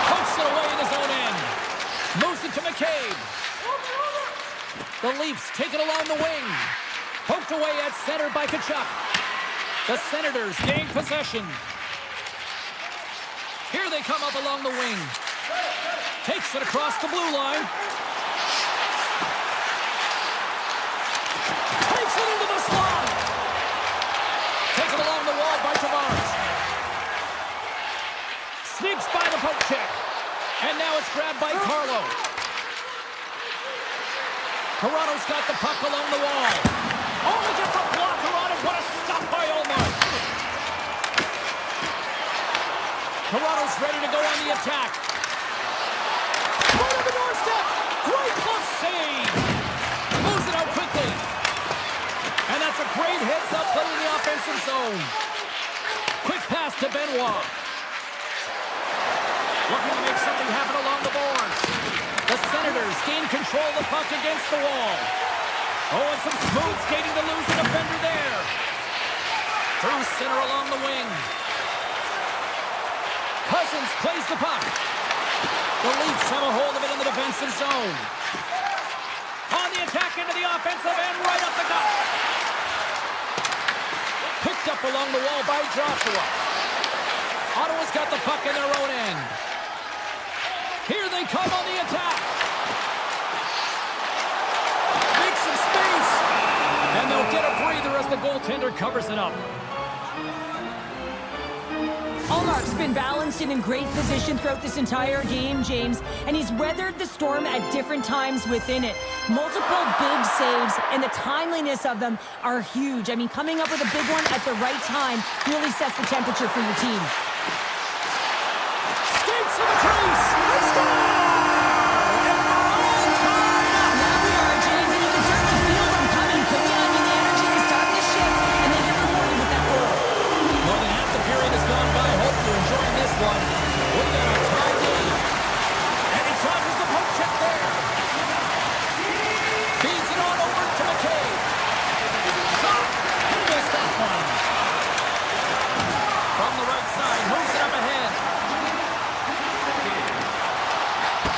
Pokes it away in his own end. Moves it to McCabe. The Leafs take it along the wing. Poked away at center by Tkachuk. The Senators gain possession. Here they come up along the wing. Takes it across the blue line. Takes it into the slot. Taken along the wall by Tavares. Sneaks by the poke check. And now it's grabbed by Carlo. Toronto's got the puck along the wall. Oh, he gets a blocker on it. What a stop by Omar. Toronto's ready to go on the attack. Right on the doorstep. Great glove save. Moves it out quickly. And that's a great heads-up play in the offensive zone. Quick pass to Benoit. Looking to make something happen along the boards. The Senators gain control of the puck against the wall. Oh, and some smooth skating to lose the defender there. Through center along the wing. Cousins plays the puck. The Leafs have a hold of it in the defensive zone. On the attack into the offensive end, right up the gut. Picked up along the wall by Joshua. Ottawa's got the puck in their own end. Here they come on the attack. Make some space. And they'll get a breather as the goaltender covers it up. Allmark's been balanced and in great position throughout this entire game, James, and he's weathered the storm at different times within it. Multiple big saves, and the timeliness of them are huge. I mean, coming up with a big one at the right time really sets the temperature for your team. Skates to the crease. Let's go! And we're all tied up. Now we are, James, and you can certainly feel them coming. I mean, the energy is starting to shift, and they get rewarded with that goal. More than half the period has gone by. Hope you're enjoying this one. We got a tie game. And he tosses the poke check there. Feeds it on over to McCabe. Shot. He missed that one. From the right side, moves it up ahead.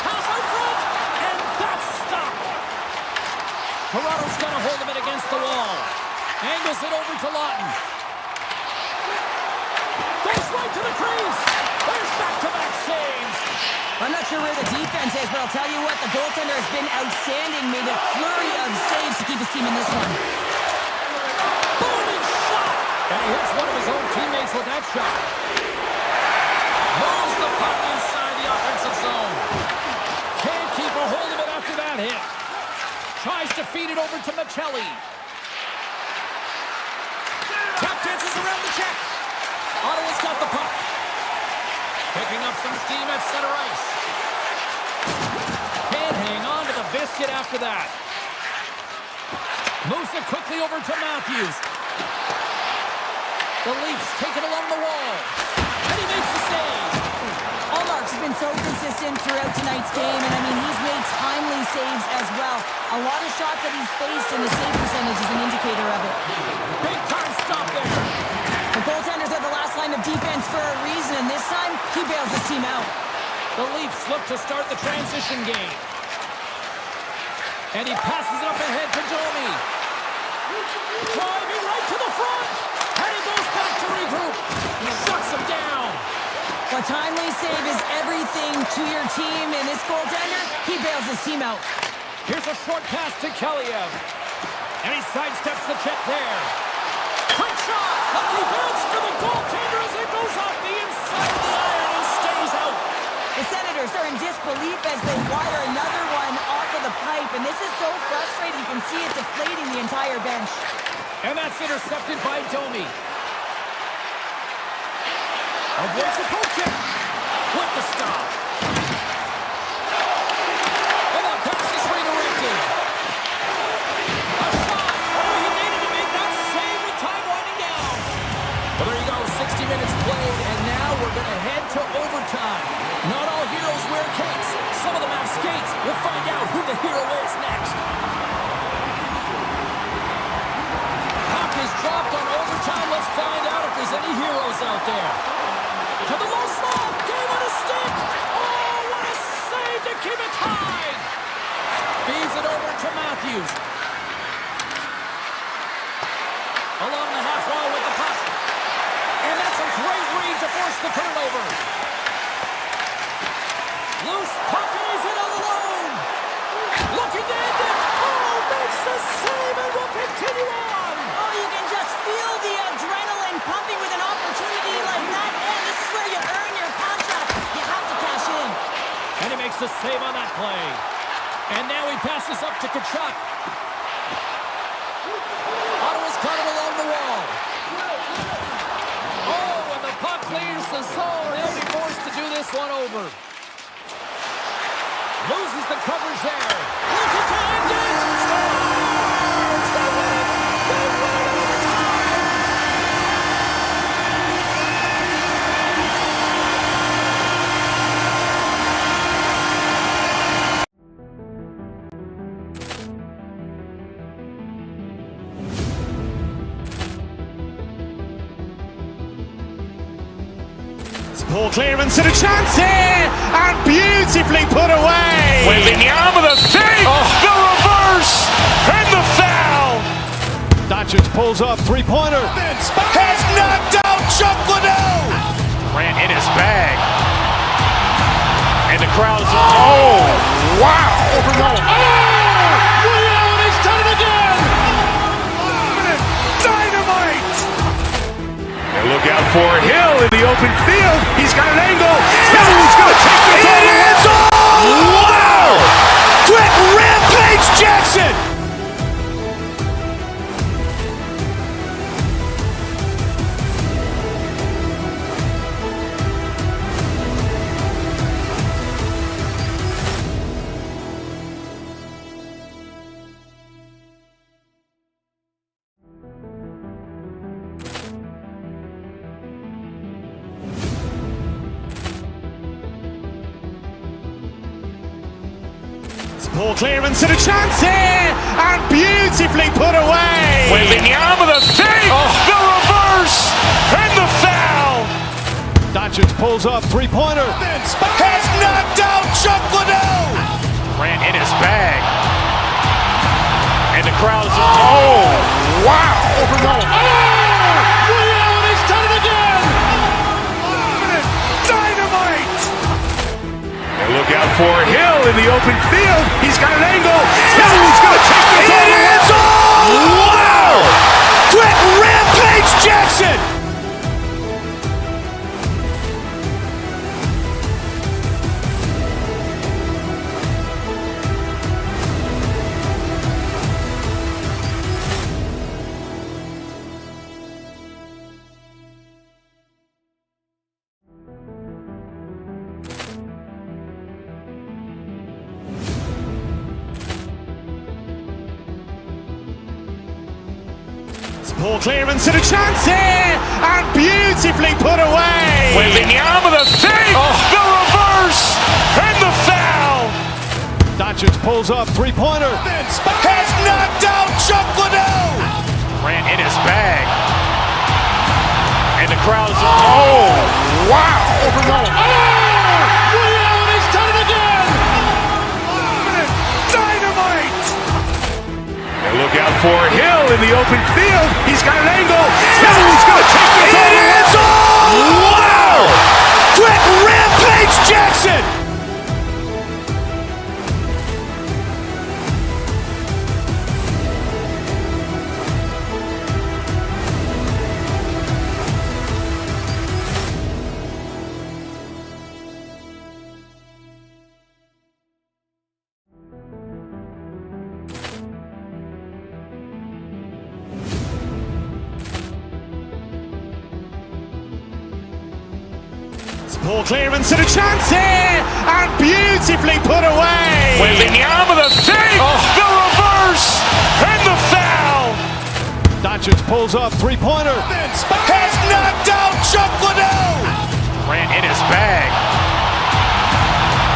Pass out front, and that's stopped. Toronto's got a hold of it against the wall. Angles it over to Lawton. Goes right to the crease. There's back-to-back saves. I'm not sure where the defense is, but I'll tell you what, the goaltender has been outstanding. Made a flurry of saves to keep his team in this one. Booming shot. And he hits one of his own teammates with that shot. Moves the puck inside the offensive zone. Can't keep a hold of it after that hit. Tries to feed it over to Michelli. Tap dances around the check. Ottawa's got the puck. Picking up some steam at center ice. Can't hang on to the biscuit after that. Moves it quickly over to Matthews. The Leafs take it along the wall. And he makes the save. Allmark's been so consistent throughout tonight's game, and I mean, he's made timely saves as well. A lot of shots that he's faced, and the save percentage is an indicator of it. Big time stop there. The goaltenders are the last line of defense for a reason, and this time, he bails his team out. The Leafs look to start the transition game. And he passes it up ahead to Domi. Driving right to the front. And he goes back to regroup. He shuts him down. A timely save is everything to your team, and this goaltender, he bails his team out. Here's a short pass to Kaliev. And he sidesteps the check there. Quick shot. Lucky bounce to the goaltender as it goes off the inside of the iron and stays out. The Senators are in disbelief as they wire another one off of the pipe, and this is so frustrating. You can see it deflating the entire bench. And that's intercepted by Domi. Avoids the poke check with the stop. And that pass is redirected. A shot. Oh, he needed to make that save with time winding down. Well, there you go. 60 minutes played, and now we're going to head to overtime. Not all heroes wear capes. Some of them have skates. We'll find out who the hero is next. Puck is dropped on overtime. Let's find out if there's any heroes out there. To the low slot. Matthews. Along the half wall with the puck. And that's a great read to force the turnover. Loose puck and he's in on the alone. Looking to end it. Oh, makes the save and will continue on. Oh, you can just feel the adrenaline pumping with an opportunity like that. And this is where you earn your contract. You have to cash in. And he makes the save on that play. And now he passes up to Tkachuk. Ottawa's caught it along the wall. Oh, and the puck leaves the zone. He'll be forced to do this one over. Loses the coverage there. Looking to end it. Scores! They win it! They win it in overtime! Poor clearance and a chance here, and beautifully put away. Waving the arm of the save, the reverse, and the foul. Doncic pulls up, three-pointer. Has knocked out Chuck Liddell. Ran in his bag. And the crowd's oh, wow. He's done it again. Dynamite. And look out for Hill in the open field. He's got an angle. He's going to take this all the way. Wow. Quick rampage Jackson. Poor clearance and a chance here, and beautifully put away. Waving the arm of the save, the reverse, and the foul. Doncic pulls up, three-pointer. Has knocked out Chuck Liddell. Ran in his bag. And the crowd's oh, wow. He's done it again. Dynamite. And look out for Hill in the open field. He's got an angle. He's going to take this all the way. Wow. Quick rampage Jackson. Poor clearance and a chance here, and beautifully put away. Waving the arm of the save, the reverse, and the foul. Doncic pulls up, three-pointer. Has knocked out Chuck Liddell. Ran in his bag. And the crowd's oh, wow. He's done it again. Dynamite. And look out for Hill in the open field. He's got an angle. He's going to take this all the way. Wow. Quick rampage Jackson. Poor clearance and a chance here, and beautifully put away. Waving the arm of the save, the reverse, and the foul. Doncic pulls up, three-pointer. Has knocked out Chuck Liddell. Ran in his bag.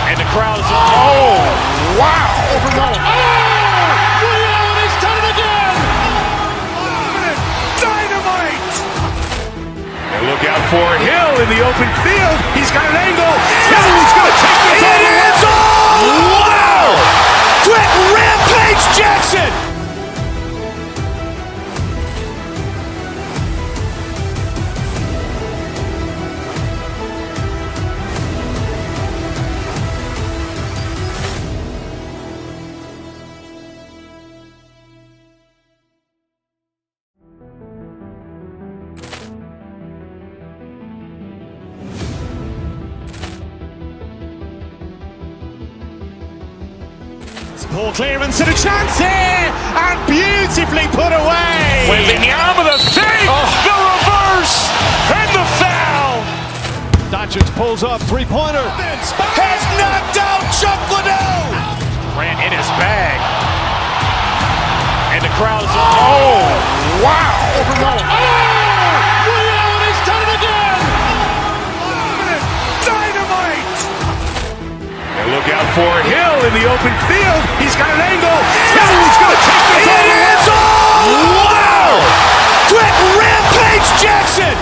And the crowd's oh, wow. He's done it again. Dynamite. And look out for Hill in the open field. He's got an angle. He's going to take this all the way. Wow. Quick rampage Jackson! Poor clearance and a chance here, and beautifully put away. With the arm of the thing, the reverse, and the foul. Doncic pulls up, three-pointer. Has knocked out Chuck Liddell. Ran in his bag. And the crowd is, oh, wow. He's done it again. Dynamite. And look out for Hill in the open field. He's got an angle. He's going to take this all the way. Wow! Quick Rampage Jackson!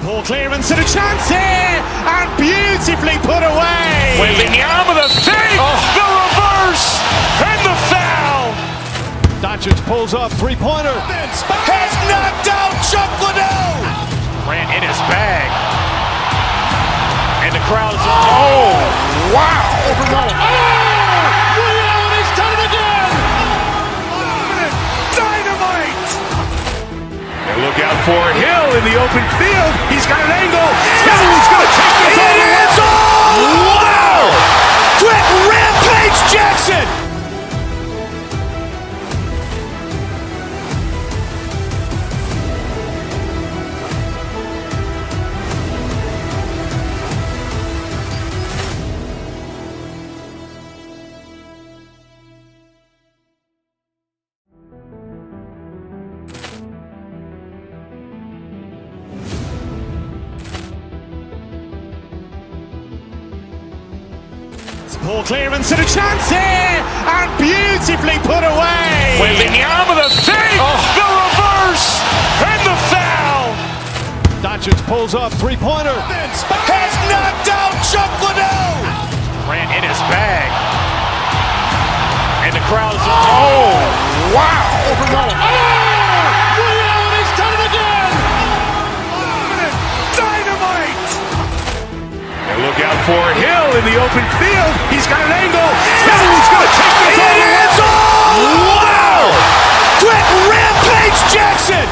Poor clearance and a chance here, and beautifully put away. With the arm of the thing, the reverse, and the foul. Doncic pulls up, three-pointer. Has knocked out Chuck Liddell. Ran in his bag. And the crowd is, oh, wow. He's done it again. Dynamite. And look out for Hill in the open field. He's got an angle. He's going to take this all the way. Wow! Quick Rampage Jackson! Poor clearance and a chance here, and beautifully put away. With the arm of the thing, the reverse, and the foul. Doncic pulls up, three-pointer. Has knocked out Chuck Liddell. Ran in his bag. And the crowd is, oh, wow. He's done it again. Dynamite. And look out for Hill in the open field. He's got an angle. He's going to take this all the way. Wow! Quick Rampage Jackson!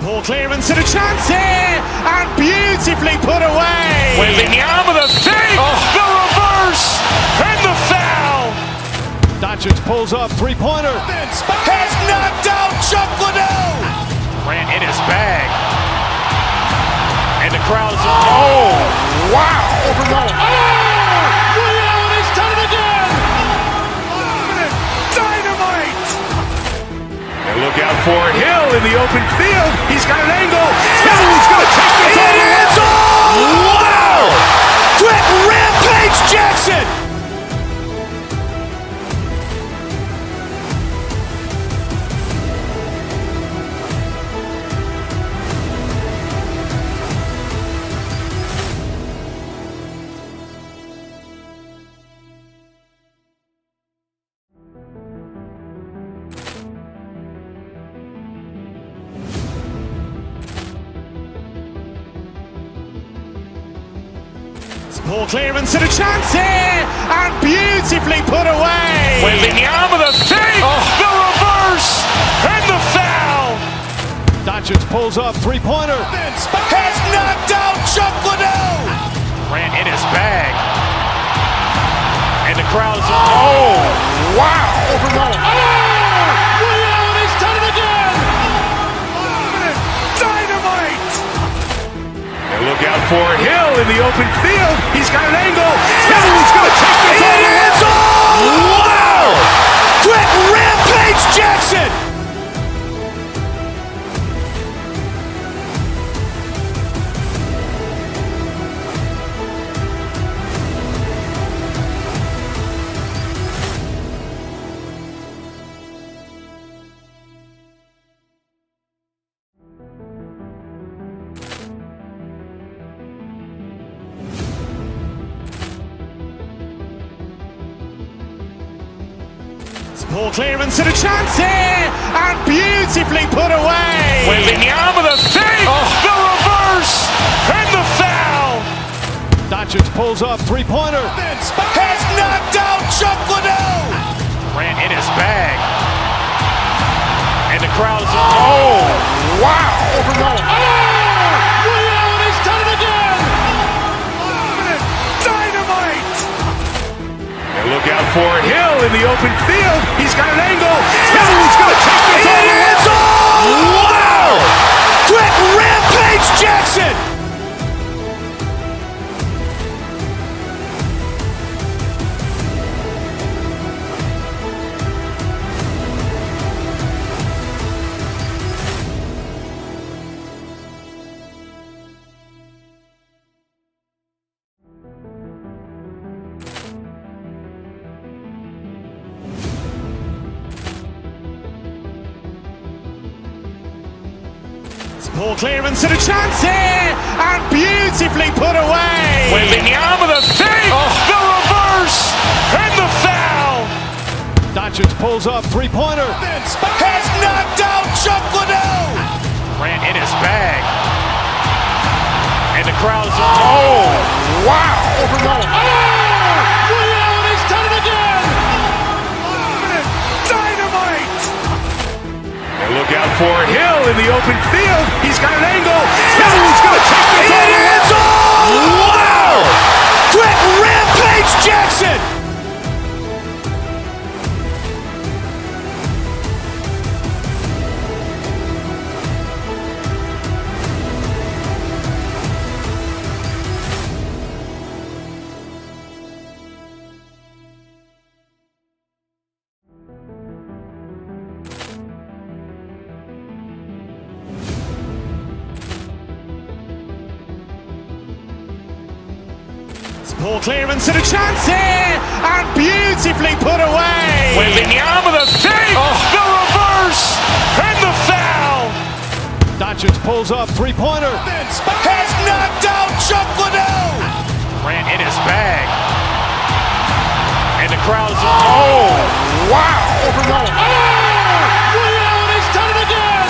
Poor clearance and a chance here, and beautifully put away. With the arm of the thing, the reverse, and the foul. Doncic pulls up, three-pointer. Has knocked out Chuck Liddell. Ran in his bag. And the crowd is, oh, wow. He's done it again. Dynamite. And look out for Hill in the open field. He's got an angle. He's going to take this all the way. Wow! Quick Rampage Jackson! Poor clearance and a chance here, and beautifully put away. With the arm of the thing, the reverse, and the foul. Doncic pulls up, three-pointer. Has knocked out Chuck Liddell. Grant in his bag. And the crowd's oh, wow. Ray Allen has done it again. Dynamite. And look out for Hill in the open field. He's got an angle. Hill's going to take this all the way. Wow. Quick Rampage Jackson. Poor clearance and a chance here, and beautifully put away. Wembanyama the fake, the reverse, and the foul. Doncic pulls up, three-pointer. Has knocked out Chuck Liddell. Grant in his bag. And the crowd's oh, wow. Ray Allen has done it again. Dynamite. And look out for Hill in the open field. He's got an angle. Hill's going to take this all the way. Wow. Quick Rampage Jackson. Poor clearance and a chance here, and beautifully put away. Wembanyama the fake, the reverse, and the foul. Doncic pulls up, three-pointer. Has knocked out Chuck Liddell. Grant in his bag. And the crowd's oh, wow. Ray Allen has done it again. Dynamite. And look out for Hill in the open field. He's got an angle. Hill's going to take this all the way. Wow. Quick Rampage Jackson. Poor clearance and a chance here, and beautifully put away. Wembanyama the fake, the reverse, and the foul. Doncic pulls up, three-pointer. Has knocked out Chuck Liddell. Grant in his bag. And the crowd's oh, wow. Ray Allen has done it again.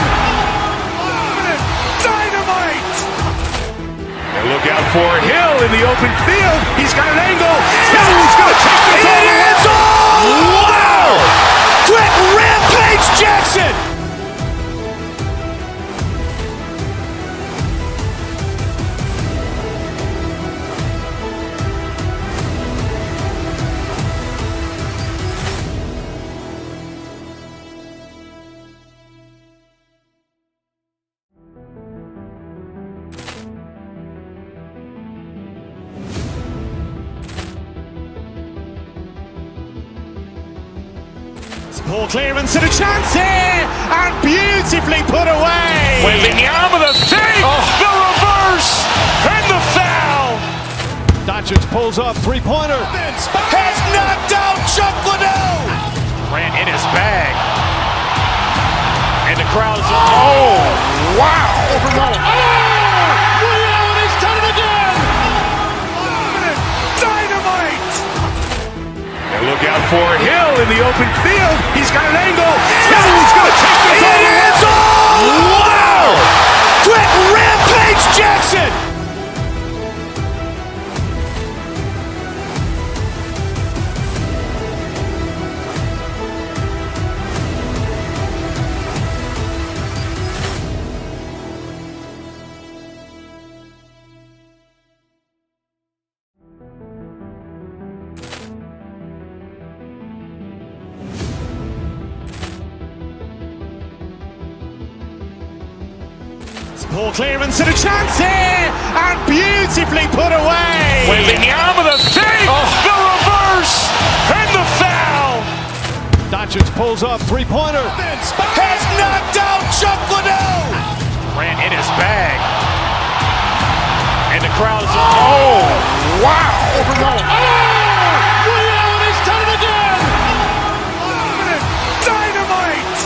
Dynamite. And look out for Hill in the open field. He's got an angle. Hill's going to take this all the way. Wow. Quick Rampage Jackson. Poor clearance and a chance here, and beautifully put away. Wembanyama the fake, the reverse, and the foul. Doncic pulls up, three-pointer. Has knocked out Chuck Liddell. Grant in his bag. And the crowd's oh, wow. Ray Allen has done it again. Dynamite. And look out for Hill in the open field. He's got an angle. Hill's going to take this all the way. Wow. Quick Rampage Jackson. Poor clearance and a chance here, and beautifully put away. Waving the arm of the fake, the reverse, and the foul. Doncic pulls up, three-pointer. Has knocked out Chuck Liddell. Ran in his bag. And the crowd is, oh, wow. Ray Allen has done it again. Dynamite.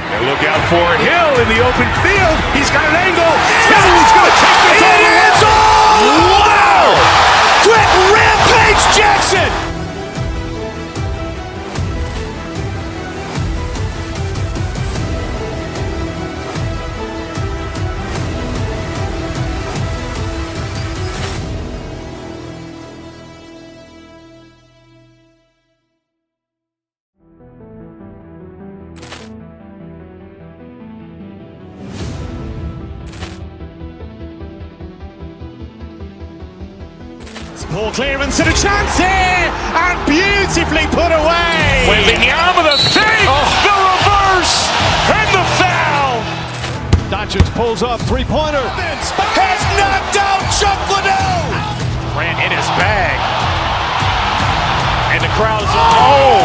And look out for Hill in the open field. He's got an angle. Hill's going to take this all the way. Wow. Quick rampage Jackson. Poor clearance and a chance here, and beautifully put away. Waving the arm of the fake, the reverse, and the foul. Doncic pulls up, three-pointer. Has knocked out Chuck Liddell. Ran in his bag. And the crowd is, oh,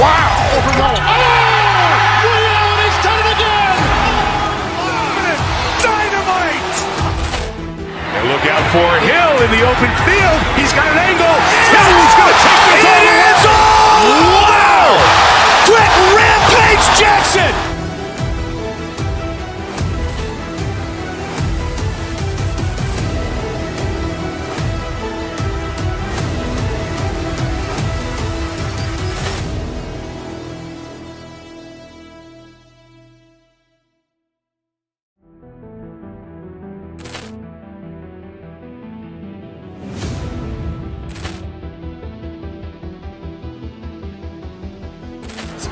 wow. Ray Allen has done it again. Dynamite. And look out for Hill in the open field. He's got an angle. Hill's going to take this all the way. Wow. Quick rampage Jackson.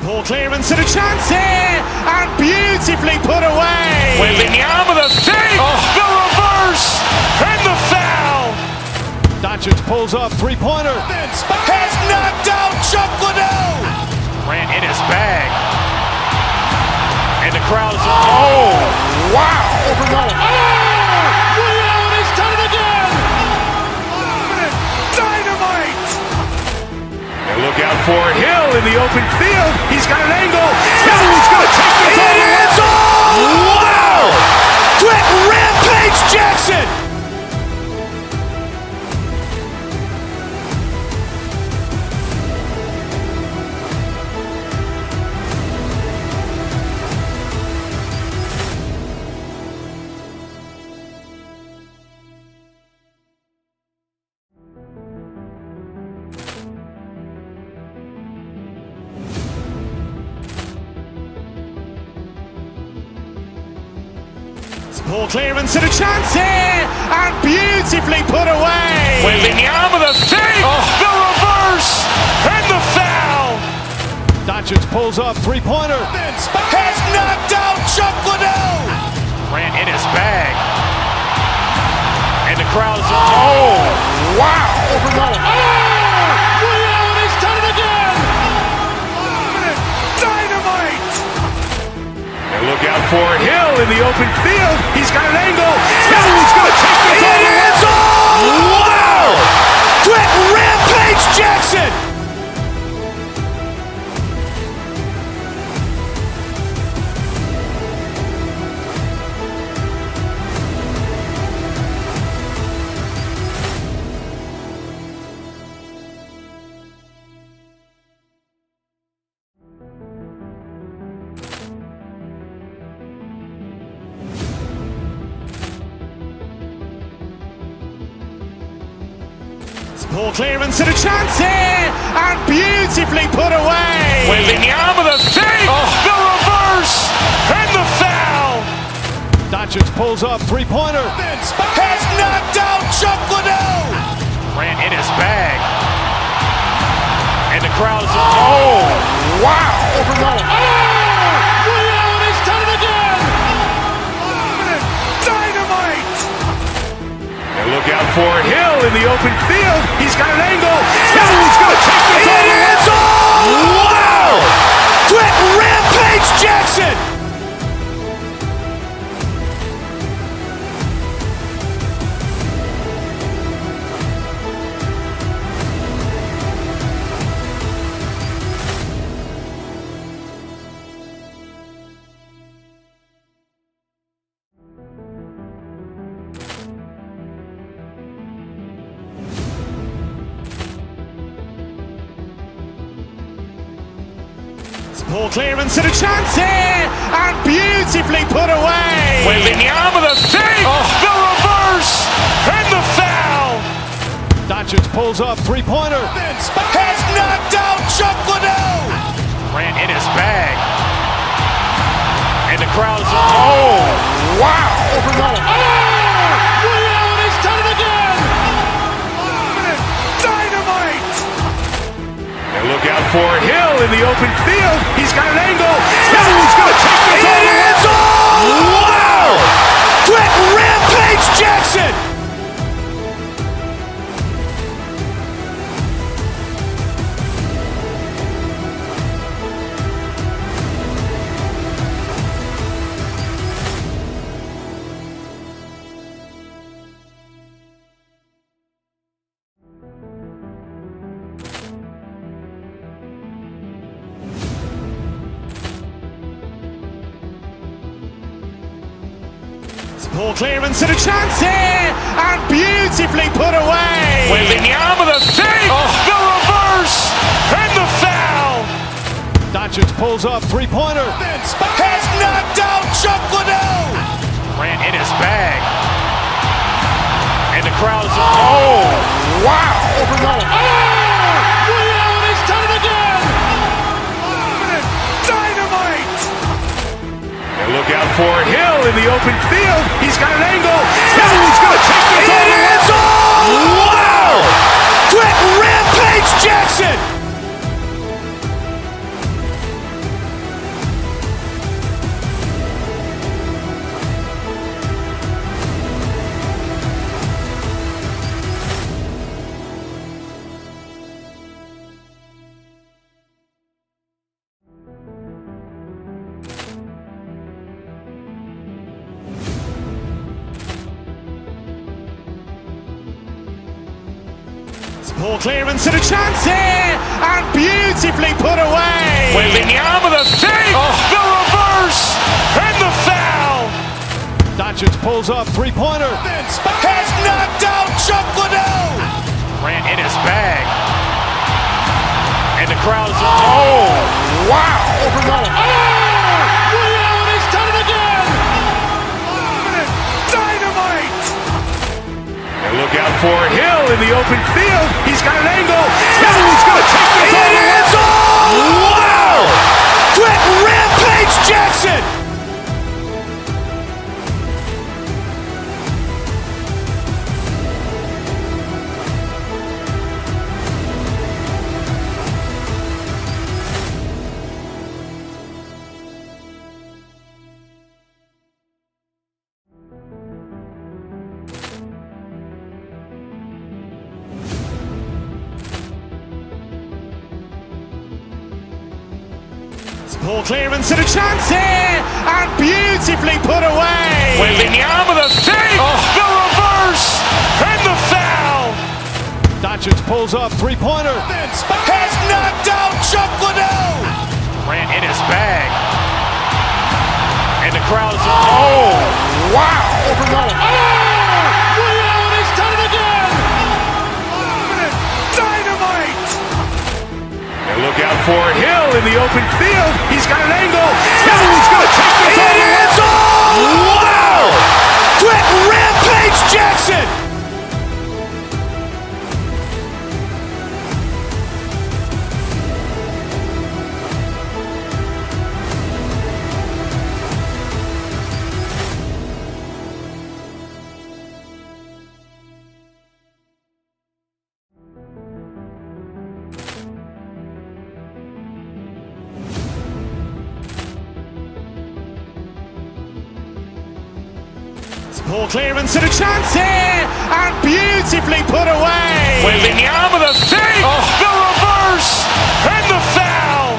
Poor clearance and a chance here, and beautifully put away. Waving the arm of the fake, the reverse, and the foul. Doncic pulls up, three-pointer. Has knocked out Chuck Liddell. Ran in his bag. And the crowd is, oh, wow. Ray Allen has done it again. Dynamite. And look out for Hill in the open field. He's got an angle. Hill's going to take this all the way. Wow. Quick rampage Jackson. Poor clearance and a chance here, and beautifully put away. Waving the arm of the fake, the reverse, and the foul. Doncic pulls up, three-pointer. Has knocked out Chuck Liddell. Ran in his bag. And the crowd is, oh, wow. Ray Allen has done it again. Dynamite. And look out for Hill in the open field. He's got an angle. Hill's going to take this all the way. Wow. Quick rampage Jackson. Poor clearance and a chance here, and beautifully put away. Waving the arm of the fake, the reverse, and the foul. Doncic pulls up, three-pointer. Has knocked out Chuck Liddell. Ran in his bag. And the crowd is, oh, wow. Ray Allen has done it again. Dynamite. And look out for Hill in the open field. He's got an angle. Hill's going to take this all the way. Wow. Quick rampage Jackson. Poor clearance and a chance here, and beautifully put away. Wembanyama the fake, the reverse, and the foul. Doncic pulls up, three-pointer. Has knocked out Chuck Liddell. Grant in his bag. And the crowd's, oh, wow. Ray Allen has done it again. Dynamite. And look out for Hill in the open field. He's got an angle. He's going to take this all the way. Wow. Quick Rampage Jackson. Poor clearance and a chance here, and beautifully put away. Wembanyama the fake, the reverse, and the foul. Doncic pulls up, three-pointer. Has knocked out Chuck Liddell. Grant in his bag. And the crowd's, oh, wow. Ray Allen has done it again. Dynamite. And look out for Hill in the open field. He's got an angle. He's going to take this all the way. Wow. Quick Rampage Jackson. Poor clearance and a chance here, and beautifully put away. Wembanyama the fake, the reverse, and the foul. Doncic pulls up, three-pointer. Has knocked out Chuck Liddell. Grant in his bag. And the crowd's, oh, wow. Ray Allen has done it again. Dynamite. And look out for Hill in the open field. He's got an angle. He's going to take this all the way. Wow. Quick Rampage Jackson. Poor clearance and a chance here, and beautifully put away. Wembanyama the fake, the reverse, and the foul. Doncic pulls up, three-pointer. Has knocked out Chuck Liddell. Grant in his bag. And the crowd's, oh, wow. Ray Allen has done it again. Dynamite. And look out for Hill in the open field. He's got an angle. He's going to take this all the way. Wow. Quick Rampage Jackson. Poor clearance and a chance here, and beautifully put away. Wembanyama the fake, the reverse, and the foul.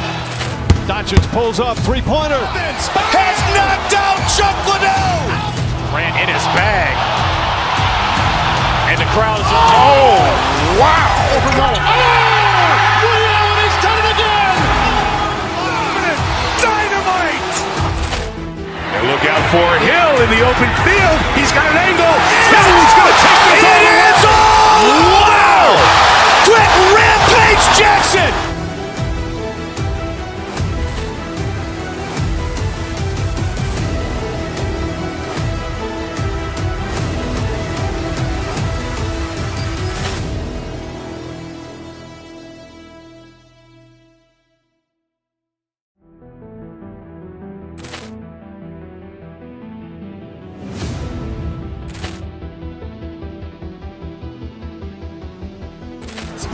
Doncic pulls up, three-pointer. Has knocked out Chuck Liddell. Grant in his bag. And the crowd's, oh, wow. Ray Allen has done it again. Dynamite. And look out for Hill in the open field. He's got an angle. He's going to take this all the way. Wow. Quick Rampage Jackson.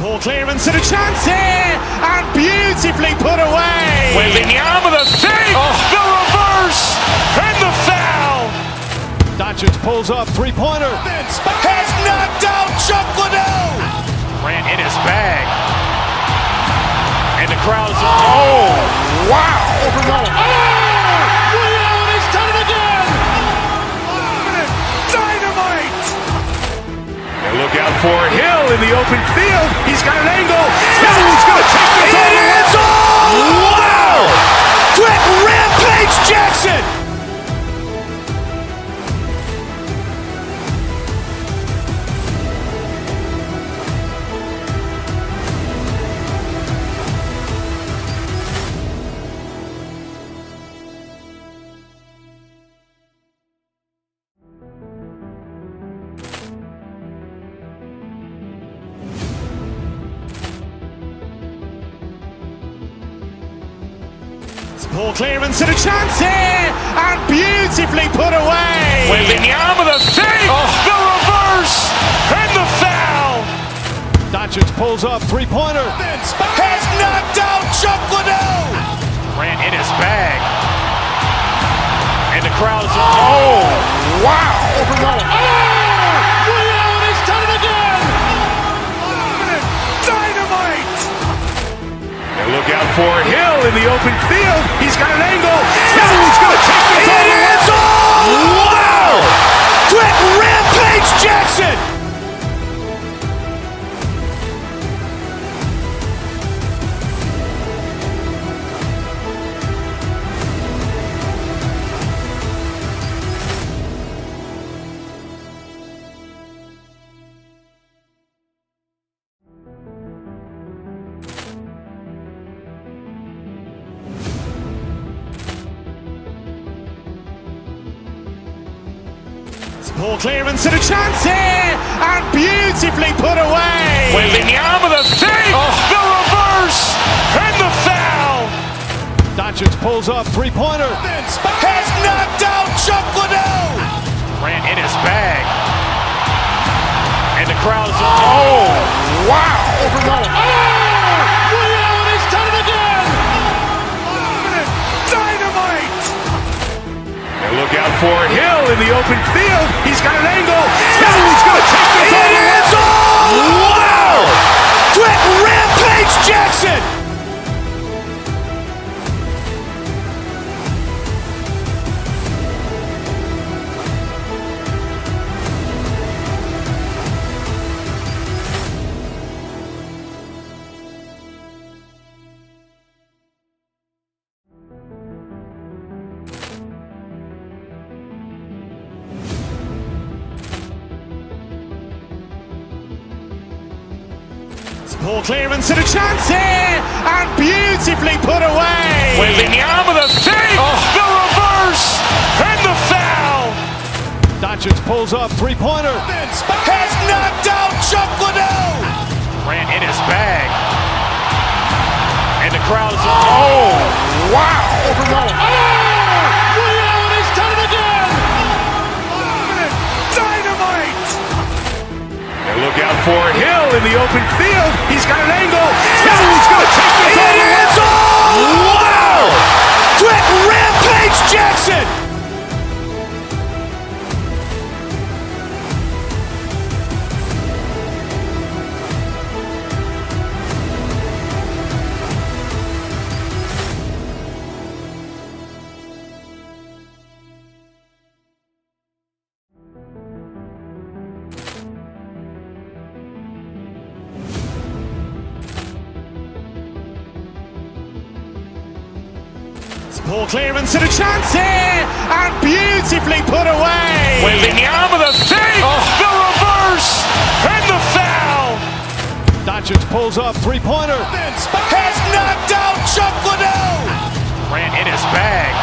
Poor clearance and a chance here, and beautifully put away. Wembanyama with a save, the reverse, and the foul. Doncic pulls up, three-pointer. Has knocked out Chuck Liddell. Ran in his bag. And the crowd's, oh, wow. Ray Allen has done it again. Dynamite. And look out for Hill in the open field. He's got an angle. Hill's going to take this all the way. Wow. Quick Rampage Jackson. Poor clearance and a chance here, and beautifully put away. Wembanyama with a save, the reverse, and the foul. Doncic pulls up, three-pointer. Has knocked out Chuck Liddell. Ran in his bag. And the crowd's, oh, wow. Ray Allen has done it again. Dynamite. And look out for Hill in the open field. He's got an angle. Hill's going to take this all the way. Wow. Quick Rampage Jackson. Poor clearance and a chance here, and beautifully put away. Wembanyama with a save, the reverse, and the foul. Doncic pulls up, three-pointer. Has knocked out Chuck Liddell. Ran in his bag. And the crowd's, oh, wow. Ray Allen has done it again. Dynamite. And look out for Hill in the open field. He's got an angle. Hill's going to take this all the way. Wow. Quick Rampage Jackson. Poor clearance and a chance here, and beautifully put away. Wembanyama with a save, the reverse, and the foul. Doncic pulls up, three-pointer. Has knocked out Chuck Liddell. Ran in his bag. And the crowd's, oh, wow. Ray Allen has done it again. Dynamite. And look out for Hill in the open field. He's got an angle. Hill's going to take this all the way. Wow. Quick Rampage Jackson. Poor clearance and a chance here, and beautifully put away. Wembanyama with a save, the reverse, and the foul. Doncic pulls up, three-pointer. Has knocked out Chuck Liddell. Ran in his bag.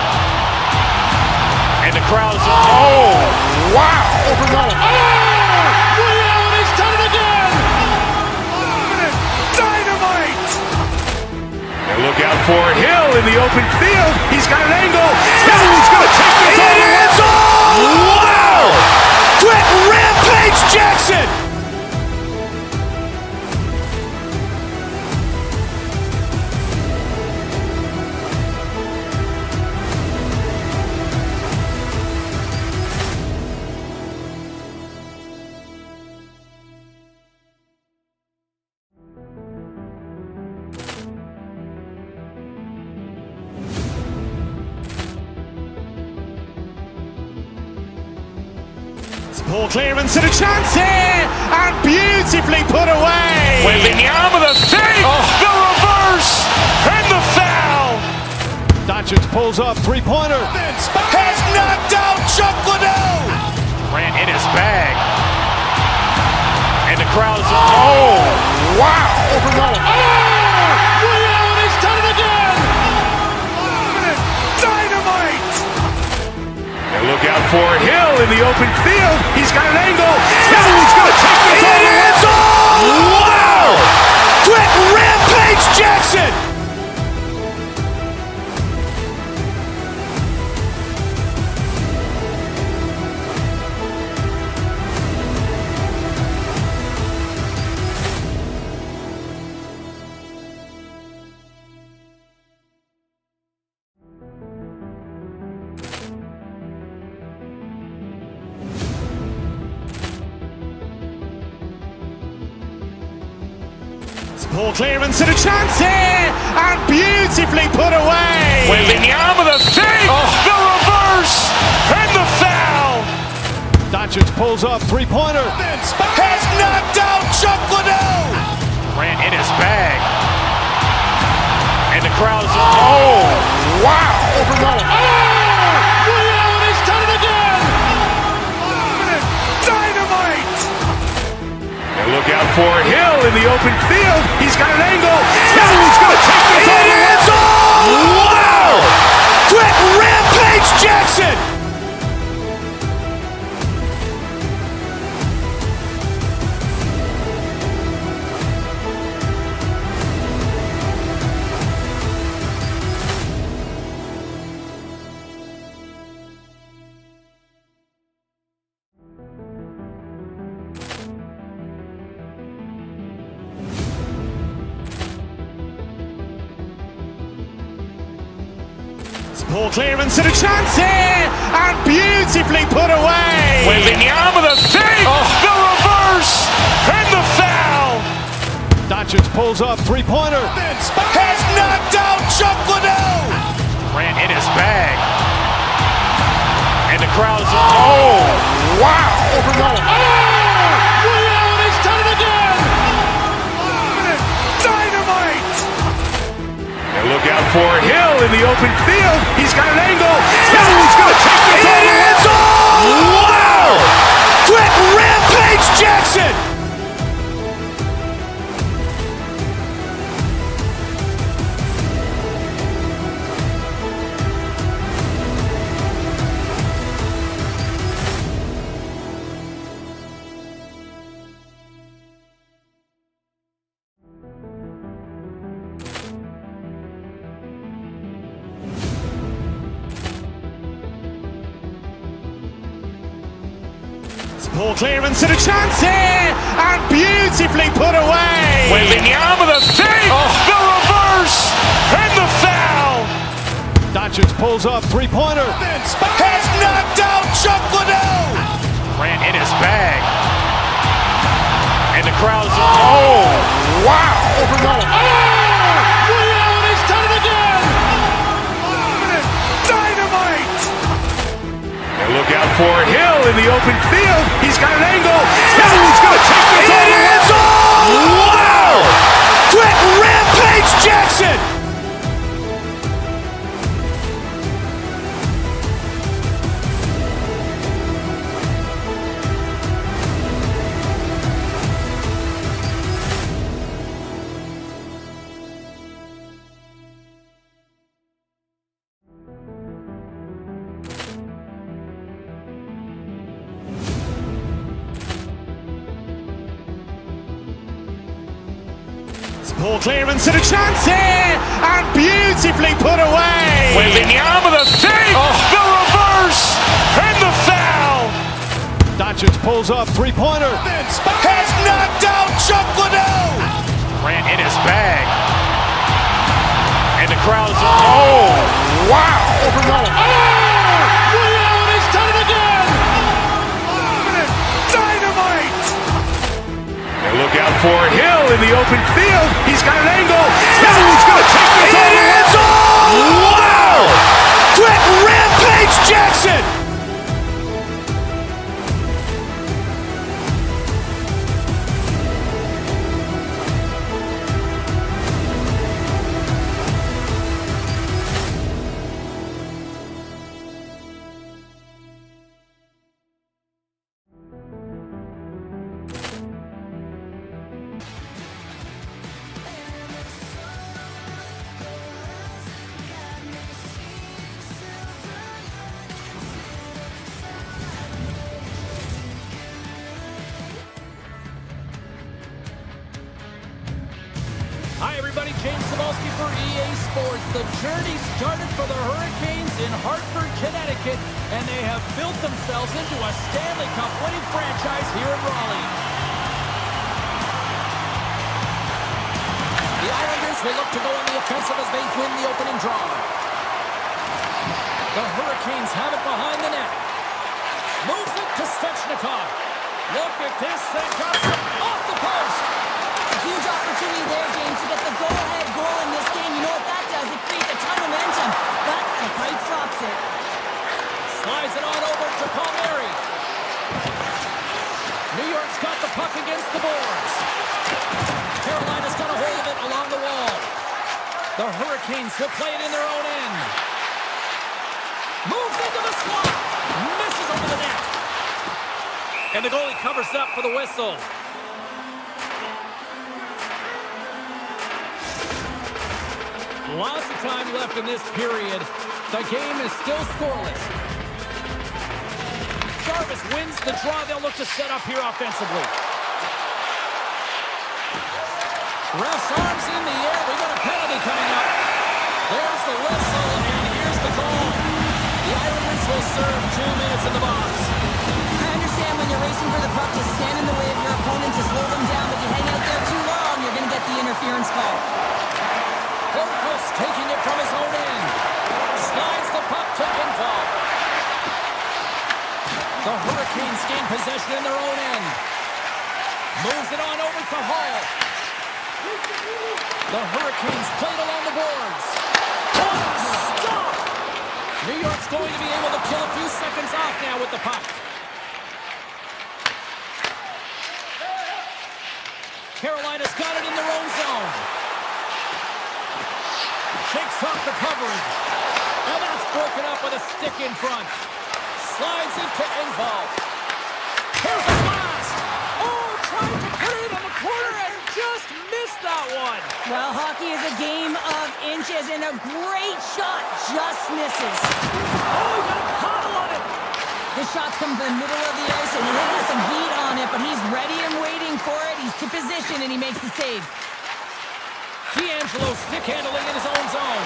And the crowd's, oh, wow. Ray Allen has done it again. Dynamite. And look out for Hill in the open field. He's got an angle. Hill's going to take this all the way. Wow. Quick Rampage Jackson. Poor clearance and a chance here, and beautifully put away. Waving the arm of the fake, the reverse, and the foul. Doncic pulls up, three-pointer. Has knocked out Chuck Liddell. Ran in his bag. And the crowd is, oh, wow. Ray Allen has done it again. Dynamite. And look out for Hill in the open field. He's got an angle. Hill's going to take this all the way. Wow. Quick Rampage Jackson. Poor clearance and a chance here, and beautifully put away. Waving the arm of the fake, the reverse, and the foul. Doncic pulls up, three-pointer. Has knocked out Chuck Liddell. Ran in his bag. And the crowd is, oh, wow. Ray Allen has done it again. Dynamite. And look out for Hill in the open field. He's got an angle. Hill's going to take this all the way. Wow. Quick Rampage Jackson. Poor clearance and a chance here, and beautifully put away. Waving the arm of the fake, the reverse, and the foul. Doncic pulls up, three-pointer. Has knocked out Chuck Liddell. Ran in his bag. And the crowd is, oh, wow. Ray Allen has done it again. Dynamite. And look out for Hill in the open field. He's got an angle. Hill's going to take this all the way. Wow. Quick Rampage Jackson. Poor clearance and a chance here, and beautifully put away. Waving the arm of the fake, the reverse, and the foul. Doncic pulls up, three-pointer. Has knocked out Chuck Liddell. Ran in his bag. And the crowd is, oh, wow. Ray Allen has done it again. Dynamite. And look out for Hill in the open field. He's got an angle. Hill's going to take this all the way. Wow. Quick Rampage Jackson. Poor clearance and a chance here, and beautifully put away. Waving the arm of the fake, the reverse, and the foul. Doncic pulls up, three-pointer. Has knocked out Chuck Liddell. Ran in his bag. And the crowd is, oh, wow. Ray Allen has done it again. Dynamite. And look out for Hill in the open field. He's got an angle. Hill's going to take this all the way. Wow. Quick Rampage Jackson. Brzezinski for EA Sports. The journey started for the Hurricanes in Hartford, Connecticut, and they have built themselves into a Stanley Cup winning franchise here in Raleigh. The Islanders will look to go on the offensive as they win the opening draw. The Hurricanes have it behind the net. Moves it to Svechnikov. Look at this. They got some off the post. A huge opportunity there, James, to get the go-ahead goal in this game. You know what that does? It creates a ton of momentum. But the pipe drops it. Slides it on over to Palmieri. New York's got the puck against the boards. Carolina's got a hold of it along the wall. The Hurricanes will play it in their own end. Moves into the slot. Misses over the net. And the goalie covers up for the whistle. Lots of time left in this period. The game is still scoreless. Jarvis wins the draw. They'll look to set up here offensively. Ref's arms in the air. We got a penalty coming up. There's the whistle, and here's the call. The Islanders will serve 2 minutes in the box. I understand when you're racing for the puck to stand in the way of your opponent to slow them down, but you hang out there too long, you're going to get the interference call. Hornquist taking it from his own end. Slides the puck to Infall. The Hurricanes gain possession in their own end. Moves it on over to Hall. The Hurricanes played along the boards. What a stop! New York's going to be able to kill a few seconds off now with the puck. Carolina's got it in their own zone. Shakes off the coverage. And that's broken up with a stick in front. Slides into Engvall. Here's a blast. Oh, trying to put it on the corner and just missed that one. Well, hockey is a game of inches, and a great shot just misses. Oh, he got a paddle on it. This shot's come from the middle of the ice, and he has some heat on it, but he's ready and waiting for it. He's to position, and he makes the save. D'Angelo stick handling in his own zone.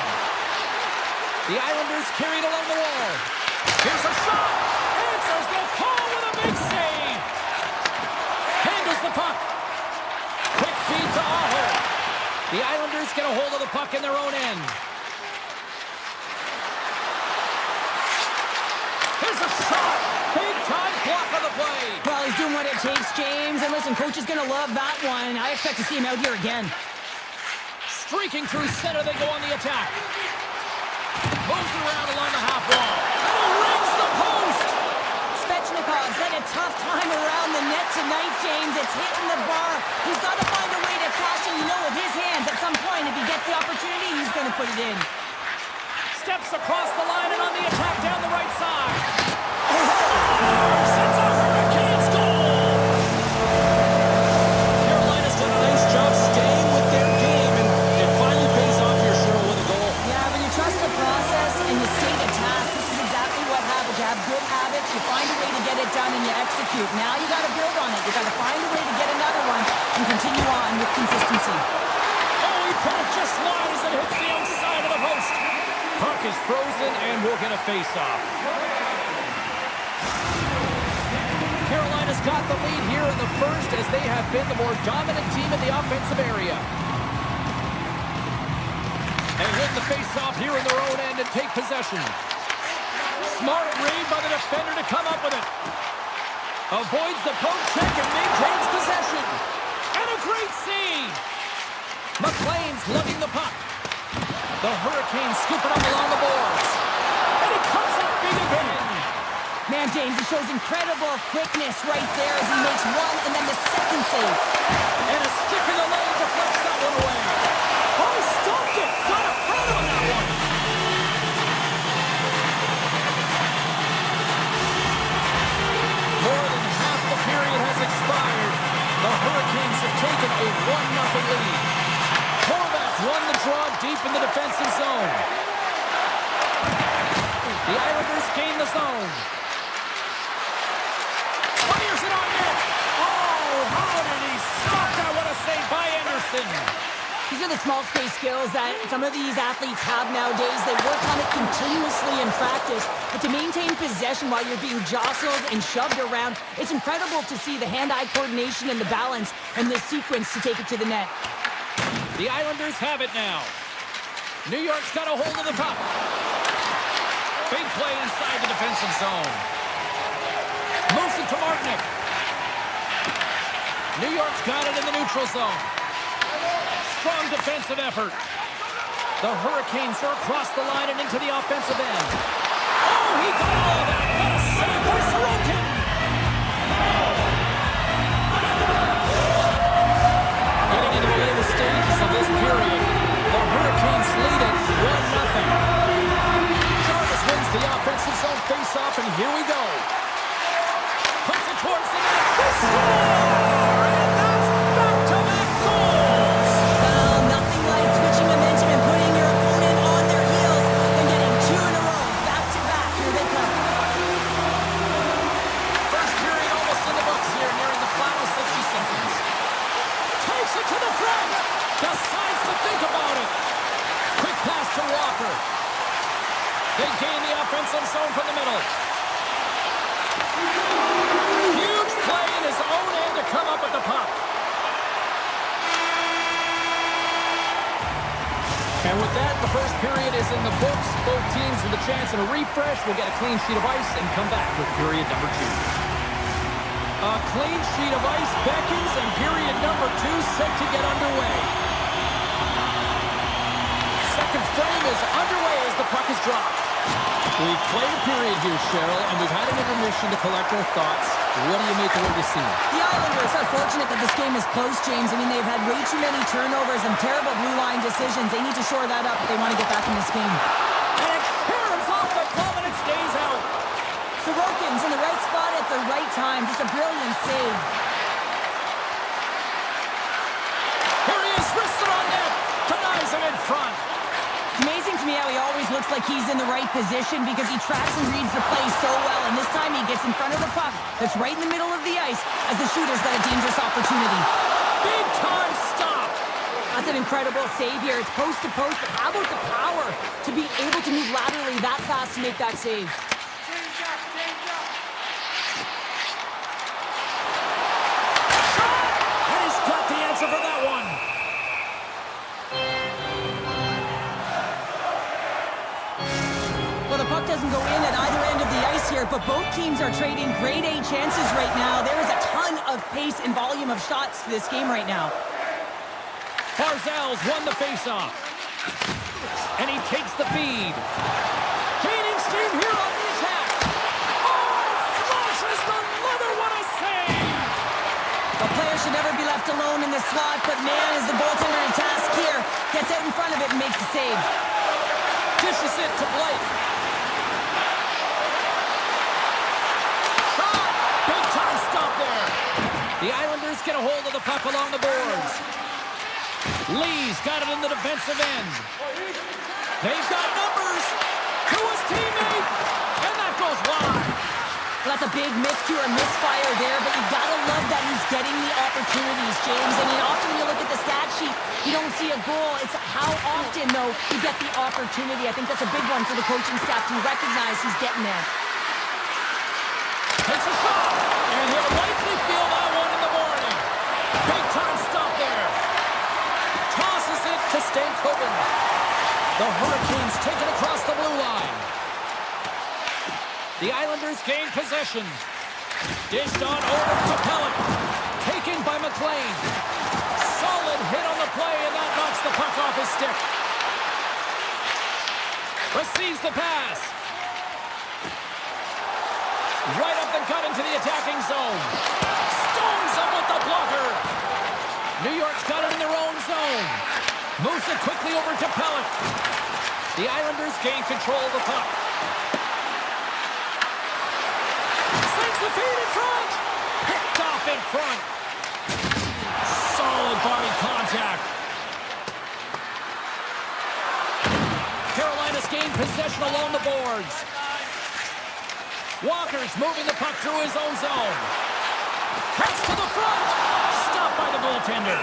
The Islanders carried along the wall. Here's a shot. Answers the call with a big save. Handles the puck. Quick feed to Aho. The Islanders get a hold of the puck in their own end. Here's a shot. Big time block on the play. Well, he's doing what it takes, James. And listen, coach is going to love that one. I expect to see him out here again. Streaking through center, they go on the attack. Moves around along the half wall. And he rings the post. Svechnikov's had a tough time around the net tonight, James. It's hitting the bar. He's got to find a way to cash in, with his hands. At some point, if he gets the opportunity, he's going to put it in. Steps across the line and on the attack down the right side. Sets a Hurricanes goal. Carolina's done a nice job staying with their game, and it finally pays off here, Cheryl, with a goal. Yeah, when you trust the process and you stay to task, this is exactly what happens. You have good habits, you find a way to get it done, and you execute. Now you got to build on it. You got to find a way to get another one and continue on with consistency. Oh, he put it just wide as it hits the outside of the post. Puck is frozen, and we'll get a face-off. Carolina's got the lead here in the first as they have been the more dominant team in the offensive area. They win the face-off here in their own end and take possession. Smart read by the defender to come up with it. Avoids the poke check and maintains possession. And a great save. McLean's lugging the puck. The Hurricanes scoop it up along the boards. And it comes up big again. Man, James, he shows incredible quickness right there as he makes one and then the second save. And a stick in the leg deflects that one away. Oh, he stopped it. Got a head on that one. More than half the period has expired. The Hurricanes have taken a 1-0 lead. Horvats won the draw deep in the defensive zone. The Islanders gain the zone. Fires it on net. Oh, how did he stop that? What a save by Anderson. These are the small space skills that some of these athletes have nowadays. They work on it continuously in practice. But to maintain possession while you're being jostled and shoved around, it's incredible to see the hand-eye coordination and the balance in this sequence to take it to the net. The Islanders have it now. New York's got a hold of the puck. Big play inside the defensive zone. Moves it to Martinick. New York's got it in the neutral zone. Strong defensive effort. The Hurricanes are across the line and into the offensive end. Oh, he got all of that. What a save by Sorokin. Getting into the later stages of this period, the Hurricanes lead it 1-0. Jarvis wins the offensive zone face-off, and here we go. Puts it towards the net. They score! And that's back-to-back goals! Well, nothing like switching momentum and putting your opponent on their heels and getting two in a row, back-to-back. Here they come. First period almost in the books here, nearing the final 60 seconds. Takes it to the front. Decides to think about it. Quick pass to Walker. They gain the offensive zone from the middle. Huge play in his own end to come up with the puck. And with that, the first period is in the books. Both teams with a chance at a refresh will get a clean sheet of ice and come back with period number 2. A clean sheet of ice beckons, and period number 2 set to get underway. Second frame is underway as the puck is dropped. We've played a period here, Cheryl, and we've had an intermission to collect our thoughts. What do you make of what you see? The Islanders are fortunate that this game is close, James. I mean, they've had way too many turnovers and terrible blue line decisions. They need to shore that up if they want to get back in this game. And it caroms off the glove and it stays out. Sorokin's in the right spot at the right time. Just a brilliant save. Here he is, wristed on net. Denies him in front. It's amazing to me how he always looks like he's in the right position because he tracks and reads the play so well. And this time he gets in front of the puck that's right in the middle of the ice as the shooter's got a dangerous opportunity. Big time stop. That's an incredible save here. It's post to post, but how about the power to be able to move laterally that fast to make that save? And he's got the answer for that one. Well, the puck doesn't go in at either end of the ice here, but both teams are trading grade A chances right now. There is a ton of pace and volume of shots to this game right now. Barzal's won the faceoff. And he takes the feed. Gaining steam here on the attack. Oh, flashes the leather. What a save! The player should never be left alone in this slot, but man, is the goaltender in task here. Gets out in front of it and makes the save. Dishes it to Blake. Shot! Big time stop there. The Islanders get a hold of the puck along the boards. Lee's got it in the defensive end. They've got numbers to his teammate, and that goes wide. Well, that's a big miscue or misfire there, but you gotta love that he's getting the opportunities, James. I mean, often when you look at the stat sheet, you don't see a goal. It's how often, though, you get the opportunity. I think that's a big one for the coaching staff to recognize he's getting there. Takes a shot, and he'll likely feel that one in the morning. Big time stop there. Tosses it to Stankoven. The Hurricanes take it across the blue line. The Islanders gain possession. Dished on over to Pellet. Taken by McLean. Solid hit on the play, and that knocks the puck off his stick. Receives the pass. Right up the gut into the attacking zone. Stones him with the blocker. New York's got it in their own zone. Moves it quickly over to Pellet. The Islanders gain control of the puck. Sinks the feed in front. Picked off in front. Solid body contact. Carolina's gained possession along the boards. Walker's moving the puck through his own zone. Cuts to the front. Stopped by the goaltender.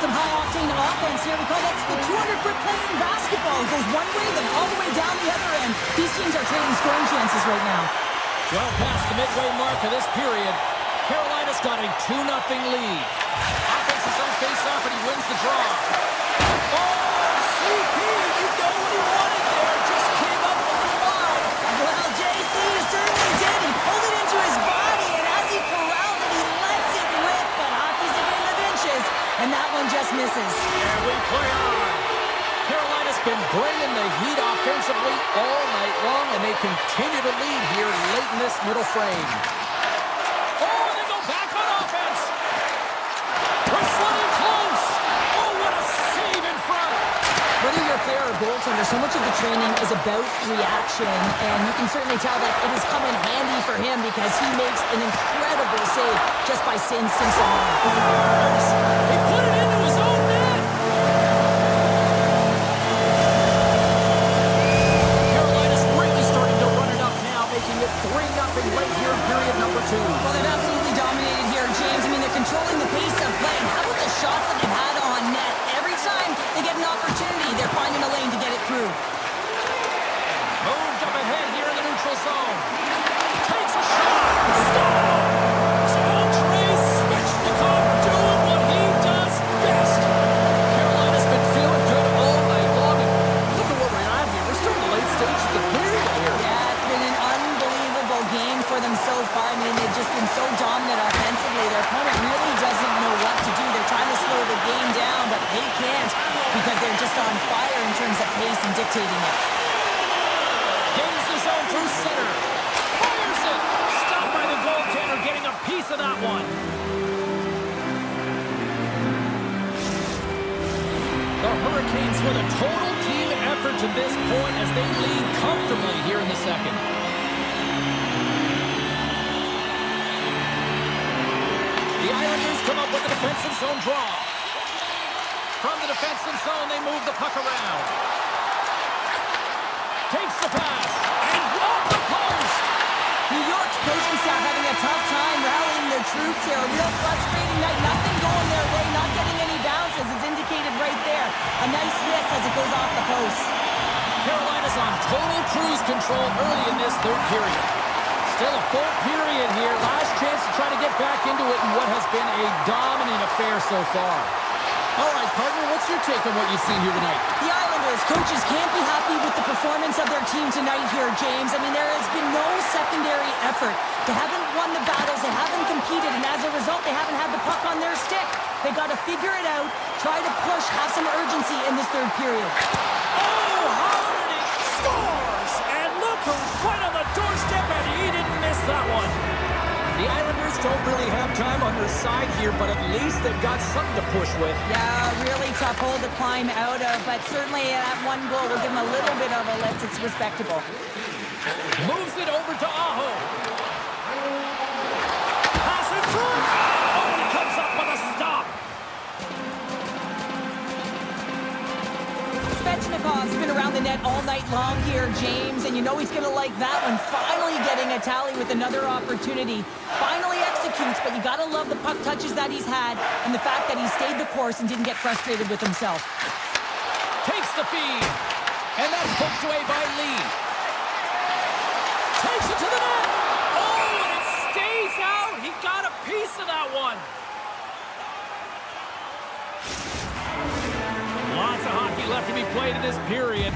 some high-octane offense here. We call that the 200-foot play in basketball. It goes one way, then all the way down the other end. These teams are trading scoring chances right now. Well past the midway mark of this period, Carolina's got a 2-0 lead. Offense his own face-off, and he wins the draw. Oh, CP, you know what he wanted there. Just came up a little wide. Well, JC certainly did. He pulled it into his body, and as he corrals it, he lets it rip. But hockey's a game of inches, and that one just misses. And we play on. Carolina's been bringing the heat offensively all night long, and they continue to lead here late in this middle frame. Oh, they go back on offense. Wrestling close. Oh, what a save in front. Whether you're a player or goaltender, so much of the training is about reaction, and you can certainly tell that it has come in handy for him because he makes an incredible save just by instincts alone. He put it into his own net. Carolina's really starting to run it up now, making it 3-0 right here in period number 2. Well, they've absolutely dominated here, James. I mean, they're controlling the pace of play. How about the shots that they've had on net? Every time they get an opportunity, they're finding a lane to get it through. Moved up ahead here in the neutral zone. Takes a shot. Scores! Andrei Svechnikov doing what he does best. Carolina's been feeling good all night long. And look at what we're at here. We're still in the late stages of the period here. Yeah, it's been an unbelievable game for them so far. I mean, they've just been so dominant offensively. Their opponent really doesn't know what to do. They're trying to slow the game down, but they can't because they're just on fire in terms of pace and dictating it. Gains the zone through center. Fires it. Stopped by the goaltender, getting a piece of that one. The Hurricanes with a total team effort to this point as they lead comfortably here in the second. The Islanders come up with a defensive zone draw. From the defensive zone, they move the puck around. Takes the pass, and off the post! New York's coaching staff having a tough time rallying their troops here. A real frustrating night. Nothing going their way, not getting any bounces. It's indicated right there. A nice miss as it goes off the post. Carolina's on total cruise control early in this third period. Still a full period here. Last chance to try to get back into it in what has been a dominant affair so far. All right, partner, what's your take on what you've seen here tonight? The Islanders coaches can't be happy with the performance of their team tonight here, James. I mean, there has been no secondary effort. They haven't won the battles. They haven't competed. And as a result, they haven't had the puck on their stick. They got to figure it out, try to push, have some urgency in this third period. Oh, Holiday scores! And look who's right on the doorstep, and he didn't miss that one. The Islanders don't really have time on their side here, but at least they've got something to push with. Yeah, really tough hole to climb out of, but certainly that one goal will give them a little bit of a lift. It's respectable. Moves it over to Aho. Pass in front. Oh, and he comes up with a stop. Svechnikov's been around the net all night long here, James, and you know he's going to like that one. Finally getting a tally with another opportunity. Finally executes, but you got to love the puck touches that he's had and the fact that he stayed the course and didn't get frustrated with himself. Takes the feed, and that's poked away by Lee. Takes it to the net. Oh, and it stays out. He got a piece of that one. Lots of hockey left to be played in this period.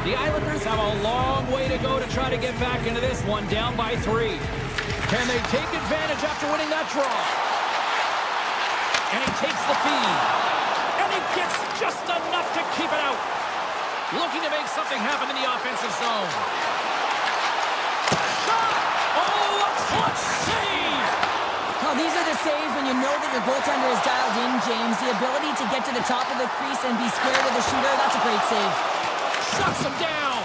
The Islanders have a long way to go to try to get back into this one, down by 3. Can they take advantage after winning that draw? And he takes the feed. And he gets just enough to keep it out. Looking to make something happen in the offensive zone. Shot! Oh, a clutch save! Oh, these are the saves when you know that your goaltender is dialed in, James. The ability to get to the top of the crease and be square to the shooter, that's a great save. Shuts him down.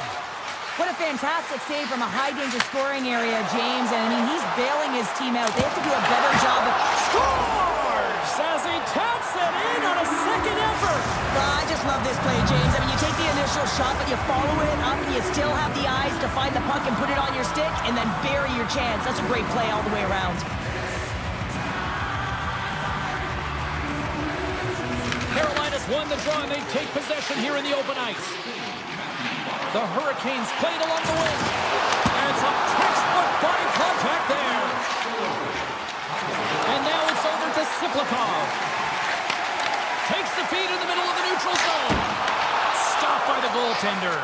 What a fantastic save from a high-danger scoring area, James. And, I mean, he's bailing his team out. They have to do a better job of... Scores as he taps it in on a second effort. I just love this play, James. I mean, you take the initial shot, but you follow it up, and you still have the eyes to find the puck and put it on your stick, and then bury your chance. That's a great play all the way around. won the draw, and they take possession here in the open ice. The Hurricanes played along the wing. And some textbook body contact there. And now it's over to Siplikov. Takes the feed in the middle of the neutral zone. Stopped by the goaltender.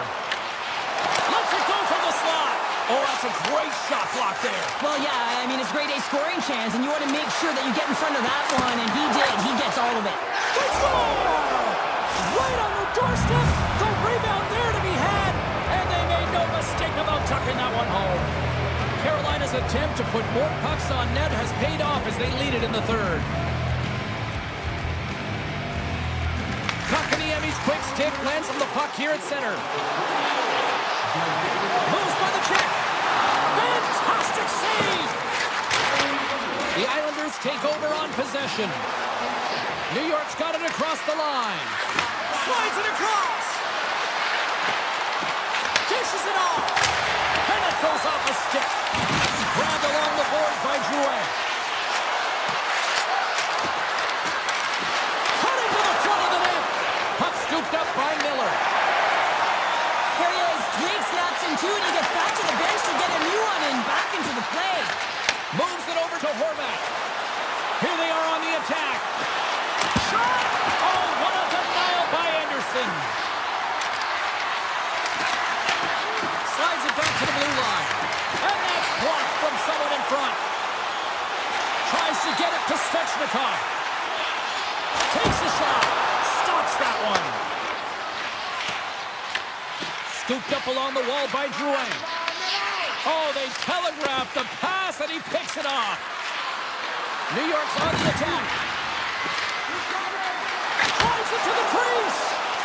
Lets it go from the slot. Oh, that's a great shot block there. Well, yeah, I mean, it's grade A scoring chance, and you want to make sure that you get in front of that one, and he did. He gets all of it. They score! Right on the doorstep. The rebound there to be had, and they made no mistake about tucking that one home. Carolina's attempt to put more pucks on net has paid off as they lead it in the third. Kotkaniemi's quick stick lands on the puck here at center. Moves by the check. Fantastic save! The Islanders take over on possession. New York's got it across the line. Slides it across. Dishes it off. And it goes off a stick. Grabbed along the boards by Drouin. Cutting to the front of the net. Puck scooped up by Miller. Here he is. Drake snaps in two, and he gets back to the bench to get a new one and back into the play. Moves it over to Horvat. Here they are on the attack. Shot! Oh, what a denial by Anderson. Slides it back to the blue line. And that's blocked from someone in front. Tries to get it to Svechnikov. Takes a shot. Stops that one. Scooped up along the wall by Drouin. Oh, they telegraphed the pass, and he picks it off. New York's on the attack. Drives it to the crease.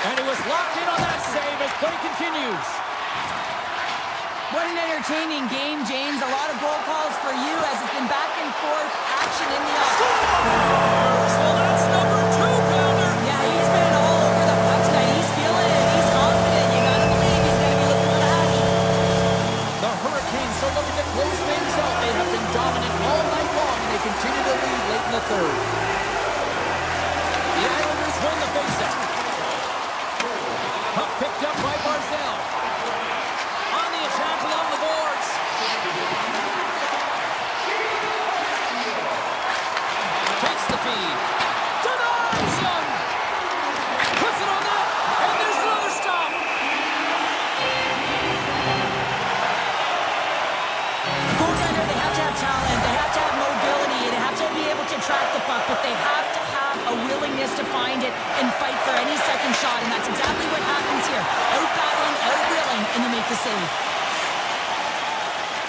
And he was locked in on that save as play continues. What an entertaining game, James. A lot of goal calls for you as it's been back and forth action in the offense. So that's number 2-pounder. Yeah, he's been all over the puck tonight. He's feeling it. He's confident. You got to believe he's going to be looking for that. The Hurricanes are looking to close things out. They have been dominant all night long, and they continue to lead late in the third. The Islanders win the faceoff. Puck picked up by Barzal. On the attack along the boards. Takes the feed. Denies him. Puts it on net. And there's another stop. Goaltender, they have to have talent. They have to have mobility. They have to be able to track the puck, but they have to have a willingness to find it and fight for any second shot, and that's exactly what happens here. Out-battling, out-willing, and you make the save.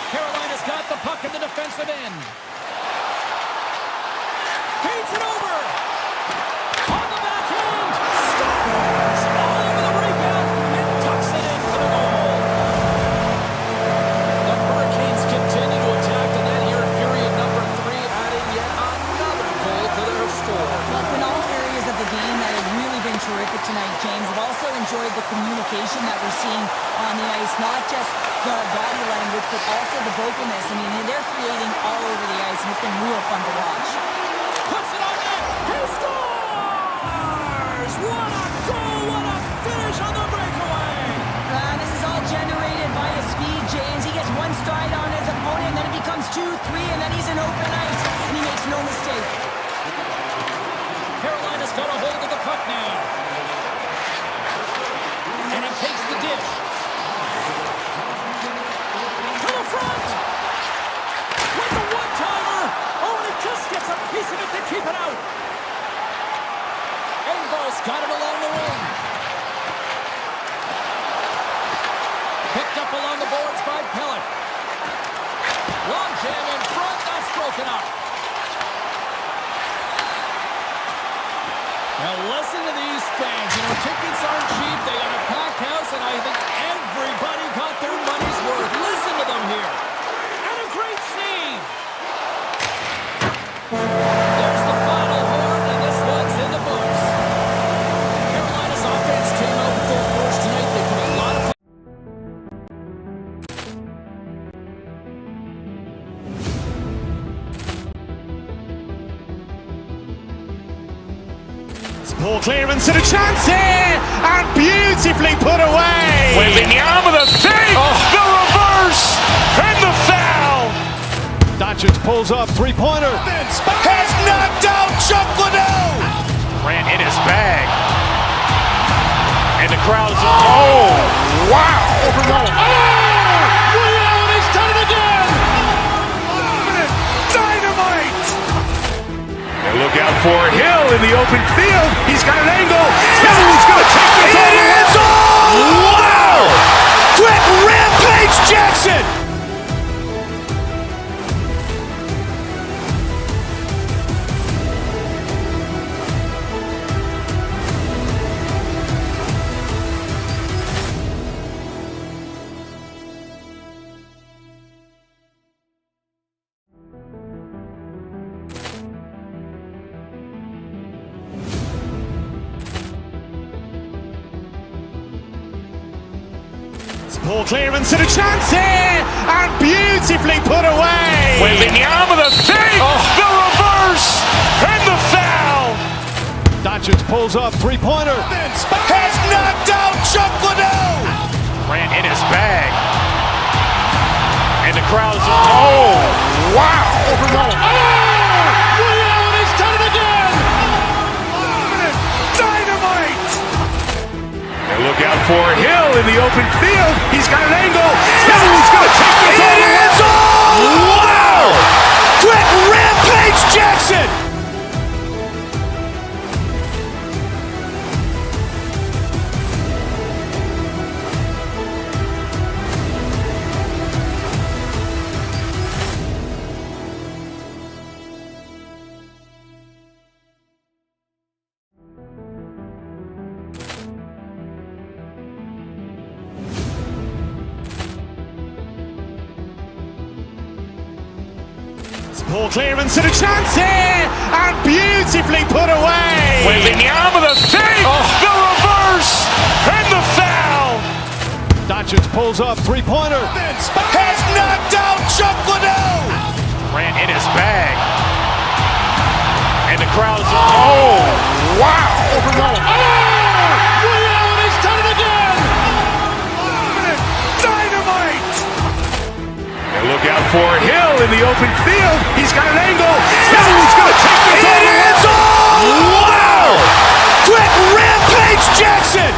Carolina's got the puck in the defensive end. Feeds it over. On the backhand. Scores. All over the rebound and tucks it in for the goal. The Hurricanes continue to attack the net here in period number 3, adding yet another goal to their score. Well, in all areas of the game that have really been terrific tonight, James. I've also enjoyed the communication that we're seeing on the ice, not just the body language, but also the vocalness. I mean, they're creating all over the ice, and it's been real fun to watch. Puts it on net. He scores! What a goal! What a finish on the breakaway! This is all generated by his speed, James. He gets one stride on his opponent, and then it becomes 2, 3, and then he's in open ice, and he makes no mistake. Carolina's got a hold of the puck now. And he takes the dish. To the front! With the one-timer! Oh, and he just gets a piece of it to keep it out. Engvall's got it along the wing. Picked up along the boards by Pellet. Long jam in front, that's broken up. Now listen to these fans. You know, tickets aren't cheap. They got a packed house, and I think everybody got their money's worth. Listen to them here. And a great save. There's the final horn, and this one's in the books. Carolina's offense came out in full force tonight. They put a lot of... Poor clearance and a chance here, and beautifully put away. Waving the arm with a fake, the reverse, and the foul. Doncic pulls up, three-pointer. Has knocked out Chuck Liddell. Ran in his bag, and the crowd is wow! He's done it again. Dynamite! And look out for Hill in the open field. He's got an angle. He's going to take this all the way. Wow! Quick rampage Jackson. Poor clearance and a chance here, and beautifully put away. Waving the arm with a fake, the reverse, and the foul. Doncic pulls up, three-pointer. Has knocked out Chuck Liddell. Ran in his bag, and the crowd is wow! He's done it again. Dynamite! And look out for Hill in the open field. He's got an angle. He's going to take this all the way. Wow! Quick rampage Jackson. Poor clearance and a chance here, and beautifully put away. Waving the arm with a fake, the reverse, and the foul. Doncic pulls up, three-pointer. Has knocked out Chuck Liddell. Ran in his bag, and the crowd is wow! He's done it again. Dynamite! And look out for Hill in the open field. He's got an angle. He's going to take this all the way. Wow! Quick rampage Jackson.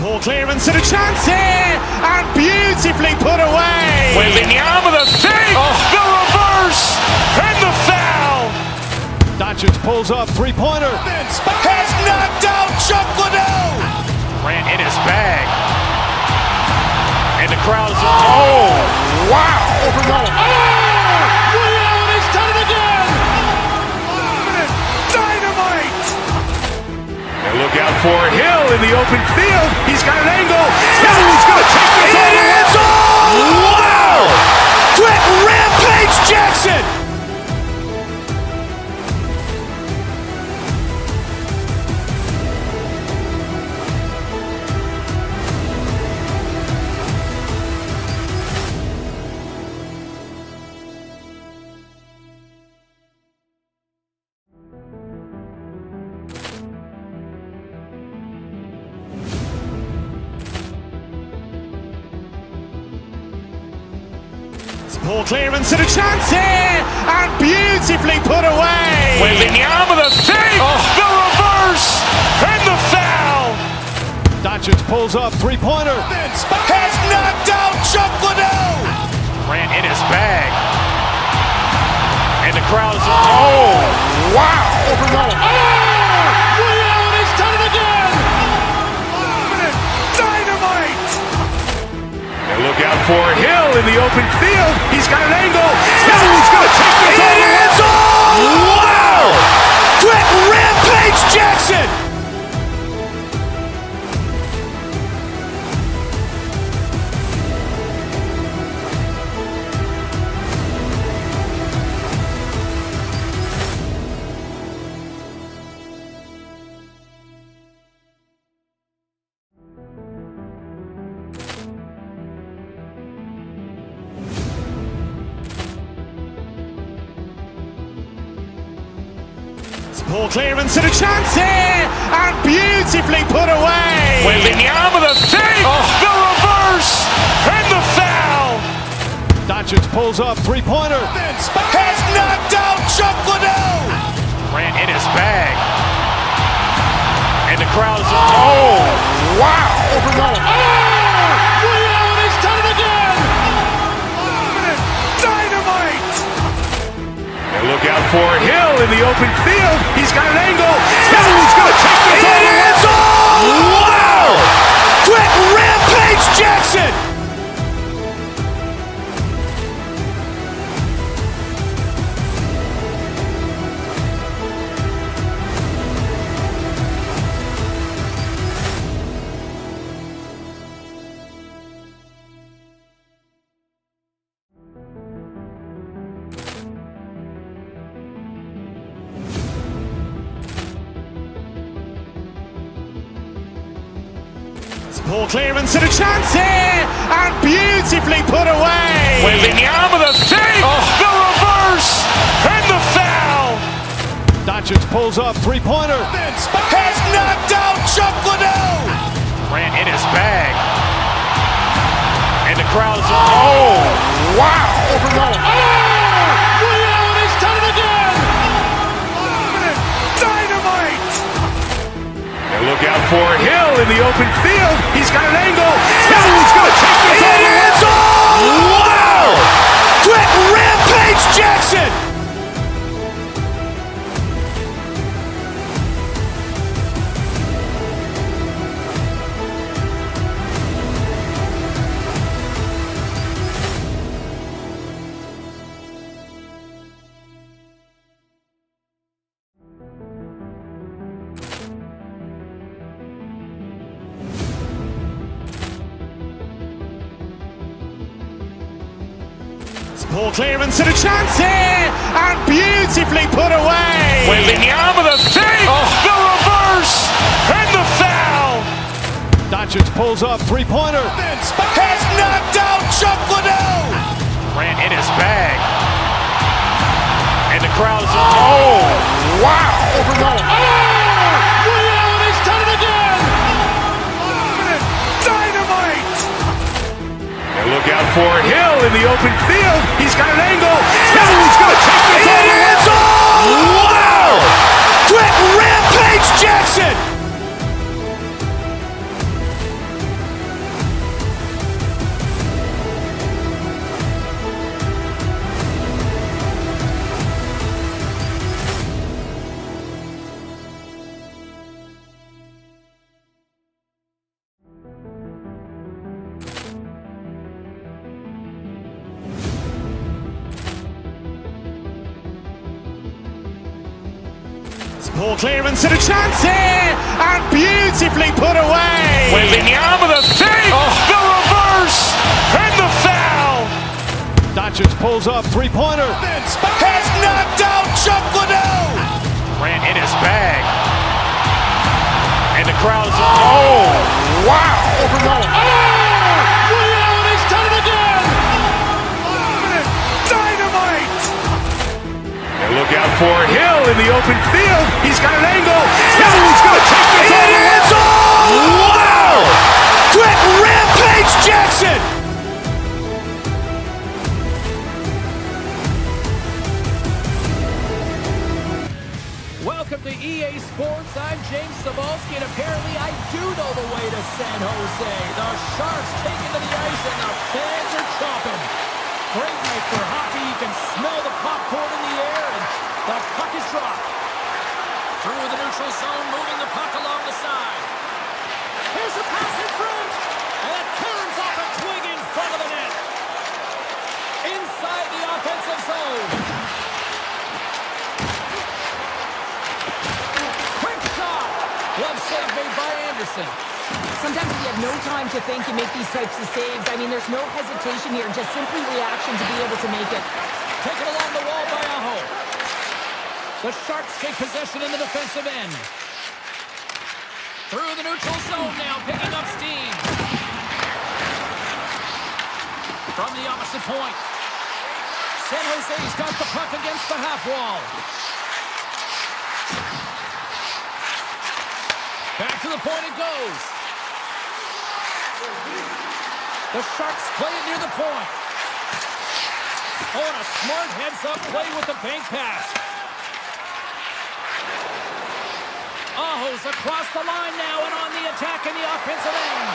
Poor clearance and a chance here, and beautifully put away. Waving the arm with a fake, the reverse, and the foul. Doncic pulls up, three-pointer. Has knocked out Chuck Liddell. Ran in his bag, and the crowd is wow! He's done it again. Dynamite! And look out for Hill in the open field. He's got an angle. He's going to take this all the way. Wow! Quick rampage Jackson. Poor clearance and a chance here, and beautifully put away. Waving the arm with a fake, the reverse, and the foul. Doncic pulls up, three-pointer. Has knocked out Chuck Liddell. Ran in his bag, and the crowd is wow! He's done it again. Dynamite! And look out for Hill in the open field. He's got an angle. He's going to take this all the way. Wow! Quick rampage Jackson. Poor clearance and a chance here, and beautifully put away. Wembanyama with a fake, the reverse, and the foul. Doncic pulls up, three-pointer. Has knocked out Chuck Liddell. Grant in his bag. And the crowd is, oh, wow. Overrun. Ray Allen has done it again. Dynamite. And look out for Hill in the open field. He's got an angle. He's going to take this all the way. Wow. Quick Rampage Jackson. Poor clearance and a chance here, and beautifully put away. Wembanyama with a fake, the reverse, and the foul. Doncic pulls up, three-pointer. Has knocked out Chuck Liddell. Grant in his bag. And the crowd is, oh, wow. Overrun. Ray Allen has done it again. Dynamite. And look out for Hill in the open field. He's got an angle. He's going to take this all the way. Wow. Quick Rampage Jackson. Poor clearance and a chance here, and beautifully put away. Wembanyama with a fake, the reverse, and the foul. Doncic pulls up, three-pointer. Has knocked out Chuck Liddell. Grant in his bag. And the crowd is, oh, wow. Overrun. Ray Allen has done it again. Dynamite. And look out for Hill in the open field. He's got an angle. He's going to take this all the way. Wow. Quick Rampage Jackson. Poor clearance and a chance here, and beautifully put away. Wembanyama with a fake, the reverse, and the foul. Doncic pulls up, three-pointer. Has knocked out Chuck Liddell. Grant in his bag. And the crowd is, oh, wow. Overrun. Ray Allen has done it again. Dynamite. And look out for Hill in the open field. He's got an angle. He's going to take this all the way. Wow. Quick Rampage Jackson. Welcome to EA Sports. I'm James Cebulski, and apparently I do know the way to San Jose. The Sharks take it to the ice, and the fans are chomping. Great night for hockey. You can smell the popcorn in the air, and the puck is dropped. Through the neutral zone, moving the puck along the side. Here's a pass in front, and it turns off a twig in front of the net. Inside the offensive zone. Quick shot. Glove save made by Anderson. Sometimes if you have no time to think, you make these types of saves. I mean, there's no hesitation here, just simply reaction to be able to make it. Taken along the wall by Aho. The Sharks take possession in the defensive end. Through the neutral zone now, picking up steam. From the opposite point. San Jose's got the puck against the half wall. Back to the point it goes. The Sharks play it near the point. Oh, and a smart heads-up play with the bank pass. Aho's across the line now and on the attack in the offensive end.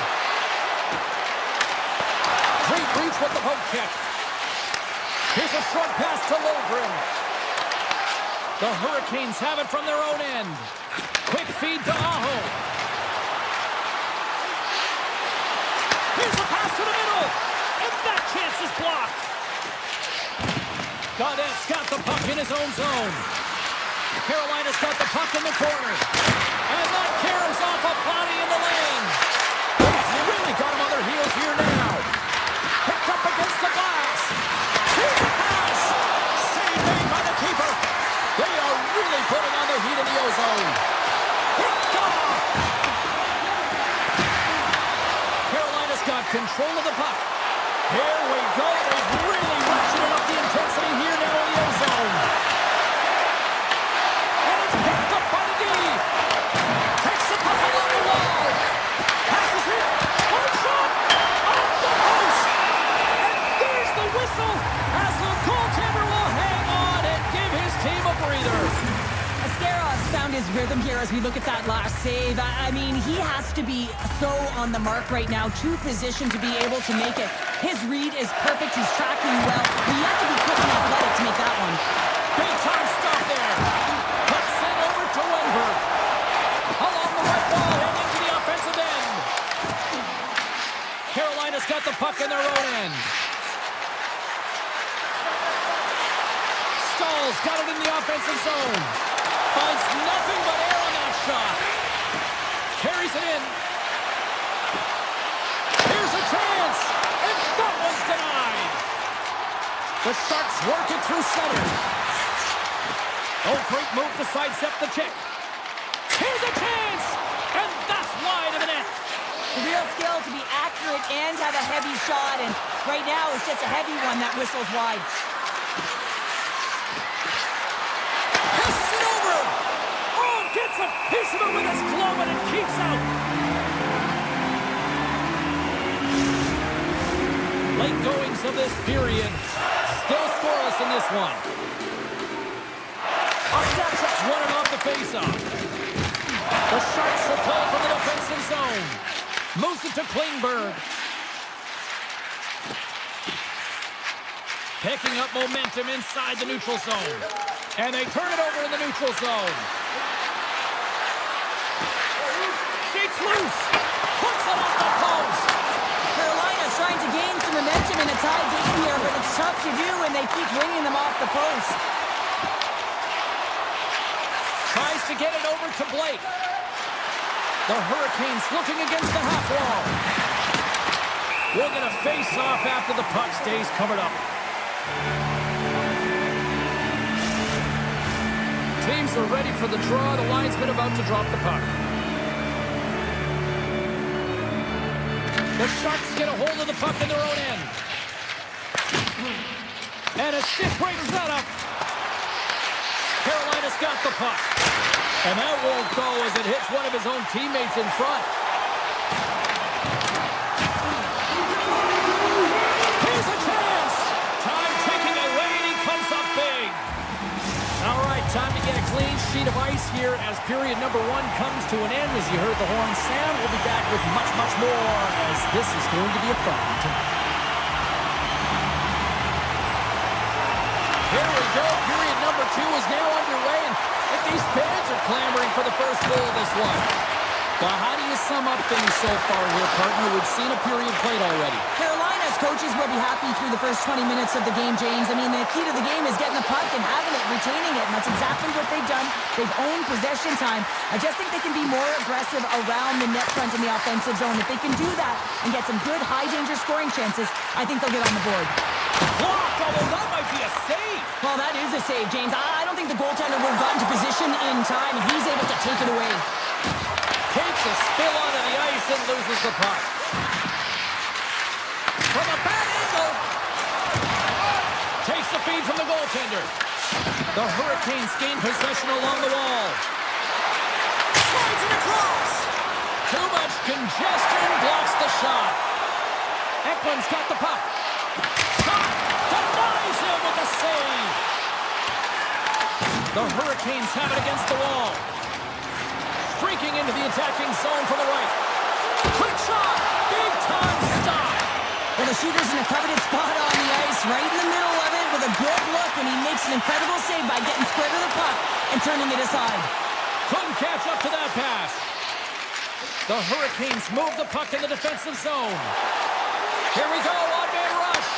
Great reach with the poke check. Here's a short pass to Logren. The Hurricanes have it from their own end. Quick feed to Aho. Here's a pass to the middle. And that chance is blocked. Gaudette's got the puck in his own zone. Carolina's got the puck in the corner. And that caroms off a body in the lane. They've really got them on their heels here now. Picked up against the glass. Here's the pass. Save made by the keeper. They are really putting on the heat in the ozone. Picked off. Carolina's got control of the puck. Here we go. They've really ratcheted up the intensity here now in the ozone. And it's picked up by the D. Takes the puck along the wall. Passes it. Hard shot. Off the post. And there's the whistle as the goaltender will hang on and give his team a breather. Ascaros found his rhythm here as we look at that last save. I mean, he has to be so on the mark right now, to position to be able to make it. His read is perfect. He's tracking well. But you have to be quick and athletic to make that one. Big time stop there. Puck sent over to Wenberg. Along the right wall and into the offensive end. Carolina's got the puck in their own end. Stahl's got it in the offensive zone. Finds nothing but air on that shot. Carries it in. Here's a chance. And that one's denied. The Sharks work it through center. Oh, great move to sidestep the check. Here's a chance. And that's wide of the net. The real skill to be accurate and have a heavy shot. And right now, it's just a heavy one that whistles wide. Passes it over. Oh, gets a piece of it with his glove and it keeps out. Late goings of this period. Still scoreless in this one. Ostapchuk's running off the faceoff. The Sharks will play from the defensive zone. Moves it to Klingberg. Picking up momentum inside the neutral zone. And they turn it over in the neutral zone. Shakes loose. Puts it off the post. Carolina's trying to gain some momentum in a tie game here, but it's tough to do, and they keep winging them off the post. Tries to get it over to Blake. The Hurricanes looking against the half wall. We'll get a face-off after the puck stays covered up. Teams are ready for the draw. The linesman about to drop the puck. The Sharks get a hold of the puck in their own end. And a stick breaks that up. Carolina's got the puck. And that won't go as it hits one of his own teammates in front. Here's a chance. Time ticking away, and he comes up big. All right, time to get a clean sheet of ice here as period number one comes to an end. As you heard the horn sound, we'll be back with much, much more as this is going to be a fun tonight. Here we go. Period number two is now underway, and these fans are clamoring for the first goal of this one. But how do you sum up things so far here, partner? We've seen a period played already. Carolina's coaches will be happy through the first 20 minutes of the game, James. I mean, the key to the game is getting the puck and having it, retaining it, and that's exactly what they've done. They've owned possession time. I just think they can be more aggressive around the net front in the offensive zone. If they can do that and get some good high-danger scoring chances, I think they'll get on the board. Blocked, although that might be a save. Well, that is a save, James. I don't think the goaltender would have gotten to position in time, and he's able to take it away. Takes a spill onto the ice and loses the puck. From a bad angle. Takes the feed from the goaltender. The Hurricanes gain possession along the wall. Slides it across. Too much congestion blocks the shot. Ekman's got the puck. Shot! Denies him with the save. The Hurricanes have it against the wall. Streaking into the attacking zone from the right. Quick shot! Big time stop! Well, the shooter's in a coveted spot on the ice, right in the middle of it with a good look, and he makes an incredible save by getting square to the puck and turning it aside. Couldn't catch up to that pass. The Hurricanes move the puck in the defensive zone. Here we go, one-man rush.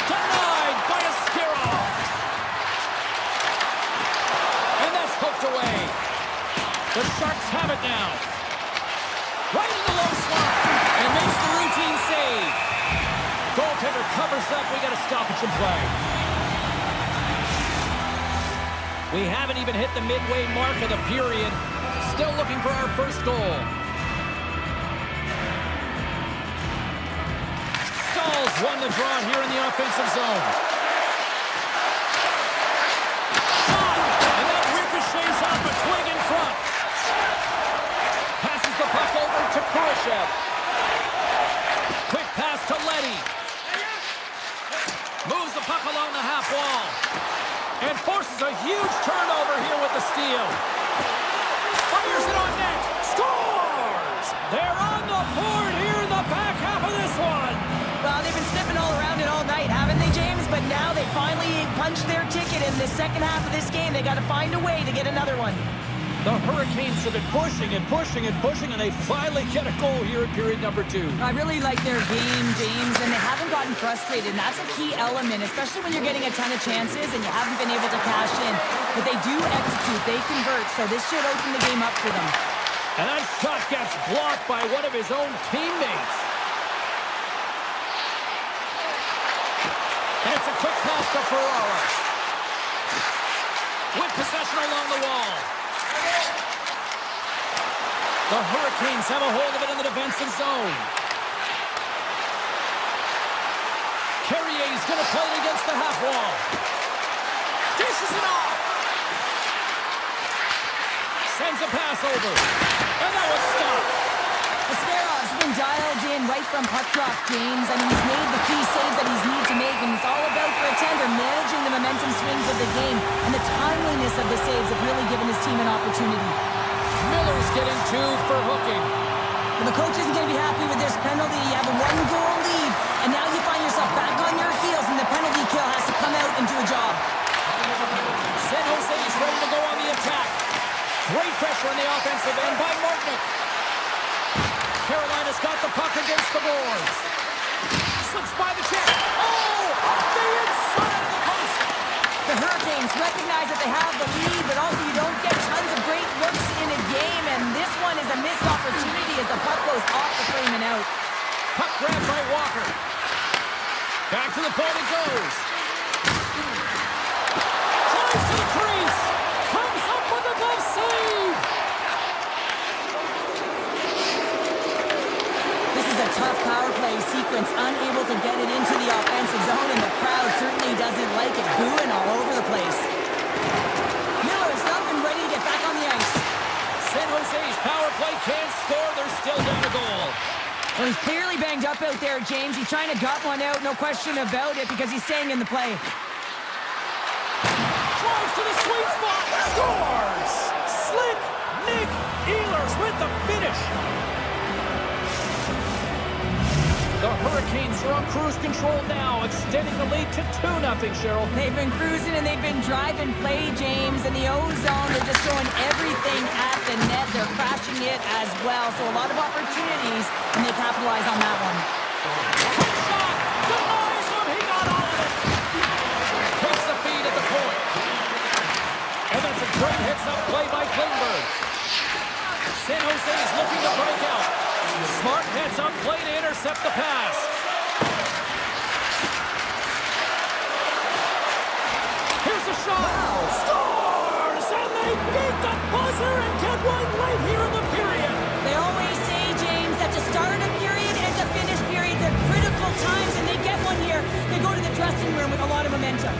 Denied by a Skirov. And that's poked away. The Sharks have it now. Right in the low slot. And makes the routine save. Goaltender covers up. We got a stoppage in play. We haven't even hit the midway mark of the period. Still looking for our first goal. Stahls won the draw here in the offensive zone. Shot! And that ricochets off a twig in front. Passes the puck over to Kurashev. Quick pass to Leddy. Moves the puck along the half wall. And forces a huge turnover here with the steal. Fires it on net. Scores! They're on the board here in the back half of this one. Well, they've been sniffing all around it all night, haven't they, James? But now they finally punched their ticket in the second half of this game. They got to find a way to get another one. The Hurricanes have been pushing and pushing and pushing, and they finally get a goal here in period number 2. I really like their game, James, and they haven't gotten frustrated, and that's a key element, especially when you're getting a ton of chances and you haven't been able to cash in. But they do execute, they convert, so this should open the game up for them. And that shot gets blocked by one of his own teammates. And it's a quick pass to Ferraro. With possession along the wall. The Hurricanes have a hold of it in the defensive zone. Carrier's going to play it against the half wall. Dishes it off. Sends a pass over. And that was stopped. Ascarov's been dialed in right from puck drop, James. I mean, he's made the key saves that he's needed to make, and it's all about for a tender managing the momentum swings of the game, and the timeliness of the saves have really given his team an opportunity. Miller's getting 2 for hooking. And the coach isn't going to be happy with this penalty. You have a 1-goal lead, and now you find yourself back on your heels, and the penalty kill has to come out and do a job. San Jose is ready to go on the attack. Great pressure on the offensive end by Martinic. Carolina's got the puck against the boards. Slips by the check. Oh! Off the inside of the post. The Hurricanes recognize that they have the lead, but also you don't get tons of great looks in a game, and this one is a missed opportunity as the puck goes off the frame and out. Puck grabbed by Walker. Back to the point it goes. Tries to the crease. Comes up with a glove save. This is a tough power play sequence, unable to get it into the offensive zone, and the crowd certainly doesn't like it, booing all over the place. Miller's up and ready to get back on the ice. San Jose's power play can't score. They're still down a goal. Well, he's clearly banged up out there, James. He's trying to gut one out, no question about it, because he's staying in the play. Drives to the sweet spot. Scores! Slick Nick Ehlers with the finish. The Hurricanes are on cruise control now, extending the lead to 2-0, Cheryl. They've been cruising and they've been driving play, James. In the O-zone, they're just throwing everything at the net. They're crashing it as well. So a lot of opportunities, and they capitalize on that one. Quick shot! Denies him! He got all of it! Takes the feed at the point. And that's a great heads-up play by Klingberg. San Jose is looking to break out. Smart heads-up play to intercept the pass. Here's a shot. Wow. Scores! And they beat the buzzer and get one late here in the period. They always say, James, that to start a period and to finish periods are critical times, and they get one here. They go to the dressing room with a lot of momentum.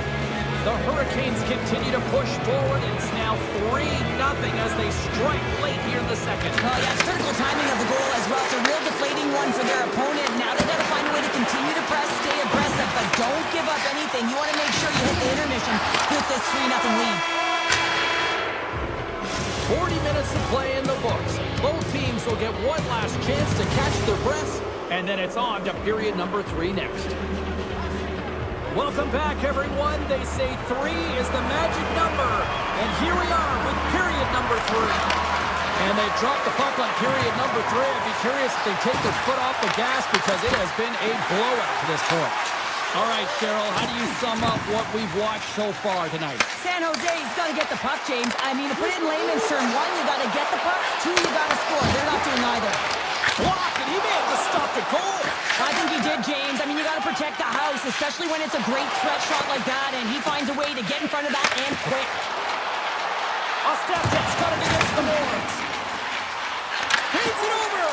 The Hurricanes continue to push forward. It's now 3-0 as they strike late here in the second. Oh, yeah, it's critical timing of the goal as well. It's a real deflating one for their opponent. Now they've got to find a way to continue to press, stay aggressive, but don't give up anything. You want to make sure you hit the intermission with this 3-0 lead. 40 minutes to play in the books. Both teams will get one last chance to catch their breaths, and then it's on to period number 3 next. Welcome back, everyone. They say 3 is the magic number. And here we are with period number 3. And they dropped the puck on period number 3. I'd be curious if they take their foot off the gas because it has been a blowout to this point. All right, Cheryl, how do you sum up what we've watched so far tonight? San Jose's got to get the puck, James. I mean, to put it in layman's term, 1, you got to get the puck. 2, you got to score. They're not doing either. Block, and he may have to stop the goal. I think he did, James. I mean, you got to protect the house, especially when it's a great threat shot like that, and he finds a way to get in front of that and quick. Ostapchuk's got it against the boards. Feeds it over.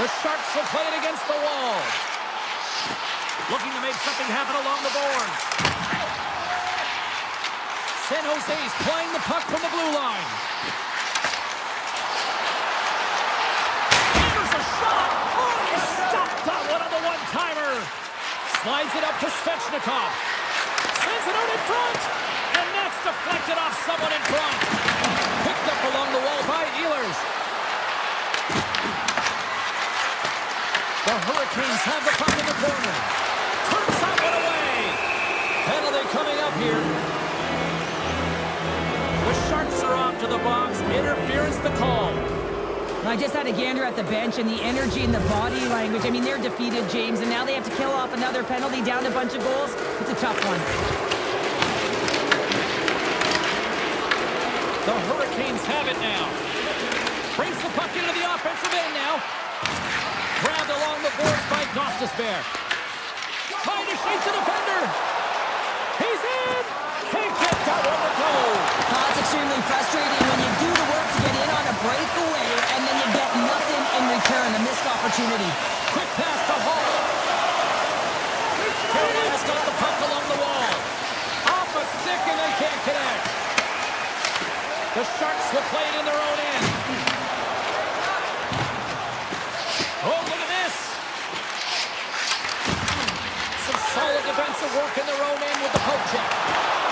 The Sharks will play it against the wall. Looking to make something happen along the boards. San Jose's playing the puck from the blue line. Hammers a shot. Oh, he stopped that one on the one-timer. Slides it up to Svechnikov. Sends it out in front. And that's deflected off someone in front. Picked up along the wall by Ehlers. The Hurricanes have the puck in the corner. Turns that one away. Penalty coming up here. The Sharks are off to the box. Interference the call. I just had a gander at the bench and the energy and the body language. I mean, they're defeated, James, and now they have to kill off another penalty, down a bunch of goals. It's a tough one. The Hurricanes have it now. Brings the puck into the offensive end now. Grabbed along the boards by Gostisbehere. Trying to shake the defender. He's in. Can't get that one to go. It's extremely frustrating when you do the work to get in on a breakaway and then you get nothing in return, a missed opportunity. Quick pass to Hall. Carolina's got the puck along the wall. Off a stick and they can't connect. The Sharks will play it in their own end. Oh, look at this. Some solid defensive work in their own end with the poke check.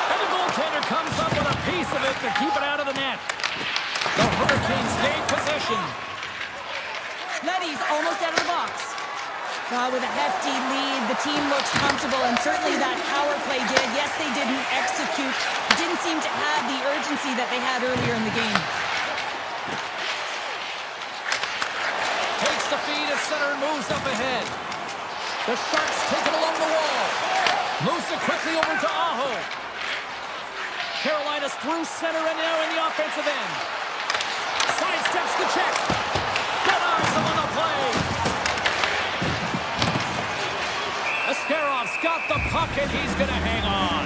And the goaltender comes up with a piece of it to keep it out of the net. The Hurricanes gain possession. Leddy's almost out of the box. With a hefty lead, the team looks comfortable, and certainly that power play did. Yes, they didn't execute. Didn't seem to have the urgency that they had earlier in the game. Takes the feed at center and moves up ahead. The Sharks take it along the wall. Moves it quickly over to Aho. Carolina's through center and now in the offensive end. Sidesteps the check. Denies him on the play. Ascarov's got the puck and he's going to hang on.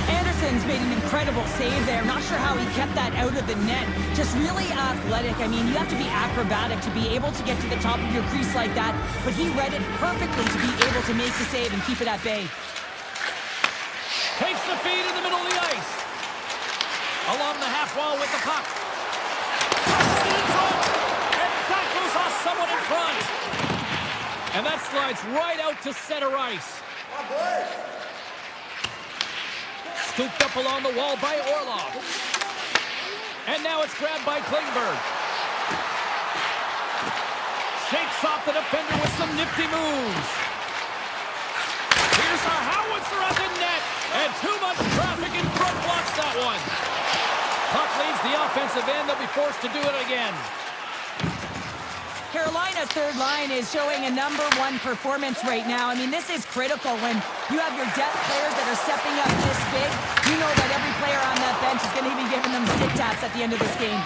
Anderson's made an incredible save there. Not sure how he kept that out of the net. Just really athletic. I mean, you have to be acrobatic to be able to get to the top of your crease like that, but he read it perfectly to be able to make the save and keep it at bay. Takes the feed in the middle of the ice. Along the half wall with the puck. Passes it in front. And that goes off someone in front. And that slides right out to center ice. Scooped up along the wall by Orlov. And now it's grabbed by Klingberg. Shakes off the defender with some nifty moves. Here's a howitzer at the net. And too much traffic in front blocks that one. Puck leaves the offensive end. They'll be forced to do it again. Carolina's third line is showing a #1 performance right now. I mean, this is critical when you have your depth players that are stepping up this big. You know that every player on that bench is going to be giving them stick taps at the end of this game.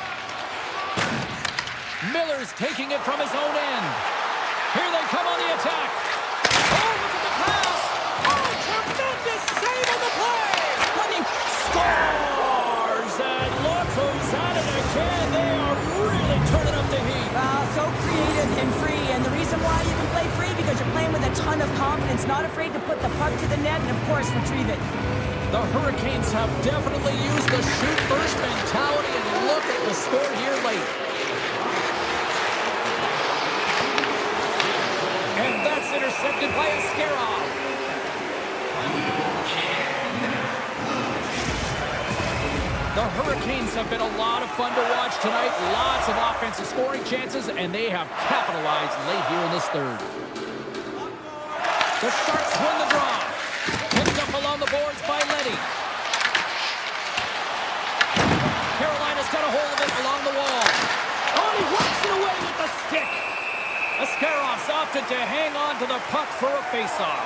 Miller's taking it from his own end. Here they come on the attack. Oh, look at the pass. Oh, tremendous save on the play. Scores! And look who's at it again. They are really turning up the heat. So creative and free, and the reason why you can play free because you're playing with a ton of confidence, not afraid to put the puck to the net and, of course, retrieve it. The Hurricanes have definitely used the shoot-first mentality, and look at the score here late. And that's intercepted by Askarov. The Hurricanes have been a lot of fun to watch tonight. Lots of offensive scoring chances, and they have capitalized late here in this third. The Sharks win the draw. Picked up along the boards by Leddy. Carolina's got a hold of it along the wall. Oh, he whacks it away with the stick. Askarov's opted to hang on to the puck for a faceoff.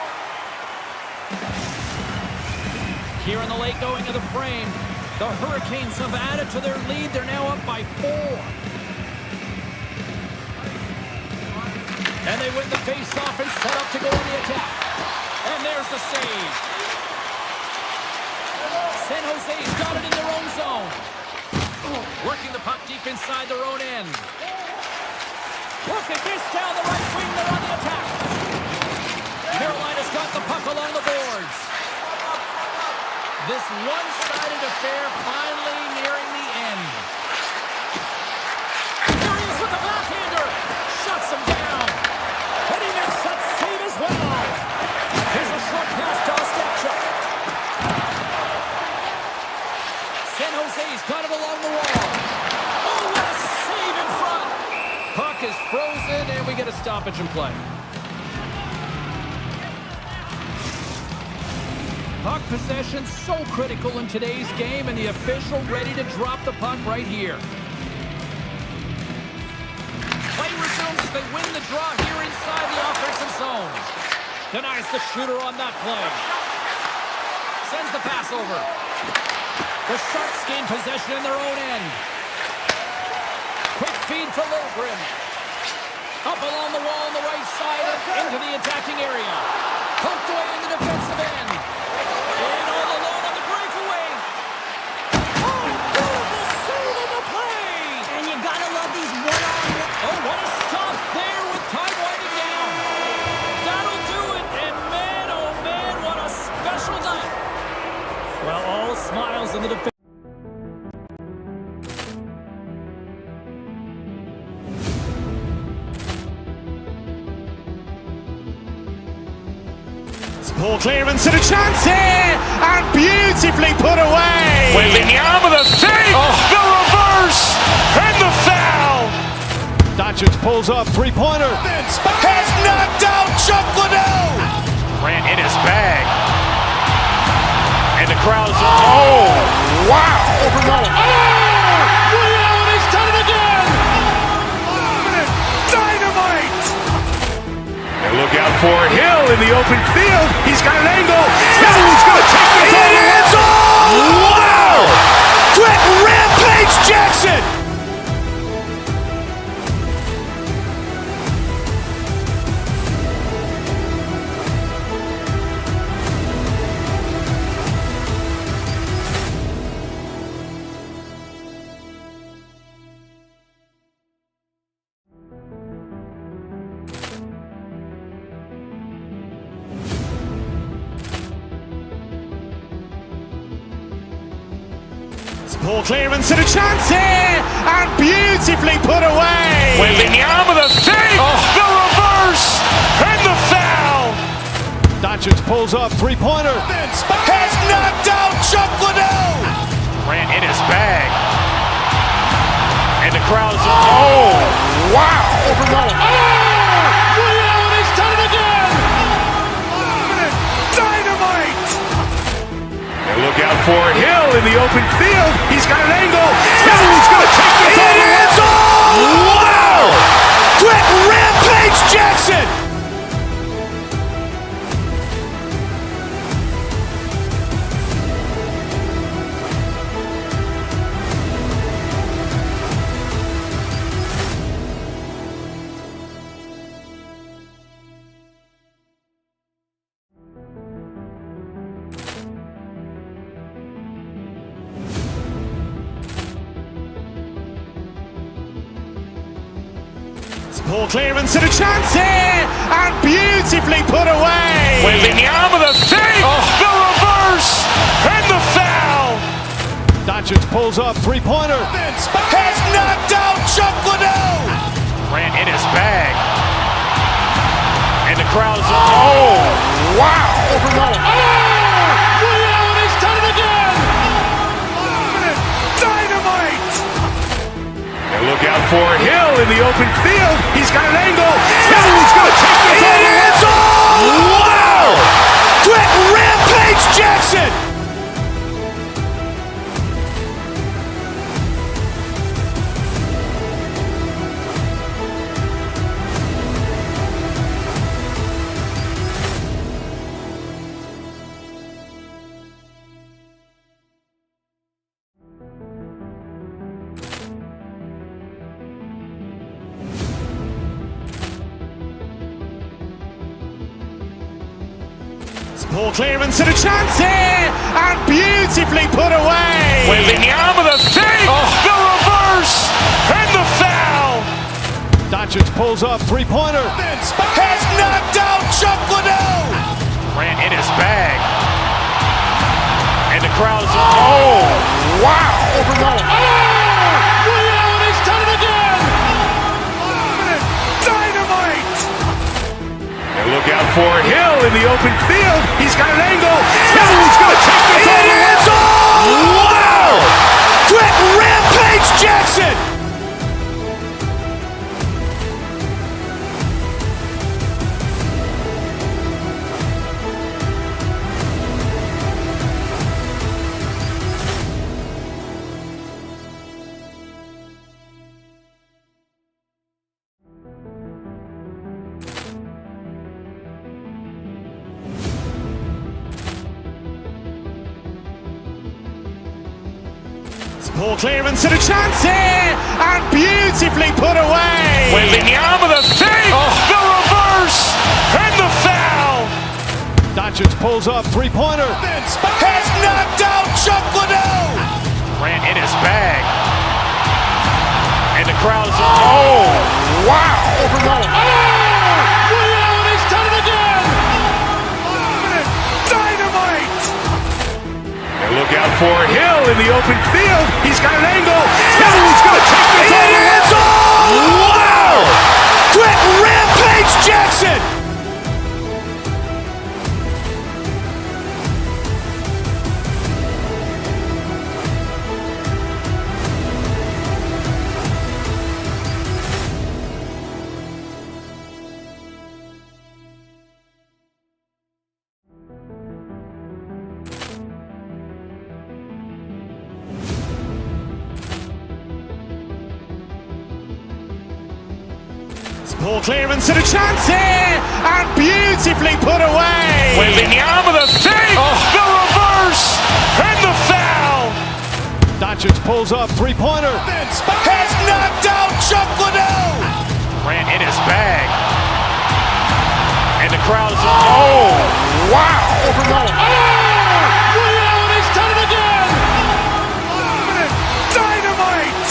Here in the late going of the frame, the Hurricanes have added to their lead. They're now up by 4. And they win the face-off and set up to go on the attack. And there's the save. San Jose's got it in their own zone. Working the puck deep inside their own end. Look at this down the right wing. They're on the attack. Carolina's got the puck along the boards. This one-sided affair finally nearing the end. Here he is with the backhander. Shuts him down. And he makes that save as well. Here's a short pass to Ostapchuk. San Jose's got it along the wall. Oh, what a save in front. Puck is frozen, and we get a stoppage in play. Puck possession so critical in today's game, and the official ready to drop the puck right here. Play resumes as they win the draw here inside the offensive zone. Denies the shooter on that play. Sends the pass over. The Sharks gain possession in their own end. Quick feed to Lilgren. Up along the wall on the right side and into the attacking area. Poked away in the defensive end. And all alone on the breakaway. Oh, beautiful save on the play. And you gotta love these one-on-one. Oh, what a stop there with time winding down. That'll do it. And man, oh man, what a special night. Well, all smiles in the defense. Poor clearance and a chance here, and beautifully put away. Wembanyama the save, the reverse, and the foul. Doncic pulls up, three-pointer. Has knocked out Chuck Liddell. Ran in his bag. And the crowd's, oh, wow. He's done it again. Dynamite. And look out for Hill in the open field. He's got an angle. Hill's going to take this all the way. Wow! Quick rampage Jackson. Poor clearance and a chance here, and beautifully put away. Wembanyama the save, the reverse, and the foul. Doncic pulls up, three-pointer. Has knocked out Chuck Liddell. Ran in his bag. And the crowd's, oh, wow. He's done it again. Dynamite. And look out for Hill in the open field. He's got an angle. Hill's going to take this all the way. Wow! Quick rampage Jackson. Poor clearance and a chance here, and beautifully put away. Wembanyama with a fake, the reverse, and the foul. Doncic pulls up, three-pointer. Has knocked out Chuck Liddell. Grant in his bag. And the crowd is, oh, wow. Ray Allen has done it again. Dynamite. And look out for Hill in the open field. He's got an angle. Hill's going to take this all the way. Wow. Quick Rampage Jackson. Poor clearance and a chance here, and beautifully put away. Wembanyama with a fake, the reverse, and the foul. Doncic pulls up, three-pointer. Has knocked out Chuck Liddell. Grant in his bag. And the crowd is, oh, wow. Ray Allen has done it again. Dynamite. And look out for Hill in the open field. He's got an angle. Hill's going to take this all the way. Wow. Quick Rampage Jackson. Poor clearance and a chance here, and beautifully put away. Wembanyama with a fake, the reverse, and the foul. Doncic pulls up, three-pointer. Has knocked out Chuck Liddell. Grant in his bag. And the crowd is, oh, wow. Ray Allen has done it again. Dynamite. And look out for Hill in the open field. He's got an angle. Hill's going to take this all the way. Wow. Quick Rampage Jackson. Poor clearance and a chance here, and beautifully put away. Wembanyama with a fake, the reverse, and the foul. Doncic pulls up, three-pointer. Has knocked out Chuck Liddell. Grant in his bag. And the crowd is, oh, wow. Ray Allen has done it again. Dynamite.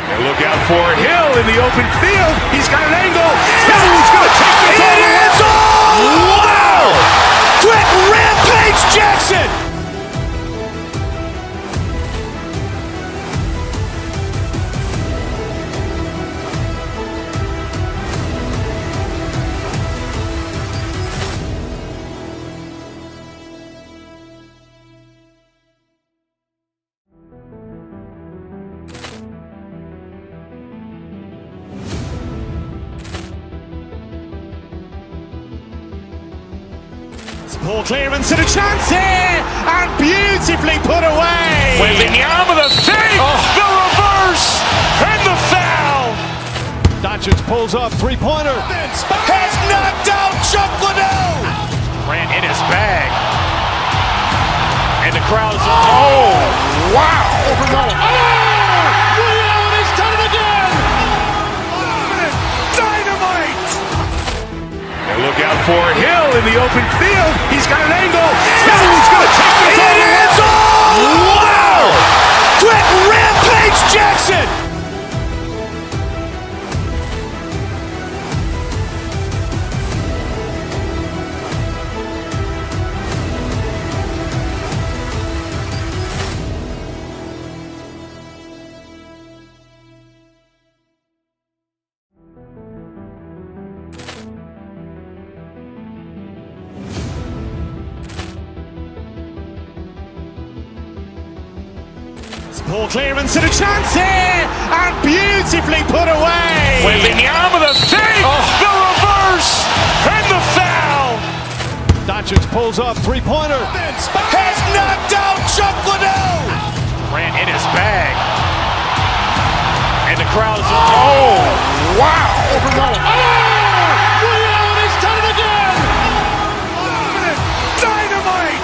And look out for Hill in the open field. He's got an angle. Hill's going to take this all the way. Wow. Quick Rampage Jackson. Poor clearance and a chance here, and beautifully put away. Wembanyama with a fake, the reverse, and the foul. Doncic pulls up, three-pointer. Has knocked out Chuck Liddell. Grant in his bag. And the crowd is, oh, wow. Ray Allen has done it again. Dynamite. And look out for Hill in the open field. He's got an angle. Hill's going to take this all the way. Wow. Quick Rampage Jackson. Poor clearance and a chance here, and beautifully put away. Wembanyama with a fake, the reverse, and the foul. Doncic pulls up, three-pointer. Has knocked out Chuck Liddell. Ran in his bag. And the crowd is, oh, wow. He's done it again! Dynamite.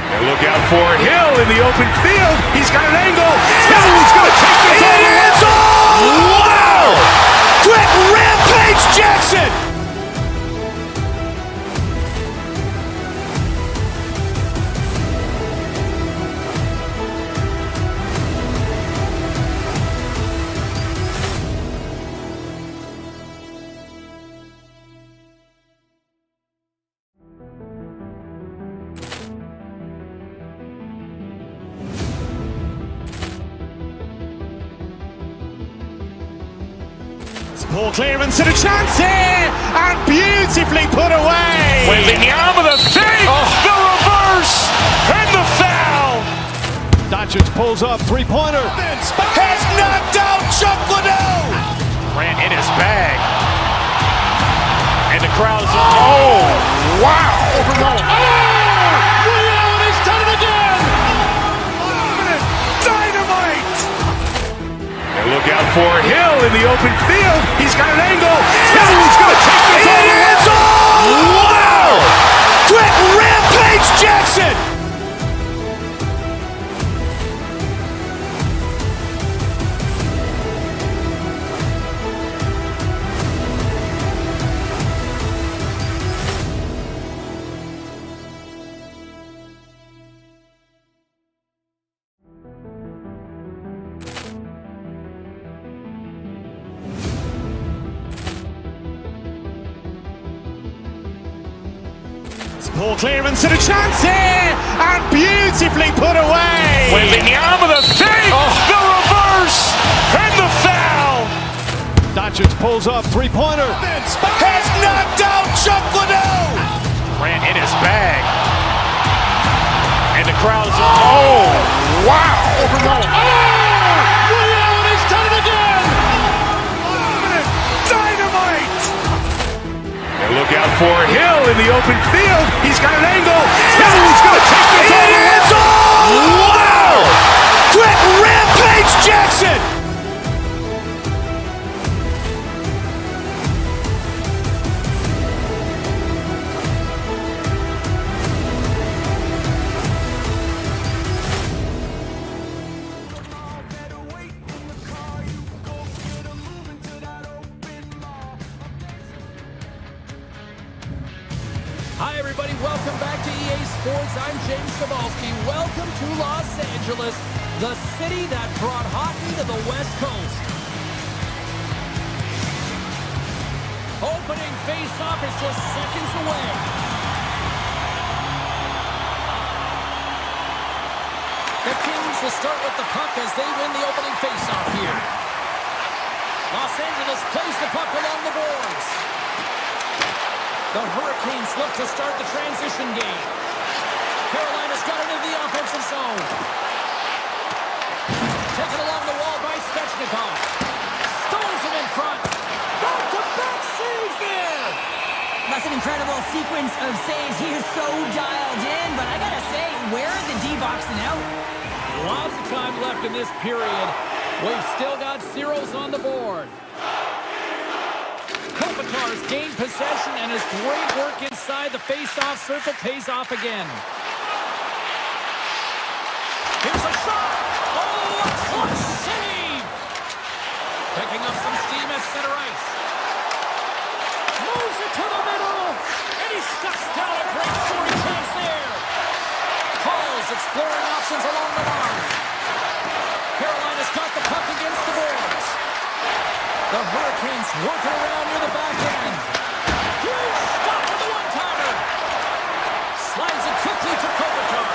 And look out for Hill in the open field. He's got an angle. Hill's going to take this all the way. Wow! Quick rampage Jackson. Poor clearance and a chance here, and beautifully put away. Wembanyama with a fake, the reverse, and the foul. Doncic pulls up, three-pointer. Has knocked out Chuck Liddell. Ran in his bag. And the crowd is, oh, wow. He's done it again! Dynamite. And look out for Hill in the open field. He's got an angle. Hill's going to take this all the way. Wow! Quick rampage Jackson. Poor clearance and a chance here, and beautifully put away. Wembanyama with a fake, the reverse, and the foul. Doncic pulls up, three-pointer. Has knocked out Chuck Liddell. Ran in his bag. And the crowd is, oh, wow. He's done it again! Dynamite. And look out for Hill in the open field. He's got an angle. Hill's going to take this all the way. Wow! Quick rampage Jackson. Hi, everybody. Welcome back to EA Sports. I'm James Cebulski. Welcome to Los Angeles, the city that brought hockey to the West Coast. Opening face-off is just seconds away. The Kings will start with the puck as they win the opening face-off here. Los Angeles plays the puck along the boards. The Hurricanes look to start the transition game. Carolina's got it into the offensive zone. Taken along the wall by Svechnikov. Stones him in front. Back-to-back saves there. That's an incredible sequence of saves. He is so dialed in, but I gotta say, where are the D-boxing out? Lots of time left in this period. We've still got zeros on the board. Kopitar's gained possession, and his great work inside the face-off circle pays off again. Here's a shot! Oh, a clutch save! Picking up some steam at center ice. Moves it to the middle, and he shuts down a great scoring chance there. Hall's exploring options along the line. Carolina's got the puck against the boards. The Hurricanes working around near the back end. Huge stop with the one-timer. Slides it quickly to Kopitar.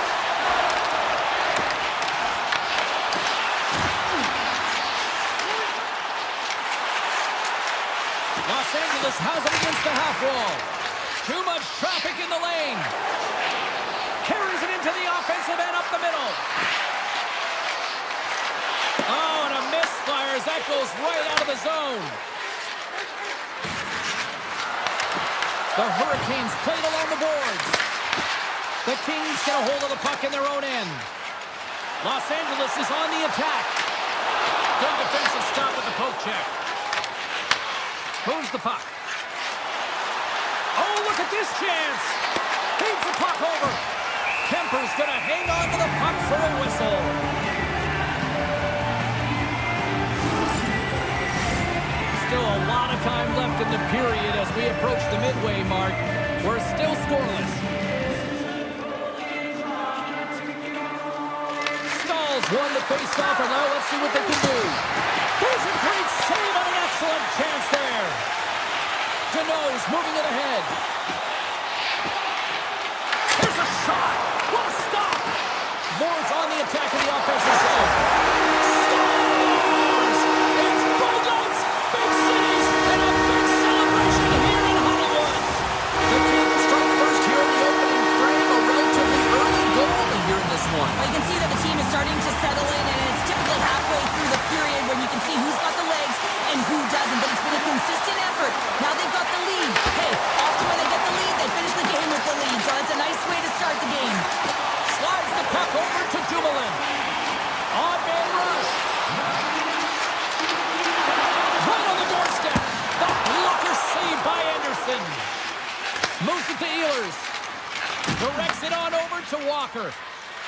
Los Angeles has it against the half wall. Too much traffic in the lane. Carries it into the offensive end up the middle. goes right out of the zone. The Hurricanes played along the boards. The Kings get a hold of the puck in their own end. Los Angeles is on the attack. Good defensive stop with the poke check. Moves the puck. Oh, look at this chance. Feeds the puck over. Kemper's going to hang on to the puck for a whistle. Still a lot of time left in the period as we approach the midway mark. We're still scoreless. Stalls won the face-off, and now let's see what they can do. There's a great save on an excellent chance there. Deneau's moving it ahead. Here's a shot. What a stop. Moore's on the attack in the offensive zone. Scores! It's bright lights, big cities, and a big celebration here in Hollywood. The Kings strike first here in the opening frame. A relatively early goal here in this one. Well, you can see that the team is starting to settle in, and it's typically halfway through the period when you can see who's got the legs and who doesn't, but it's been a consistent effort. Now they've got the lead. Hey, often when they get the lead, they finish the game with the lead, so it's a nice way to start the game. Slides the puck over to Dumoulin. On man rush. Right on the doorstep. The blocker saved by Anderson. Moves it to Ehlers. Directs it on over to Walker.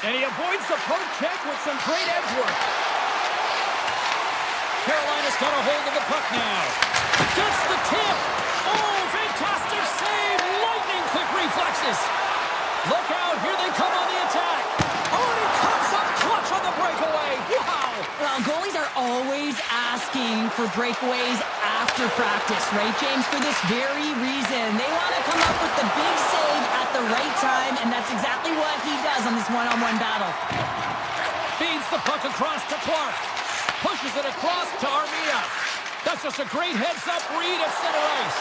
And he avoids the poke check with some great edge work. Carolina's got a hold of the puck now. Gets the tip. Oh, fantastic save. Lightning quick reflexes. Look out. Here they come on the attack. Oh, and he comes up clutch on the breakaway. Wow. Well, goalies are always asking for breakaways after practice, right, James? For this very reason. They want to come up with the big save at the right time, and that's exactly what he does on this one-on-one battle. Feeds the puck across to Clark. Pushes it across to Armia. That's just a great heads-up read at center ice.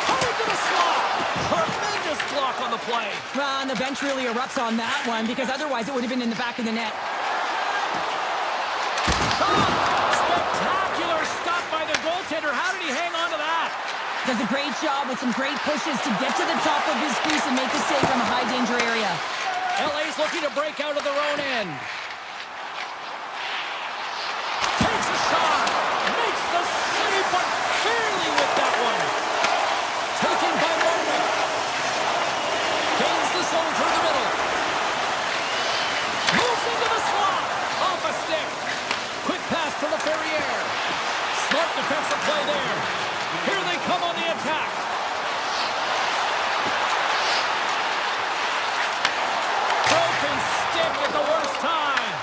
Coming to the slot. Tremendous block on the play. Well, and the bench really erupts on that one, because otherwise it would have been in the back of the net. Spectacular stop by the goaltender. How did he hang on to that? Does a great job with some great pushes to get to the top of his crease and make the save from a high-danger area. LA's looking to break out of their own end. Takes a shot. Makes the save, but barely with that one. Taken by Warwick. Gains the zone through the middle. Moves into the slot. Off a stick. Quick pass to LaFerriere. Smart defensive play there. Here they come on the attack. Broken stick at the worst time.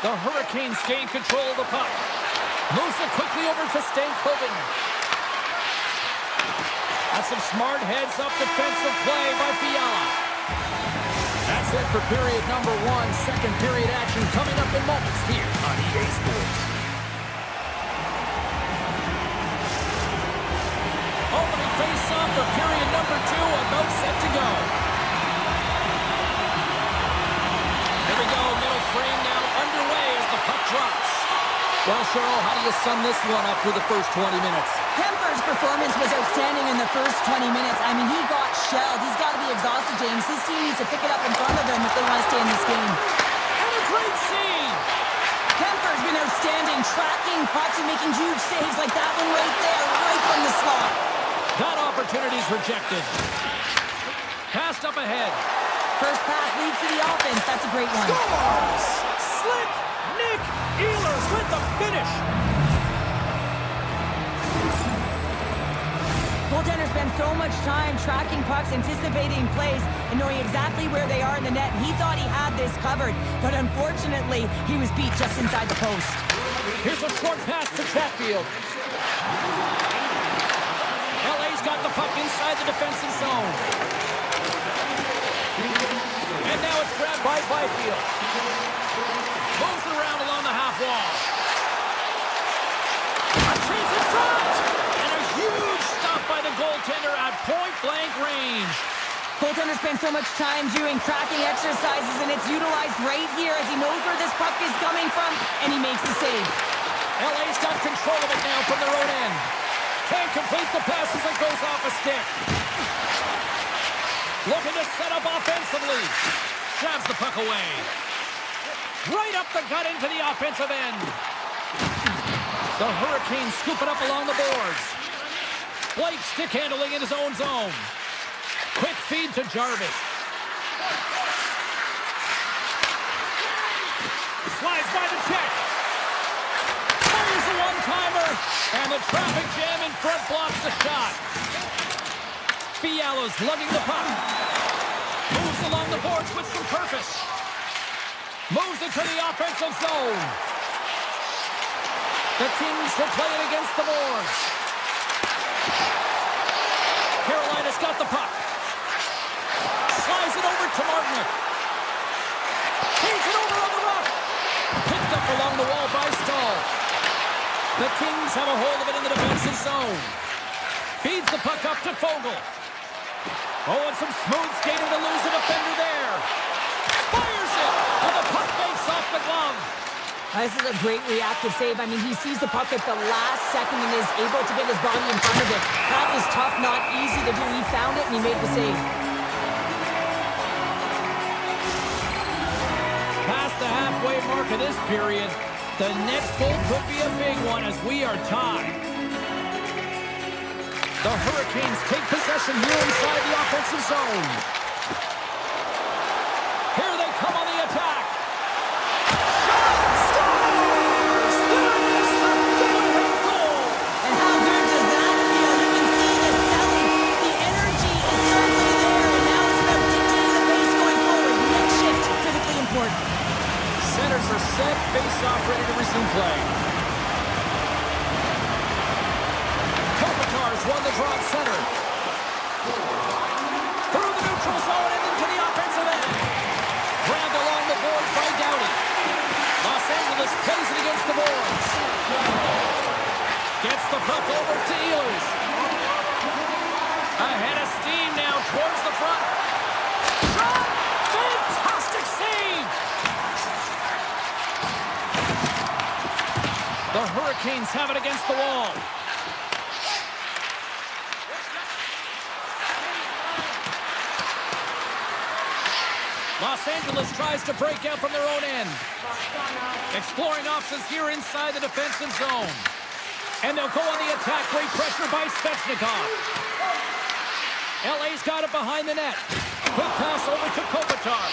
The Hurricanes gain control of the puck. Moves it quickly over to Stankoven. That's some smart heads-up defensive play by Fiala. That's it for period number one. Second period action coming up in moments here on EA Sports. Opening face-off for period number two, about set to go. Here we go, middle frame now underway as the puck drops. Well, Cheryl, how do you sum this one up through the first 20 minutes? Kemper's performance was outstanding in the first 20 minutes. I mean, he got shelled. He's got to be exhausted, James. His team needs to pick it up in front of him if they want to stay in this game. And a great save! Kemper's been outstanding, tracking pucks and making huge saves like that one right there, right from the slot. That opportunity's rejected. Passed up ahead. First pass leads to the offense. That's a great one. Scores! Slick Nick Ehlers with the finish. Goaltender spends so much time tracking pucks, anticipating plays, and knowing exactly where they are in the net. He thought he had this covered, but unfortunately, he was beat just inside the post. Here's a short pass to Chatfield. LA's got the puck inside the defensive zone. And now it's grabbed by Byfield. Moves it around along the half wall. A chase in front! And a huge stop by the goaltender at point-blank range. Goaltender spends so much time doing tracking exercises, and it's utilized right here as he knows where this puck is coming from, and he makes the save. LA's got control of it now from their own end. Can't complete the pass as it goes off a stick. Looking to set up offensively. Jabs the puck away. Right up the gut into the offensive end. The Hurricanes scoop it up along the boards. Blake stick handling in his own zone. Quick feed to Jarvis. Slides by the check. Fires a one-timer. And the traffic jam in front blocks the shot. Fiala's lugging the puck. Moves along the boards with some purpose. Moves it to the offensive zone. The Kings will play it against the boards. Carolina's got the puck. Slides it over to Martinic. Feeds it over on the rock. Picked up along the wall by Stahl. The Kings have a hold of it in the defensive zone. Feeds the puck up to Fogle. Oh, and some smooth skating to lose a defender there. Fires it, and the puck makes off the glove. This is a great reactive save. I mean, he sees the puck at the last second and is able to get his body in front of it. That is tough, not easy to do. He found it, and he made the save. Past the halfway mark of this period, the next goal could be a big one as we are tied. The Hurricanes take possession here inside the offensive zone. Here they come on the attack. Scores! There is the go-ahead goal! And how good does that feel? You can see the selling. The energy is certainly there, and now it's about dictating the pace going forward. Next shift, critically important. Centers are set, face-off ready to resume play. Won the draw at center. Through the neutral zone and into the offensive end. Grabbed along the boards by Doughty. Los Angeles plays it against the boards. Gets the puck over to Ehlers. Ahead of steam now towards the front. Shot! Fantastic save! The Hurricanes have it against the wall. Los Angeles tries to break out from their own end. Exploring options here inside the defensive zone. And they'll go on the attack. Great pressure by Svechnikov. LA's got it behind the net. Quick pass over to Kopitar.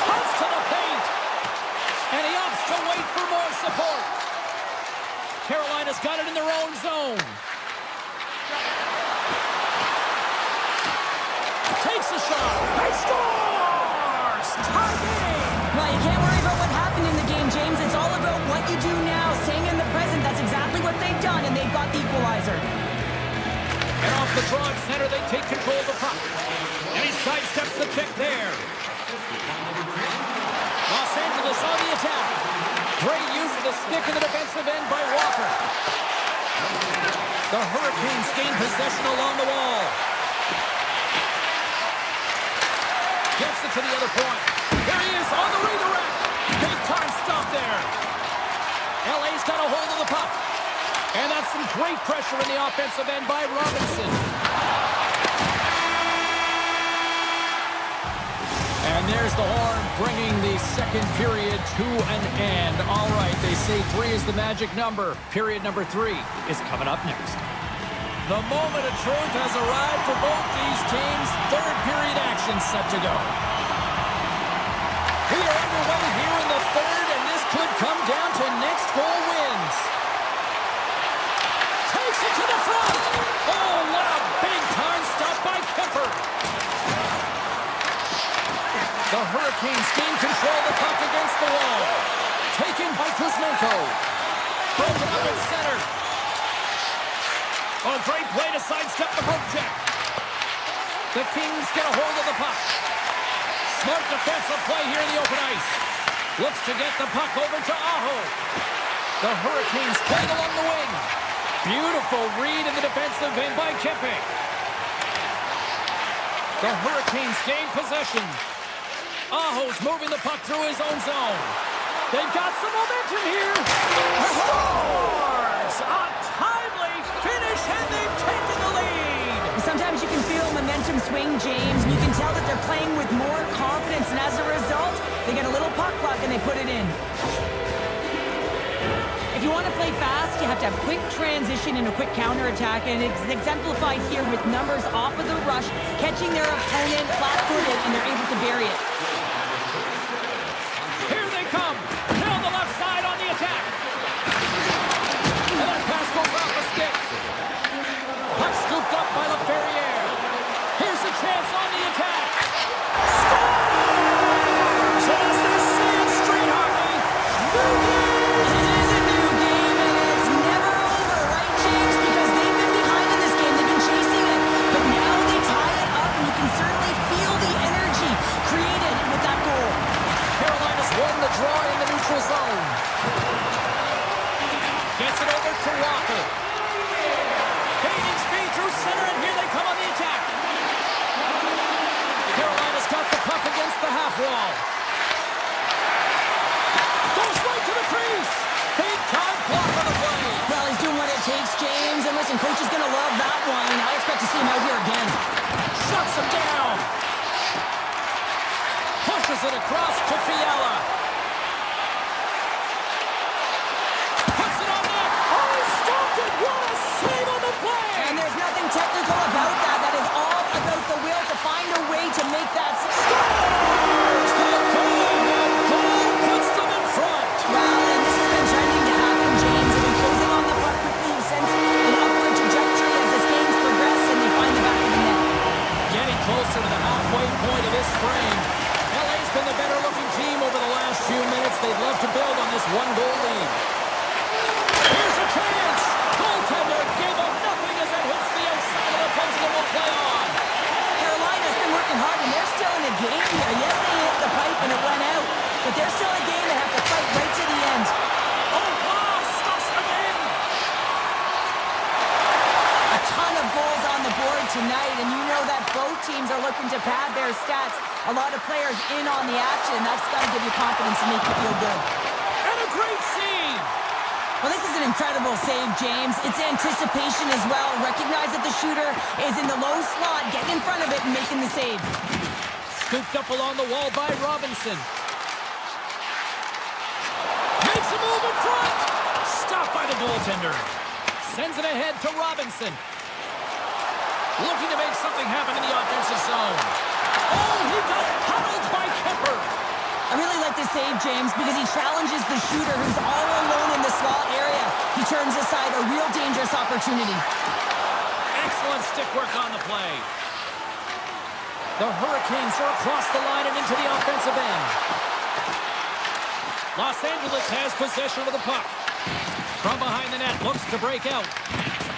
Cuts to the paint. And he opts to wait for more support. Carolina's got it in their own zone. Takes a shot. He scores! Tie game! Well, you can't worry about what happened in the game, James. It's all about what you do now. Staying in the present, that's exactly what they've done, and they've got the equalizer. And off the draw at center, they take control of the puck. And he sidesteps the check there. Los Angeles on the attack. Great use of the stick in the defensive end by Walker. The Hurricanes gain possession along the wall. Gets it to the other point. There he is on the redirect. Big time stop there. LA's got a hold of the puck. And that's some great pressure in the offensive end by Robinson. And there's the horn bringing the second period to an end. All right, they say 3 is the magic number. Period number 3 is coming up next. The moment of truth has arrived for both these teams. Third period action set to go. We are underway here in the third, and this could come down to next goal wins. Takes it to the front. Oh, what a big-time stop by Kemper. The Hurricanes gain control of the puck against the wall. Taken by Kuzmenko. Broken up at center. Oh, great play to sidestep the poke check. The Kings get a hold of the puck. Smart defensive play here in the open ice. Looks to get the puck over to Aho. The Hurricanes playing along the wing. Beautiful read in the defensive end by Kempe. The Hurricanes gain possession. Aho's moving the puck through his own zone. They've got some momentum here. Scores! A timely finish, and they've taken the lead. Sometimes you can feel momentum swing, James, and you can tell that they're playing with more confidence, and as a result, they get a little puck luck and they put it in. If you want to play fast, you have to have quick transition and a quick counterattack, and it's exemplified here with numbers off of the rush, catching their opponent flat-footed, and they're able to bury it. Here they come. Down the left side on the attack. And that pass goes off the stick. Puck scooped up by LaFerriere. Here's a chance on the attack. Scores! So as they say in street hockey, new game! It is a new game, and it's never over, right, James? Because they've been behind in this game. They've been chasing it. But now they tie it up, and you can certainly feel the energy created with that goal. Carolina's won the draw in the neutral zone. Gets it over to Walker. Gaining speed through center, and here they come on the attack. Carolina's got the puck against the half wall. Goes right to the crease. Big time block on the play. Well, he's doing what it takes, James. And listen, coach is going to love that one. I expect to see him out here again. Shuts him down. Pushes it across to Fiala. Puts it on net. Oh, he stopped it. What a save on the play. And there's nothing technical about that. That is all about the will to find a way to make that Scores! The go-ahead goal puts them in front. Well, and this has been trending to happen, James. They've been closing on the puck quickly since an upward trajectory as this game's progressed, and they find the back of the net. Getting closer to the halfway point of this frame. LA's been the better-looking team over the last few minutes. They'd love to build on this one-goal lead. Here's a chance. Goaltender gave up nothing as it hits the outside of the post and will play on. Carolina's been working hard, and they're still in the game here. Yes, they hit the pipe and it went out, but they're still in a game. They have to fight right to the end. Oh, wow, stuffs them in. A ton of goals on the board tonight, and you know that both teams are looking to pad their stats. A lot of players in on the action. That's got to give you confidence and make you feel good. And a great save. Well, this is an incredible save, James. It's anticipation as well. Recognize that the shooter is in the low slot, getting in front of it and making the save. Scooped up along the wall by Robinson. Makes a move in front. Stopped by the goaltender. Sends it ahead to Robinson. Looking to make something happen in the offensive zone. Oh, he got huddled by Kemper. I really like this save, James, because he challenges the shooter who's all alone in the slot area. He turns aside a real dangerous opportunity. Excellent stick work on the play. The Hurricanes are across the line and into the offensive end. Los Angeles has possession of the puck. From behind the net, looks to break out.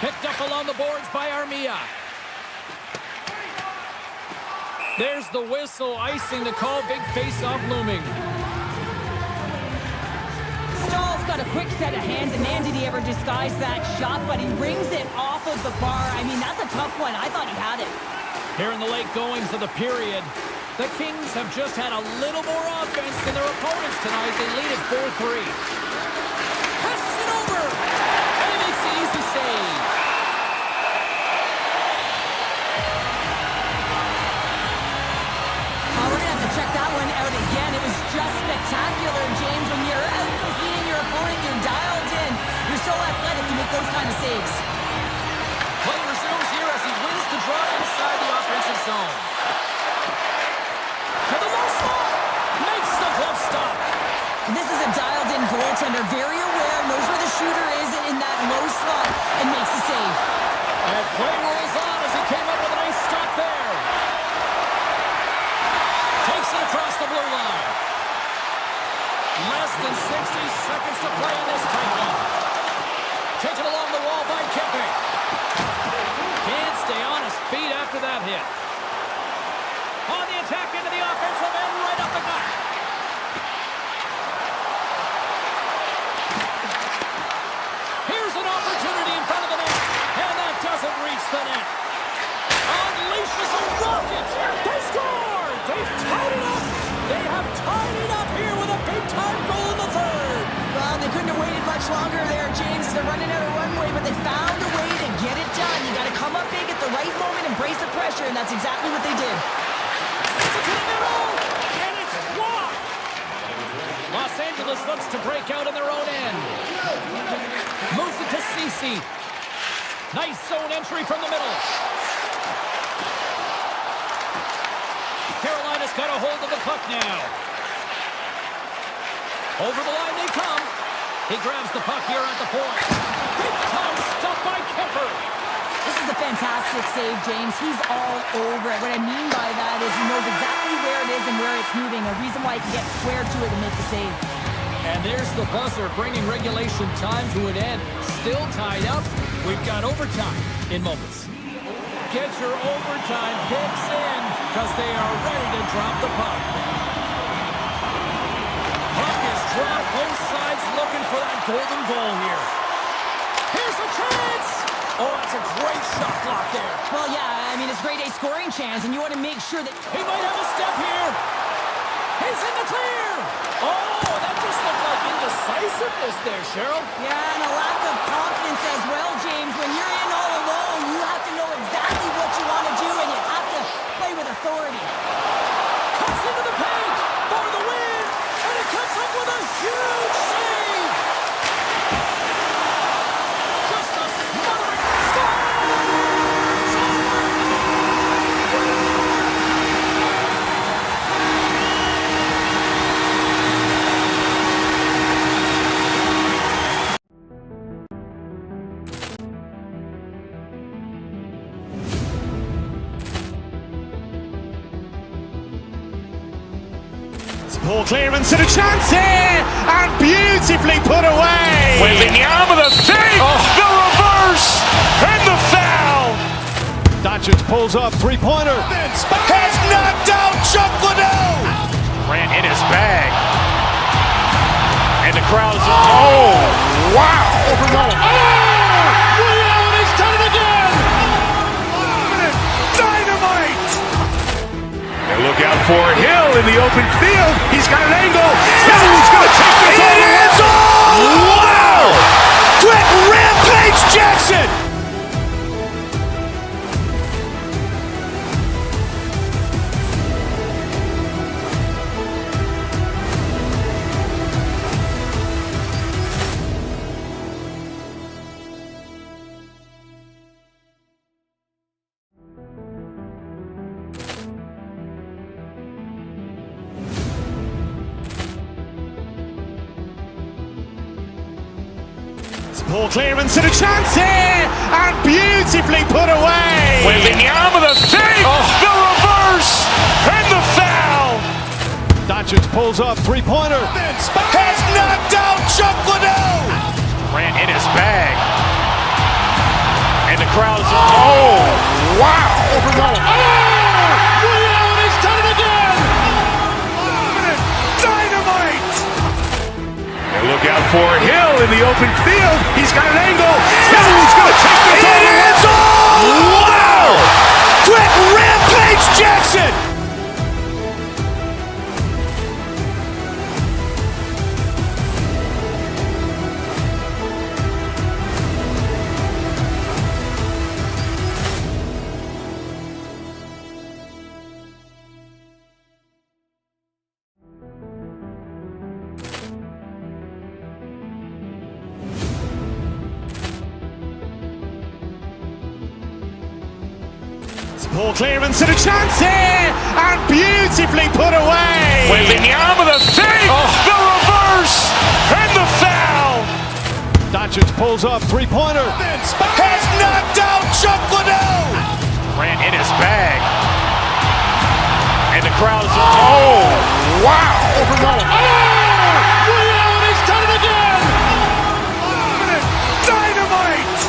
Picked up along the boards by Armia. There's the whistle, icing the call, big face-off looming. Stahl's got a quick set of hands, and man, did he ever disguise that shot, but he rings it off of the bar. I mean, that's a tough one. I thought he had it. Here in the late goings of the period, the Kings have just had a little more offense than their opponents tonight. They lead it 4-3. Passes it over, and he makes the easy save. Check that one out again. It was just spectacular, James. When you're out competing your opponent, you're dialed in. You're so athletic, you make those kind of saves. Play resumes here as he wins the draw inside the offensive zone. To the low slot. Makes the glove stop. And this is a dialed-in goaltender. Very aware, knows where the shooter is in that low slot, and makes the save. And play rolls on as he came up with a nice stop there. Takes it across the blue line. Less than 60 seconds to play in this tight one. Taken along the wall by Kempe. Can't stay on his feet after that hit. On the attack into the offensive end, right up the gut. Here's an opportunity in front of the net, and that doesn't reach the net. Unleashes a rocket. They score! They've tied it up. They have tied it up here with a big-time goal in the third. and that's exactly what they did. Sends it to the middle, and it's blocked. Los Angeles looks to break out in their own end. Moves it to Cece. Nice zone entry from the middle. Carolina's got a hold of the puck now. Over the line they come. He grabs the puck here at the point. Big time stop by Kemper. This is a fantastic save, James. He's all over it. What I mean by that is he knows exactly where it is and where it's moving. A reason why he can get squared to it and make the save. And there's the buzzer, bringing regulation time to an end. Still tied up. We've got overtime in moments. Get your overtime picks in, because they are ready to drop the puck. Puck is dropped. Both sides looking for that golden goal here. Here's a chance. Oh, that's a great shot block there. Well, yeah, I mean, it's grade A scoring chance, and you want to make sure that... He might have a step here. He's in the clear. Oh, that just looked like indecisiveness there, Cheryl. Yeah, and a lack of confidence as well, James. When you're in all alone, you have to know exactly what you want to do, and you have to play with authority. Cuts into the paint for the win, and it comes up with a huge save. Just a smothering score. Poor clearance and a chance here, and beautifully put away. Wembanyama the save, the reverse, and the foul. Doncic pulls up, three-pointer. Has knocked out Chuck Liddell. Ran in his bag. And the crowd is, oh, wow. He's done it again. Dynamite. And look out for Hill in the open field. He's got an angle. He's going to take this all the way. Wow. Quick Rampage Jackson. Poor clearance and a chance here, and beautifully put away. Wembanyama the save, the reverse, and the foul. Doncic pulls up, three-pointer. Has knocked out Chuck Liddell. Ran in his bag. And the crowd is, oh, wow. He's done it again. Dynamite. And look out for Hill in the open field. He's got an angle. He's going to take this all the way. Wow. Quick Rampage Jackson. Poor clearance and a chance here, and beautifully put away. Wembanyama the save, the reverse, and the foul. Doncic pulls up, three-pointer. Has knocked out Chuck Liddell. Ran in his bag. And the crowd is, oh, wow. He's done it again. Dynamite.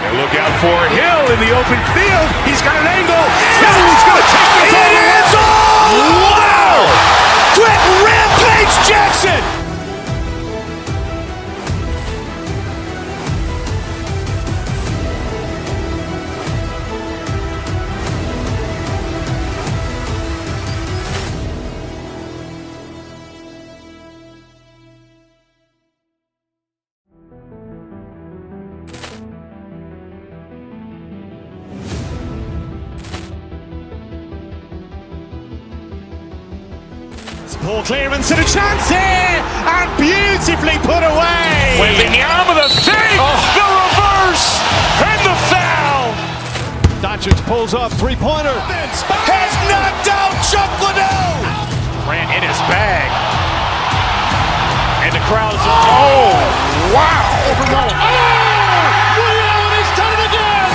And look out for Hill in the open field. He's got an angle. He's going to take this all the way. Wow. Quick Rampage Jackson. Poor clearance and a chance here, and beautifully put away. Wembanyama the save, the reverse, and the foul. Doncic pulls up, three-pointer. Has knocked out Chuck Liddell. Ran in his bag. And the crowd is, oh, wow. Ray Allen has done it again.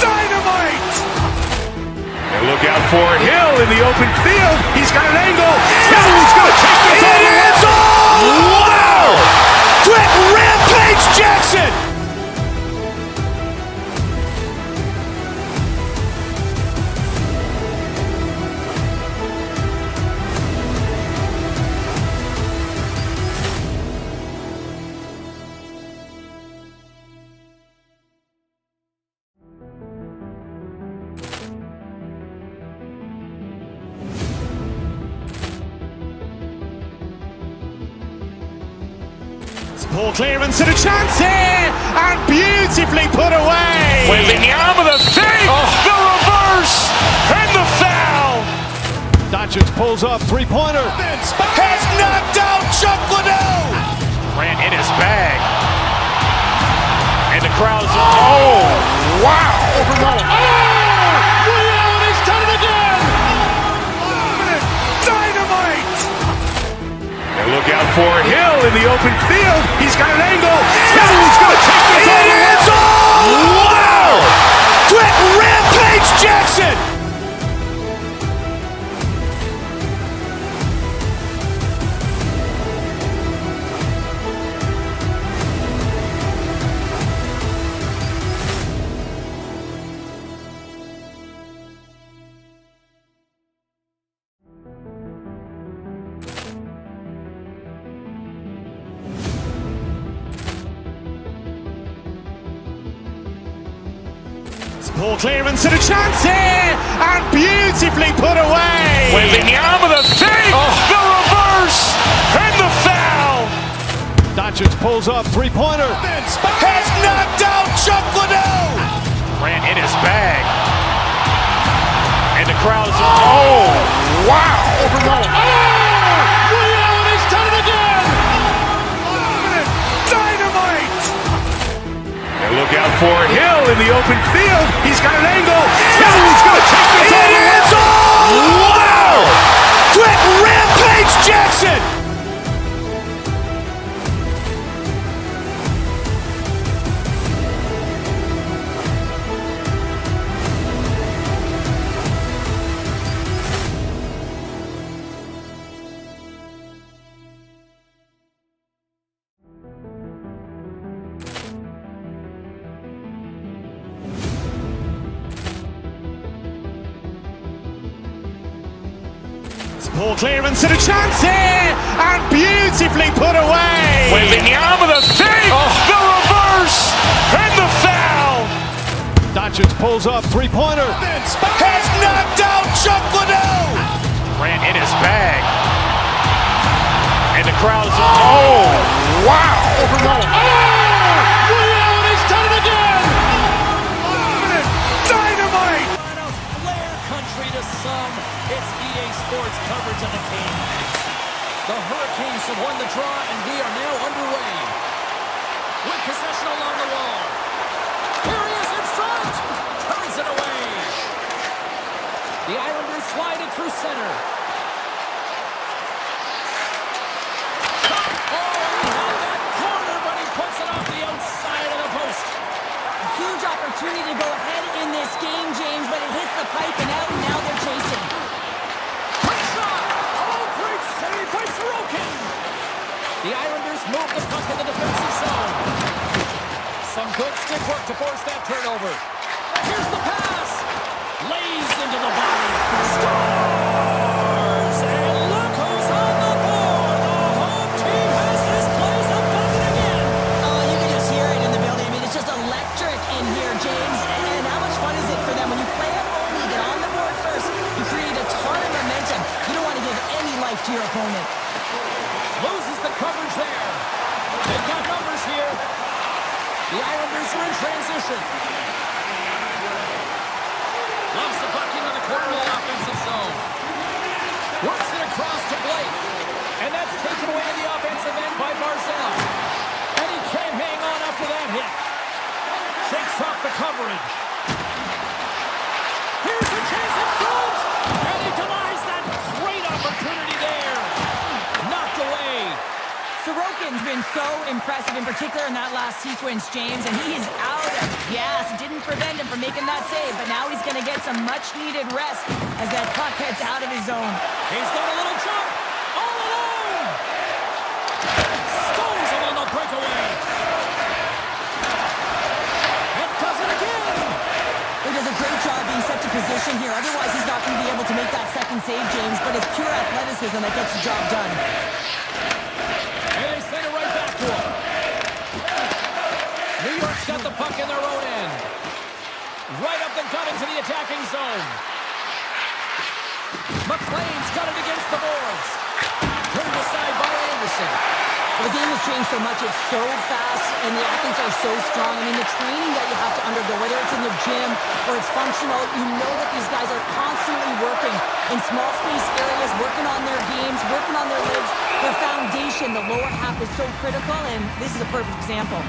Dynamite. And look out for Hill in the open field. He's got an angle. Hill's going to take this all the way. Wow. Quick Rampage Jackson. Poor clearance and a chance here, and beautifully put away. Wembanyama the save, the reverse, and the foul. Doncic pulls up, three-pointer. Has knocked out Chuck Liddell. Ran in his bag. And the crowd is, oh, wow. Ray Allen has done it again. Dynamite. And look out for Hill in the open field. He's got an angle. Hill's going to take this all the way. Wow. Quick Rampage Jackson. Poor clearance and a chance here, and beautifully put away. Wembanyama the save, the reverse, and the foul. Doncic pulls up, three-pointer. Has knocked out Chuck Liddell. Ran in his bag. And the crowd is, oh, wow. Ray Allen has done it again. Dynamite. And look out for Hill in the open field. He's got an angle. Hill's going to take this all the way. Wow. Quick Rampage Jackson. Poor clearance and a chance here, and beautifully put away. Wembanyama the save, the reverse, and the foul. Doncic pulls up, three-pointer. Has knocked out Chuck Liddell. Ran in his bag. And the crowd is, oh, wow. Ray Allen has done it again. Dynamite. Flair country to some. It's EA Sports coverage of the Kings. The Hurricanes have won the draw, and we are now underway. With possession along the wall. Here he is in front. Turns it away. The Islanders slide it through center. Oh, he had that corner, but he puts it off the outside of the post. A huge opportunity to go ahead in this game, James, but it hits the pipe and out, and now they're chasing. Quick shot. Oh, great save by Sorokin. The Islanders move the puck in the defensive zone. Some good stick work to force that turnover. Here's the pass. Lays into the body. Scores! And look who's on the board. The home team has this place a-buzzing again. Oh, you can just hear it in the building. I mean, it's just electric in here, James. And how much fun is it for them when you play at home, you get on the board first, you create a ton of momentum. You don't want to give any life to your opponent. Loses the coverage there. They've got numbers here. The Islanders are in transition. Lumps the puck into the corner of the offensive zone. Works coverage. Here's a chance in front. And he denies that great opportunity there. Knocked away. Sorokin's been so impressive, in particular in that last sequence, James, and he is out of gas. It didn't prevent him from making that save, but now he's going to get some much-needed rest as that puck heads out of his zone. He's got a little jump. All alone. Stones him on the breakaway. And does it again. He does a great job being set to position here. Otherwise, he's not going to be able to make that second save, James, but it's pure athleticism that gets the job done. Send it right back to him. New York's got the puck in their own end. Right up the gut into the attacking zone. McLean's got it against the boards. Turned aside by Anderson. Well, the game has changed so much. It's so fast, and the athletes are so strong. I mean, the training that you have to undergo, whether it's in the gym or it's functional, you know that these guys are constantly working in small space areas, working on their games, working on their legs. Their foundation, the lower half, is so critical, and this is a perfect example.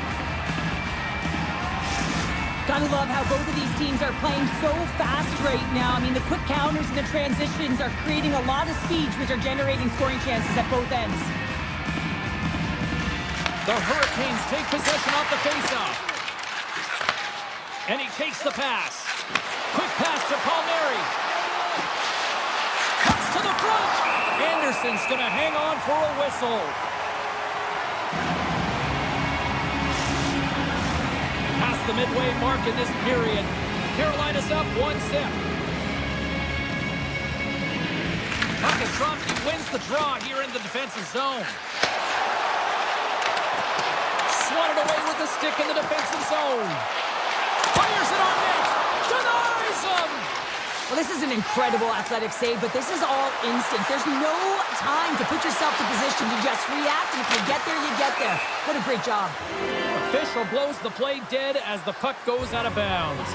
Gotta love how both of these teams are playing so fast right now. I mean, the quick counters and the transitions are creating a lot of speeds, which are generating scoring chances at both ends. The Hurricanes take possession off the faceoff. And he takes the pass. Quick pass to Palmieri. Cuts to the front. Anderson's going to hang on for a whistle. Past the midway mark in this period. Carolina's up 1-0. Puck is dropped. He wins the draw here in the defensive zone. Swatted away with the stick in the defensive zone. Fires it on net. Denies him. Well, this is an incredible athletic save, but this is all instinct. There's no time to put yourself to position to just react. And if you get there, you get there. What a great job. Official blows the play dead as the puck goes out of bounds.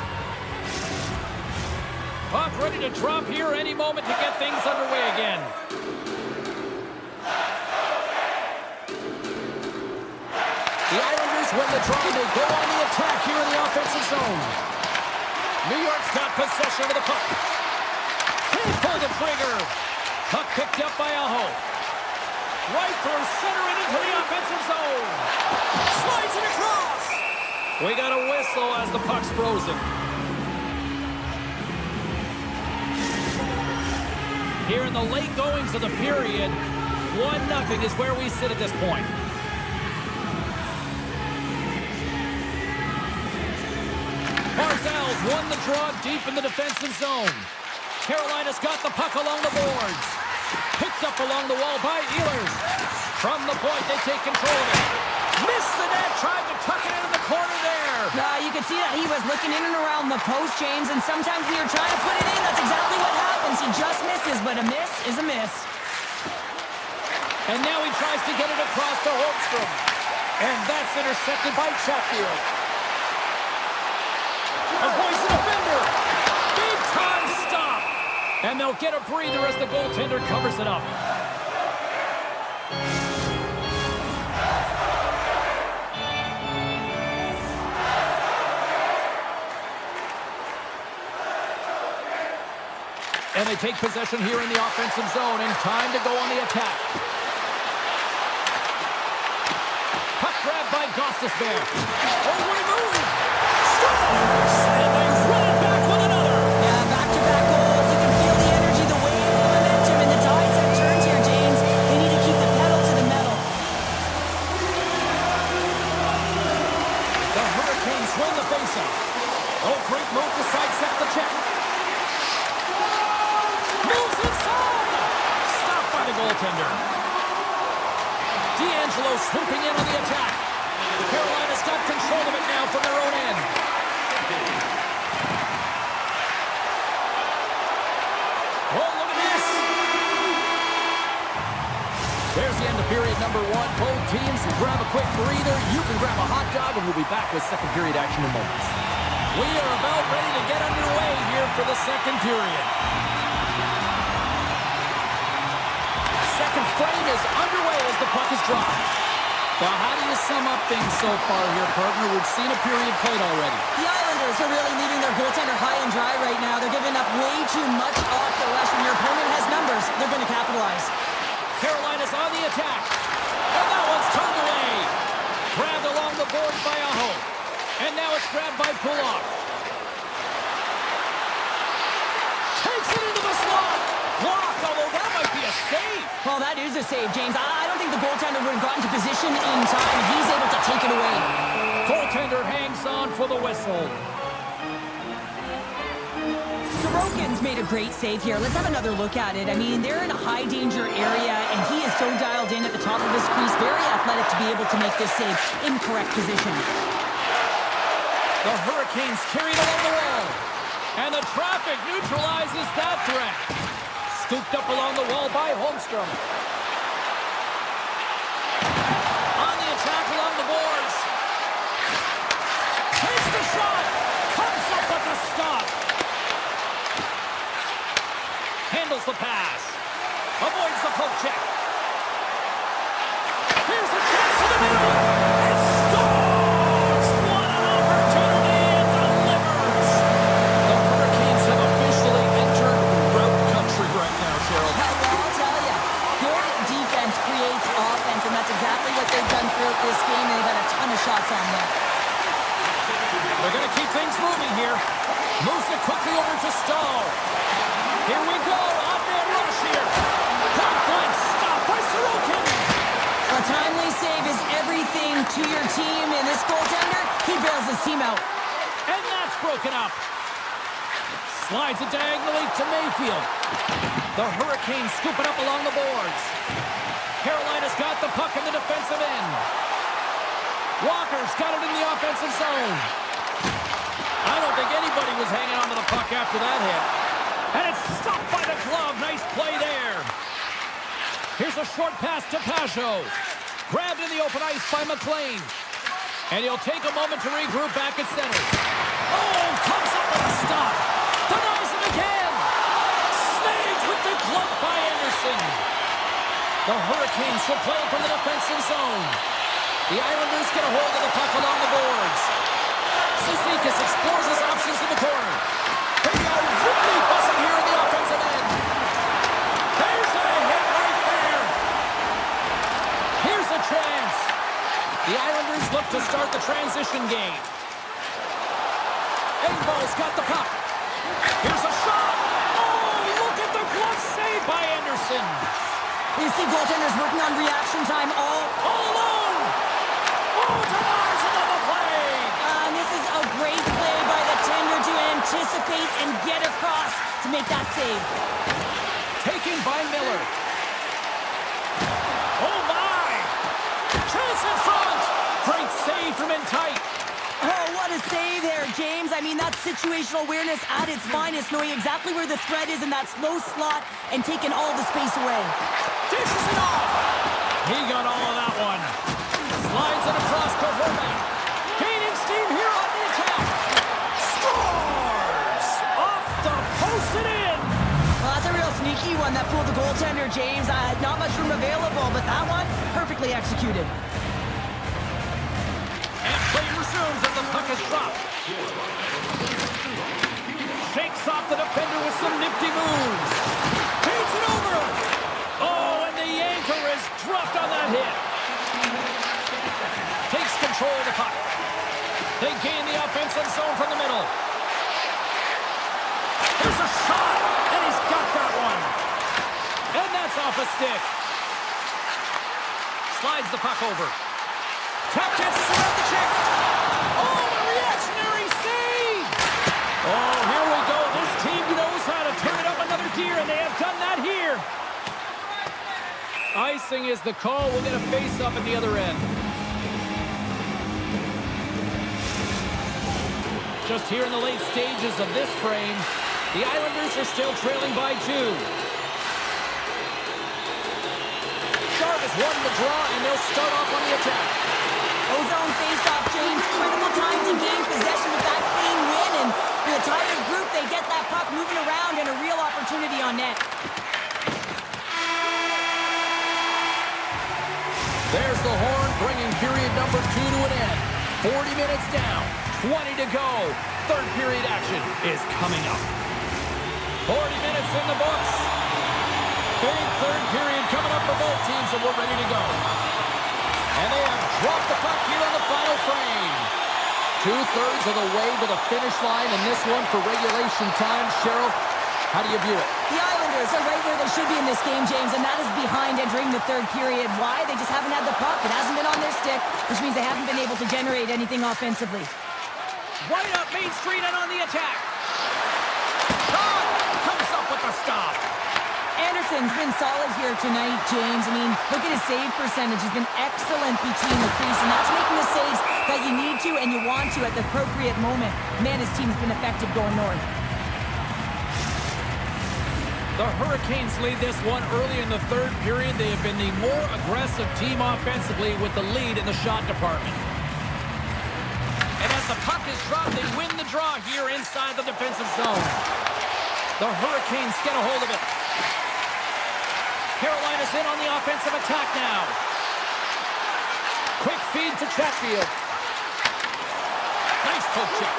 Puck ready to drop here any moment to get things underway again. The Islanders win the draw. They go on the attack here in the offensive zone. New York's got possession of the puck. Can't pull the trigger. Puck picked up by Aho. Right through center and into the offensive zone. Slides it across. We got a whistle as the puck's frozen. Here in the late goings of the period, 1-0 is where we sit at this point. Barzal's won the draw deep in the defensive zone. Carolina's got the puck along the boards. Picked up along the wall by Ehlers. From the point, they take control of it. Missed the net, tried to tuck it into the corner there. You can see that he was looking in and around the post, James, and sometimes when you're trying to put it in, that's exactly what happens. He just misses, but a miss is a miss. And now he tries to get it across to Holmstrom. And that's intercepted by Chatfield. Avoids the defender. Big time stop. And they'll get a breather as the goaltender covers it up. And they take possession here in the offensive zone, and time to go on the attack. Puck grabbed by Gostisbehere. Oh, what a move! Scores! And they run it back with another. Yeah, back-to-back goals. You can feel the energy, the wave, the momentum, and the tides have turned here, James. They need to keep the pedal to the metal. The Hurricanes win the faceoff. Oh, great move to sidestep the check. Moves inside! Stopped by the goaltender. D'Angelo swooping in on the attack. Carolina's got control of it now from their own end. Oh, look at this! There's the end of period number one. Both teams grab a quick breather. You can grab a hot dog, and we'll be back with second period action in moments. We are about ready to get underway here for the second period. Second frame is underway as the puck is dropped. Well, how do you sum up things so far here, partner? We've seen a period played already. The Islanders are really leaving their goaltender high and dry right now. They're giving up way too much off the rush. When your opponent has numbers, they're going to capitalize. Carolina's on the attack. And that one's turned away. Grabbed along the boards by Aho. And now it's grabbed by Pullock. Takes it into the slot. Blocked, although that might be a save. Well, that is a save, James. I don't think the goaltender would have gotten to position in time. He's able to take it away. Goaltender hangs on for the whistle. Sorokin's made a great save here. Let's have another look at it. I mean, they're in a high-danger area, and he is so dialed in at the top of his crease. Very athletic to be able to make this save in correct position. The Hurricanes carried along the wall. And the traffic neutralizes that threat. Scooped up along the wall by Holmstrom. On the attack along the boards. Takes the shot. Comes up with the stop. Handles the pass. Avoids the poke check. Here's a chance to the middle. And scores! What an opportunity and delivers. The Hurricanes have officially entered route country right now, Cheryl. Well, I'll tell you, good defense creates offense, and that's exactly what they've done throughout this game. They've had a ton of shots on net. They're going to keep things moving here. Moves it quickly over to Stahl. Here we go. On-man rush here. Point blank stop by Sorokin. A timely save is everything to your team, and this goaltender, he bails his team out. And that's broken up. Slides it diagonally to Mayfield. The Hurricanes scoop it up along the boards. Carolina's got the puck in the defensive end. Walker's got it in the offensive zone. I don't think anybody was hanging on to the puck after that hit. And it's stopped by the glove. Nice play there. Here's a short pass to Pajot. Grabbed in the open ice by McLean. And he'll take a moment to regroup back at center. Oh, comes up with a stop. Denies it again. Snagged with the glove by Anderson. The Hurricanes will play from the defensive zone. The Islanders get a hold of the puck along the boards. Cizikas explores his options in the corner. They are really buzzing here in the offensive end. There's a hit right there. Here's a chance. The Islanders look to start the transition game. Engvall's got the puck. Here's a shot. Oh, look at the glove save by Anderson. You see goaltenders working on reaction time all alone. Oh, denies another play. And this is a great play by the tender to anticipate and get across to make that save. Taken by Miller. Oh, my. Chance in front. Great save from in tight. Oh, what a save there, James. I mean, that's situational awareness at its finest, knowing exactly where the threat is in that slow slot and taking all the space away. Dishes it off. He got all of that one. Slides it across to Horvath. Gaining steam here on the attack. Scores! Off the post and in. Well, that's a real sneaky one that fooled the goaltender, James. Not much room available, but that one, perfectly executed. And play resumes as the puck is dropped. Shakes off the defender with some nifty moves. Takes it over. Oh, and the anchor is dropped on that hit. Takes control of the puck. They gain the offensive zone from the middle. There's a shot, and he's got that one. And that's off a stick. Slides the puck over. Tap chances around the check. Oh, a reactionary save. Oh, here we go. This team knows how to turn it up another gear, and they have done that here. Icing is the call. We'll get a face-up at the other end. Just here in the late stages of this frame, the Islanders are still trailing by 2. Jarvis won the draw, and they'll start off on the attack. Ozone face-off, James. Critical time to gain possession with that clean win, and for the tired group, they get that puck moving around and a real opportunity on net. There's the horn, bringing period number 2 to an end. 40 minutes down, 20 to go. Third period action is coming up. 40 minutes in the books. Big third period coming up for both teams, and we're ready to go. And they have dropped the puck here on the final frame. 2/3 of the way to the finish line in this one for regulation time. Cheryl, how do you view it? The Islanders are right where they should be in this game, James, and that is behind entering the third period. Why? They just haven't had the puck. It hasn't been on their stick, which means they haven't been able to generate anything offensively. Right up Main Street and on the attack. Shot comes up with the stop. Anderson's been solid here tonight, James. I mean, look at his save percentage. He's been excellent between the crease, and that's making the saves that you need to and you want to at the appropriate moment. Man, his team's been effective going north. The Hurricanes lead this one early in the third period. They have been the more aggressive team offensively with the lead in the shot department. And as the puck is dropped, they win the draw here inside the defensive zone. The Hurricanes get a hold of it. Carolina's in on the offensive attack now. Quick feed to Chatfield. Nice poke check.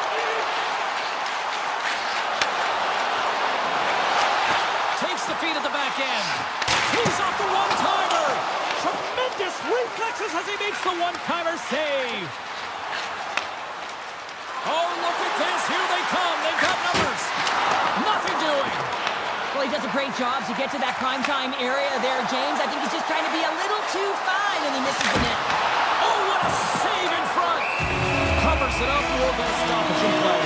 Takes the feed at the back end. He's off the one-timer. Tremendous reflexes as he makes the one-timer save. Oh, look at this. Here they come. They've got numbers. Nothing doing. Well, he does a great job to get to that primetime area there, James. I think he's just trying to be a little too fine, and he misses the net. Oh, what a save in front. Covers it up for the stoppage in play.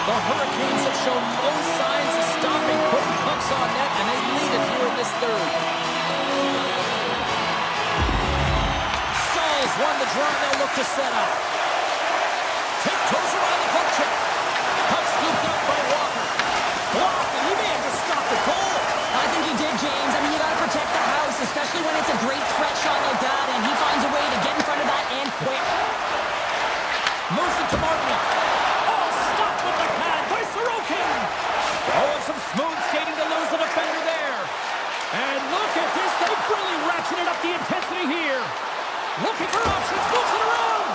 The Hurricanes have shown no signs of stopping, putting pucks on net, and they lead it here in this third. Stalls won the draw, and they'll look to set up. Tiptoes around the puck check. Puck scooped up by Walker. Blocked, and he may have just stopped the goal. I think he did, James. I mean, you got to protect the house, especially when it's a great threat shot like that, and he finds a way to get in front of that and quick. Moves it to Martin. Oh, stopped with the pad by Sorokin. Oh, and some smooth skating to lose the defender there. And look at this. They've really ratcheted up the intensity here. Looking for options. Moves it around.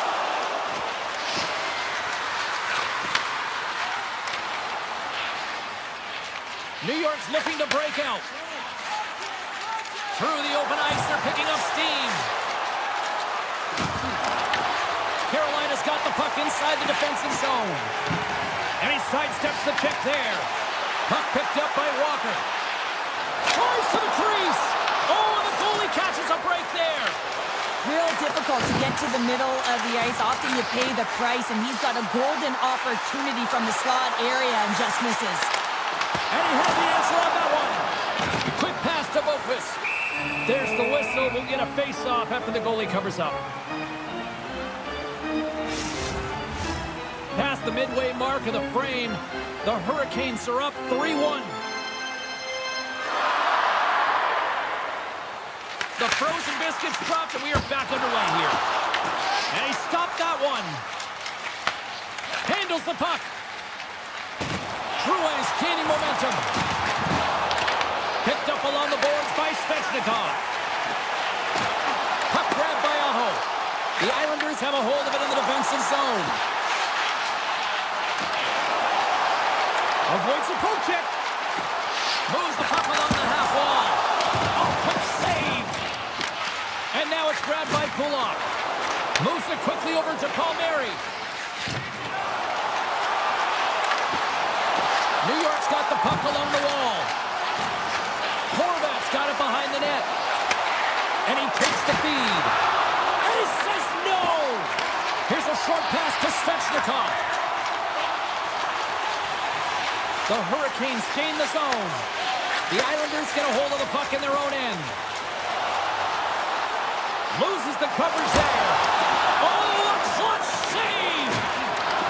New York's looking to break out. Through the open ice, they're picking up steam. Carolina's got the puck inside the defensive zone. And he sidesteps the check there. Puck picked up by Walker. Tries to the crease. Oh, and the goalie catches a break there. Real difficult to get to the middle of the ice. Often you pay the price, and he's got a golden opportunity from the slot area and just misses. And he had the answer on that one. Quick pass to Boqvist. There's the whistle. We'll get a face-off after the goalie covers up. Past the midway mark of the frame, the Hurricanes are up 3-1. The frozen biscuits dropped, and we are back underway here. And he stopped that one. Handles the puck. Drouin's gaining momentum. Picked up along the boards by Svechnikov. Puck grabbed by Aho. The Islanders have a hold of it in the defensive zone. Avoids a poke check. Moves the puck along the half wall. Oh, quick save. And now it's grabbed by Kulak. Moves it quickly over to Palmieri. New York's got the puck along the wall. Horvat's got it behind the net. And he takes the feed. And he says no! Here's a short pass to Svechnikov. The Hurricanes gain the zone. The Islanders get a hold of the puck in their own end. Loses the coverage there. Oh, a clutch save!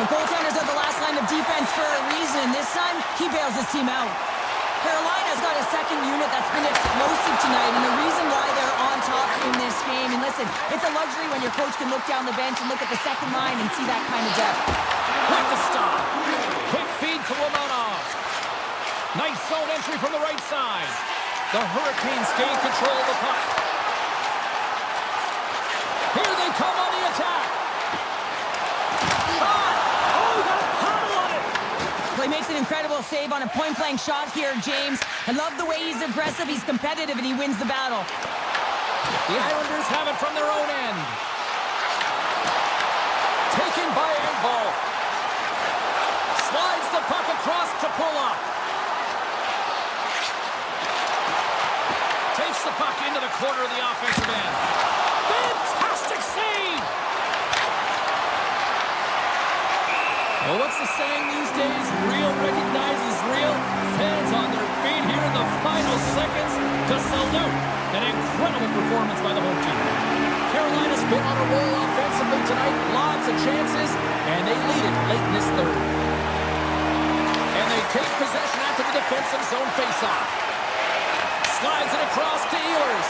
The goaltenders are the last line of defense for a reason. This time, he bails his team out. Carolina's got a second unit that's been explosive tonight, and the reason why they're on top in this game, and listen, it's a luxury when your coach can look down the bench and look at the second line and see that kind of depth. With the stop. Quick feed to Romanov. Nice zone entry from the right side. The Hurricanes gain control of the puck. Here they come on the attack. Shot! Oh, got a paddle on it! Well, he makes an incredible save on a point-blank shot here, James. I love the way he's aggressive, he's competitive, and he wins the battle. The Islanders have it from their own end. Taken by Engvall. Slides the puck across to Pulla. Takes the puck into the corner of the offensive end. Fantastic save! Well, what's the saying these days? Real recognizes real. Fans on their feet here in the final seconds to salute an incredible performance by the home team. Carolina's been on a roll offensively tonight. Lots of chances, and they lead it late in this third. And they take possession after the defensive zone faceoff. Slides it across to Ehlers.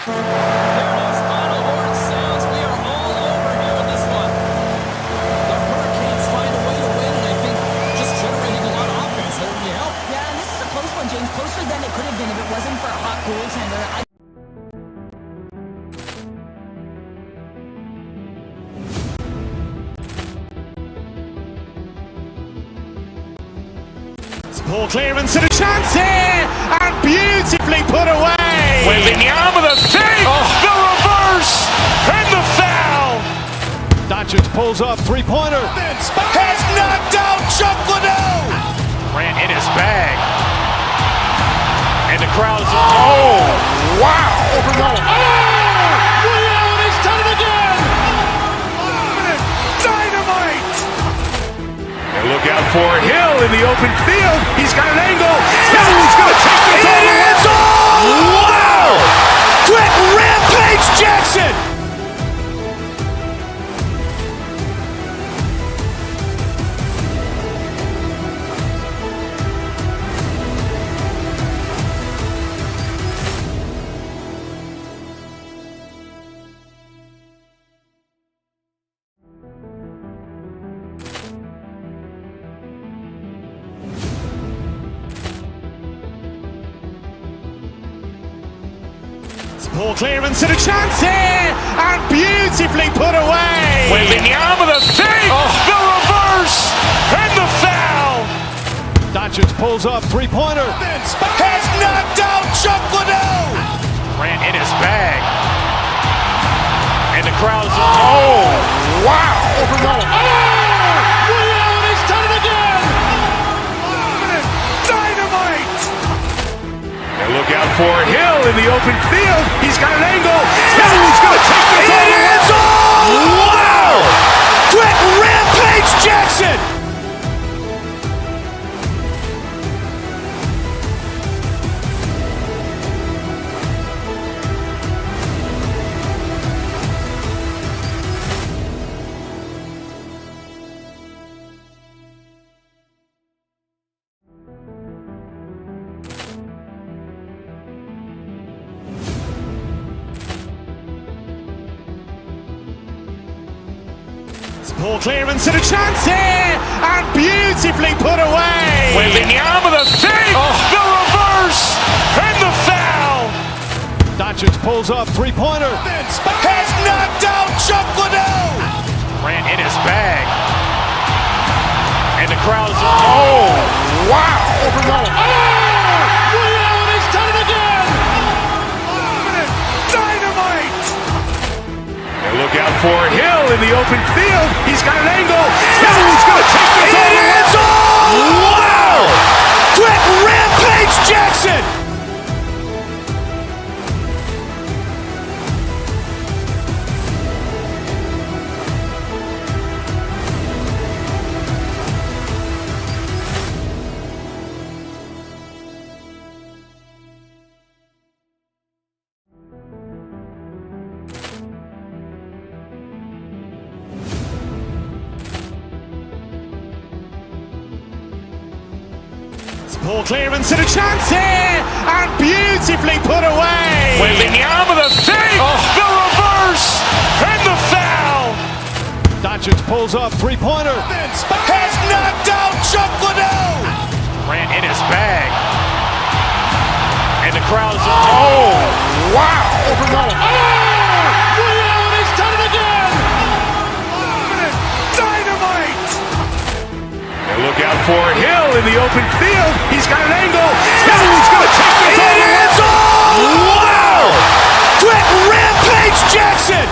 There it is. Final horn sounds. We are all over here in this one. The Hurricanes find a way to win, and I think just generating a lot of offense. Holding you help. Yeah, and this is a close one, James. Closer than it could have been if it wasn't for a hot goaltender. Poor clearance and a chance here, and beautifully put away. Waving the arm of the fake, the reverse, and the foul. Doncic pulls up, three-pointer. Has knocked out Chuck Liddell. Ran in his bag. And the crowd's, oh, wow. He's done it again! Dynamite. And look out for Hill in the open field. He's got an angle. He's going to take this all the way. Wow! Quick rampage Jackson. Poor clearance and a chance here, and beautifully put away. Waving the arm of the fake, the reverse, and the foul. Doncic pulls up, three-pointer. Has knocked out Chuck Liddell. Ran in his bag. And the crowd's, oh, wow. He's done it again! Dynamite. And look out for Hill in the open field. He's got an angle. He's going to take this all the way. Wow! Quick rampage Jackson. Poor clearance and a chance here, and beautifully put away. Waving the arm of the fake, the reverse, and the foul. Doncic pulls up, three-pointer. Has knocked out Chuck Liddell. Ran in his bag. And the crowd's, oh, wow. He's done it again! Dynamite. And look out for Hill in the open field. He's got an angle. He's going to take this all the way. Wow! Quick rampage Jackson. Poor clearance and a chance here, and beautifully put away. Waving the arm of the fake, the reverse, and the foul. Doncic pulls up, three-pointer. Has knocked in his bag. And the crowd's, oh, wow. He's done it again! Dynamite! And look out for Hill in the open field. He's got an angle. Hill's going to take this all the way. Wow! Quick Rampage Jackson!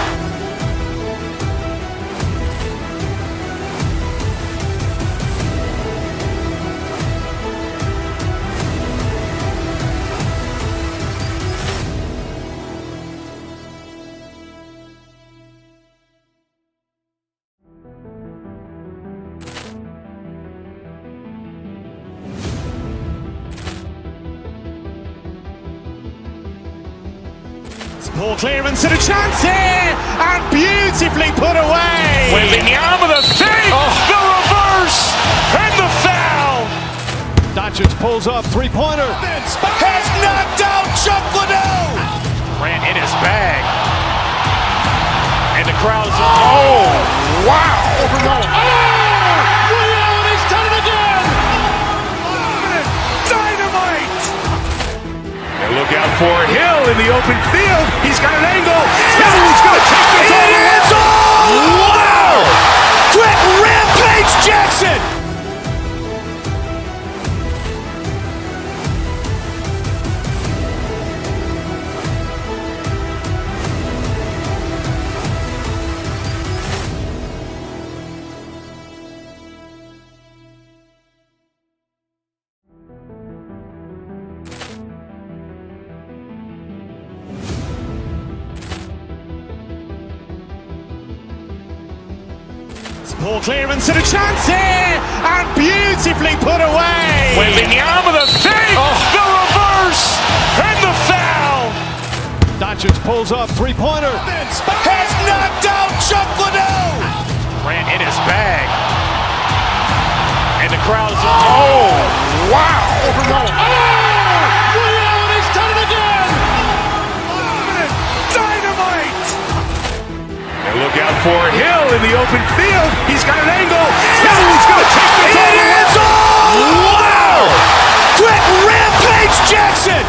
Poor clearance and a chance here, and beautifully put away. With the arm of the fake, the reverse, and the foul. Doncic pulls up, three-pointer. Vince has knocked out Chuck Liddell. Grant in his bag. And the crowd's, oh, wow. He's done it again! Dynamite! And look out for Hill in the open field. He's got an angle. Hill's going to take this all the way. Wow! Quick Rampage Jackson! Poor clearance and a chance here, and beautifully put away. With the arm of the fake, the reverse, and the foul. Doncic pulls up, three-pointer. Vince has knocked out Chuck Liddell. Grant in his bag. And the crowd's, oh, wow. He's done it again! Dynamite! And look out for Hill in the open field. He's got an angle. Hill's going to take this all the way. Wow! Quick Rampage Jackson!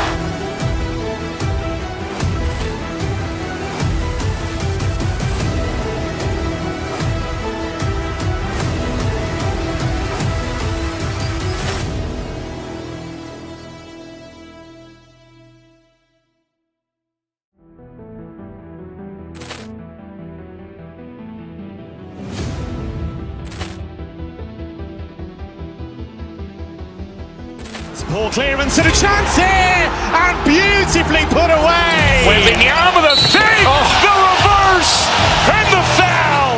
Poor clearance and a chance here, and beautifully put away. With the arm of the fake, the reverse, and the foul.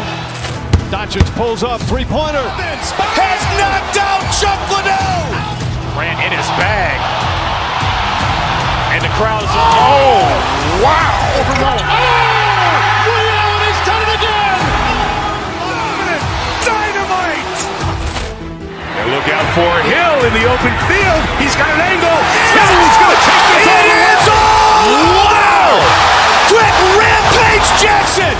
Doncic pulls up, three-pointer. Vince has knocked out Chuck Liddell. Grant in his bag. And the crowd's, oh, wow. He's done it again! Dynamite! And look out for Hill in the open field. He's got an angle. Hill's going to take this all the way. Wow! Quick Rampage Jackson!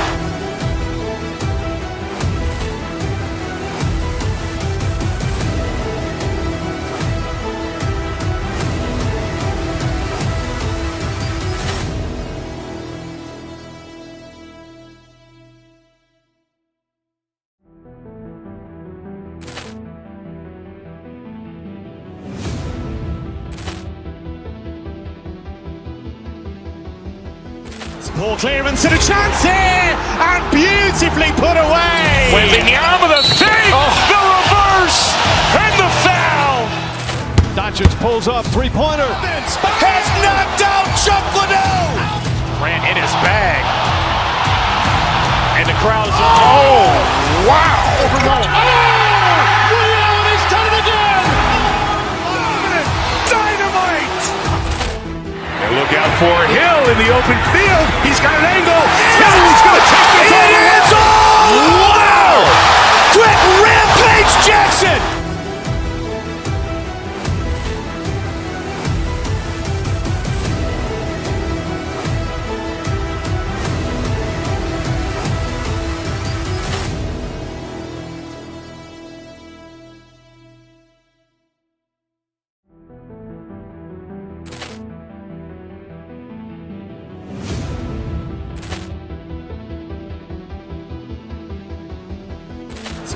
Poor clearance and a chance here, and beautifully put away. With the arm of the fake, the reverse, and the foul. Doncic pulls up, three-pointer. Vince has knocked out Chuck Liddell. Grant in his bag. And the crowd's, oh, wow. He's done it again! Dynamite! And look out for Hill in the open field. He's got an angle. Hill's going to take this all the way. Wow! Quick Rampage Jackson!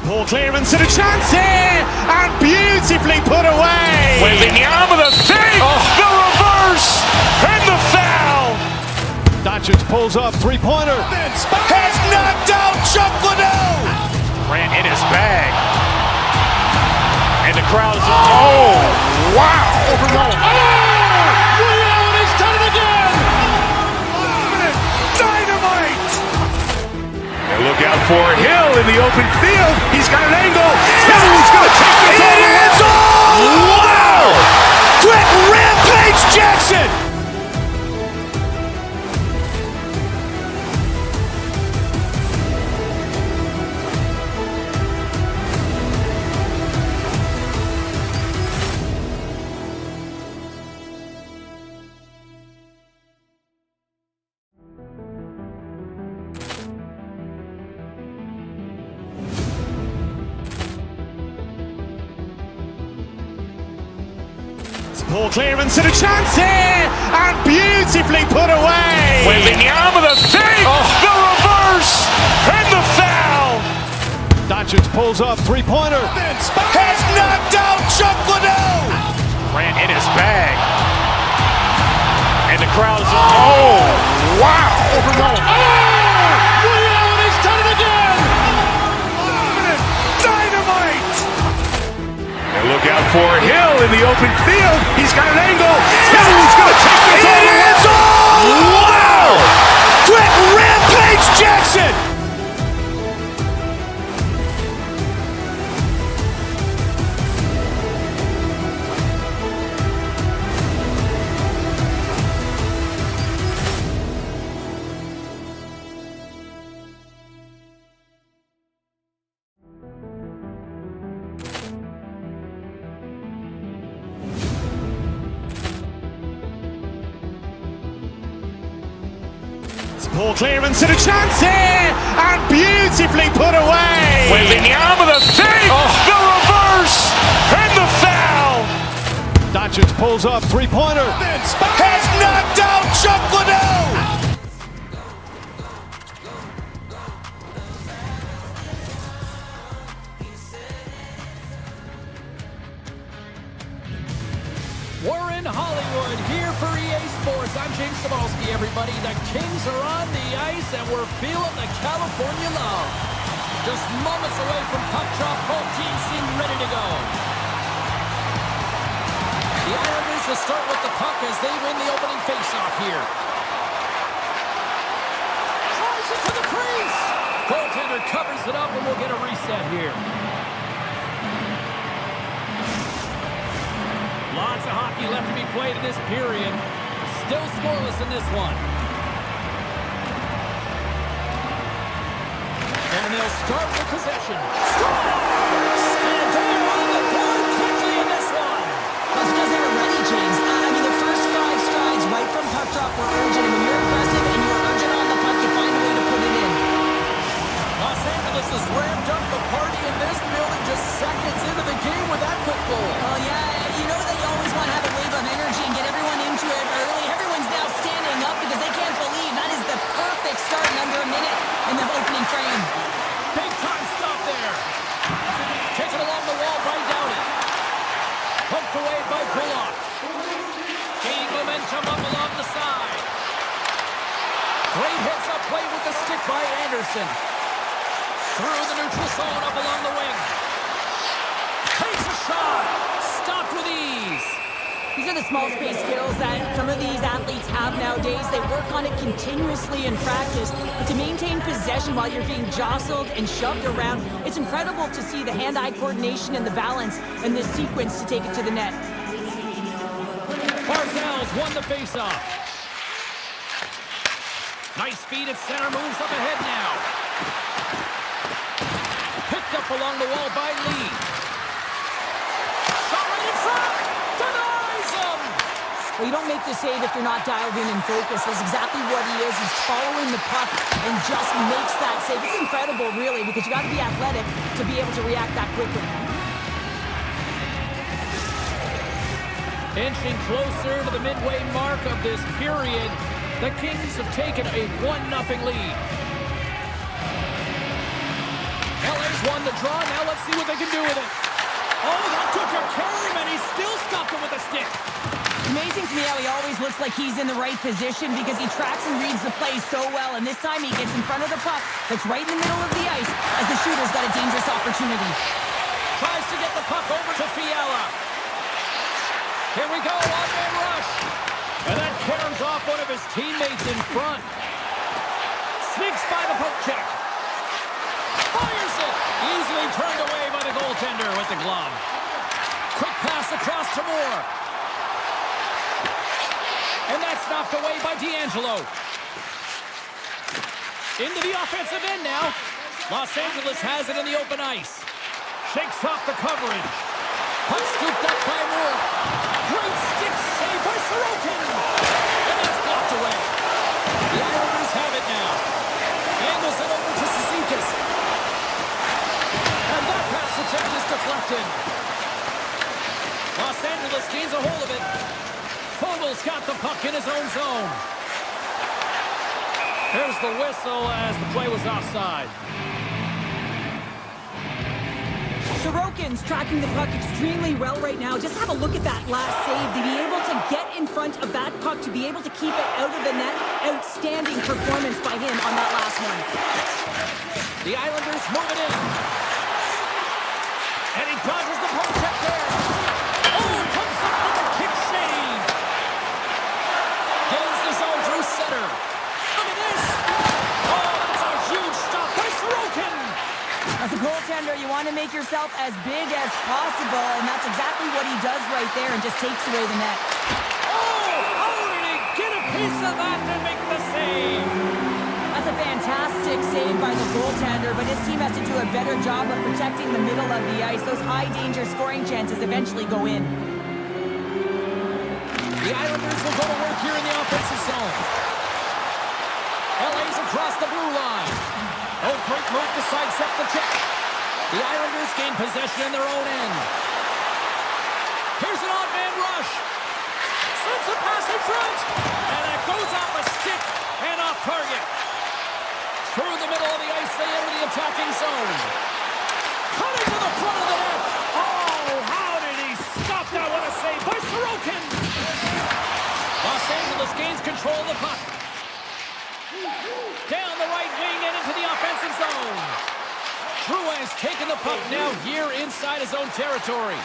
Poor clearance and a chance here, and beautifully put away. Wembanyama the fake, the reverse, and the foul. Doncic pulls up, three-pointer. Has knocked out Chuck Liddell. Grant in his bag. And the crowd is, oh, wow. Ray Allen has done it again. Dynamite. And look out for Hill in the open field. He's got an angle. He's going to take this all the way. Wow. Quick Rampage Jackson. Poor clearance and a chance here, and beautifully put away. Wembanyama the fake, the reverse, and the foul. Doncic pulls up, three-pointer. Has knocked out Chuck Liddell. Grant in his bag. And the crowd is, oh, wow. Ray Allen has done it again. Dynamite. And look out for Hill in the open field. He's got an angle. He's going to take this all the way. Wow. Quick Rampage Jackson. Poor clearance and a chance here, and beautifully put away. Wembanyama the fake, the reverse, and the foul. Doncic pulls up, three-pointer. Has knocked out Chuck Liddell. We're in Hollywood, here for EA Sports. I'm James Cebulski, everybody. The Kings are on the ice, and we're feeling the California love. Just moments away from puck drop, both teams seem ready to go. The Islanders will start with the puck as they win the opening faceoff here. Tries it to the crease. Goaltender covers it up, and we'll get a reset here. Lots of hockey left to be played in this period. Still scoreless in this one. And they'll start with possession. Scores! And they're on the board quickly in this one. That's because they were ready, James. I mean, the first 5 strides right from puck drop were urgent. And when you're aggressive and you're urgent on the puck, you find a way to put it in. Los Angeles has ramped up the party in this building just seconds into the game with that quick goal. Oh, yeah. You know that you always want to have a wave of energy and get everyone into it early. Everyone's now standing up because they can't believe that is the perfect start in under a minute in the opening frame. Big time stop there. Taken along the wall by Downey. Poked away by Bullock. Gaining momentum up along the side. Great hits up play with the stick by Anderson. Through the neutral zone up along the wing. Takes a shot. Stopped with ease. These are the small space skills that some of these athletes have nowadays. They work on it continuously in practice. But to maintain possession while you're being jostled and shoved around, it's incredible to see the hand-eye coordination and the balance in this sequence to take it to the net. Barzell's won the faceoff. Nice feed at center, moves up ahead now. Picked up along the wall by Lee. Shot right in front! Denies him! Well, you don't make the save if you're not dialed in and focused. That's exactly what he is. He's following the puck and just makes that save. It's incredible, really, because you got to be athletic to be able to react that quickly. Inching closer to the midway mark of this period, the Kings have taken a 1-0 lead. LA's won the draw. Now let's see what they can do with it. Oh, that took a carry, and he still stopped it with a stick. Amazing to me how he always looks like he's in the right position because he tracks and reads the play so well. And this time he gets in front of the puck that's right in the middle of the ice as the shooter's got a dangerous opportunity. Tries to get the puck over to Fiala. Here we go, on-man rush. And that carries off one of his teammates in front. Sneaks by the poke check. Fires it. Easily turned away by the goaltender with the glove. Quick pass across to Moore. And that's knocked away by D'Angelo. Into the offensive end now. Los Angeles has it in the open ice. Shakes off the coverage. Puck scooped up by Moore. Great stick save by Sorokin. And that's blocked away. The Islanders have it now. Angles it over to Cizikas. And that pass attempt is deflected. Los Angeles gains a hold of it. Fogel's got the puck in his own zone. There's the whistle as the play was offside. Sorokin's tracking the puck extremely well right now. Just have a look at that last save. To be able to get in front of that puck, to be able to keep it out of the net. Outstanding performance by him on that last one. The Islanders move it in. And he dodges the poke check there. Oh, comes up with a kick save. Gains the zone through center. Look at this. Oh, that's a huge stop by Sorokin. As a goaltender, you want to make yourself as big as possible, and that's exactly what he does right there and just takes away the net. Oh, how did he get a piece of that to make the save? That's a fantastic save by the goaltender, but his team has to do a better job of protecting the middle of the ice. Those high-danger scoring chances eventually go in. The Islanders will go to work here in the offensive zone. LA's across the blue line. Oh, great move to sidestep the check. The Islanders gain possession in their own end. Here's an odd man rush. Sends a pass in front. And it goes off a stick and off target. Through the middle of the ice, they enter the attacking zone. Cutting to the front of the net. Oh, how did he stop that? What a save by Sorokin. Los Angeles gains control of the puck. Down the right wing and into the offensive zone. Drouin has taken the puck now here inside his own territory.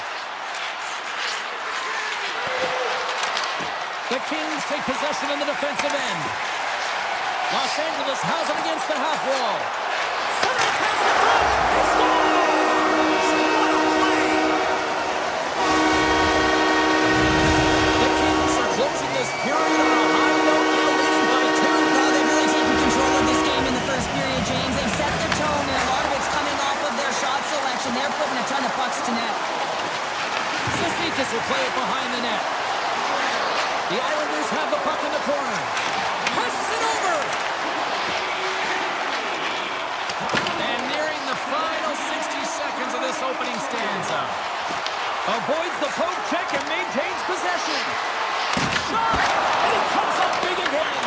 The Kings take possession in the defensive end. Los Angeles has it against the half wall. Center pass in front. He scores! What a play! The Kings are closing this period on a high note, now leading by 2. Well, they've really taken control of this game in the first period, James. They've set the tone, and a lot of it's coming off of their shot selection. They're putting a ton of pucks to net. Cizikas will play it behind the net. The Islanders have the puck in the corner. Passes it over. And nearing the final 60 seconds of this opening stanza. Avoids the poke check and maintains possession. Shot! And it comes up big again.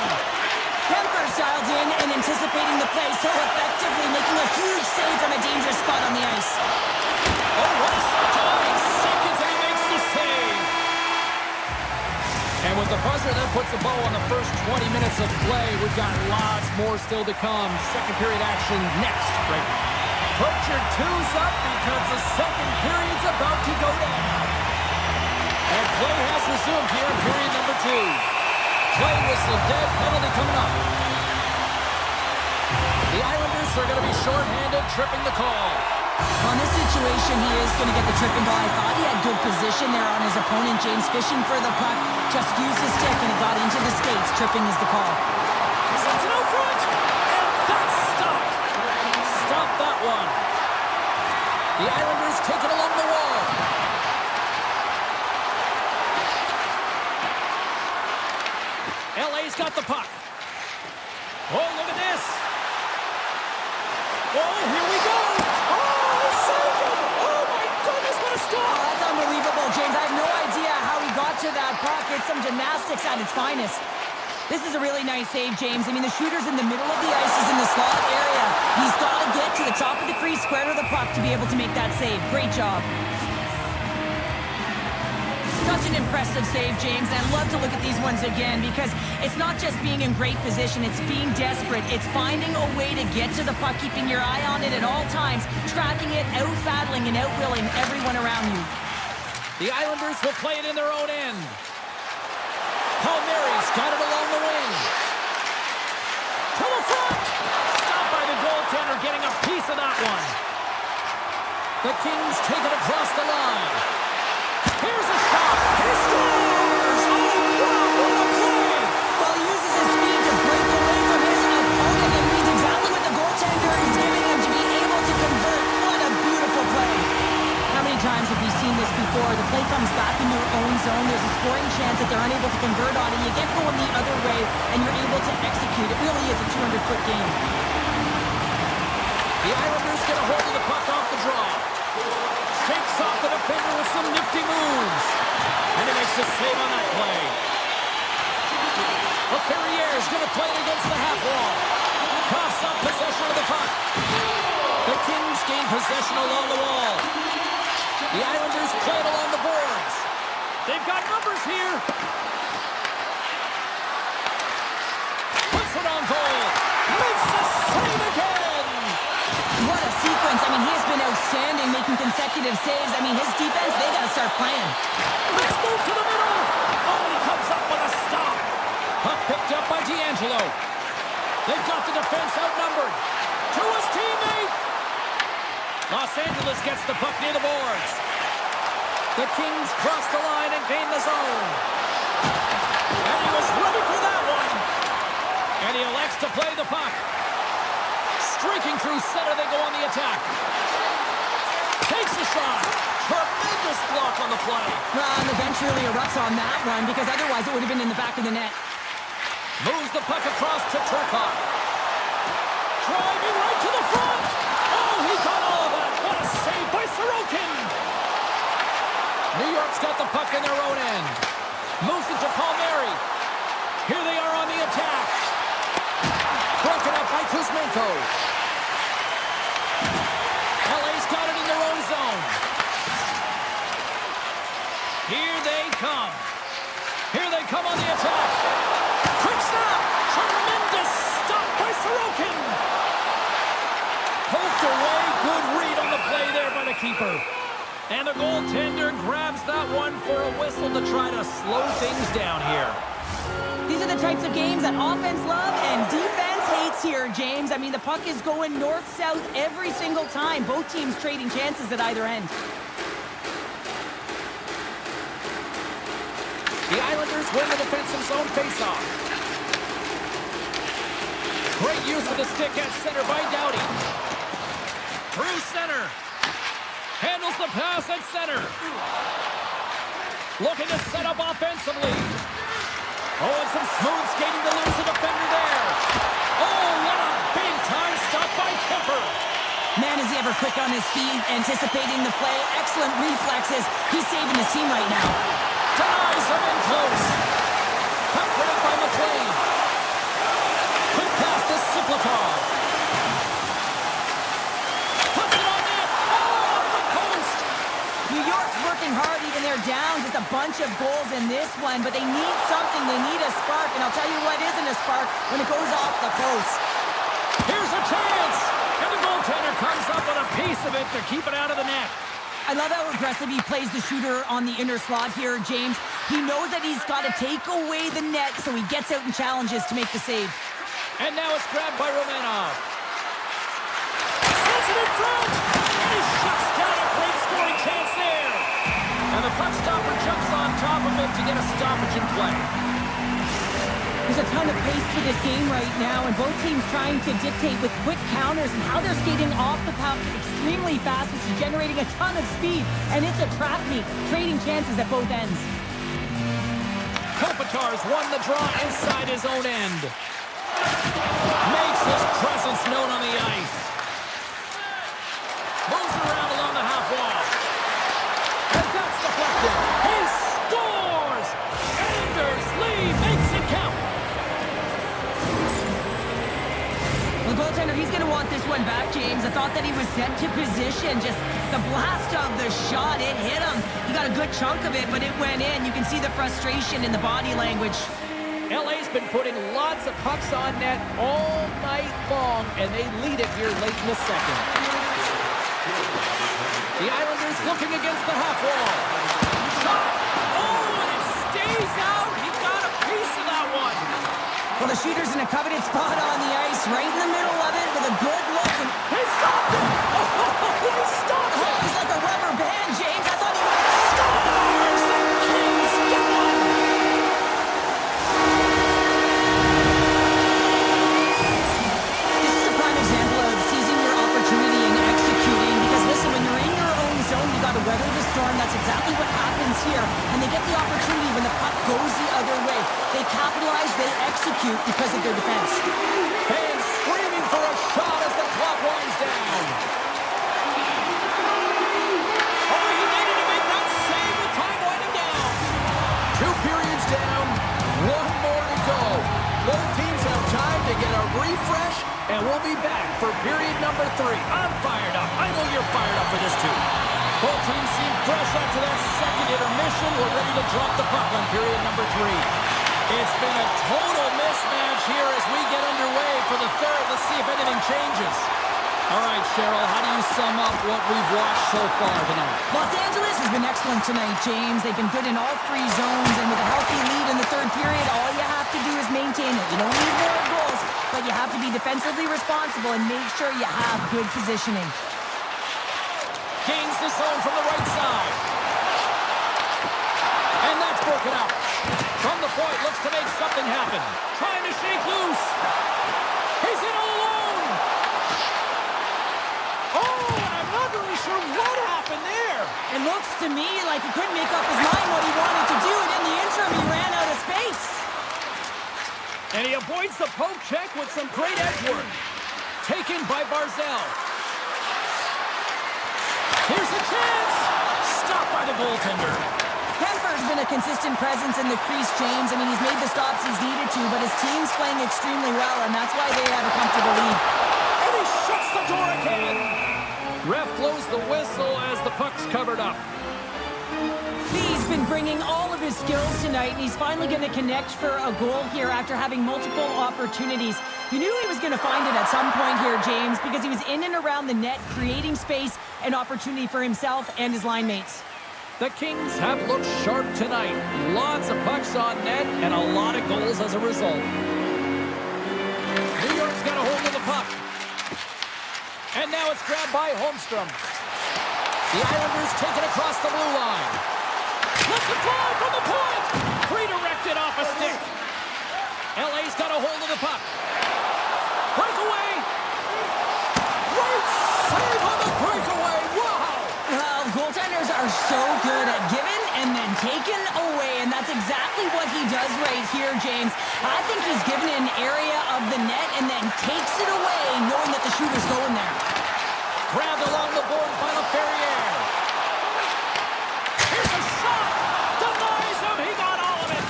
Kemper's dialed in and anticipating the play so effectively, making a huge save from a dangerous spot on the ice. Oh, what a stunning seconds, and he makes the save. And with the buzzer, that puts a bow on the first 20 minutes of play. We've got lots more still to come. Second period action next. Right. Pritchard 2's up because the second period's about to go down. And play has resumed here in period number 2. Play whistle dead, penalty coming up. The Islanders are going to be shorthanded, tripping the call. On this situation, he is going to get the tripping ball. I thought he had good position there on his opponent. James fishing for the puck, just used his stick and it got into the skates. Tripping is the call. Sends it out front, and that's stopped. Stop that one. The Islanders take it along the wall. LA's got the puck. Oh, look at this. Oh, here we go. Oh, saved him. Oh, my goodness, what a Oh, stop. that's unbelievable, James. I have no idea how he got to that puck. It's some gymnastics at its finest. This is a really nice save, James. I mean, the shooter's in the middle of the ice, is in the slot area. He's got to get to the top of the crease, square to the puck to be able to make that save. Great job. Such an impressive save, James. And I'd love to look at these ones again because it's not just being in great position, it's being desperate. It's finding a way to get to the puck, keeping your eye on it at all times, tracking it, out-battling and out-willing everyone around you. The Islanders will play it in their own end. Palmieri's got it along the wing. To the front! Stopped by the goaltender, getting a piece of that one. The Kings take it across the line. Here's a shot. He scores! Oh, wow, what a play! Well, he uses his speed to break away from his opponent and reads exactly what the goaltender is giving him to be able to convert. What a beautiful play. How many times have we seen this before? The play comes back in your own zone. There's a scoring chance that they're unable to convert on, and you get going the other way, and you're able to execute. It really is a 200-foot game. The Islanders get a hold of the puck off the draw. Shakes off the defender with some nifty moves. And he makes a save on that play. Ferrier's going to play it against the half wall. Coughs up possession of the puck. The Kings gain possession along the wall. The Islanders play it along the boards. They've got numbers here. Puts it on goal. Makes the save again. What a sequence. I mean, he has been outstanding, making consecutive saves. I mean, his defense, they got to start playing. Let's move to the middle. Oh, and he comes up with a stop. Puck picked up by D'Angelo. They've got the defense outnumbered. To his teammate. Los Angeles gets the puck near the boards. The Kings cross the line and gain the zone. And he was ready for that one. And he elects to play the puck. Streaking through center, they go on the attack. Takes a shot. Tremendous block on the play. Well, and the bench really erupts on that one because otherwise it would have been in the back of the net. Moves the puck across to Turcotte. Driving right to the front. Oh, he got all of that. What a save by Sorokin. New York's got the puck in their own end. Moves it to Palmieri. Here they are on the attack. Broken up by Kuzmenko. LA's got it in their own zone. Here they come. Here they come on the attack. Quick snap. Tremendous stop by Sorokin. Poked away. Good read on the play there by the keeper. And the goaltender grabs that one for a whistle to try to slow things down here. These are the types of games that offense love and defense hates here, James. I mean, the puck is going north-south every single time. Both teams trading chances at either end. The Islanders win the defensive zone faceoff. Great use of the stick at center by Doughty. Through center. Handles the pass at center. Looking to set up offensively. Oh, and some smooth skating to lose the defender there. Oh, what a big-time stop by Kemper. Man, is he ever quick on his feet, anticipating the play. Excellent reflexes. He's saving his team right now. Denies him in close. Puck put up by McLean. Quick pass to Siplikov. Puts it on net. Oh, off the post. New York's working hard, even they're down just a bunch of goals in this one, but they need something. They need a spark, and I'll tell you what isn't a spark when it goes off the post. Here's a chance, and the goaltender comes up with a piece of it to keep it out of the net. I love how aggressive he plays the shooter on the inner slot here, James. He knows that he's got to take away the net, so he gets out and challenges to make the save. And now it's grabbed by Romanov. Sends it in front, and he shuts down a great scoring chance there. And the puck stopper jumps on top of it to get a stoppage in play. There's a ton of pace to this game right now, and both teams trying to dictate with quick counters and how they're skating off the puck extremely fast, which is generating a ton of speed, and it's a trap meet, trading chances at both ends. Kopitar's won the draw inside his own end. Makes his presence known on the ice. Moves around along the half wall. And that's deflected. He scores! Anders Lee makes it count. goaltender, he's going to want this one back, James. I thought that he was set to position. Just the blast of the shot, it hit him. He got a good chunk of it, but it went in. You can see the frustration in the body language. LA's been putting lots of pucks on net all night long, and they lead it here late in the second. The Islanders looking against the half wall. Shot! Oh, and it stays out. He got a piece of that one. Well, the shooter's in a coveted spot on the ice, right in the middle of it, with a good look. And he stopped it! Oh, he stopped it! Oh, he's like a rubber band, James. I thought he would have stopped. The Kings get one! This is a prime example of seizing your opportunity and executing. Because listen, when you're in your own zone, you got to weather the storm. That's exactly what happens here. And they get the opportunity when the puck goes the other way. They capitalize, they execute because of their defense. Fans screaming for a shot as the clock winds down. Oh, he needed to make that save with time winding down. 2 periods down, 1 more to go. Both teams have time to get a refresh, and we'll be back for period number 3. I'm fired up. I know you're fired up for this too. Both teams seem fresh after that second intermission. We're ready to drop the puck on period number 3. It's been a total mismatch here as we get underway for the third. Let's see if anything changes. All right, Cheryl, how do you sum up what we've watched so far tonight? Los Angeles has been excellent tonight, James. They've been good in all 3 zones, and with a healthy lead in the third period, all you have to do is maintain it. You don't need more goals, but you have to be defensively responsible and make sure you have good positioning. Gains the zone from the right side. And that's broken up. From the point, looks to make something happen. Trying to shake loose. He's in all alone. Oh, and I'm not really sure what happened there. It looks to me like he couldn't make up his mind what he wanted to do, and in the interim, he ran out of space. And he avoids the poke check with some great edge work. Taken by Barzell. Here's a chance. Stopped by the goaltender. Kemper's been a consistent presence in the crease, James. I mean, he's made the stops he's needed to, but his team's playing extremely well, and that's why they have a comfortable lead. And he shuts the door again. Ref blows the whistle as the puck's covered up. He's been bringing all of his skills tonight, and he's finally going to connect for a goal here after having multiple opportunities. You knew he was going to find it at some point here, James, because he was in and around the net, creating space and opportunity for himself and his line mates. The Kings have looked sharp tonight. Lots of pucks on net and a lot of goals as a result. New York's got a hold of the puck. And now it's grabbed by Holmstrom. The Islanders take it across the blue line. Let's it fly from the point! Redirected off a stick. LA's got a hold of the puck. Breakaway! Great save on the breakaway! Wow! Well, goaltenders are so good at giving and then taking away, and that's exactly what he does right here, James. I think he's given an area of the net and then takes it away, knowing that the shooter's going there. Grabbed along the board by LaFerriere. Here's a shot! Denies him! He got all of it!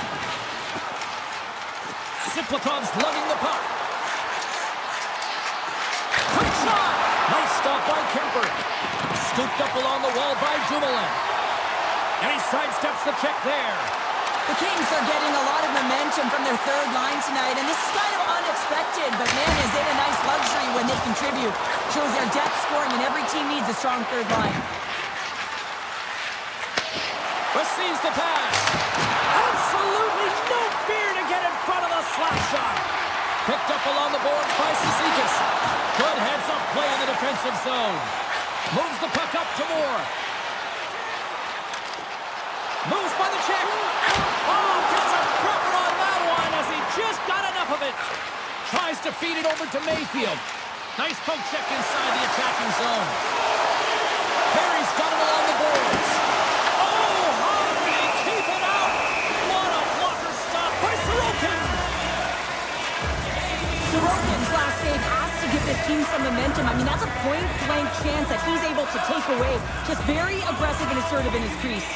Siplikov's lugging the puck. Quick shot! Nice stop by Kemper. Scooped up along the wall by Dumoulin. And he sidesteps the check there. The Kings are getting a lot of momentum from their third line tonight, and this is kind of unexpected, but man, is it a nice luxury when they contribute. Shows their depth scoring, and every team needs a strong third line. Receives the pass. Absolutely no fear to get in front of the slap shot. Picked up along the boards by Cizikas. Good heads-up play in the defensive zone. Moves the puck up to Moore. Moves by the check. Oh, gets a cropper on that one as he just got enough of it. Tries to feed it over to Mayfield. Nice poke check inside the attacking zone. Perry's got it along the boards. Oh, how did he keep it out? What a blocker stop by Sorokin. Sorokin's last save has to give this team some momentum. I mean, that's a point-blank chance that he's able to take away. Just very aggressive and assertive in his crease.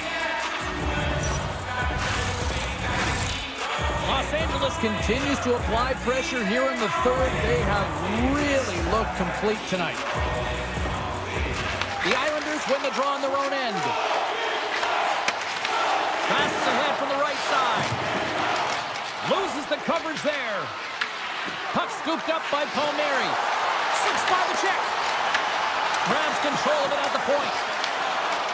Los Los Angeles continues to apply pressure here in the third. They have really looked complete tonight. The Islanders win the draw on their own end. Passes ahead from the right side. Loses the coverage there. Puck scooped up by Palmieri. 6 by the check. Grabs control of it at the point.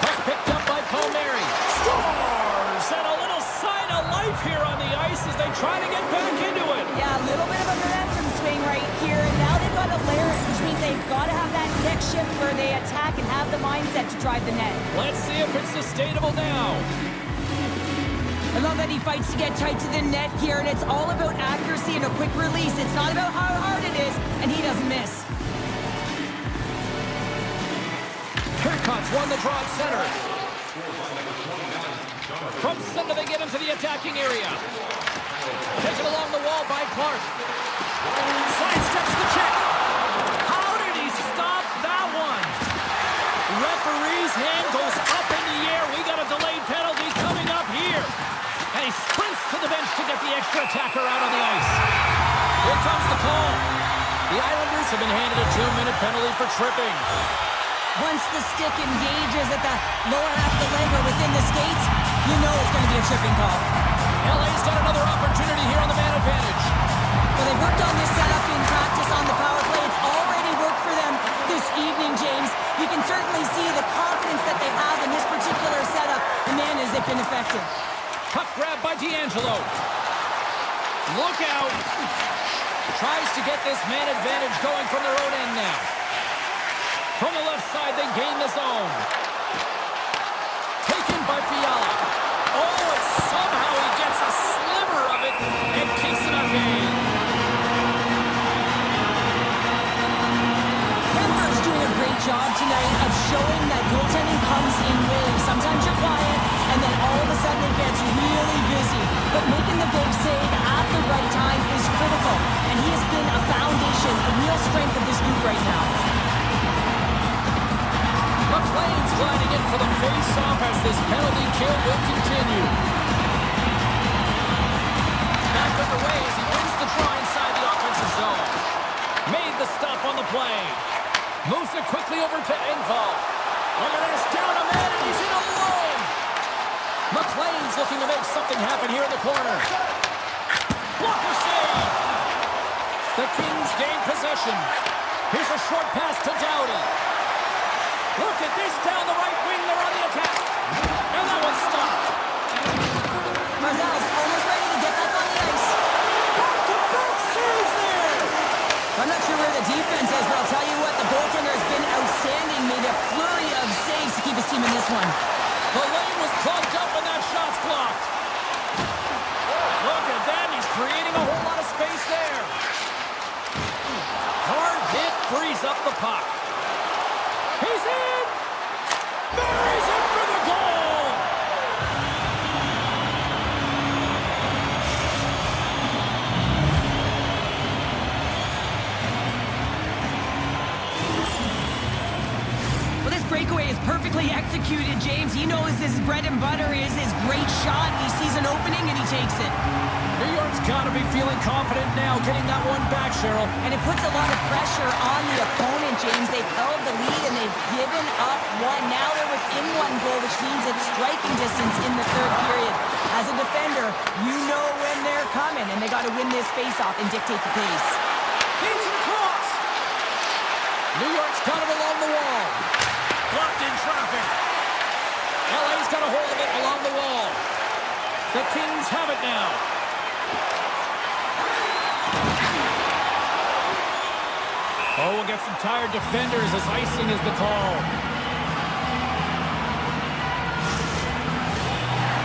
Puck picked up by Palmieri. Scores! And a little sign of life here on the ice as they try to get back into it. Yeah, a little bit of a momentum swing right here. And now they've got to layer it, which means they've got to have that next shift where they attack and have the mindset to drive the net. Let's see if it's sustainable now. I love that he fights to get tight to the net here, and it's all about accuracy and a quick release. It's not about how hard it is, and he doesn't miss. Kirkcott's won the draw at center. From center, they get into the attacking area. Taken along the wall by Clark. Sidesteps the check. How did he stop that one? Referee's hand goes up in the air. We got a delayed penalty coming up here. And he sprints to the bench to get the extra attacker out on the ice. Here comes the call. The Islanders have been handed a 2-minute penalty for tripping. Once the stick engages at the lower half of the leg or within the skates, you know it's going to be a tripping call. LA's got another opportunity here on the man advantage. Well, they've worked on this setup in practice on the power play. It's already worked for them this evening, James. You can certainly see the confidence that they have in this particular setup. And man, has it been effective. Puck grab by D'Angelo. Look out. Tries to get this man advantage going from their own end now. From the left side, they gain the zone. Taken by Fiala. Oh, and somehow he gets a sliver of it and keeps it at bay. Denver's doing a great job tonight of showing that goaltending comes in waves. Sometimes you're quiet, and then all of a sudden it gets really busy. But making the big save at the right time is critical. And he has been a foundation, a real strength of this group right now. McLean's gliding in for the face-off as this penalty kill will continue. Back underway as he wins the draw inside the offensive zone. Made the stop on the play. Moves it quickly over to Engvall. Look at this, down a man, and he's in alone. McLean's looking to make something happen here in the corner. Blocker save. The Kings gain possession. Here's a short pass to Doughty. Look at this, down the right wing, they're on the attack. And that one's stopped. Barzal's almost ready to get back on the ice. Back-to-back saves there. I'm not sure where the defense is, but I'll tell you what, the goaltender has been outstanding. Made a flurry of saves to keep his team in this one. The lane was plugged up and that shot's blocked. Look at that, he's creating a whole lot of space there. Hard hit frees up the puck. He's in! Buries it for the goal! Well, this breakaway is perfectly executed, James. He knows his bread and butter is his great shot. He sees an opening and he takes it. New York's got to be feeling confident now, getting that one back, Cheryl. And it puts a lot of pressure on the opponent, James. They've held the lead and they've given up one. Now they're within one goal, which means it's striking distance in the third period. As a defender, you know when they're coming, and they got to win this face-off and dictate the pace. Feeds it across. New York's got it along the wall. Blocked in traffic. LA's got a hold of it along the wall. The Kings have it now. Oh, we'll get some tired defenders as icing is the call.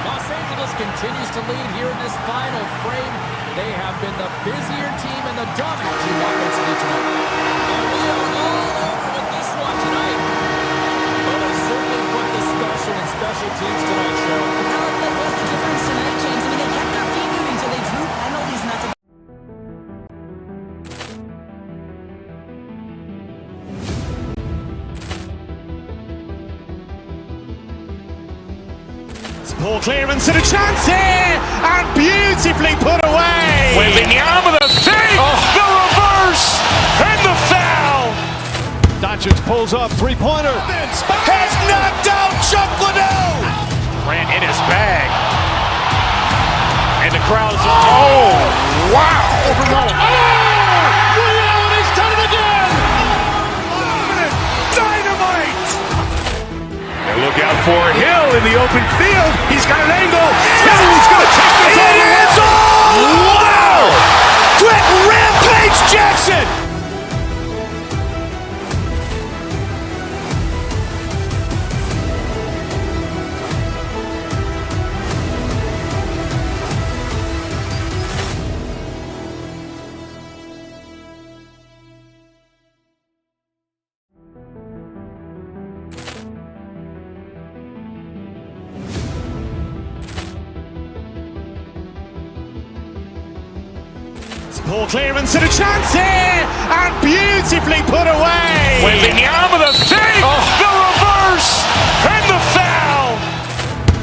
Los Angeles continues to lead here in this final frame. They have been the busier team and the dominant team offensively tonight. And we are all over with this one tonight. But they certainly put the special in special teams tonight, Cheryl. Now, what was the difference tonight, James? I mean, they kept their feet moving, so they drew penalties, and that's a Poor clearance and a chance here, and beautifully put away. Wembanyama the fake, the reverse, and the foul. Doncic pulls up, three-pointer. Has knocked out Chuck Liddell. Grant in his bag. And the crowd is, oh, wow. Ray Allen has done it again. Dynamite. And look out for Hill in the open field. He's got an angle. He's going to take this all the way. Wow. Quick Rampage Jackson. Poor clearance and a chance here, and beautifully put away. Wembanyama the fake, the reverse, and the foul.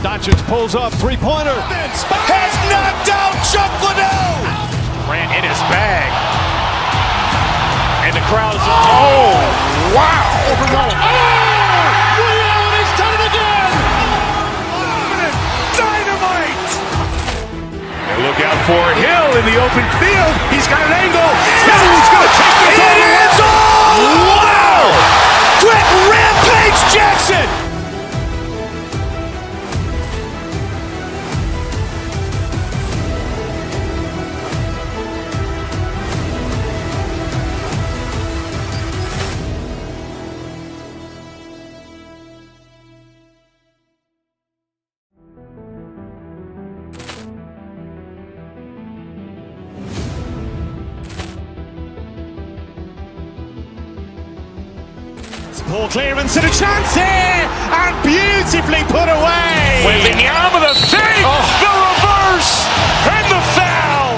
Doncic pulls up, three-pointer. Has knocked out Chuck Liddell. Grant in his bag. And the crowd is, oh, wow. Ray Allen has done it again. Dynamite. And look out for Hill in the open field. He's got an angle. He's going to take this all the way. Wow. Quick Rampage Jackson. Poor clearance and a chance here, and beautifully put away. Wembanyama the fake, the reverse, and the foul.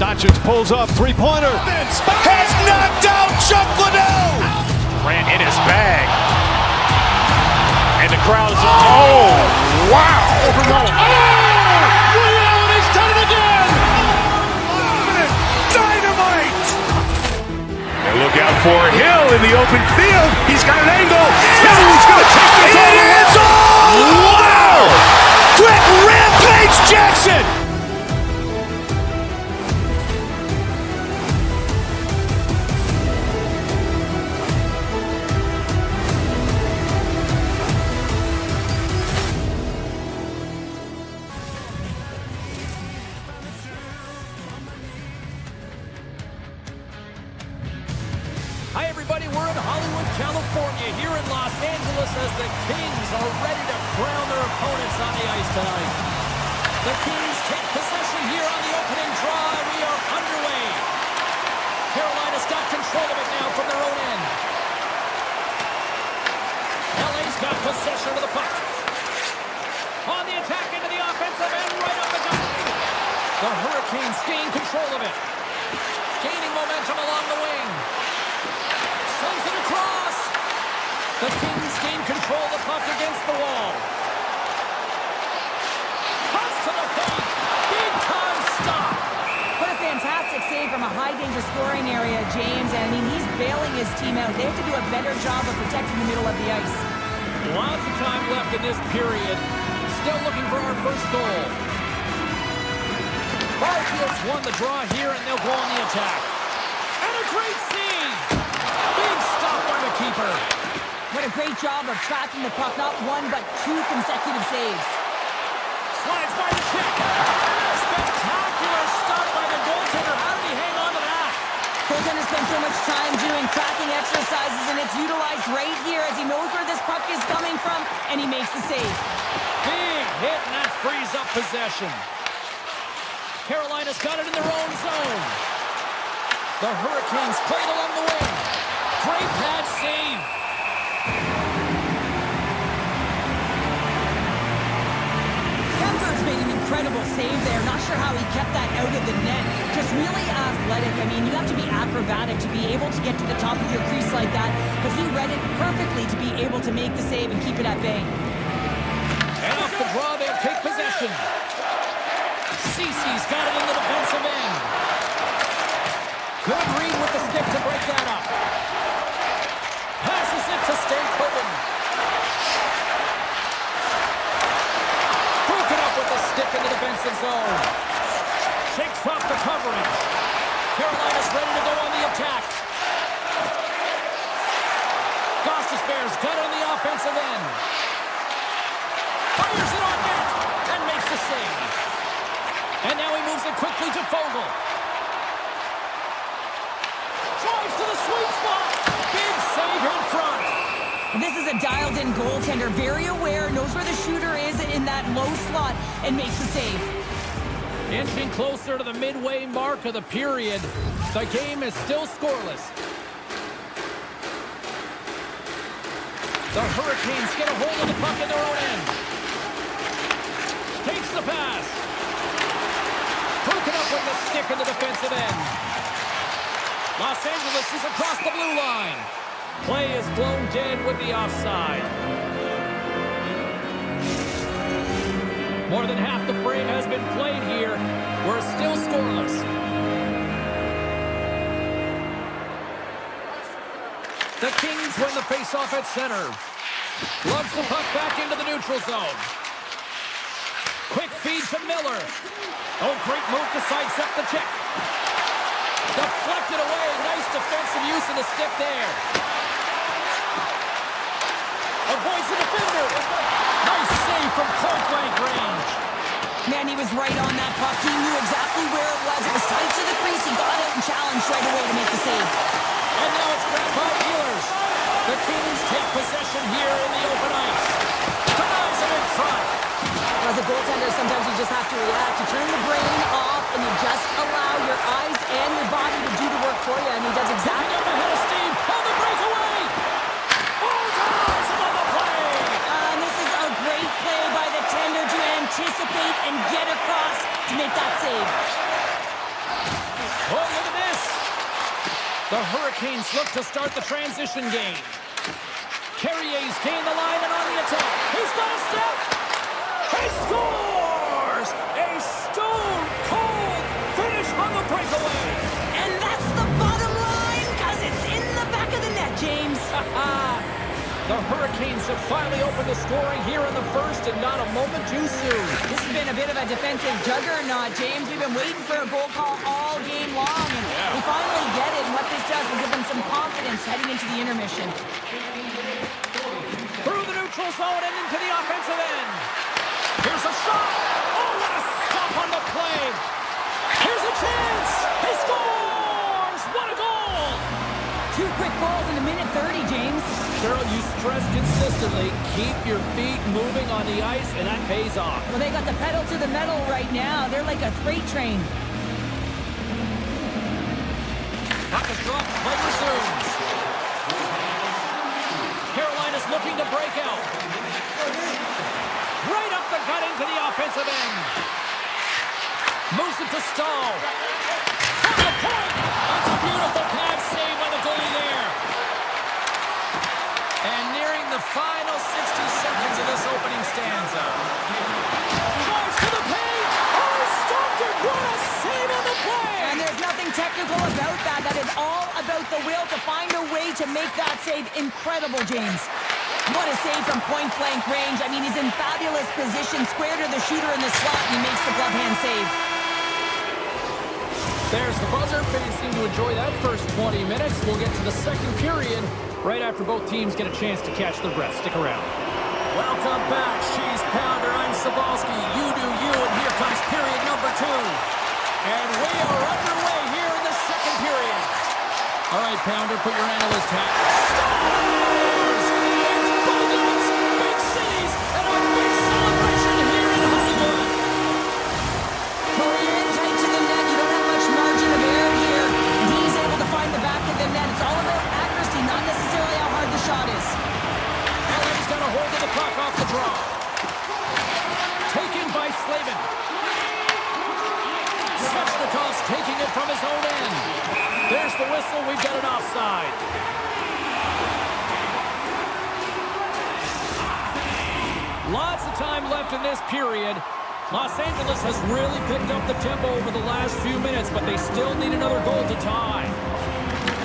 Doncic pulls up, three-pointer. Has knocked out Chuck Liddell. Grant in his bag. And the crowd is, oh, wow. Ray Allen has done it again. Dynamite. And look out for Hill in the open field. He's got an angle. He's going to take this all the way. Wow. Quick Rampage Jackson. Hi, everybody. We're in Hollywood, California, here in Los Angeles as the Kings are ready to crown their opponents on the ice tonight. The Kings take possession here on the opening draw, and we are underway. Carolina's got control of it now from their own end. LA's got possession of the puck. On the attack into the offensive end, right up the gut. The Hurricanes gain control of it. Gaining momentum along the wing. Sends it across. The Kings gain control of the puck against the wall. Cuts to the paint. Big time stop. What a fantastic save from a high-danger scoring area, James. And I mean, he's bailing his team out. They have to do a better job of protecting the middle of the ice. Lots of time left in this period. Still looking for our first goal. Barfield's won the draw here, and they'll go on the attack. And a great save. Big stop by the keeper. What a great job of tracking the puck. Not one, but two consecutive saves. Slides by the check. Spectacular stop by the goaltender. How did he hang on to that? Goaltender spends so much time doing tracking exercises, and it's utilized right here as he knows where this puck is coming from, and he makes the save. Big hit, and that frees up possession. Carolina's got it in their own zone. The Hurricanes played along the wing. Great pad save. Kemper's made an incredible save there. Not sure how he kept that out of the net. Just really athletic. I mean, you have to be acrobatic to be able to get to the top of your crease like that. But he read it perfectly to be able to make the save and keep it at bay. And off the draw, they'll He's got it in the defensive end. Good read with the stick to break that up. Passes it to Stankoven. Broken up with the stick in the defensive zone. Shakes off the coverage. Carolina's ready to go on the attack. Gostis Bears got it on the offensive end. Fires it on net and makes the save. And now he moves it quickly to Fogle. Drives to the sweet spot. Big save in front. This is a dialed-in goaltender, very aware, knows where the shooter is in that low slot, and makes the save. Inching closer to the midway mark of the period. The game is still scoreless. The Hurricanes get a hold of the puck in their own end. Takes the pass. Broken up with the stick in the defensive end. Los Angeles is across the blue line. Play is blown dead with the offside. More than half the frame has been played here. We're still scoreless. The Kings win the faceoff at center. Lugs the puck back into the neutral zone. Quick feed to Miller. Oh, great move to sidestep the check. Deflected away. Nice defensive use of the stick there. Avoids the defender. Nice save from point-blank range. Man, he was right on that puck. He knew exactly where it was. It was tight to the crease. He got out and challenged right away to make the save. And now it's grabbed by Ehlers. The Kings take possession here in the open ice. Denies it in front. As a goaltender, sometimes you just have to react. You turn the brain off, and you just allow your eyes and your body to do the work for you. And he does exactly. Up ahead of steam on the breakaway. Oh, denies him on the play. And this is a great play by the tender to anticipate and get across to make that save. Oh, look at this. The Hurricanes look to start the transition game. Carrier's gained the line and on the attack. He's got a step. He scores! A stone-cold finish on the breakaway. And that's the bottom line, because it's in the back of the net, James. The Hurricanes have finally opened the scoring here in the first, and not a moment too soon. This has been a bit of a defensive juggernaut, James. We've been waiting for a goal call all game long, and we finally get it. And what this does will give them some confidence heading into the intermission. Through the neutral zone and into the offensive end. Here's a shot. Oh, what a stop on the play. Here's a chance. He scores. What a goal. 2 quick goals in a minute 30, James. Cheryl, you stress consistently, keep your feet moving on the ice, and that pays off. Well, they got the pedal to the metal right now. They're like a freight train. Puck is dropped. Play resumes. Carolina's looking to break out. Right up the gut into the offensive end. Moves it to Stahl. From the point. That's a beautiful pad save by the goalie there. And nearing the final 60 seconds of this opening stanza. Drives to the paint. Oh, stopped it. What a save on the play. And there's nothing technical about that. That is all about the will to find a way to make that save incredible, James. What a save from point-blank range. I mean, he's in fabulous position, square to the shooter in the slot, and he makes the glove hand save. There's the buzzer. Fans seem to enjoy that first 20 minutes. We'll get to the second period right after both teams get a chance to catch their breath. Stick around. Welcome back, Cheese Pounder. I'm Sabalski. You do you, and here comes period number 2. And we are underway here in the second period. All right, Pounder, put your analyst hat. Stars! It's both ends, big cities, and a big celebration here in Hollywood. Well, you're in tight to the net. You don't have much margin of error here. And he's able to find the back of the net. It's all about accuracy, not necessarily how hard the shot is. LA's got a hold of the puck off the draw. Taken by Slavin. Svechnikov's taking it from his own end. There's the whistle. We've got an offside. Lots of time left in this period. Los Angeles has really picked up the tempo over the last few minutes, but they still need another goal to tie.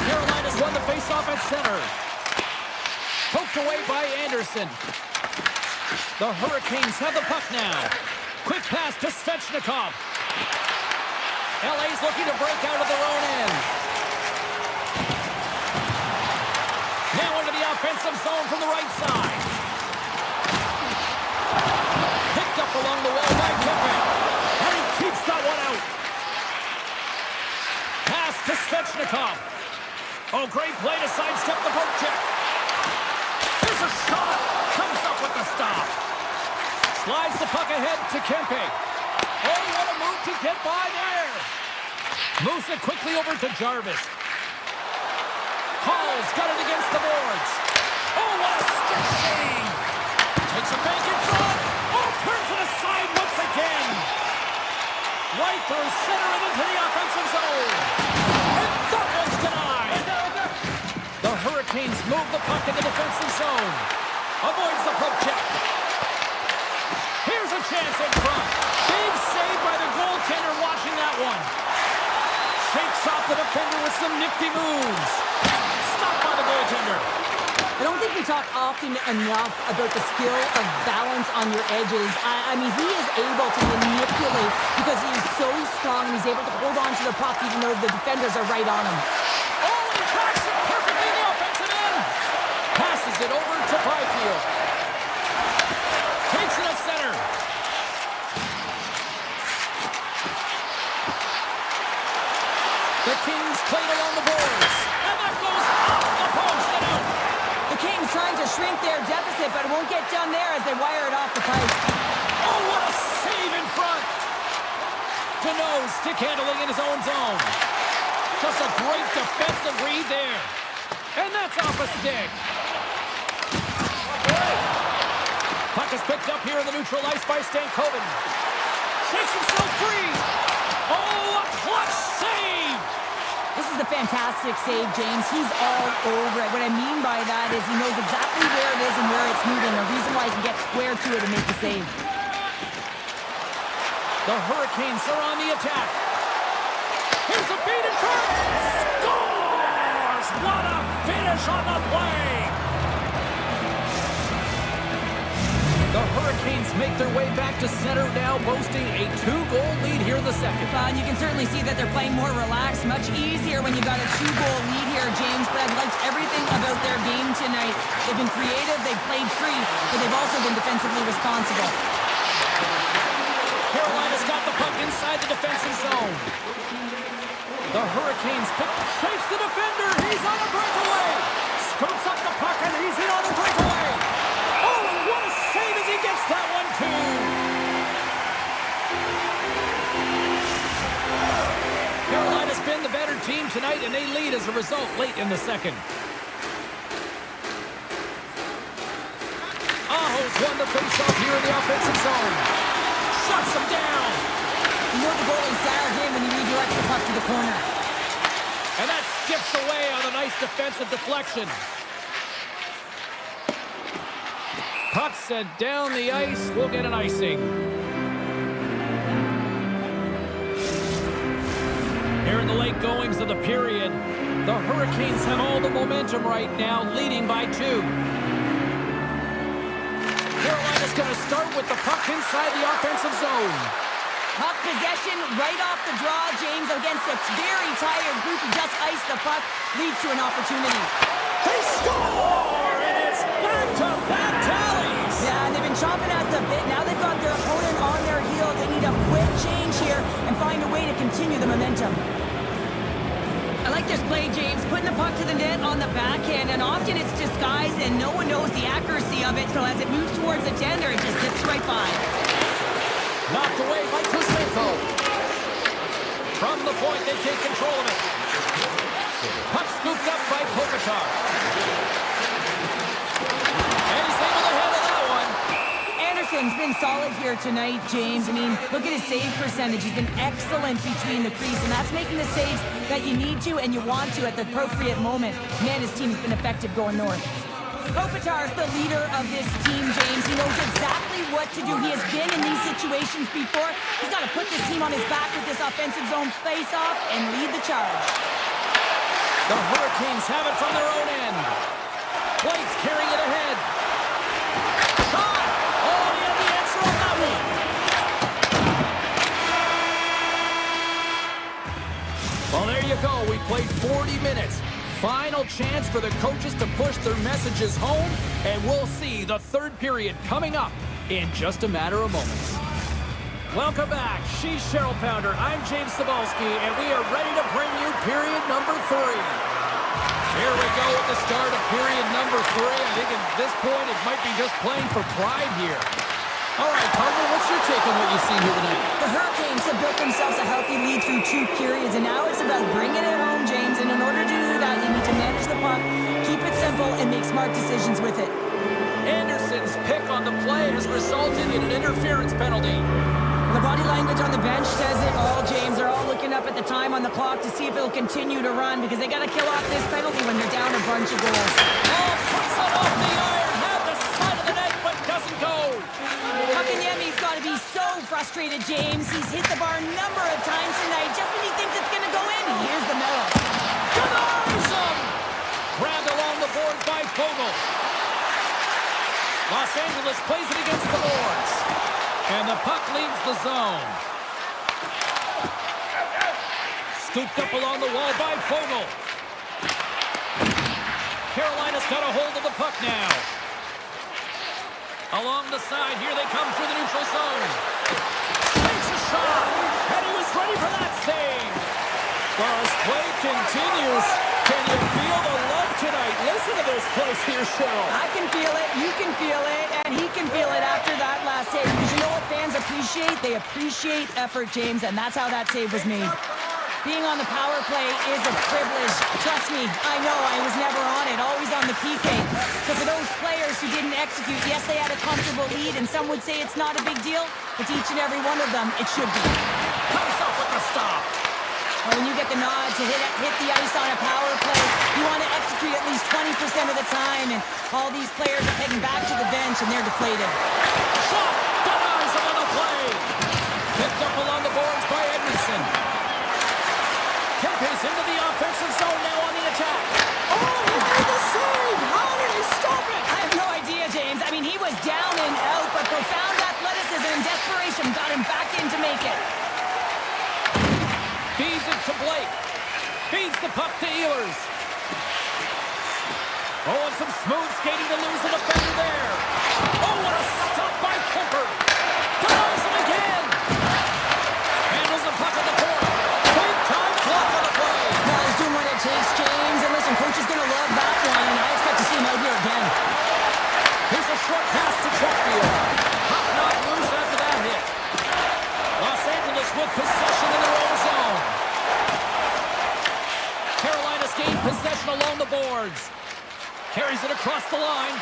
Carolina's won the faceoff at center. Poked away by Anderson. The Hurricanes have the puck now. Quick pass to Svechnikov. LA's looking to break out of their own end. Now into the offensive zone from the right side. Picked up along the wall by Kempe. And he keeps that one out. Pass to Svechnikov. Oh, great play to sidestep the poke check. Here's a shot. Comes up with the stop. Slides the puck ahead to Kempe. Oh, what a move to get by there. Moves it quickly over to Jarvis. Hall's got it against the boards. Oh, what a stick save. Takes a bank in front. Oh, turns it aside once again. Right through center and into the offensive zone. And that one's denied. The Hurricanes move the puck in the defensive zone. Avoids the poke check. Here's a chance in front. Big save by the goaltender watching that one. Shakes off the defender with some nifty moves. Stopped by the goaltender. I don't think we talk often enough about the skill of balance on your edges. I mean, he is able to manipulate because he is so strong. He's able to hold on to the puck even though the defenders are right on him. Oh, and he tracks it perfectly in the offensive end. Passes it over to Byfield. Takes it at center. The Kings played along the boards. And that goes off the post and out. The Kings trying to shrink their deficit, but it won't get done there as they wire it off the pipe. Oh, what a save in front. Deneau stick handling in his own zone. Just a great defensive read there. And that's off a stick. Puck is picked up here in the neutral ice by Stankoven. Shakes himself free. Oh, a clutch save. This is a fantastic save, James. He's all over it. What I mean by that is he knows exactly where it is and where it's moving. The reason why he can get square to it and make the save. The Hurricanes are on the attack. Here's a feed in front. Scores! What a finish on the play. The Hurricanes make their way back to center now, boasting a 2-goal lead here in the second. And you can certainly see that they're playing more relaxed, much easier when you got a 2-goal lead here, James. But I've liked everything about their game tonight. They've been creative, they've played free, but they've also been defensively responsible. Carolina's got the puck inside the defensive zone. The Hurricanes chase the defender. He's on a breakaway. Scoops up the puck and he's in on a breakaway. Oh, and what a save as he gets that one too. Carolina's been the better team tonight and they lead as a result late in the second. Aho's won the faceoff here in the offensive zone. Shuts him down. You know the goalie's dialed in when he redirects the puck to the corner. And that skips away on a nice defensive deflection. Puck sent down the ice. We'll get an icing. Here in the late goings of the period, the Hurricanes have all the momentum right now, leading by 2. Carolina's going to start with the puck inside the offensive zone. Puck possession right off the draw, James, against a very tired group who just iced the puck, leads to an opportunity. They score, and it's back-to-back tallies. Yeah, and they've been chomping at the bit. Now they've got their opponent on their heels. They need a quick change here and find a way to continue the momentum. I like this play, James, putting the puck to the net on the backhand, and often it's disguised and no one knows the accuracy of it, so as it moves towards the tender, it just zips right by. Knocked away by Kuzmenko. From the point, they take control of it. Puck scooped up by Kopitar. And he's able to handle that one. Anderson's been solid here tonight, James. I mean, look at his save percentage. He's been excellent between the crease, and that's making the saves that you need to and you want to at the appropriate moment. Man, his team's been effective going north. Kopitar's the leader of this team, James. He knows exactly what to do. He has been in these situations situations before. He's got to put this team on his back with this offensive zone face-off and lead the charge. The Hurricanes have it from their own end. Blake's carrying it ahead. Shot! Oh, he had the answer on that one. Well, there you go. We played 40 minutes. Final chance for the coaches to push their messages home, and we'll see the third period coming up in just a matter of moments. Welcome back. She's Cheryl Pounder. I'm James Cebulski, and we are ready to bring you period number 3. Here we go at the start of period number 3. I think at this point it might be just playing for pride here. All right, partner, what's your take on what you've seen here tonight? The Hurricanes have built themselves a healthy lead through 2 periods, and now it's about bringing it home, James. And in order to do that, you need to manage the puck, keep it simple, and make smart decisions with it. Anderson's pick on the play has resulted in an interference penalty. The body language on the bench says it all, James. They're all looking up at the time on the clock to see if it'll continue to run because they got to kill off this penalty when they're down a bunch of goals. Oh, puts it off the iron, had the side of the net, but doesn't go. Hakanyemi's got to be so frustrated, James. He's hit the bar a number of times tonight just when he thinks it's going to go in. Here's the middle. Denies him! Grabbed along the board by Fogle. Los Angeles plays it against the boards. And the puck leaves the zone. Scooped up along the wall by Fogle. Carolina's got a hold of the puck now. Along the side, here they come through the neutral zone. Takes a shot, and he was ready for that save. Well, as play continues, can you feel the love tonight? Listen to this place here, Cheryl. I can feel it, you can feel it, and he can feel it after that last save. Because you know what fans appreciate? They appreciate effort, James, and that's how that save was made. Being on the power play is a privilege. Trust me, I know I was never on it, always on the PK. So for those players who didn't execute, yes, they had a comfortable lead, and some would say it's not a big deal, but to each and every one of them, it should be. Comes up with the stop. Well, when you get the nod to hit the ice on a power play, you want to execute at least 20% of the time, and all these players are heading back to the bench, and they're deflated. Shot! Denies him on the play. Picked up along the boards by Edmondson. Kempe's into the offensive zone now on the attack. Oh, he made the save! How did he stop it? I have no idea, James. I mean, he was down and out, but profound athleticism and desperation got him back in to make it. Feeds it to Blake. Feeds the puck to Ehlers. Oh, and some smooth skating to lose the defender there. Oh, what a stop by Kemper. Denies him again. Handles the puck on the point. Big time block on the play. Well, he's doing what it takes, James. And listen, coach is going to love that one, and I expect to see him out here again. Here's a short pass to Chatfield. Puck not loose after that hit. Los Angeles with possession in their own zone. Carolina's gained possession along the boards. Carries it across the line.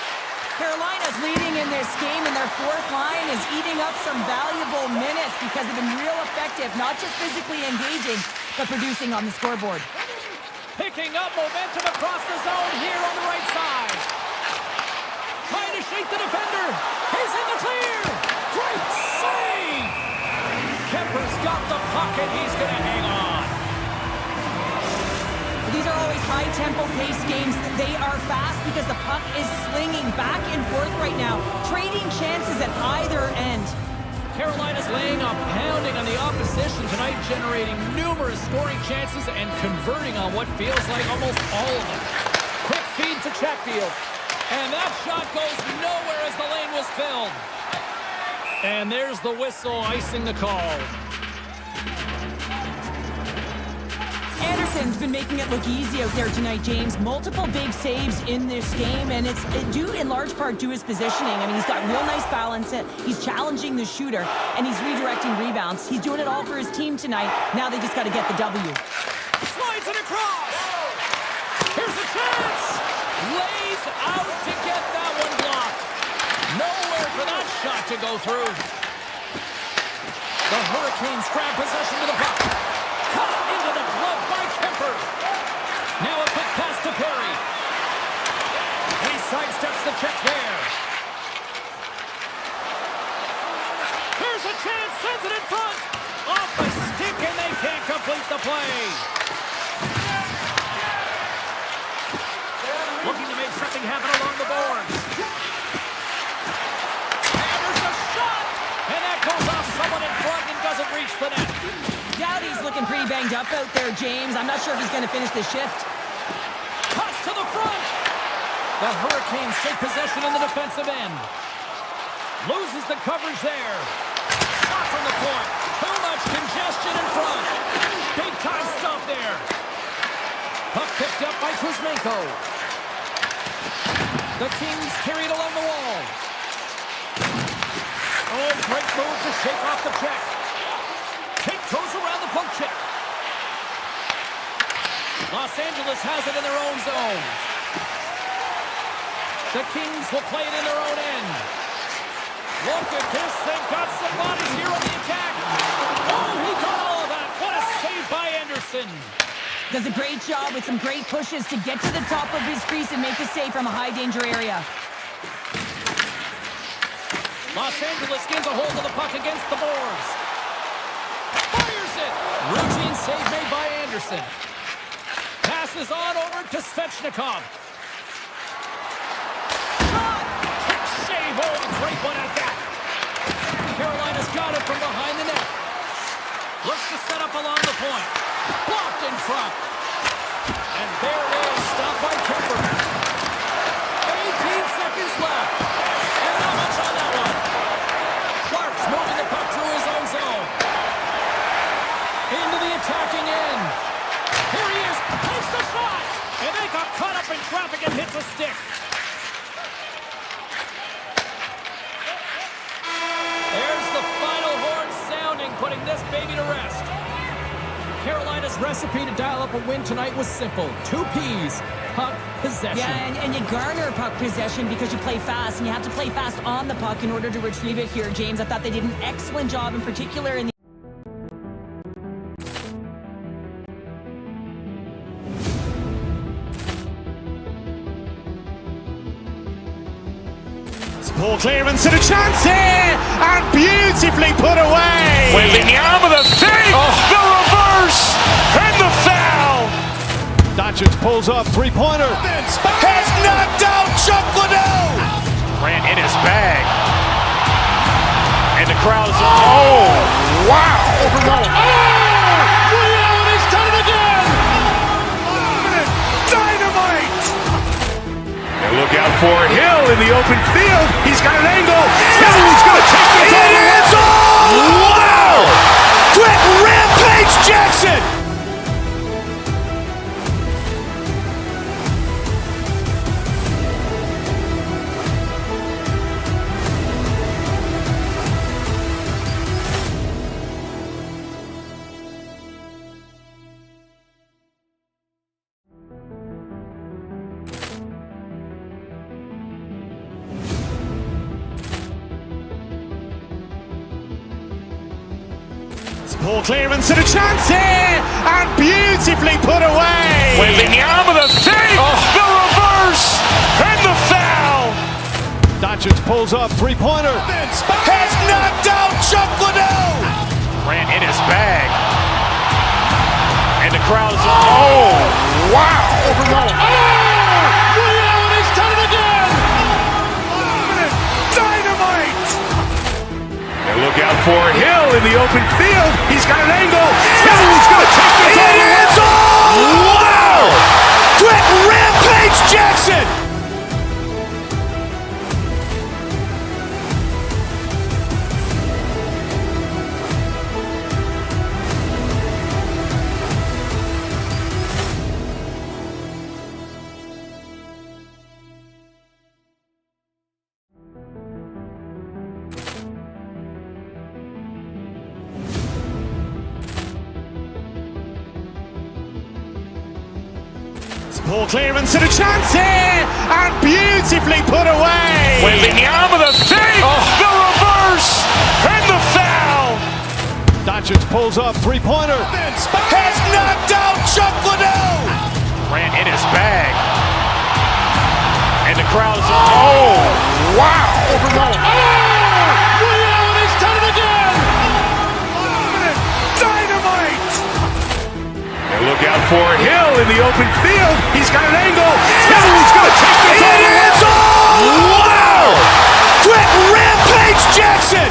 Carolina's leading in this game, and their fourth line is eating up some valuable minutes because they've been real effective, not just physically engaging, but producing on the scoreboard. Picking up momentum across the zone here on the right side. Trying to shake the defender. He's in the clear. Great save. Kemper's got the puck, and he's going to hang on. These are always high-tempo paced games. They are fast because the puck is slinging back and forth right now, trading chances at either end. Carolina's laying a pounding on the opposition tonight, generating numerous scoring chances and converting on what feels like almost all of them. Quick feed to Chatfield. And that shot goes nowhere as the lane was filled. And there's the whistle icing the call. Anderson's been making it look easy out there tonight, James. Multiple big saves in this game, and it's due in large part to his positioning. I mean, he's got real nice balance. He's challenging the shooter, and he's redirecting rebounds. He's doing it all for his team tonight. Now they just got to get the W. Slides it across. Here's a chance. Lays out to get that one blocked. Nowhere for that shot to go through. The Hurricanes grab possession to the puck. Cut into the glove by Kemper. Now a quick pass to Perry. He sidesteps the check there. Here's a chance, sends it in front. Off the stick, and they can't complete the play. Looking to make something happen along the boards. And there's a shot. And that goes off someone in front and doesn't reach the net. Doughty's looking pretty banged up out there, James. I'm not sure if he's going to finish the shift. Cuts to the front. The Hurricanes take possession in the defensive end. Loses the coverage there. Shot from the point. Too much congestion in front. Big time stop there. Puck picked up by Kuzmenko. The Kings carried along the wall. Oh, great move to shake off the check. Kick goes around the poke check. Los Angeles has it in their own zone. The Kings will play it in their own end. Look at this. They've got some bodies here on the attack. Oh, he got all of that. What a save by Anderson. Does a great job with some great pushes to get to the top of his crease and make a save from a high-danger area. Los Angeles gains a hold of the puck against the boards. Fires it. Routine save made by Anderson. Passes on over to Svechnikov. Shot! Quick save. Oh, great one at that. Carolina's got it from behind the net. Looks to set up along the point. Blocked in front. And there it is. Stopped by Kemper. 18 seconds left. And not much on that one. Clark's moving the puck through his own zone. Into the attacking end. Here he is. Takes the shot. And they got caught up in traffic and hits a stick. There's the final horn sounding, putting this baby to rest. Carolina's recipe to dial up a win tonight was simple. 2 P's. Puck possession. Yeah, and you garner puck possession because you play fast, and you have to play fast on the puck in order to retrieve it here, James. I thought they did an excellent job, in particular in the... Poor clearance and a chance here, and beautifully put away. Waving the arm of the fake, the reverse, and the foul. Doncic pulls up, three-pointer. Has knocked out Chuck Liddell. Ran in his bag. And the crowd is, oh, wow. He's done it again! Dynamite. And look out for Hill in the open field. He's got an angle. Hill's going to take this all the way. Wow! Quick Rampage Jackson. Poor clearance and a chance here, and beautifully put away. Waving the arm of the fake, the reverse, and the foul. Doncic pulls up, three-pointer. Has knocked out Chuck Liddell. Ran in his bag. And the crowd is, oh, wow. He's done it again! Dynamite. And look out for Hill in the open field. He's got an angle. Hill's going to take this all the way. Wow! Quick Rampage Jackson. Poor clearance and a chance here, and beautifully put away. Waving the arm of the fake, the reverse, and the foul. Doncic pulls up, three-pointer. Has knocked out Chuck Liddell. Ran in his bag. And the crowd is, oh, wow. He's done it again! open field. He's got an angle. Hill's going to take this all the way. Wow! Quick rampage Jackson!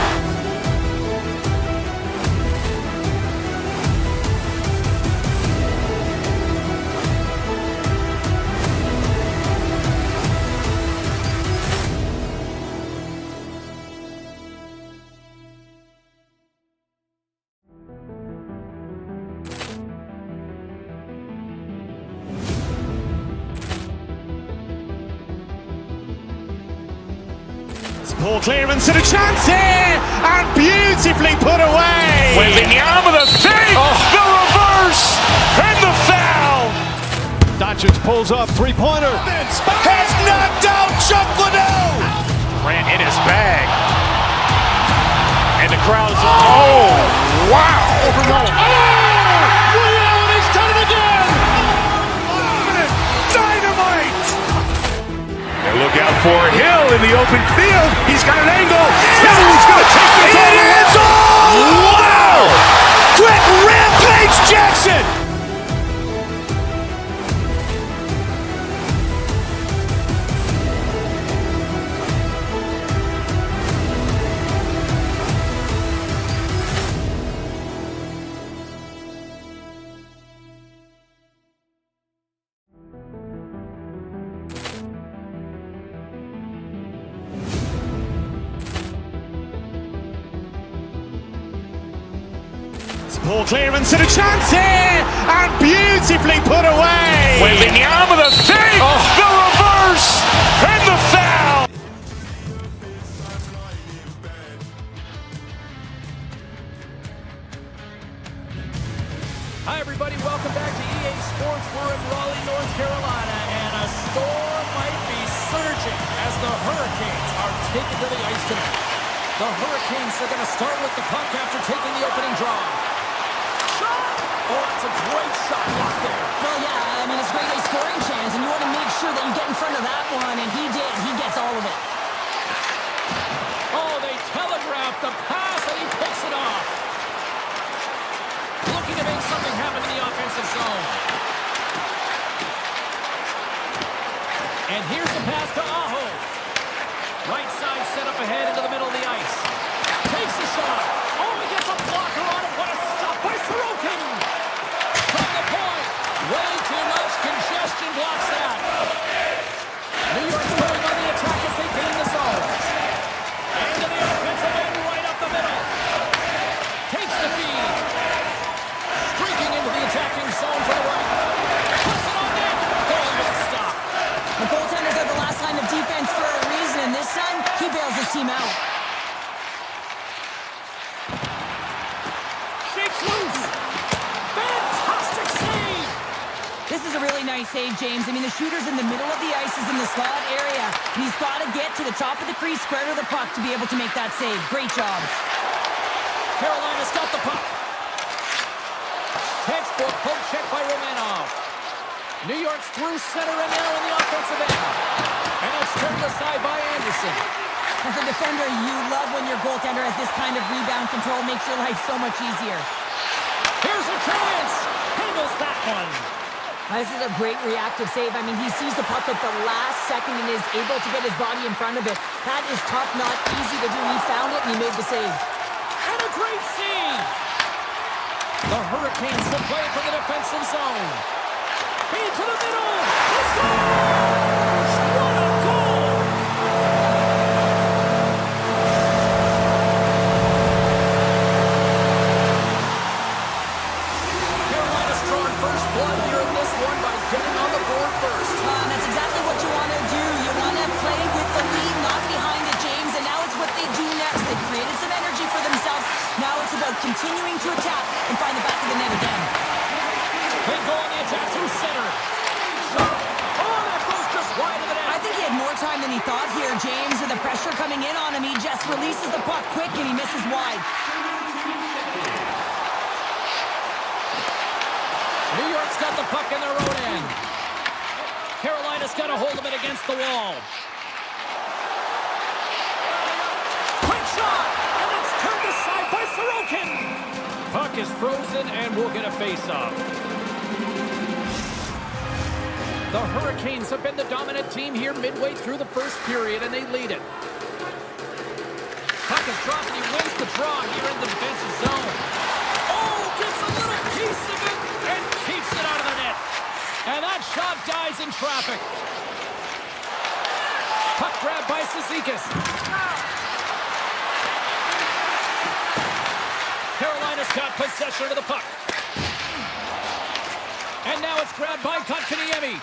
Poor clearance and a chance here, and beautifully put away. Wembanyama with a fake, the reverse, and the foul. Doncic pulls up, three-pointer. Has knocked out Chuck Liddell. Ran in his bag. And the crowd is, oh, wow. He's done it again. Dynamite. And look out for Hill in the open field. He's got an angle. Hill's going to take this all the way. Wow. Quick rampage Jackson. Poor clearance and a chance here, and beautifully put away. Wembanyama with a fake, the reverse, and the foul. Hi, everybody. Welcome back to EA Sports. We're in Raleigh, North Carolina, and a storm might be surging as the Hurricanes are taken to the ice tonight. The Hurricanes are going to start with the puck after taking the opening draw. Oh, that's a great shot block there. Well, yeah, I mean, it's a great scoring chance, and you want to make sure that you get in front of that one, and he did. He gets all of it. Oh, they telegraphed the pass, and he picks it off. Looking to make something happen in the offensive zone. And here's the pass to Aho. Right side set up ahead into the middle of the ice. Takes the shot. Oh, he gets a blocker on it. What a stop by Sorokin. From the point. Way too much congestion blocks that. New York going on the attack as they gain the zone. Into the offensive end right up the middle. Takes the feed. Streaking into the attacking zone for the right. Puts it on net. Going with a stop. The goaltenders are the last line of defense for a reason. This time, he bails his team out. Shakes loose. Fantastic save. This is a really nice save, James. I mean, the shooter's in the middle of the ice, is in the slot area. And he's got to get to the top of the crease, square to the puck to be able to make that save. Great job. Carolina's got the puck. Textbook poke check by Romanov. New York's through center and now in the offensive end. And it's turned aside by Anderson. As a defender, you love when your goaltender has this kind of rebound control. Makes your life so much easier. Here's a chance. Handles that one. This is a great reactive save. I mean, he sees the puck at the last second and is able to get his body in front of it. That is tough, not easy to do. He found it and he made the save. And a great save. The Hurricanes will play from the defensive zone. Into the middle. Let's go! What a goal! Carolina's drawing first blood here in this one by getting on the board first. That's exactly what you want to do. You want to play with the lead, not behind it, James. And now it's what they do next. They created some energy for themselves. Now it's about continuing to attack and find the back of the net again. They go on the attack through center. Shot. Oh, that goes just wide of the net. I think he had more time than he thought here, James. With the pressure coming in on him, he just releases the puck quick and he misses wide. New York's got the puck in their own end. Carolina's got a hold of it against the wall. Quick shot! And it's turned aside by Sorokin. Puck is frozen and we'll get a face-off. The Hurricanes have been the dominant team here midway through the first period, and they lead it. Puck is dropped, and he wins the draw here in the defensive zone. Oh, gets a little piece of it and keeps it out of the net. And that shot dies in traffic. Puck grab by Cizikas. Carolina's got possession of the puck. And now it's grabbed by Kotkaniemi.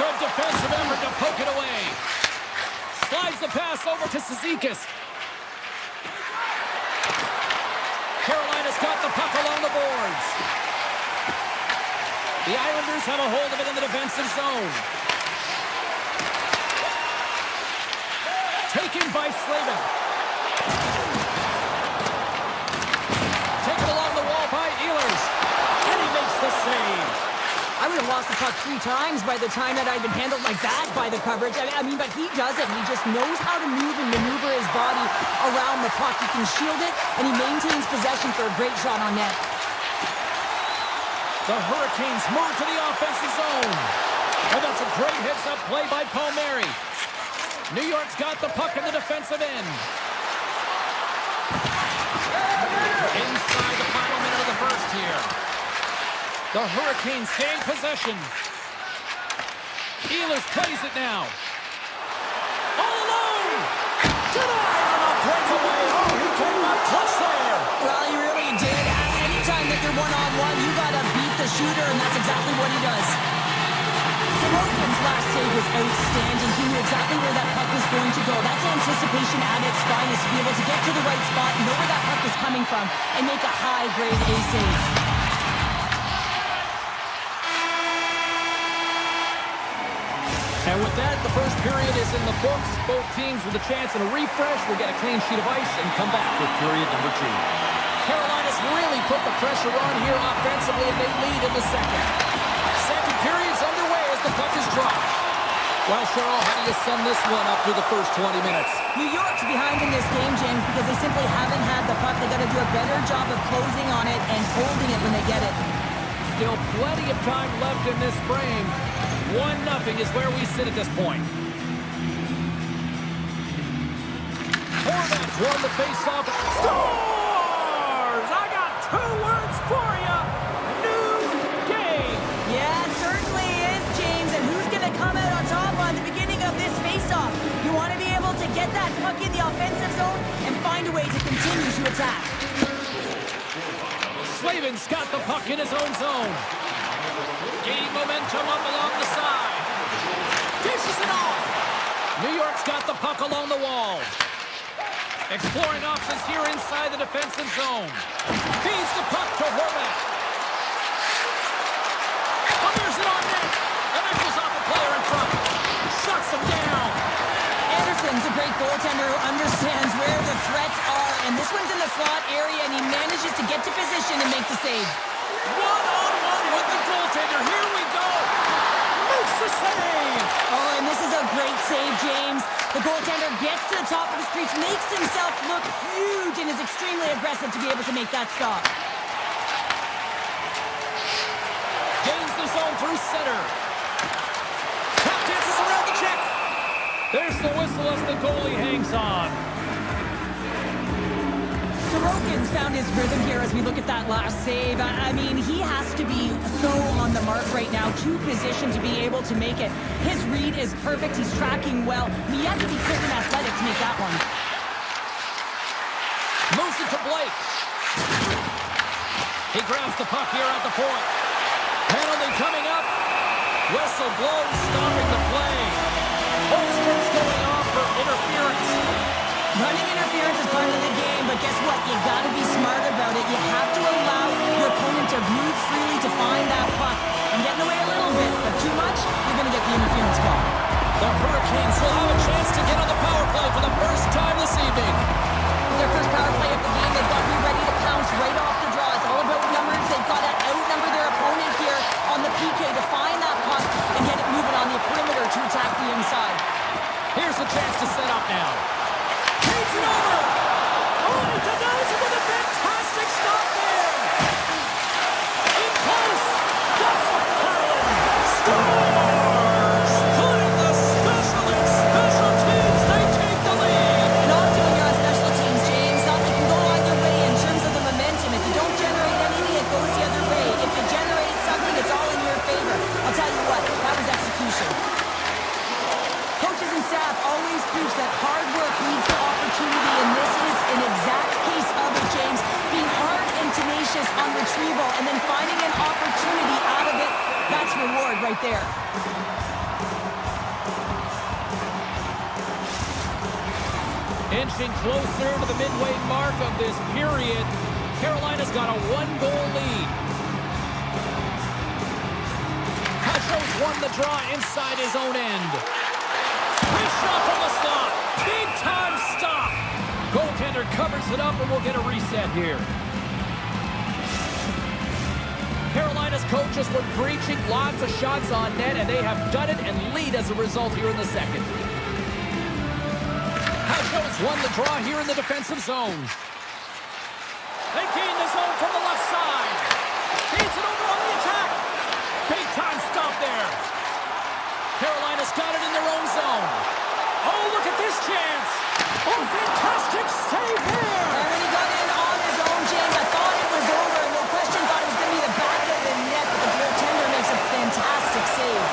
Good defensive effort to poke it away. Slides the pass over to Cizikas. Carolina's got the puck along the boards. The Islanders have a hold of it in the defensive zone. Taken by Slavin. Taken along the wall by Ehlers. And he makes the save. I would have lost the puck 3 times by the time that I'd been handled like that by the coverage. I mean, but he does it. He just knows how to move and maneuver his body around the puck. He can shield it, and he maintains possession for a great shot on net. The Hurricanes move to the offensive zone. And that's a great heads-up play by Palmieri. New York's got the puck in the defensive end. Inside the final minute of the first here. The Hurricanes gain possession. Ehlers plays it now. All alone! Denied on a breakaway. Oh, he came up clutch there. Well, he really did. Anytime that you're one-on-one, you got to beat the shooter, and that's exactly what he does. Sorokin's last save was outstanding. He knew exactly where that puck was going to go. That's anticipation at its finest, to be able to get to the right spot, know where that puck is coming from, and make a high-grade A save. And with that, the first period is in the books. Both teams with a chance and a refresh will get a clean sheet of ice and come back with period number 2. Carolina's really put the pressure on here offensively, and they lead in the second. Second period's underway as the puck is dropped. Well, Cheryl, how do you sum this one up through the first 20 minutes? New York's behind in this game, James, because they simply haven't had the puck. They got to do a better job of closing on it and holding it when they get it. Still plenty of time left in this frame. 1-0 is where we sit at this point. Hornets won the face-off. Stars! I got 2 words for you. New game. Yeah, it certainly is, James. And who's going to come out on top on the beginning of this face-off? You want to be able to get that puck in the offensive zone and find a way to continue to attack. Slavin's got the puck in his own zone. Gain momentum up along the side. Dishes it off. New York's got the puck along the wall. Exploring options here inside the defensive zone. Feeds the puck to Horvat. Fires it on net. And edges off a player in front. Shuts him down. Anderson's a great goaltender who understands where the threats are. And this one's in the slot area, and he manages to get to position and make the save. One-on-one with the goaltender. Here we go. Makes the save. Oh, and this is a great save, James. The goaltender gets to the top of his crease, makes himself look huge, and is extremely aggressive to be able to make that stop. Gains the zone through center. Tap dances around the check. There's the whistle as the goalie hangs on. Sorokin's found his rhythm here as we look at that last save. I mean, he has to be so on the mark right now, to position to be able to make it. His read is perfect. He's tracking well. He has to be quick and athletic to make that one. Moves it to Blake. He grabs the puck here at the point. Penalty coming up. Whistle blows, stopping the play. Holmstrom's going off for interference. Running interference is part of the game, but guess what? You got to be smart about it. You have to allow your opponent to move freely to find that puck. And getting away a little bit, but too much, you're going to get the interference call. The Hurricanes will have a chance to get on the power play for the first time this evening. Their first power play of the game, they've got to be ready to pounce right off the draw. It's all about numbers. They've got to outnumber their opponent here on the PK to find that puck and get it moving on the perimeter to attack the inside. Here's a chance to set up now. Takes it over. Oh, he denies it with a fantastic stop there. In close. right there. Inching closer to the midway mark of this period. Carolina's got a one-goal lead. Hasho's won the draw inside his own end. Nice shot from the slot. Big-time stop. Goaltender covers it up, and we'll get a reset here. Carolina's coaches were preaching lots of shots on net, and they have done it and lead as a result here in the second. Hasho's won the draw here in the defensive zone. They gain the zone from the left side. Gains it over on the attack. Big time stop there. Carolina's got it in their own zone. Oh, look at this chance. Oh, fantastic save there. And when he got in on his own, James, I thought it was over. No question, thought it was going to be the back of the net, but the goaltender makes a fantastic save.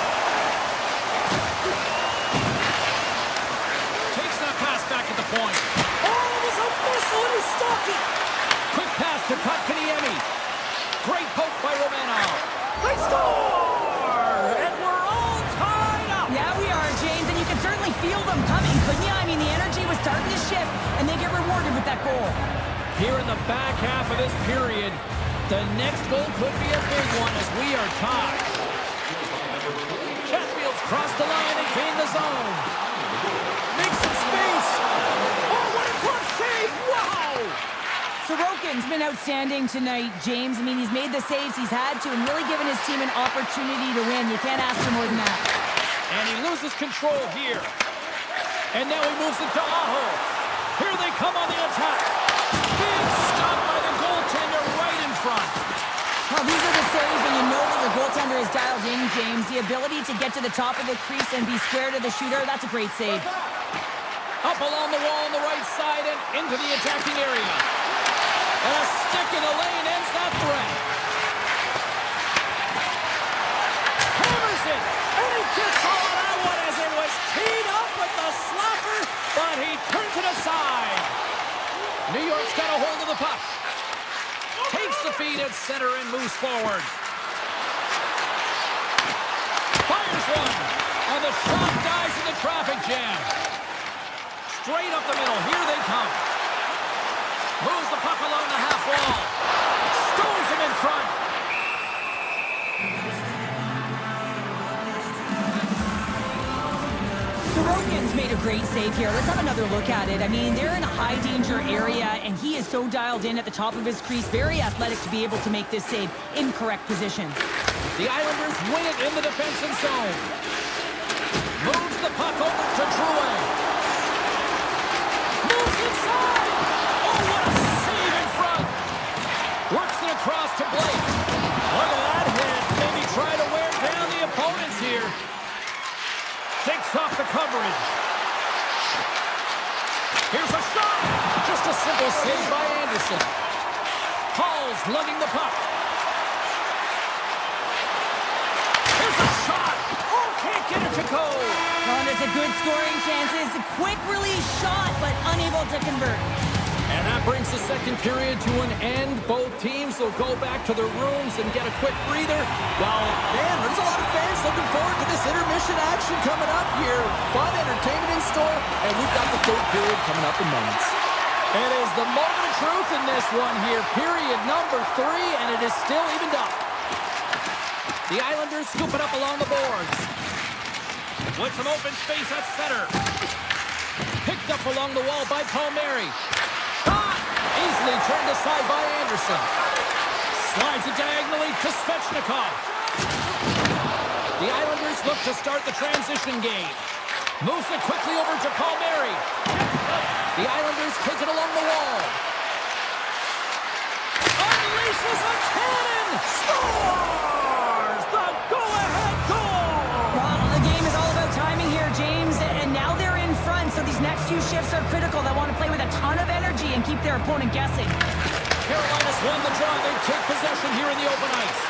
Takes that pass back at the point. Oh, it was a missile and he stopped it. Quick pass to Kotkaniemi. Great poke by Romanov. They score! And we're all tied up. Yeah, we are, James, and you can certainly feel them coming, couldn't you? I mean, the energy was starting to shift, and they get rewarded with that goal. Here in the back half of this period, the next goal could be a big one as we are tied. Chatfield's crossed the line and gained the zone. Makes some space. Oh, what a clutch save! Wow! Sorokin's been outstanding tonight, James. I mean, he's made the saves he's had to and really given his team an opportunity to win. You can't ask for more than that. And he loses control here. And now he moves it to Aho. Here they come on the attack. Big stop by the goaltender right in front. Well, these are the saves when you know that your goaltender is dialed in, James. The ability to get to the top of the crease and be square to the shooter, that's a great save. Up along the wall on the right side and into the attacking area. And a stick in the lane ends that threat. Hammers it. And he gets all of that one as it was teed up with the slapper, but he turns it aside. New York's got a hold of the puck. Takes the feed at center and moves forward. Fires one. And the shot dies in the traffic jam. Straight up the middle. Here they come. Moves the puck along the half wall. Stones him in front. Sorokin's made a great save here. Let's have another look at it. I mean, they're in a high-danger area, and he is so dialed in at the top of his crease. Very athletic to be able to make this save in correct position. The Islanders win it in the defensive zone. Moves the puck over to Drouin. Moves inside. Oh, what a save in front. Works it across to Blake. Look at that hit. Maybe try to wear down the opponents here. Takes off the coverage. Here's a shot. Just a simple save by Anderson. Hall's lugging the puck. Here's a shot. Oh, can't get it to go. Oh, there's a good scoring chances. A quick release shot, but unable to convert. And that brings the second period to an end. Both teams will go back to their rooms and get a quick breather. Well, man, there's a lot of fans looking forward to this intermission action coming up here. Fun entertainment in store, and we've got the third period coming up in moments. It is the moment of truth in this one here. Period number 3, and it is still evened up. The Islanders scoop it up along the boards. With some open space at center. Picked up along the wall by Palmieri. Shot! Easily turned aside by Anderson. Slides it diagonally to Svechnikov. The Islanders look to start the transition game. Moves it quickly over to Palmieri. The Islanders take it along the wall. Unleashes a cannon! Scores! The go-ahead goal! Well, the game is all about timing here, James, and now they're in front, so these next few shifts are critical. They want to play with a ton of energy and keep their opponent guessing. Carolina's won the draw. They take possession here in the open ice.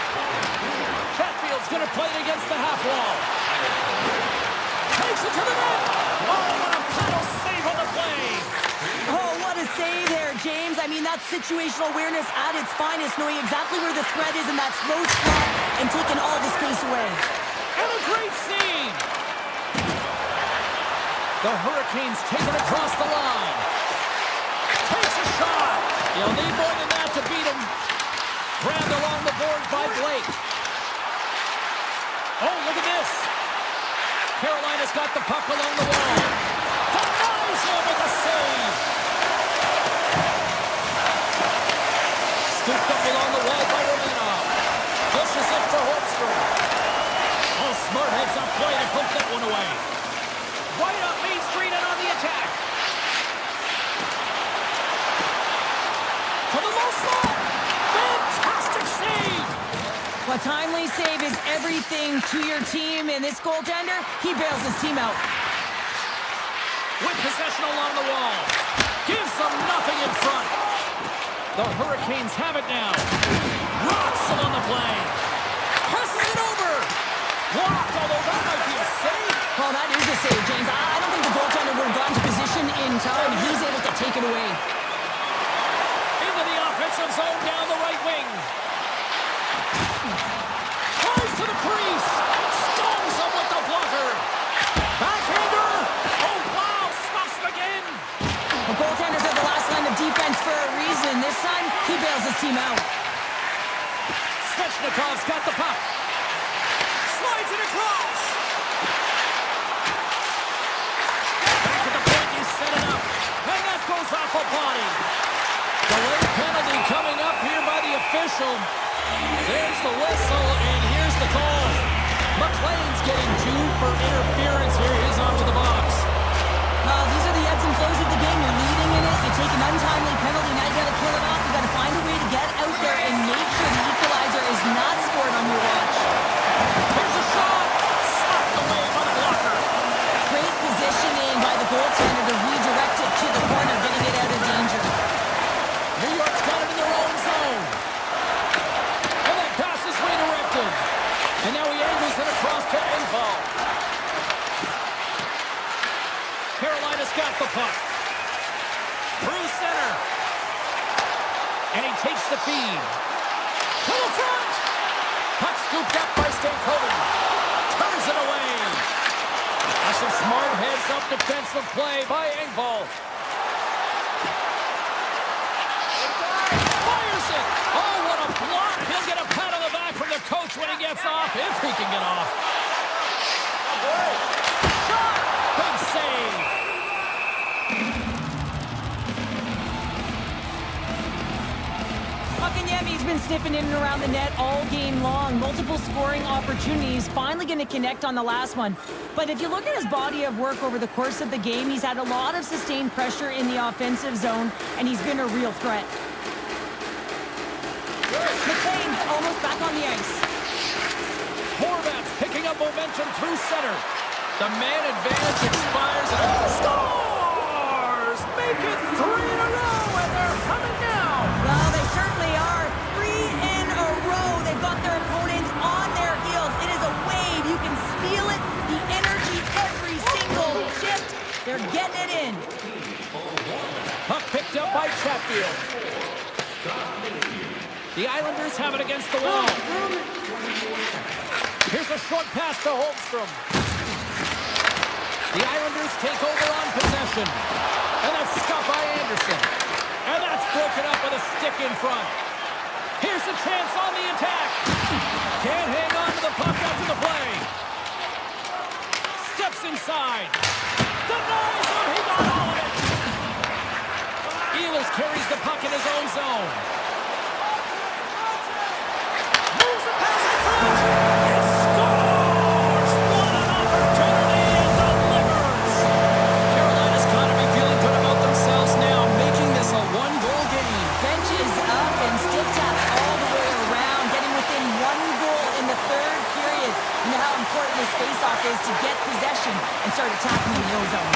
Chatfield's going to play it against the half wall. Takes it to the net. Oh, what a paddle save on the play. Oh, what a save there, James. I mean, that's situational awareness at its finest, knowing exactly where the threat is in that slow spot and taking all the space away. And a great save. The Hurricanes take it across the line. Takes a shot. You'll need more than that to beat him. Grabbed along the boards by Blake. Oh, look at this. Carolina's got the puck along the wall. Denies him with a save. Scooped up along the wall by Romanov. Pushes it for Holmstrom. Oh, smart heads-up play to put that one away. Right up Main Street and on the attack. To the low slot. Fantastic save. A timely save is everything to your team, and this goaltender, he bails his team out. With possession along the wall. Gives them nothing in front. The Hurricanes have it now. Rocks him on the play. Passes it over. Blocked, although that might be a save. Well, that is a save, James. I don't think the goaltender would have gotten to position in time. He's able to take it away. Into the offensive zone down the right wing. Tries to the crease. Stones him with the blocker. Backhander. Oh, wow. Stuffs him again. The goaltenders are the last line of defense for a reason. This time, he bails his team out. Svechnikov's got the puck. Slides it across. Back at the point, you set it up. And that goes off a body. Delayed penalty coming up here by the official. There's the whistle, and here's the call. McLean's getting 2 for interference here. He's off to the box. These are the ebbs and flows of the game. You're leading in it. You take an untimely penalty. Now you got to kill it off. You got to find a way to get out there and make sure the equalizer is not scored on your watch. Here's a shot. Slapped away by the blocker. Great positioning by the goaltender to redirect it to the corner, getting it out of danger. New York's got it in their own zone. And that pass is redirected. And now he angles it across to Engvall. Carolina's got the puck. Through center. And he takes the feed. To the front. Puck scooped up by Stankoven. Turns it away. That's some smart heads-up defensive play by Engvall. Fires it. Oh, what a block. He'll get a pat on the back from the coach when he gets off, if he can get off. Shot. Big save. Puckanyemi's been sniffing in and around the net all game long. Multiple scoring opportunities. Finally going to connect on the last one. But if you look at his body of work over the course of the game, he's had a lot of sustained pressure in the offensive zone, and he's been a real threat. McLean's almost back on the ice. Horvat's picking up momentum through center. The man advantage expires and scores! Make it 3 in a row, and they're coming now. Well, they certainly are. 3 in a row. They've got their opponents on their heels. It is a wave. You can feel it. The energy every single shift. They're getting it in. Puck picked up by Chatfield. The Islanders have it against the wall. Here's a short pass to Holmstrom. The Islanders take over on possession. And that's scuffed by Anderson. And that's broken up with a stick in front. Here's a chance on the attack. Can't hang on to the puck after the play. Steps inside. Denies him. He got all of it. Ehlers carries the puck in his own zone. Moves the pass in front. He scores. What an opportunity and delivers. Carolina's got to be feeling good about themselves now, making this a one-goal game. Benches up and stick taps all the way around, getting within 1 goal in the third period. You know how important this faceoff is to get possession and start attacking in the O-zone.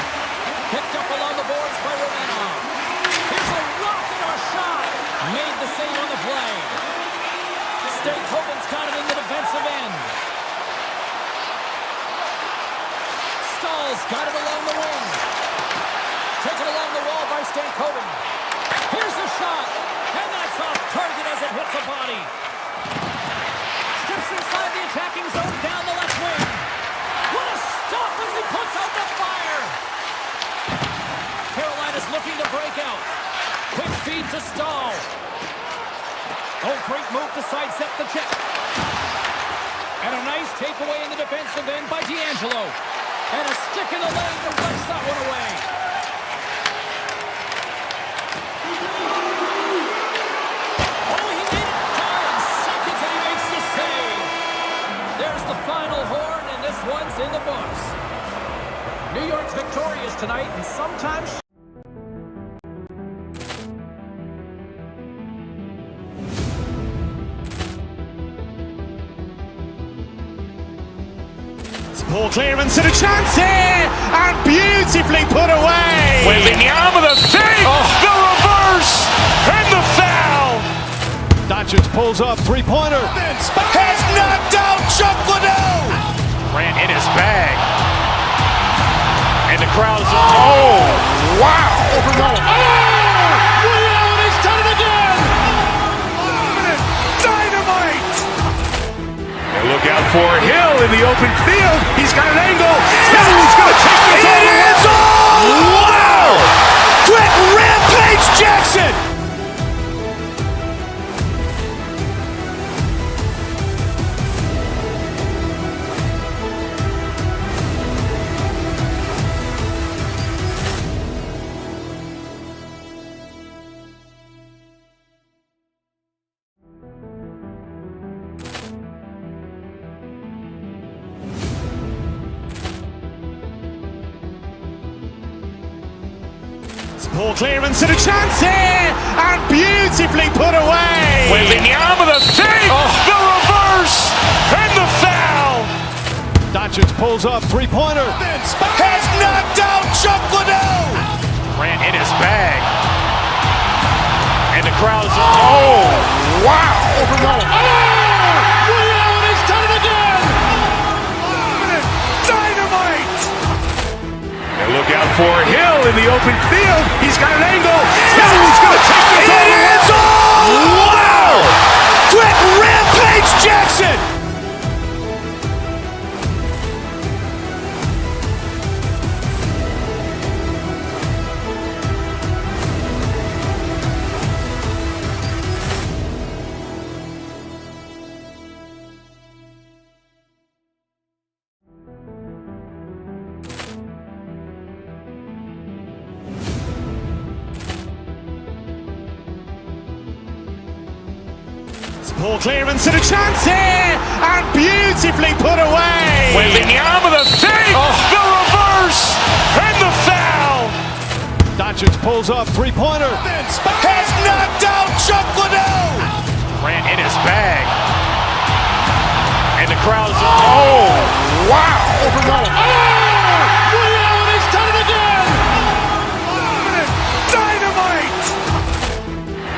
Picked up along the boards by Romanov. Here's a rocket or shot. Made the save on the play. Stankoven's got it in the defensive end. Stahl's got it along the wing. Taken along the wall by Stankoven. Here's a shot. And that's off target as it hits a body. Steps inside the attacking zone down the left wing. stall. Oh, great move to sidestep the check. And a nice takeaway in the defensive end by D'Angelo. And a stick in the leg deflects that one away. Oh, he made it 5 seconds and he makes the save. There's the final horn, and this one's in the books. New York's victorious tonight, and sometimes... Poor clearance and a chance here, and beautifully put away. Wembanyama with a save, the reverse, and the foul. Doncic pulls up, three-pointer. Has knocked out Chuck Liddell. Grant in his bag. And the crowd is, oh, wow. Rio, he's done it again. Dynamite. And look out for Hill in the open field. He's got an angle. Hill's going to take this all the way. Wow. Quick Rampage Jackson. Poor clearance and a chance here, and beautifully put away. Wembanyama with a save, the reverse, and the foul. Doncic pulls up, three-pointer. Has knocked out Chuck Liddell. Grant in his bag. And the crowd is, oh, wow. Rio, he's done it again. Dynamite. And look out for Hill in the open field. He's got an angle. Hill's going to take this all the way. Wow. Quick Rampage Jackson. Poor clearance and a chance here, and beautifully put away. Wembanyama with a save, the reverse, and the foul. Doncic pulls up, three-pointer. Has knocked out Chuck Liddell. Grant in his bag. And the crowd is, oh, wow. Rio, he's done it again. Dynamite.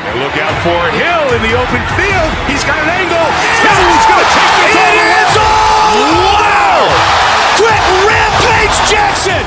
And look out for Hill in the open field. He's got an angle. Hill's going to take this all the way. Wow. Quick Rampage Jackson.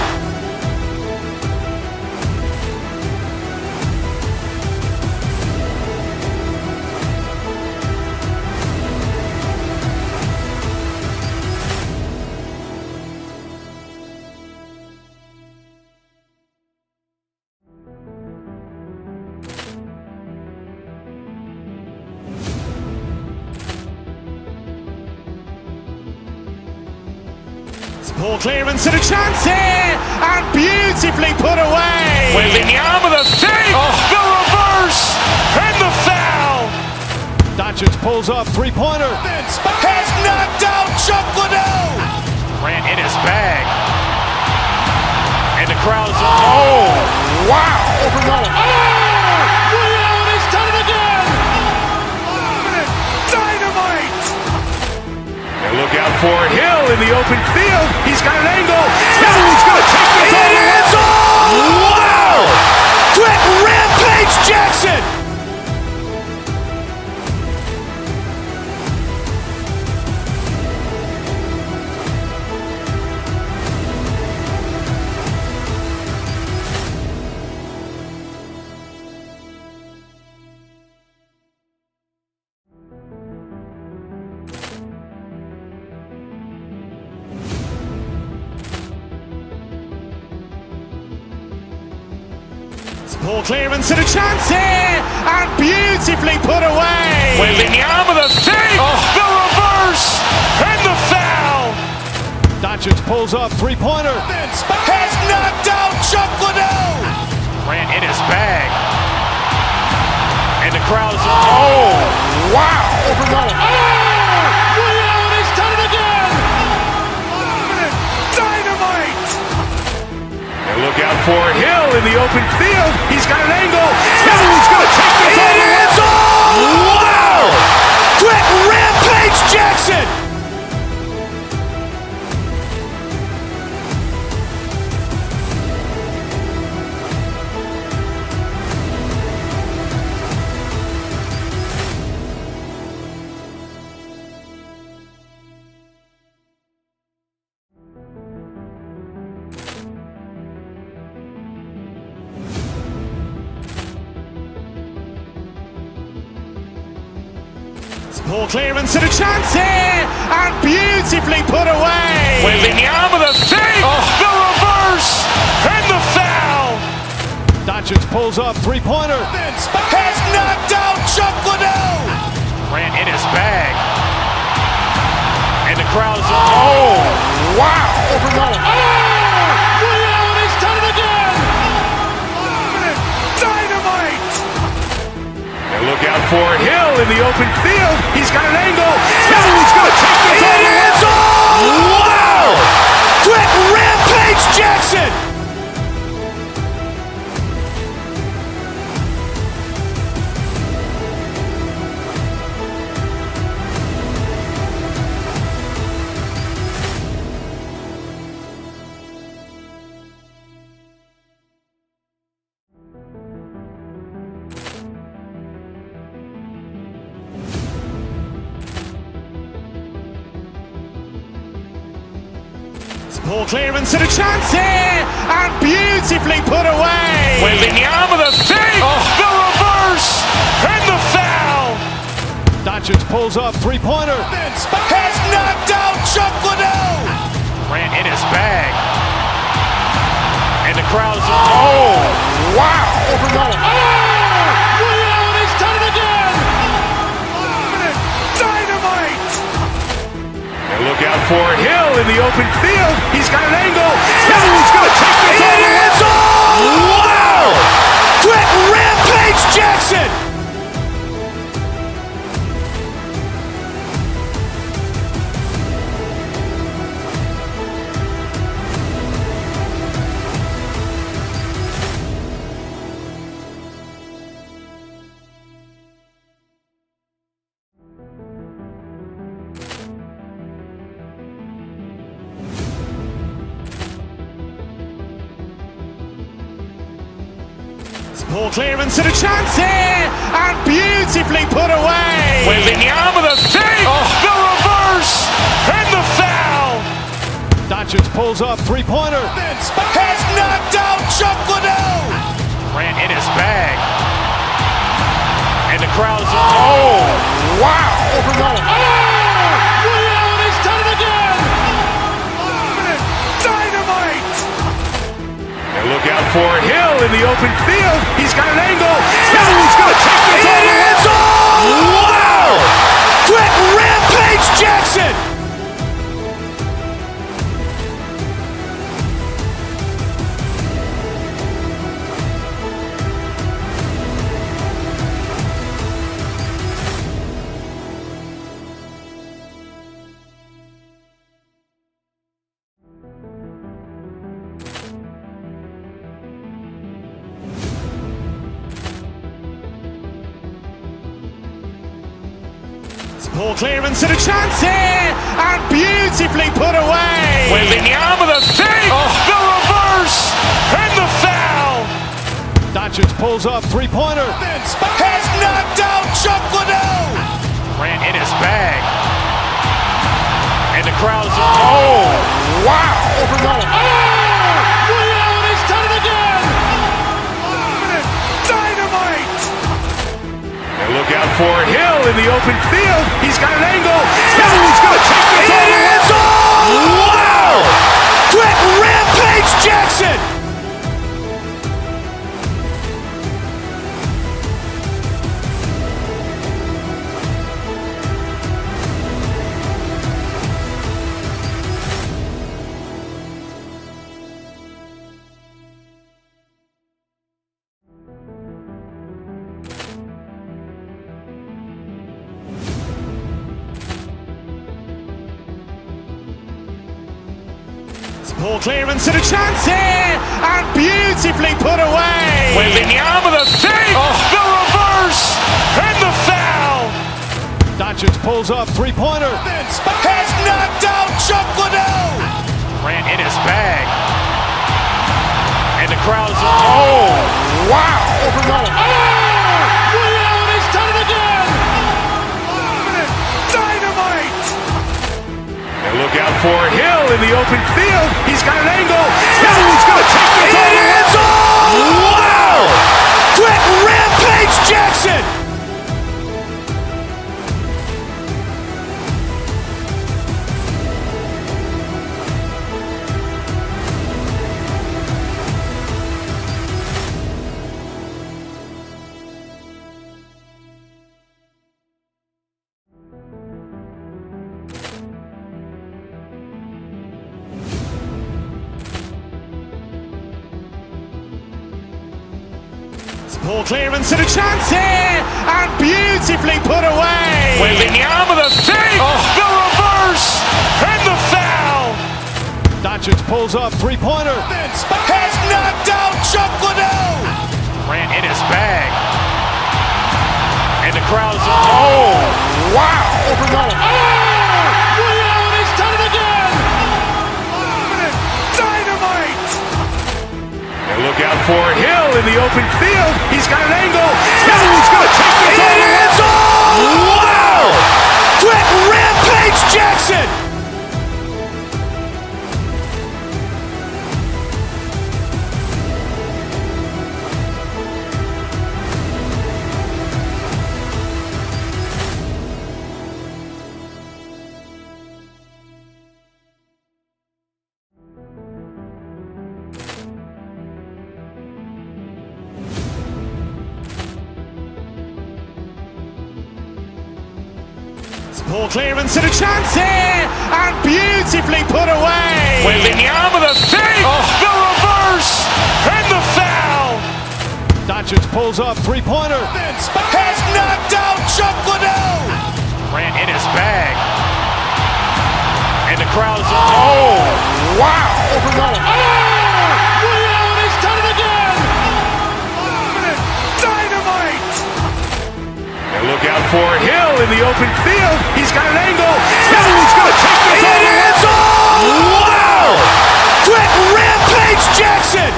Poor clearance and a chance here, and beautifully put away. Wembanyama with a save, the reverse, and the foul. Doncic pulls up, three-pointer. Has knocked out Chuck Liddell. Grant in his bag. And the crowd is, oh, wow. Rio, he's done it again. Dynamite. And look out for Hill in the open field. He's got an angle. Hill's going to take this all the way. Wow. Quick Rampage Jackson. Poor clearance and a chance here, and beautifully put away. Waving the arm of the fake, the reverse, and the foul. Doncic pulls up, three-pointer. Has knocked out Chuck Liddell. Grant in his bag. And the crowd is, oh, wow. Ray Allen has done it again. Dynamite. And look out for Hill in the open field. He's got an angle. Hill's going to take this all the way. Wow. Quick Rampage Jackson. Poor clearance and a chance here, and beautifully put away. Waving the arm of the fake, the reverse, and the foul. Doncic pulls up, three-pointer. Has knocked out Chuck Liddell. Grant in his bag. And the crowd is, oh, wow. Ray Allen has done it again. Dynamite. And look out for Hill in the open field. He's got an angle. Hill's going to take this all the way. Wow. Quick Rampage Jackson. Poor clearance and a chance here, and beautifully put away. Waving the arm of the fake, the reverse, and the foul. Doncic pulls up, three-pointer. Has knocked out Chuck Liddell. Grant in his bag. And the crowd is, oh, wow. Ray Allen has done it again. Dynamite. And look out for Hill in the open field. He's got an angle. Hill's going to take this all the way. Wow. Quick Rampage Jackson. Poor clearance and a chance here, and beautifully put away. Waving the arm of the fake, the reverse, and the foul. Doncic pulls up, three-pointer. Has knocked out Chuck Liddell. Grant in his bag. And the crowd is, oh, wow. Ray Allen has done it again. Dynamite. And look out for Hill in the open field. He's got an angle. Hill's going to take this all the way. Wow. Quick Rampage Jackson. Poor clearance and a chance here, and beautifully put away. Waving the arm of the fake, the reverse, and the foul. Doncic pulls up, three-pointer. Has knocked out Chuck Liddell. Grant in his bag. And the crowd is, oh, wow. Ray Allen has done it again. Dynamite. And look out for Hill in the open field. He's got an angle. Hill's going to take this all the way. Wow. Quick Rampage Jackson. Poor clearance and a chance here, and beautifully put away. Waving the arm of the fake, the reverse, and the foul. Doncic pulls up, three-pointer. Has knocked out Chuck Liddell. Grant in his bag. And the crowd's oh, wow. Ray Allen has done it again. Dynamite. And look out for Hill in the open field. He's got an angle. He's going to take this all the way. Wow. Quick Rampage Jackson. Poor clearance and a chance here, and beautifully put away. Waving the arm of the fake, the reverse, and the foul. Doncic pulls up, three-pointer. Has knocked out Chuck Liddell. Grant in his bag. And the crowd's oh, wow. Ray Allen has done it again. Dynamite. And look out for Hill in the open field. He's got an angle. He's going to take this all the way. Wow. Quick Rampage Jackson. Poor clearance and a chance here, and beautifully put away. Waving the arm of the fake, the reverse, and the foul. Doncic pulls up, three-pointer. Has knocked out Chuck Liddell. Grant in his bag. And the crowd's oh, wow. Ray Allen has done it again. Dynamite. And look out for Hill in the open field. He's got an angle. He's going to take this all the way. Wow. Quick Rampage Jackson.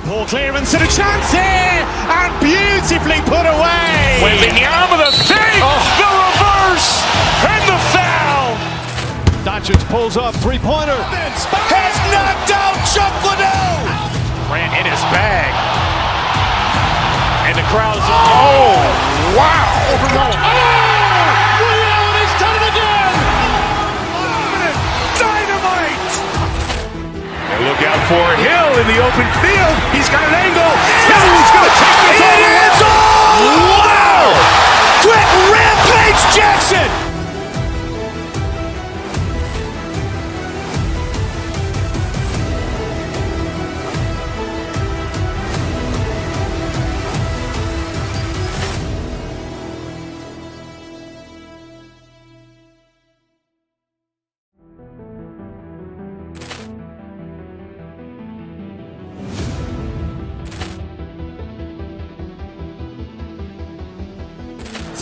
Poor clearance and a chance here, and beautifully put away. Waving the arm of the fake, the reverse, and the foul. Doncic pulls up, three-pointer. Has knocked out Chuck Liddell. Grant in his bag. And the crowd's oh, wow. Ray Allen has done it again. Dynamite. And look out for Hill in the open field. He's got an angle. He's going to take this all the way. Wow. Quick Rampage Jackson.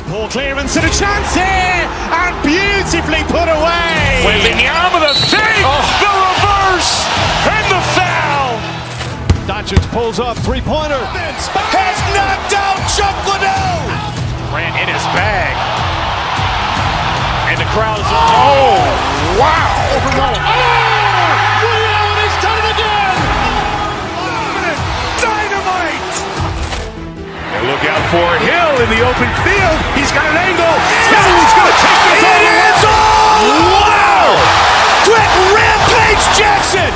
Poor clearance and a chance here, and beautifully put away. Waving the arm of the fake, the reverse, and the foul. Doncic pulls up, three-pointer. Has knocked out Chuck Liddell. Grant in his bag. And the crowd's oh, wow. Ray Allen has done it again. Dynamite. And look out for Hill in the open field. He's got an angle. He's going to take this all the way. Wow. Quick Rampage Jackson.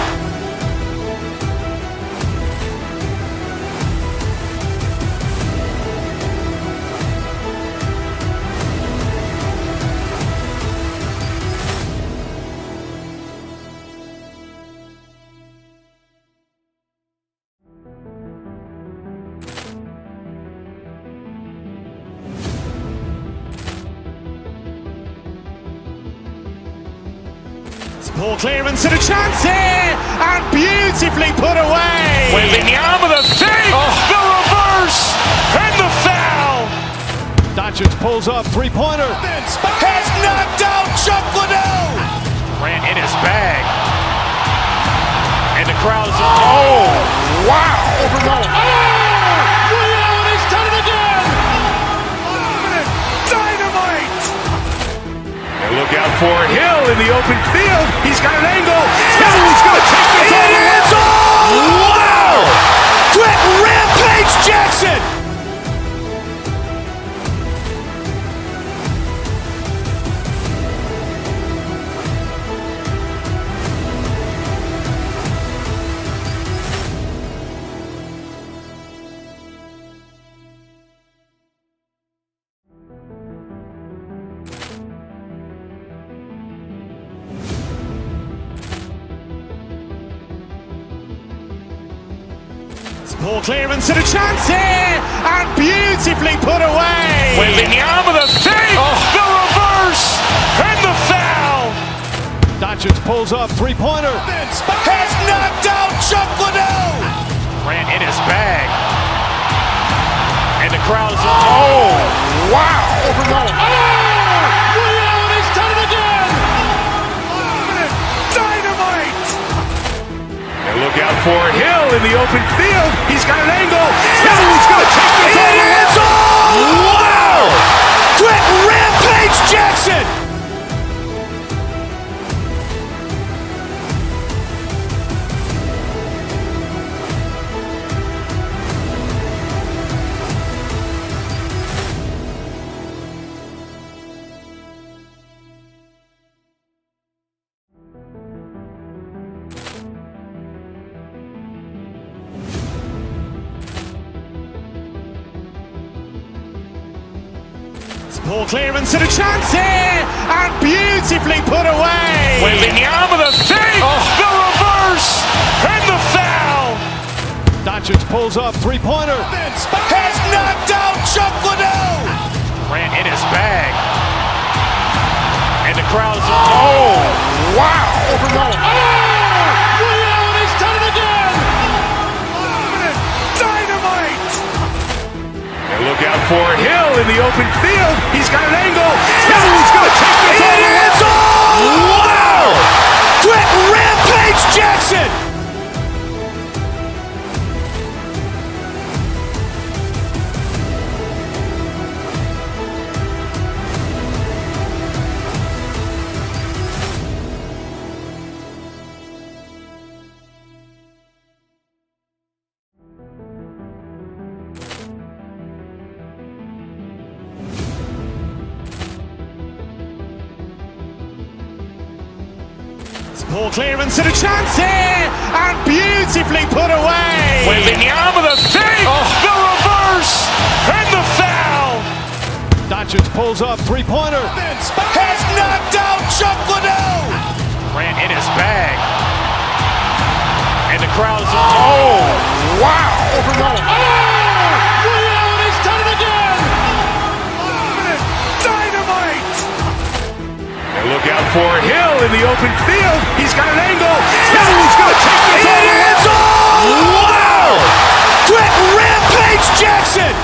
Poor clearance and a chance here, and beautifully put away. Waving the arm of the fake, the reverse, and the foul. Doncic pulls up, three-pointer. Has knocked out Chuck Liddell. Ran in his bag. And the crowd is, oh, wow. Ray Allen has done it again. Dynamite. And look out for Hill in the open field. He's got an angle. Hill's going to take this all the way. Wow. Quick Rampage Jackson. Poor clearance and a chance here, and beautifully put away. Waving the arm of the fake, the reverse, and the foul. Doncic pulls up, three-pointer. Has knocked out Chuck Liddell. Ran in his bag. And the crowd is, oh, wow. Ray Allen has done it again. Dynamite. And look out for Hill in the open field. He's got an angle. Hill's going to take this all the way. Wow. Quick Rampage Jackson. Poor clearance and a chance here, and beautifully put away. Waving the arm of the fake, the reverse, and the foul. Doncic pulls up, three-pointer. Has knocked out Chuck Liddell. Ran in his bag. And the crowd is, oh, wow. Ray Allen has done it again. Dynamite. And look out for Hill in the open field. He's got an angle. Hill's going to take this all the way. Wow. Quick Rampage Jackson. Poor clearance and a chance here, and beautifully put away. Waving the arm of the fake, the reverse, and the foul. Doncic pulls up, three-pointer. Has knocked out Chuck Liddell. Ran in his bag. And the crowd is, oh, wow. Ray Allen has done it again. Dynamite. And look out for Hill in the open field. He's got an angle. Hill's going to take this all the way. Wow. Quick Rampage Jackson.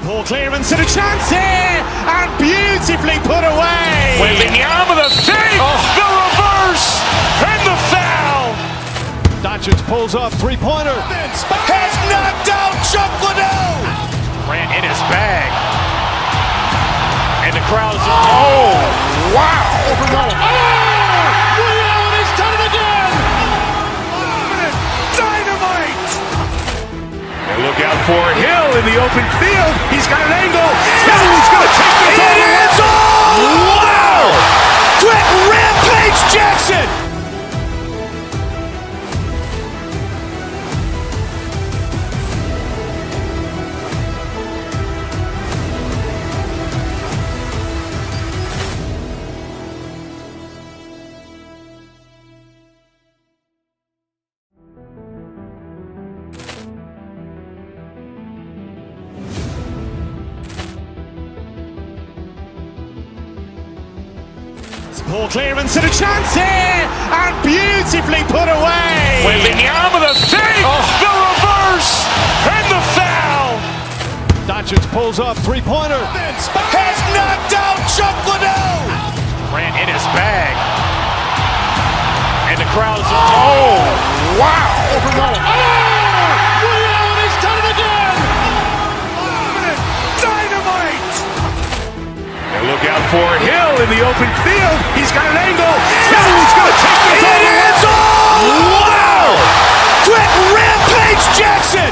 Poor clearance and a chance here, and beautifully put away. Waving the arm of the fake, the reverse, and the foul. Doncic pulls up, three-pointer. Has knocked out Chuck Liddell. Ran in his bag. And the crowd is, oh, wow. Ray Allen has done it again. Dynamite. And look out for Hill in the open field. He's got an angle. Hill's going to take this all the way. Wow. Quick Rampage Jackson. Poor clearance and a chance here, and beautifully put away. Wembanyama with a fake, the reverse, and the foul. Doncic pulls up, three-pointer. Has knocked out Chuck Liddell. Grant in his bag. And the crowd is, oh, wow. Ray Allen has done it again. Dynamite. And look out for Hill in the open field. He's got an angle. Hill's going to take this all the way. Wow. Quick Rampage Jackson.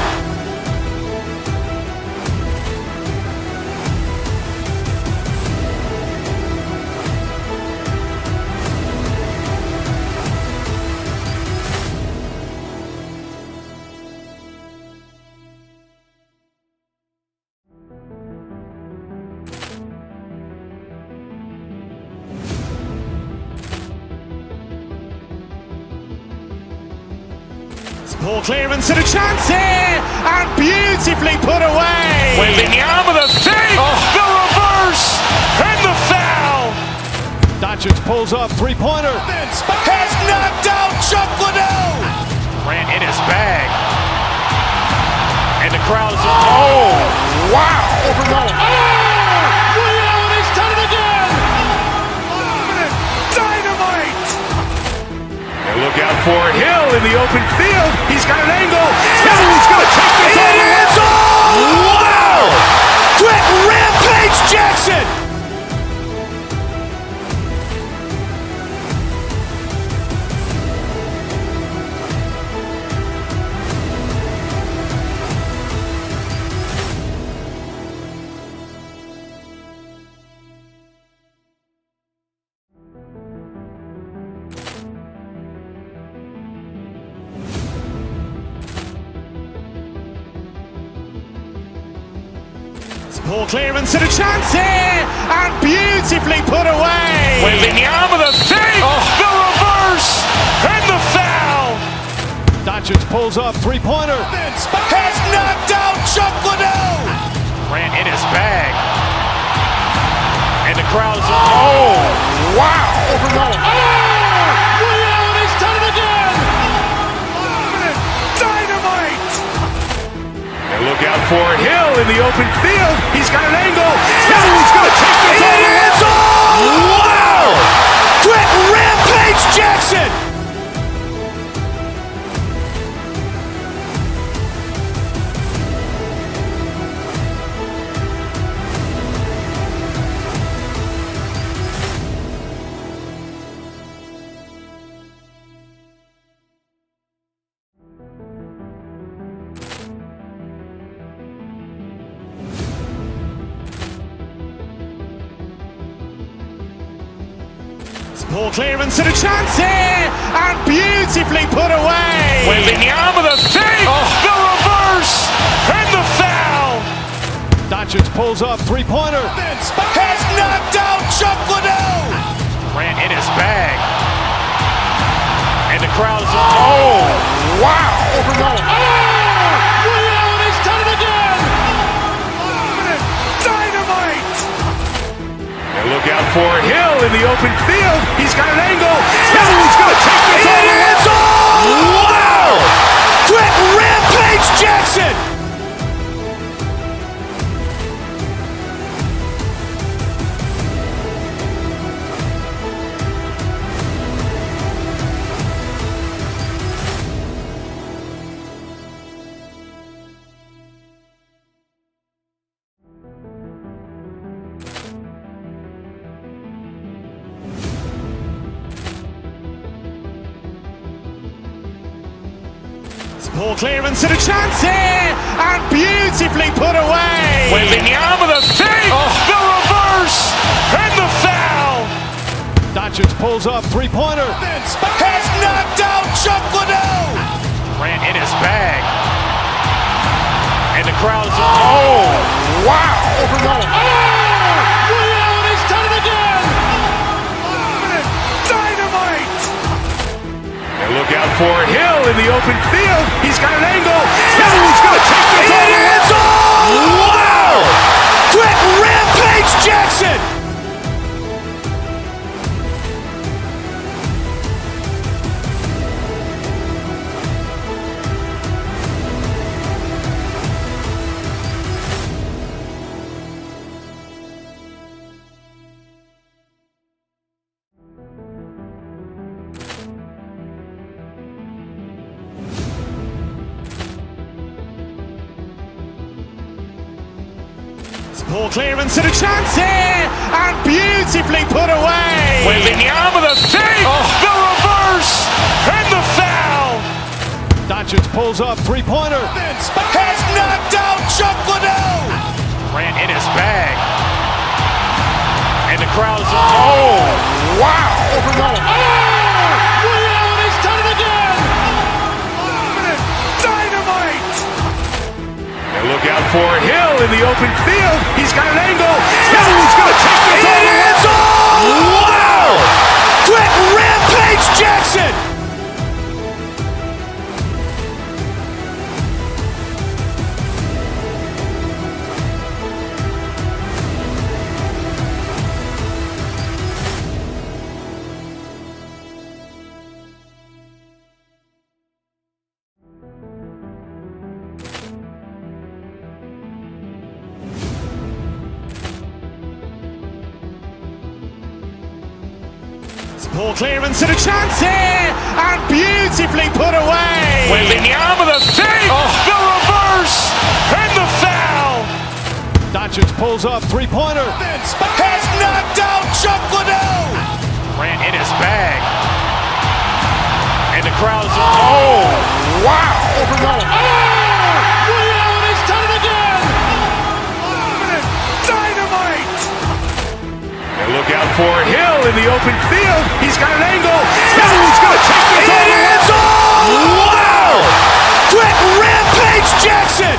Poor clearance and a chance here, and beautifully put away. Wembanyama with a fake, the reverse, and the foul. Doncic pulls up, three-pointer. Has knocked out Chuck Liddell. Grant in his bag. And the crowd is, oh, wow. Ray Allen has done it again. Dynamite. And look out for Hill in the open field. He's got an angle. Hill's going to take this all the way. Wow. Quick Rampage Jackson. Poor clearance and a chance here, and beautifully put away. Wembanyama with a fake, the reverse, and the foul. Doncic pulls up, three-pointer. Has knocked out Chuck Liddell. Grant in his bag. And the crowd is, oh, wow. Ray Allen has done it again. Dynamite. And look out for Hill in the open field. He's got an angle. Hill's going to take this all the way. Wow. Quick Rampage Jackson. Poor clearance and a chance here, and beautifully put away. Wembanyama with a fake, the reverse, and the foul. Doncic pulls up, three-pointer. Has knocked out Chuck Liddell. Grant in his bag. And the crowd is, oh, wow. Ray Allen has done it again. Dynamite. And look out for Hill in the open field. He's got an angle. Hill's going to take this all the way. Wow. Quick Rampage Jackson. Poor clearance and a chance here, and beautifully put away. Wembanyama with a fake, the reverse, and the foul. Doncic pulls up, three-pointer. Has knocked out Chuck Liddell. Grant in his bag. And the crowd is, oh, wow. Ray Allen has done it again. Dynamite. And look out for Hill in the open field. He's got an angle. Hill's going to take this all the way. Wow. Quick Rampage Jackson. Poor clearance and a chance here, and beautifully put away. Wembanyama the save, the reverse, and the foul. Doncic pulls up, three-pointer. Has knocked out Chuck Liddell. Grant in his bag. And the crowd's, oh, wow. He's done it again. Dynamite. And look out for Hill in the open field. He's got an angle. Hill's going to take this all the way. Wow. Quick Rampage Jackson. Poor clearance and a chance here, and beautifully put away. Wembanyama the save, the reverse, and the foul. Doncic pulls up, three-pointer. Has knocked out Chuck Liddell. Grant in his bag. And the crowd's, oh, wow. He's done it again. Dynamite. And look out for Hill in the open field. He's got an angle. Hill's going to take this all the way. Wow. Quick Rampage Jackson.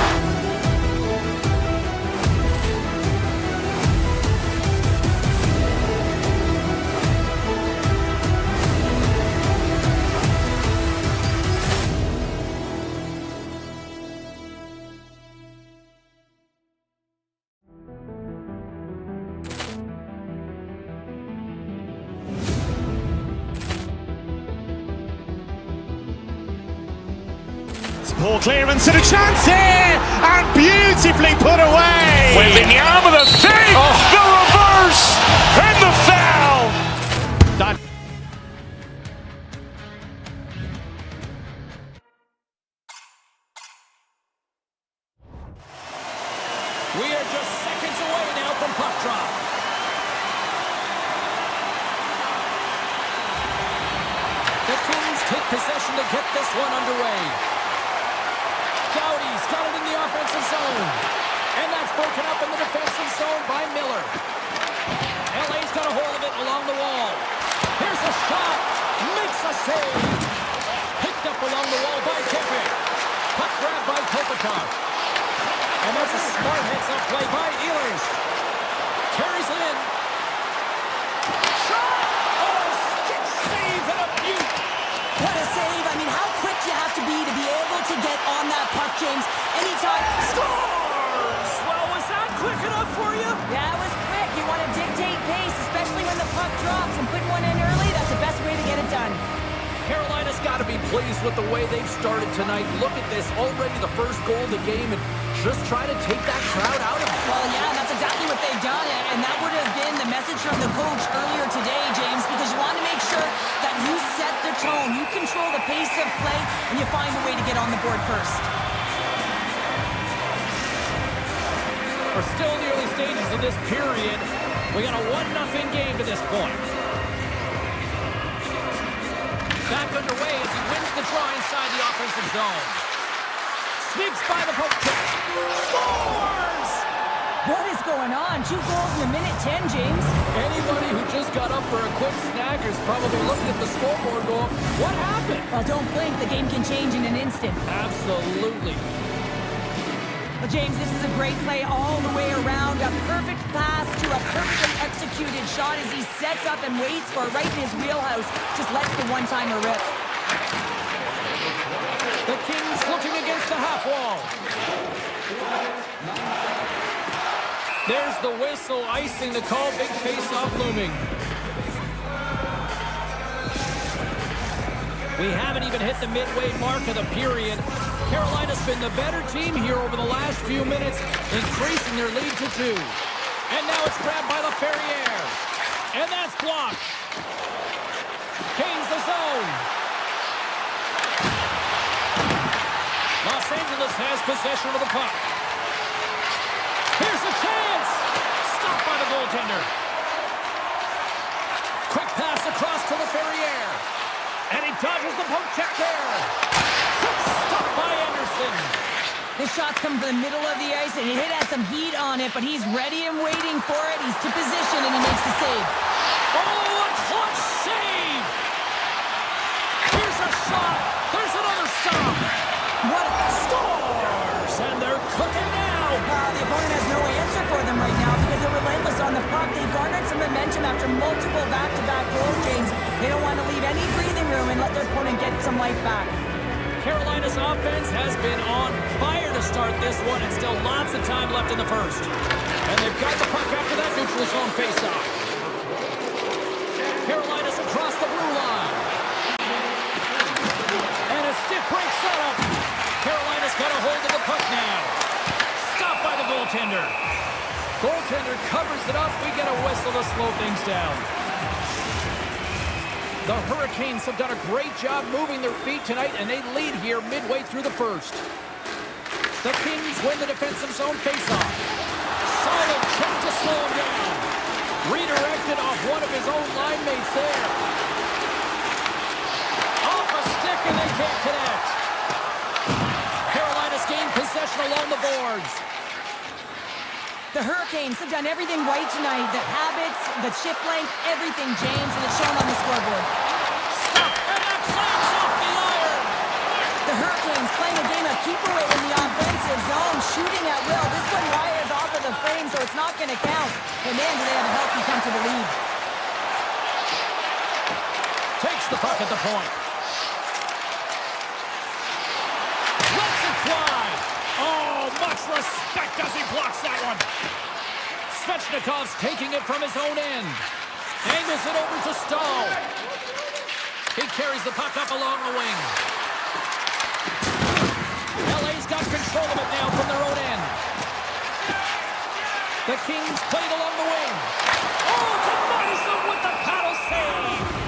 Poor clearance and a chance here, and beautifully put away. Wembanyama the save, the reverse, and the foul. We are just seconds away now from puck drop. The Kings take possession to get this one underway. Dowdy's got it in the offensive zone. And that's broken up in the defensive zone by Miller. LA's got a hold of it along the wall. Here's a shot. Makes a save. Picked up along the wall by Keppick. Puck grab by Kopitar. And that's a smart heads-up play by Ehlers. Carries it in. Shot! Oh, stick save and a beaut. What a save. I mean, how quick you have to be able to get on that puck, James. Anytime. Scores! Well, was that quick enough for you? Yeah, it was quick. You want to dictate pace, especially when the puck drops, and putting one in early, that's the best way to get it done. Carolina's got to be pleased with the way they've started tonight. Look at this, already the first goal of the game, and just try to take that crowd out of it. Well, yeah, that's exactly what they've done, and that would have been the message from the coach earlier today, James, because you want to make sure that you set the tone, you control the pace of play, and you find a way to get on the board first. We're still in the early stages of this period. We got a 1-0 game to this point. Back underway as he wins the draw inside the offensive zone. Sneaks by the poke check. Scores! What is going on? 2 goals in a minute 10, James. Anybody who just got up for a quick snack is probably looking at the scoreboard going, what happened? Well, don't blink. The game can change in an instant. Absolutely. Well, James, this is a great play all the way around. A perfect pass to a perfectly executed shot as he sets up and waits for it right in his wheelhouse. Just lets the one-timer rip. The Kings looking against the half wall. There's the whistle, icing the call, big face-off looming. We haven't even hit the midway mark of the period. Carolina's been the better team here over the last few minutes, increasing their lead to 2. And now it's grabbed by LaFerriere. And that's blocked. Gains the zone. Los Angeles has possession of the puck. Here's a chance. goaltender. Quick pass across to the Ferrier. And he dodges the poke check there. Quick stop by Anderson. This shot's coming from the middle of the ice, and he has some heat on it, but he's ready and waiting for it. He's to position, and he makes the save. Oh, a clutch save! Here's a shot. There's another stop. What a Scores! And they're cooking now. The opponent has no answer for them right now because they're relentless on the puck. They garnered some momentum after multiple back-to-back goals, James. They don't want to leave any breathing room and let their opponent get some life back. Carolina's offense has been on fire to start this one, and still lots of time left in the first. And they've got the puck after that neutral zone faceoff. Carolina's across the blue line. And a stiff break setup. Carolina's got a hold of the puck now. Stopped by the goaltender. Goaltender covers it up. We get a whistle to slow things down. The Hurricanes have done a great job moving their feet tonight, and they lead here midway through the first. The Kings win the defensive zone faceoff. Solid check to slow him down. Redirected off one of his own line mates there. Off a stick, and they can't connect. Carolina's gained possession along the boards. The Hurricanes have done everything right tonight. The habits, the shift length, everything, James, and it's shown on the scoreboard. Stop, and that clanks off the iron. The Hurricanes playing a game of keep away in the offensive zone, shooting at will. This one wires off of the frame, so it's not going to count. And man, do they have a healthy come to the lead. Takes the puck at the point. Lets it fly. Oh, much respect as he blocks that one. Svechnikov's taking it from his own end. Angles it over to Stahl. He carries the puck up along the wing. LA's got control of it now from their own end. The Kings played along the wing. Oh, denies them with the paddle save.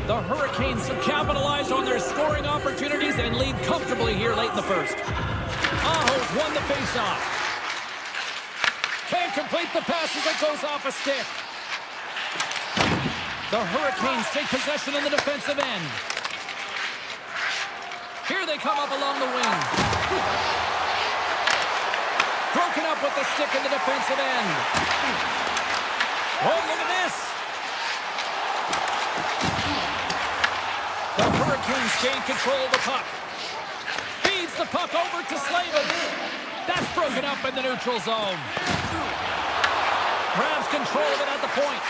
The Hurricanes have capitalized on their scoring opportunities and lead comfortably here late in the first. Aho's won the faceoff. Can't complete the pass as it goes off a stick. The Hurricanes take possession in the defensive end. Here they come up along the wing. Broken up with the stick in the defensive end. Oh, look at this. The Hurricanes gain control of the puck. Feeds the puck over to Slavin. That's broken up in the neutral zone. Grabs control of it at the point.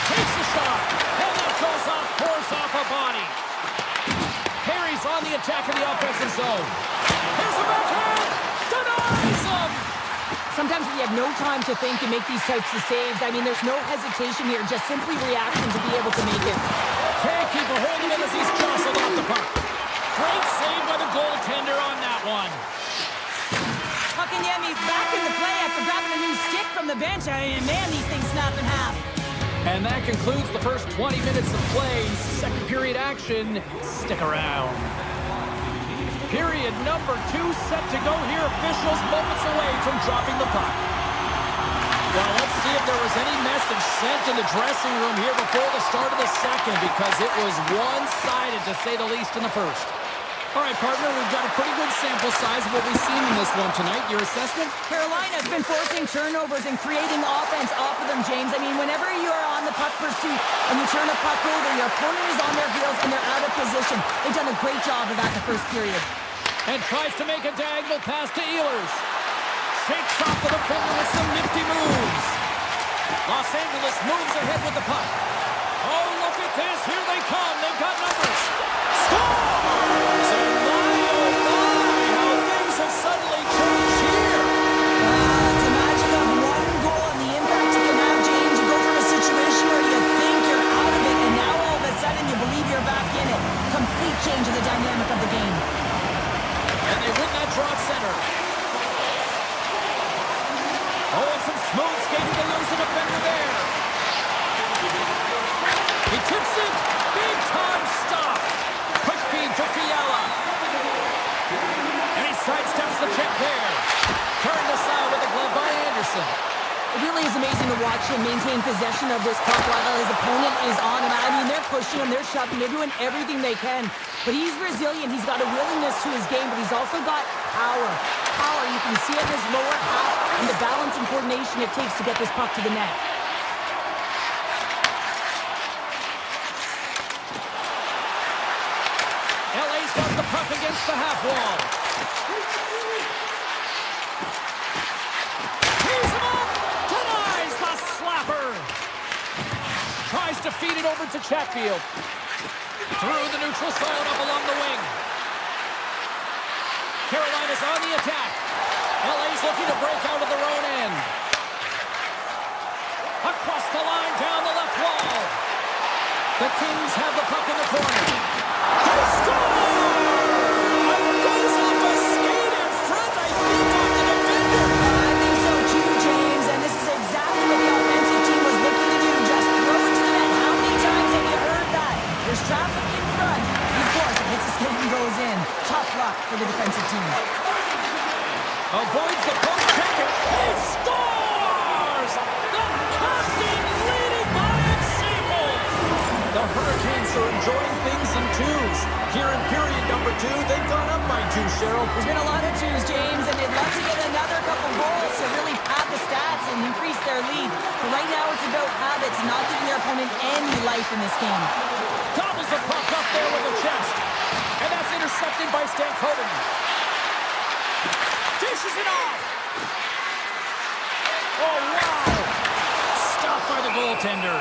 Takes the shot. And that goes off course off a body. Harry's on the attack in the offensive zone. Here's a backhand. Denies him. Sometimes when you have no time to think and make these types of saves, I mean, there's no hesitation here, just simply reaction to be able to make it. Can't keep a hold of it as he's jostled off the puck. Great save by the goaltender on that one. Puckingham's back in the play after grabbing a new stick from the bench. I mean, man, these things snap in half. And that concludes the first 20 minutes of play. Second period action. Stick around. Period number 2 set to go here. Officials moments away from dropping the puck. Well, let's see if there was any message sent in the dressing room here before the start of the second, because it was one-sided, to say the least, in the first. All right, partner, we've got a pretty good sample size of what we've seen in this one tonight. Your assessment? Carolina's been forcing turnovers and creating offense off of them, James. I mean, whenever you are on the puck pursuit and you turn a puck over, your opponent is on their heels and they're out of position. They've done a great job of that in the first period. And tries to make a diagonal pass to Ehlers. Shakes off the defender with some nifty moves. Los Angeles moves ahead with the puck. Oh, look at this. Here they come. They've got numbers. Scores! And my, oh my, how things have suddenly changed here. It's a magic of one goal and the impact you can have, James. You go from a situation where you think you're out of it, and now all of a sudden you believe you're back in it. Complete change of the dynamic of the game. And they win that draw at center. Oh, and some smooth skating to lose the defender there. He tips it. Big time stop. Quick feed to really is amazing to watch him maintain possession of this puck while his opponent is on him. I mean, they're pushing him, they're shoving, they're doing everything they can. But he's resilient. He's got a willingness to his game, but he's also got power. Power, you can see it in his lower half and the balance and coordination it takes to get this puck to the net. LA's got the puck against the half wall. Tees him up! Denies the slapper! Tries to feed it over to Chatfield. Through the neutral zone up along the wing. Carolina's on the attack. LA's looking to break out of their own end. Across the line, down the left wall. The Kings have the puck in the corner. They score! Goes off a skate in front, I think, on the defender. I think so too, James, and this is exactly what the offensive team was looking to do. Just throw it to the net. How many times have you heard that? There's traffic in front. And of course, it hits the skate and goes in. Tough luck for the defensive team. Avoids the poke check and he scores! The captain leading by example! The Hurricanes are enjoying things in twos. Here in period number 2, they've gone up by 2, Cheryl. There's been a lot of twos, James, and they'd love to get another couple goals to really pad the stats and increase their lead. But right now it's about habits, not giving their opponent any life in this game. Gobbles the puck up there with the chest. And that's intercepted by Stankoven. Dishes it off. Oh, wow. Stopped by the goaltender.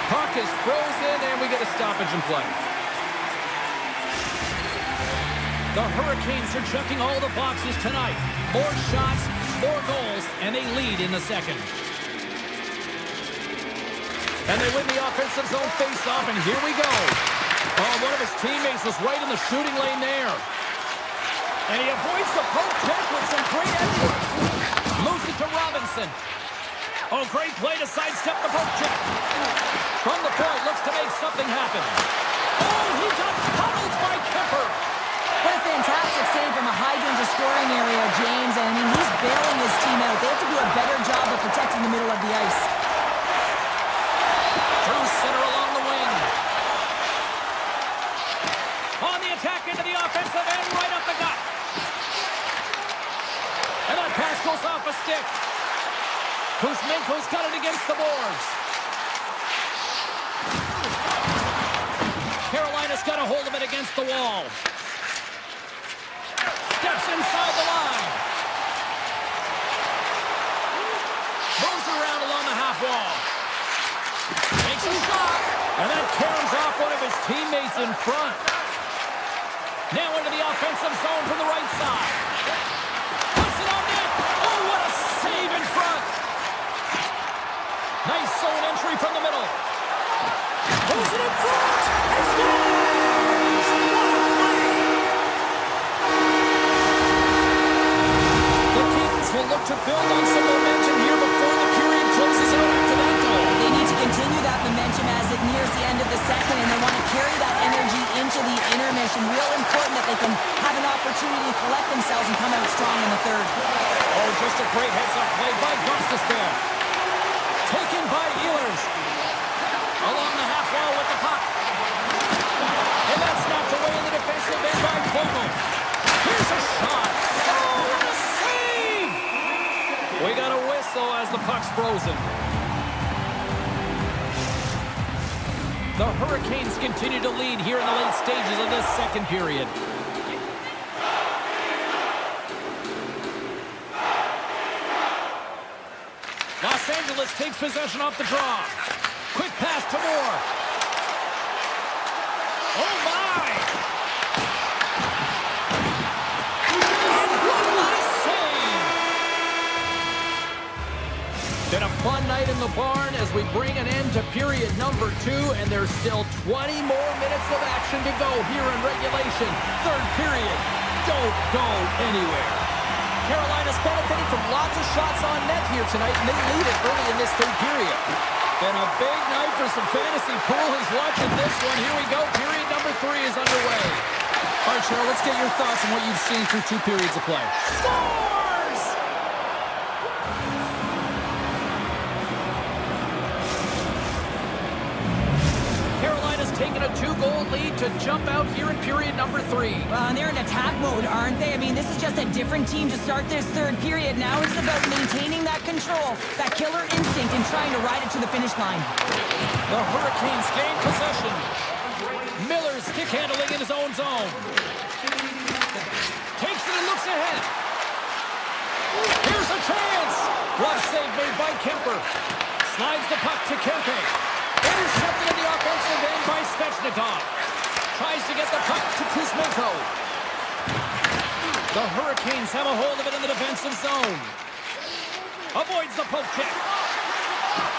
Puck is frozen, and we get a stoppage in play. The Hurricanes are checking all the boxes tonight. More shots, more goals, and they lead in the second. And they win the offensive zone face-off, and here we go. Oh, one of his teammates was right in the shooting lane there. And he avoids the poke check with some great effort. Moves it to Robinson. Oh, great play to sidestep the poke check. From the point, looks to make something happen. Oh, he got pummeled by Kemper. What a fantastic save from a high-danger scoring area, James. And I mean, he's bailing his team out. They have to do a better job of protecting the middle of the ice. Through center along the wing. On the attack into the offensive end, right up the gut. And that pass goes off a stick. Kuzmenko's got it against the boards. Carolina's got a hold of it against the wall. Steps inside the line. Moves around along the half wall. Makes a shot. And that caroms off one of his teammates in front. Now into the offensive zone from the right side. Puts it on net. Oh, what a save in front. Nice zone entry from the middle. Moves it in front. And scores! What a play! The Kings will look to build on some momentum here before the period closes out after that goal. They need to continue that momentum as it nears the end of the second, and they want to carry that energy into the intermission. Real important that they can have an opportunity to collect themselves and come out strong in the third. Oh, just a great heads-up play by Gustus there. Taken by Ehlers. Along the half wall with the puck. And that's knocked away in the defensive end by Vogel. Here's a shot. Oh, what a save! We got a whistle as the puck's frozen. The Hurricanes continue to lead here in the late stages of this second period. Los Angeles takes possession off the draw. Quick pass to Moore. Oh, my! And what a save! Been a fun night in the barn as we bring an end to period number 2, and there's still 20 more minutes of action to go here in regulation. Third period. Don't go anywhere. Carolina's benefited from lots of shots on net here tonight, and they lead it early in this third period. Been a big night for some fantasy poolers watching this one. Here we go. Period number 3 is underway. All right, Cheryl, let's get your thoughts on what you've seen through 2 periods of play. Scores! taken a 2-goal lead to jump out here in period number 3. Well, and they're in attack mode, aren't they? I mean, this is just a different team to start this third period. Now it's about maintaining that control, that killer instinct, and trying to ride it to the finish line. The Hurricanes gain possession. Miller's stick handling in his own zone. Takes it and looks ahead. Here's a chance. Glove save made by Kemper. Slides the puck to Kempe. Intercepted in the offensive end by Svechnikov. Tries to get the puck to Kuzmenko. The Hurricanes have a hold of it in the defensive zone. Avoids the poke check.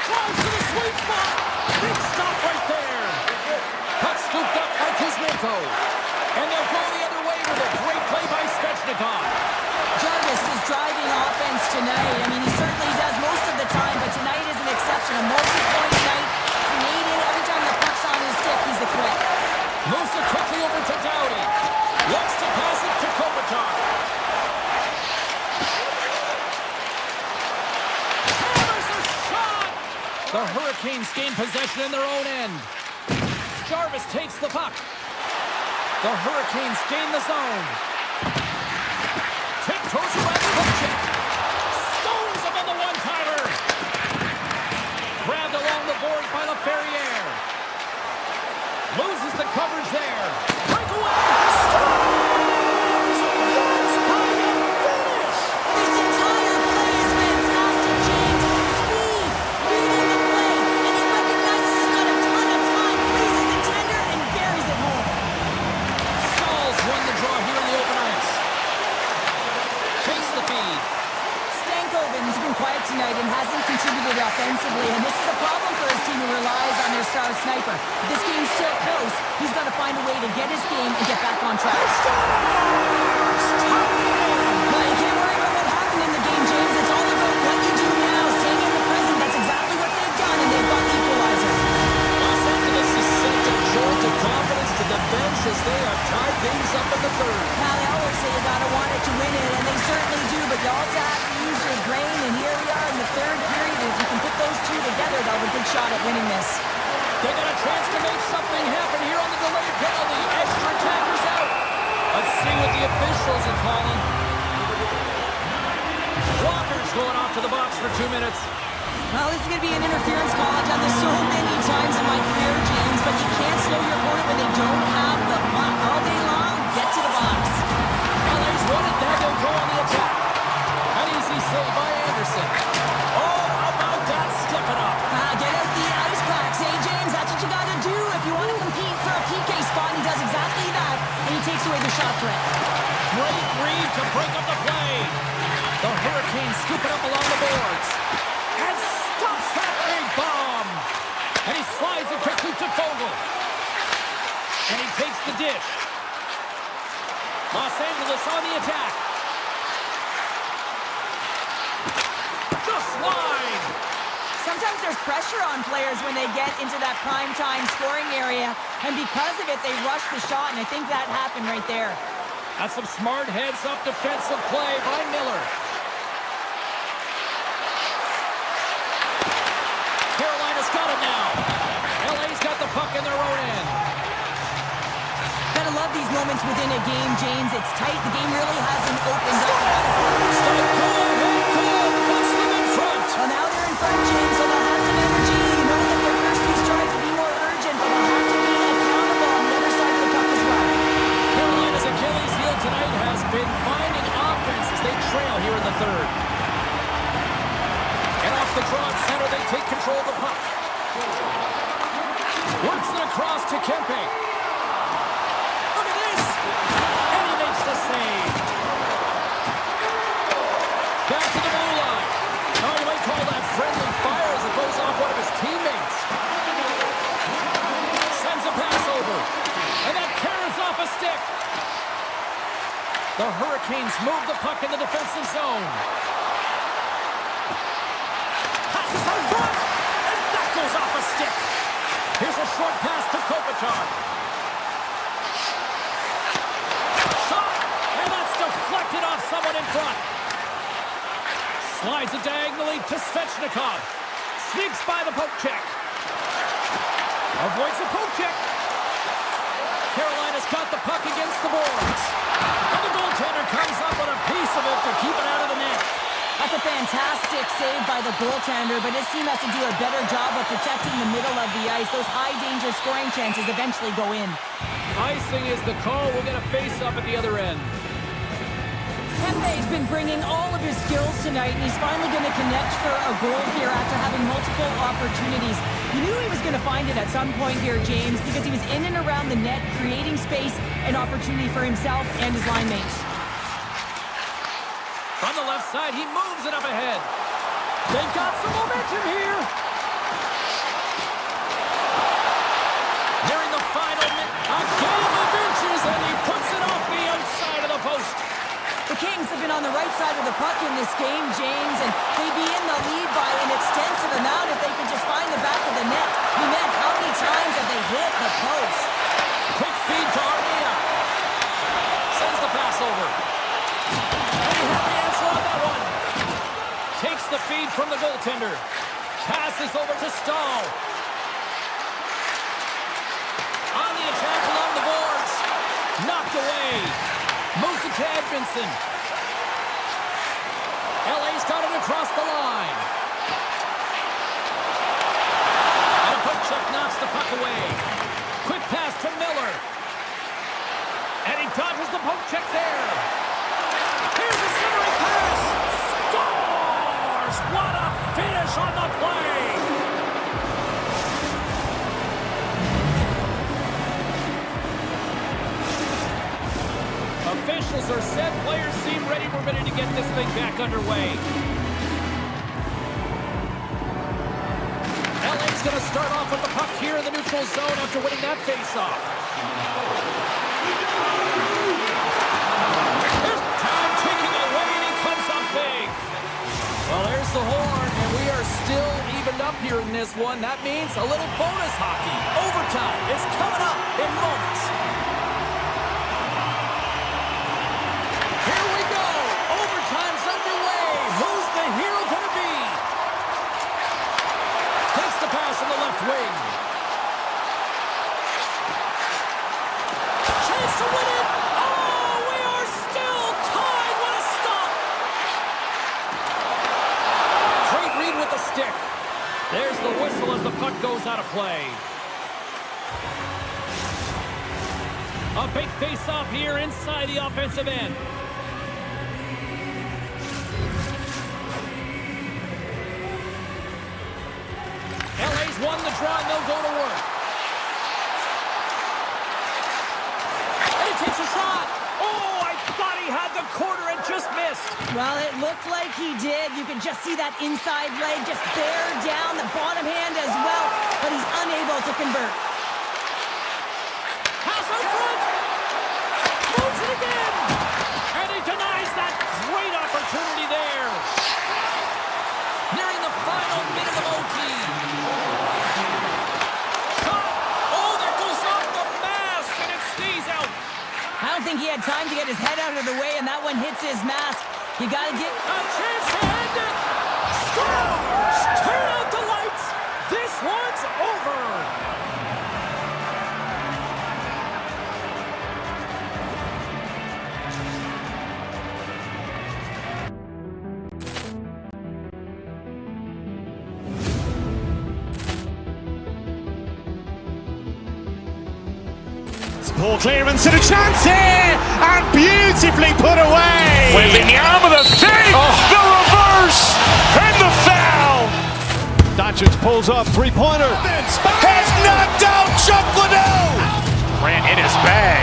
Tries to the sweet spot. Big stop right there. Puck scooped up by Kuzmenko. And they'll go the other way with a great play by Svechnikov. Jarvis is driving offense tonight. I mean, he certainly does most of the time, but tonight is an exception. A multi-point night, creating every time the puck's on his stick, he's the threat. Moves it quickly over to Doughty. Looks to pass it to Kopitar. Hammers a shot! The Hurricanes gain possession in their own end. Jarvis takes the puck. The Hurricanes gain the zone. Tiptoes around the hook check. Stones above the one-timer. Grabbed along the boards by LaFerriere. Loses the coverage there. Breakaway. Scores! That's how you finish. This entire play is fantastic, James. Speed, reading the play, and he recognizes he's got a ton of time, raises the tender, and buries it home. Stalls won the draw here in the open ice. Chase the feed. Stankoven's been quiet tonight and hasn't contributed offensively, and this is a problem for his team who relies on their star sniper. If this game's still close, he's got to find a way to get his game and get back on track. Now, you can't worry about what happened in the game, James. It's all about what you do now, staying in the present. That's exactly what they've done, and they've got the equalizer. Los Angeles has sent a jolt of confidence to the bench as they have tied things up in the third. Now, they always say you got to want it to win it, and they certainly do, but you also have to use your brain, and here we are in the third period. If you can put those two together, they'll have a good shot at winning this. They got a chance to make something happen here on the delayed penalty. Extra attackers out. Let's see what the officials are calling. Walker's going off to the box for 2 minutes. Well, this is going to be an interference call. I've done this so many times in my career, James, but you can't slow your opponent when they don't have the puck all day long. Get to the box. LA's won it. Now they'll go on the attack. An easy save by Anderson. Oh, how about that? Step it up. Get out the ice packs. Hey, James, that's what you got to do if you want to compete for a PK spot. He does exactly that, and he takes away the shot threat. Great read to break up the play. The Hurricanes scoop it up along the boards. And stops that big bomb. And he slides it quickly to Fogle. And he takes the dish. Los Angeles on the attack. Just wide. Sometimes there's pressure on players when they get into that prime time scoring area, and because of it, they rush the shot, and I think that happened right there. That's some smart heads-up defensive play by Miller. Carolina's got it now. LA's got the puck in their own end. Gotta love these moments within a game, James. It's tight. The game really hasn't opened up. Puts them in front. Well, now they're in front, James, so they'll have some energy. You know that their first few strides will be more urgent, but they'll have to be accountable on the other side of the puck as well. Carolina's Achilles heel tonight has been finding offense as they trail here in the third. And off the draw at center, they take control of the puck. Works it across to Kempe. Look at this! And he makes the save. Back to the blue line. Now you might call that friendly fire as it goes off one of his teammates. Sends a pass over. And that carries off a stick. The Hurricanes move the puck in the defensive zone. Passes out front. And that goes off a stick. Here's a short pass to Kopitar. Shot. And that's deflected off someone in front. Slides it diagonally to Svechnikov. Sneaks by the poke check. Avoids the poke check. Carolina's got the puck against the boards. And the goaltender comes up with a piece of it to keep it out of the net. That's a fantastic save by the goaltender, but his team has to do a better job of protecting the middle of the ice. Those high-danger scoring chances eventually go in. Icing is the call. We'll get a face-up at the other end. Kempe's been bringing all of his skills tonight, and he's finally going to connect for a goal here after having multiple opportunities. You knew he was going to find it at some point here, James, because he was in and around the net, creating space and opportunity for himself and his line mates. From the left side, he moves it up ahead. They've got some momentum here. Nearing the final minute, a game of inches, and he puts it off the outside of the post. The Kings have been on the right side of the puck in this game, James, and they'd be in the lead by an extensive amount if they could just find the back of the net. I mean, man, how many times have they hit the post? Quick feed to Armia. Sends the pass over. And he had the answer on that one. Takes the feed from the goaltender. Passes over to Stahl. On the attack along the boards. Knocked away. Moves it to Edmondson. LA's got it across the line. And a poke check knocks the puck away. Quick pass to Miller. And he dodges the poke check there. Here's a centering pass. Scores! What a finish on the play! Officials are set. Players seem ready. We're ready to get this thing back underway. LA's going to start off with the puck here in the neutral zone after winning that faceoff. There's time ticking away, and he comes up big. Well, there's the horn, and we are still evened up here in this one. That means a little bonus hockey. Overtime is coming up in moments. Here we go. Overtime's underway. Who's the hero going to be? Takes the pass in the left wing. Chance to win it. Oh, we are still tied. What a stop. Great read with the stick. There's the whistle as the puck goes out of play. A big face-off here inside the offensive end. LA's won the draw, and they'll go to work. And he takes a shot. Oh, I thought he had the corner and just missed. Well, it looked like he did. You can just see that inside leg just bear down the bottom hand as well, but he's unable to convert. Pass out front. Moves it again. And he denies that great opportunity there. Nearing the final minute of OT. Shot. Oh, that goes off the mask, and it stays out. I don't think he had time to get his head out of the way, and that one hits his mask. You got to get... A chance to end it. Scores. Turn out the lights. This one's over. Poor clearance and a chance here, and beautifully put away. Wembanyama the fake, the reverse, and the foul. Doncic pulls up, three-pointer. Has knocked out Chuck Liddell. Ran in his bag.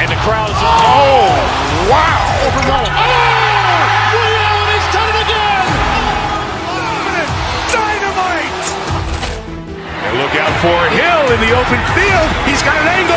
And the crowd is... Oh, wow. He's done it again. Dynamite. And look out for Hill in the open field. He's got an angle.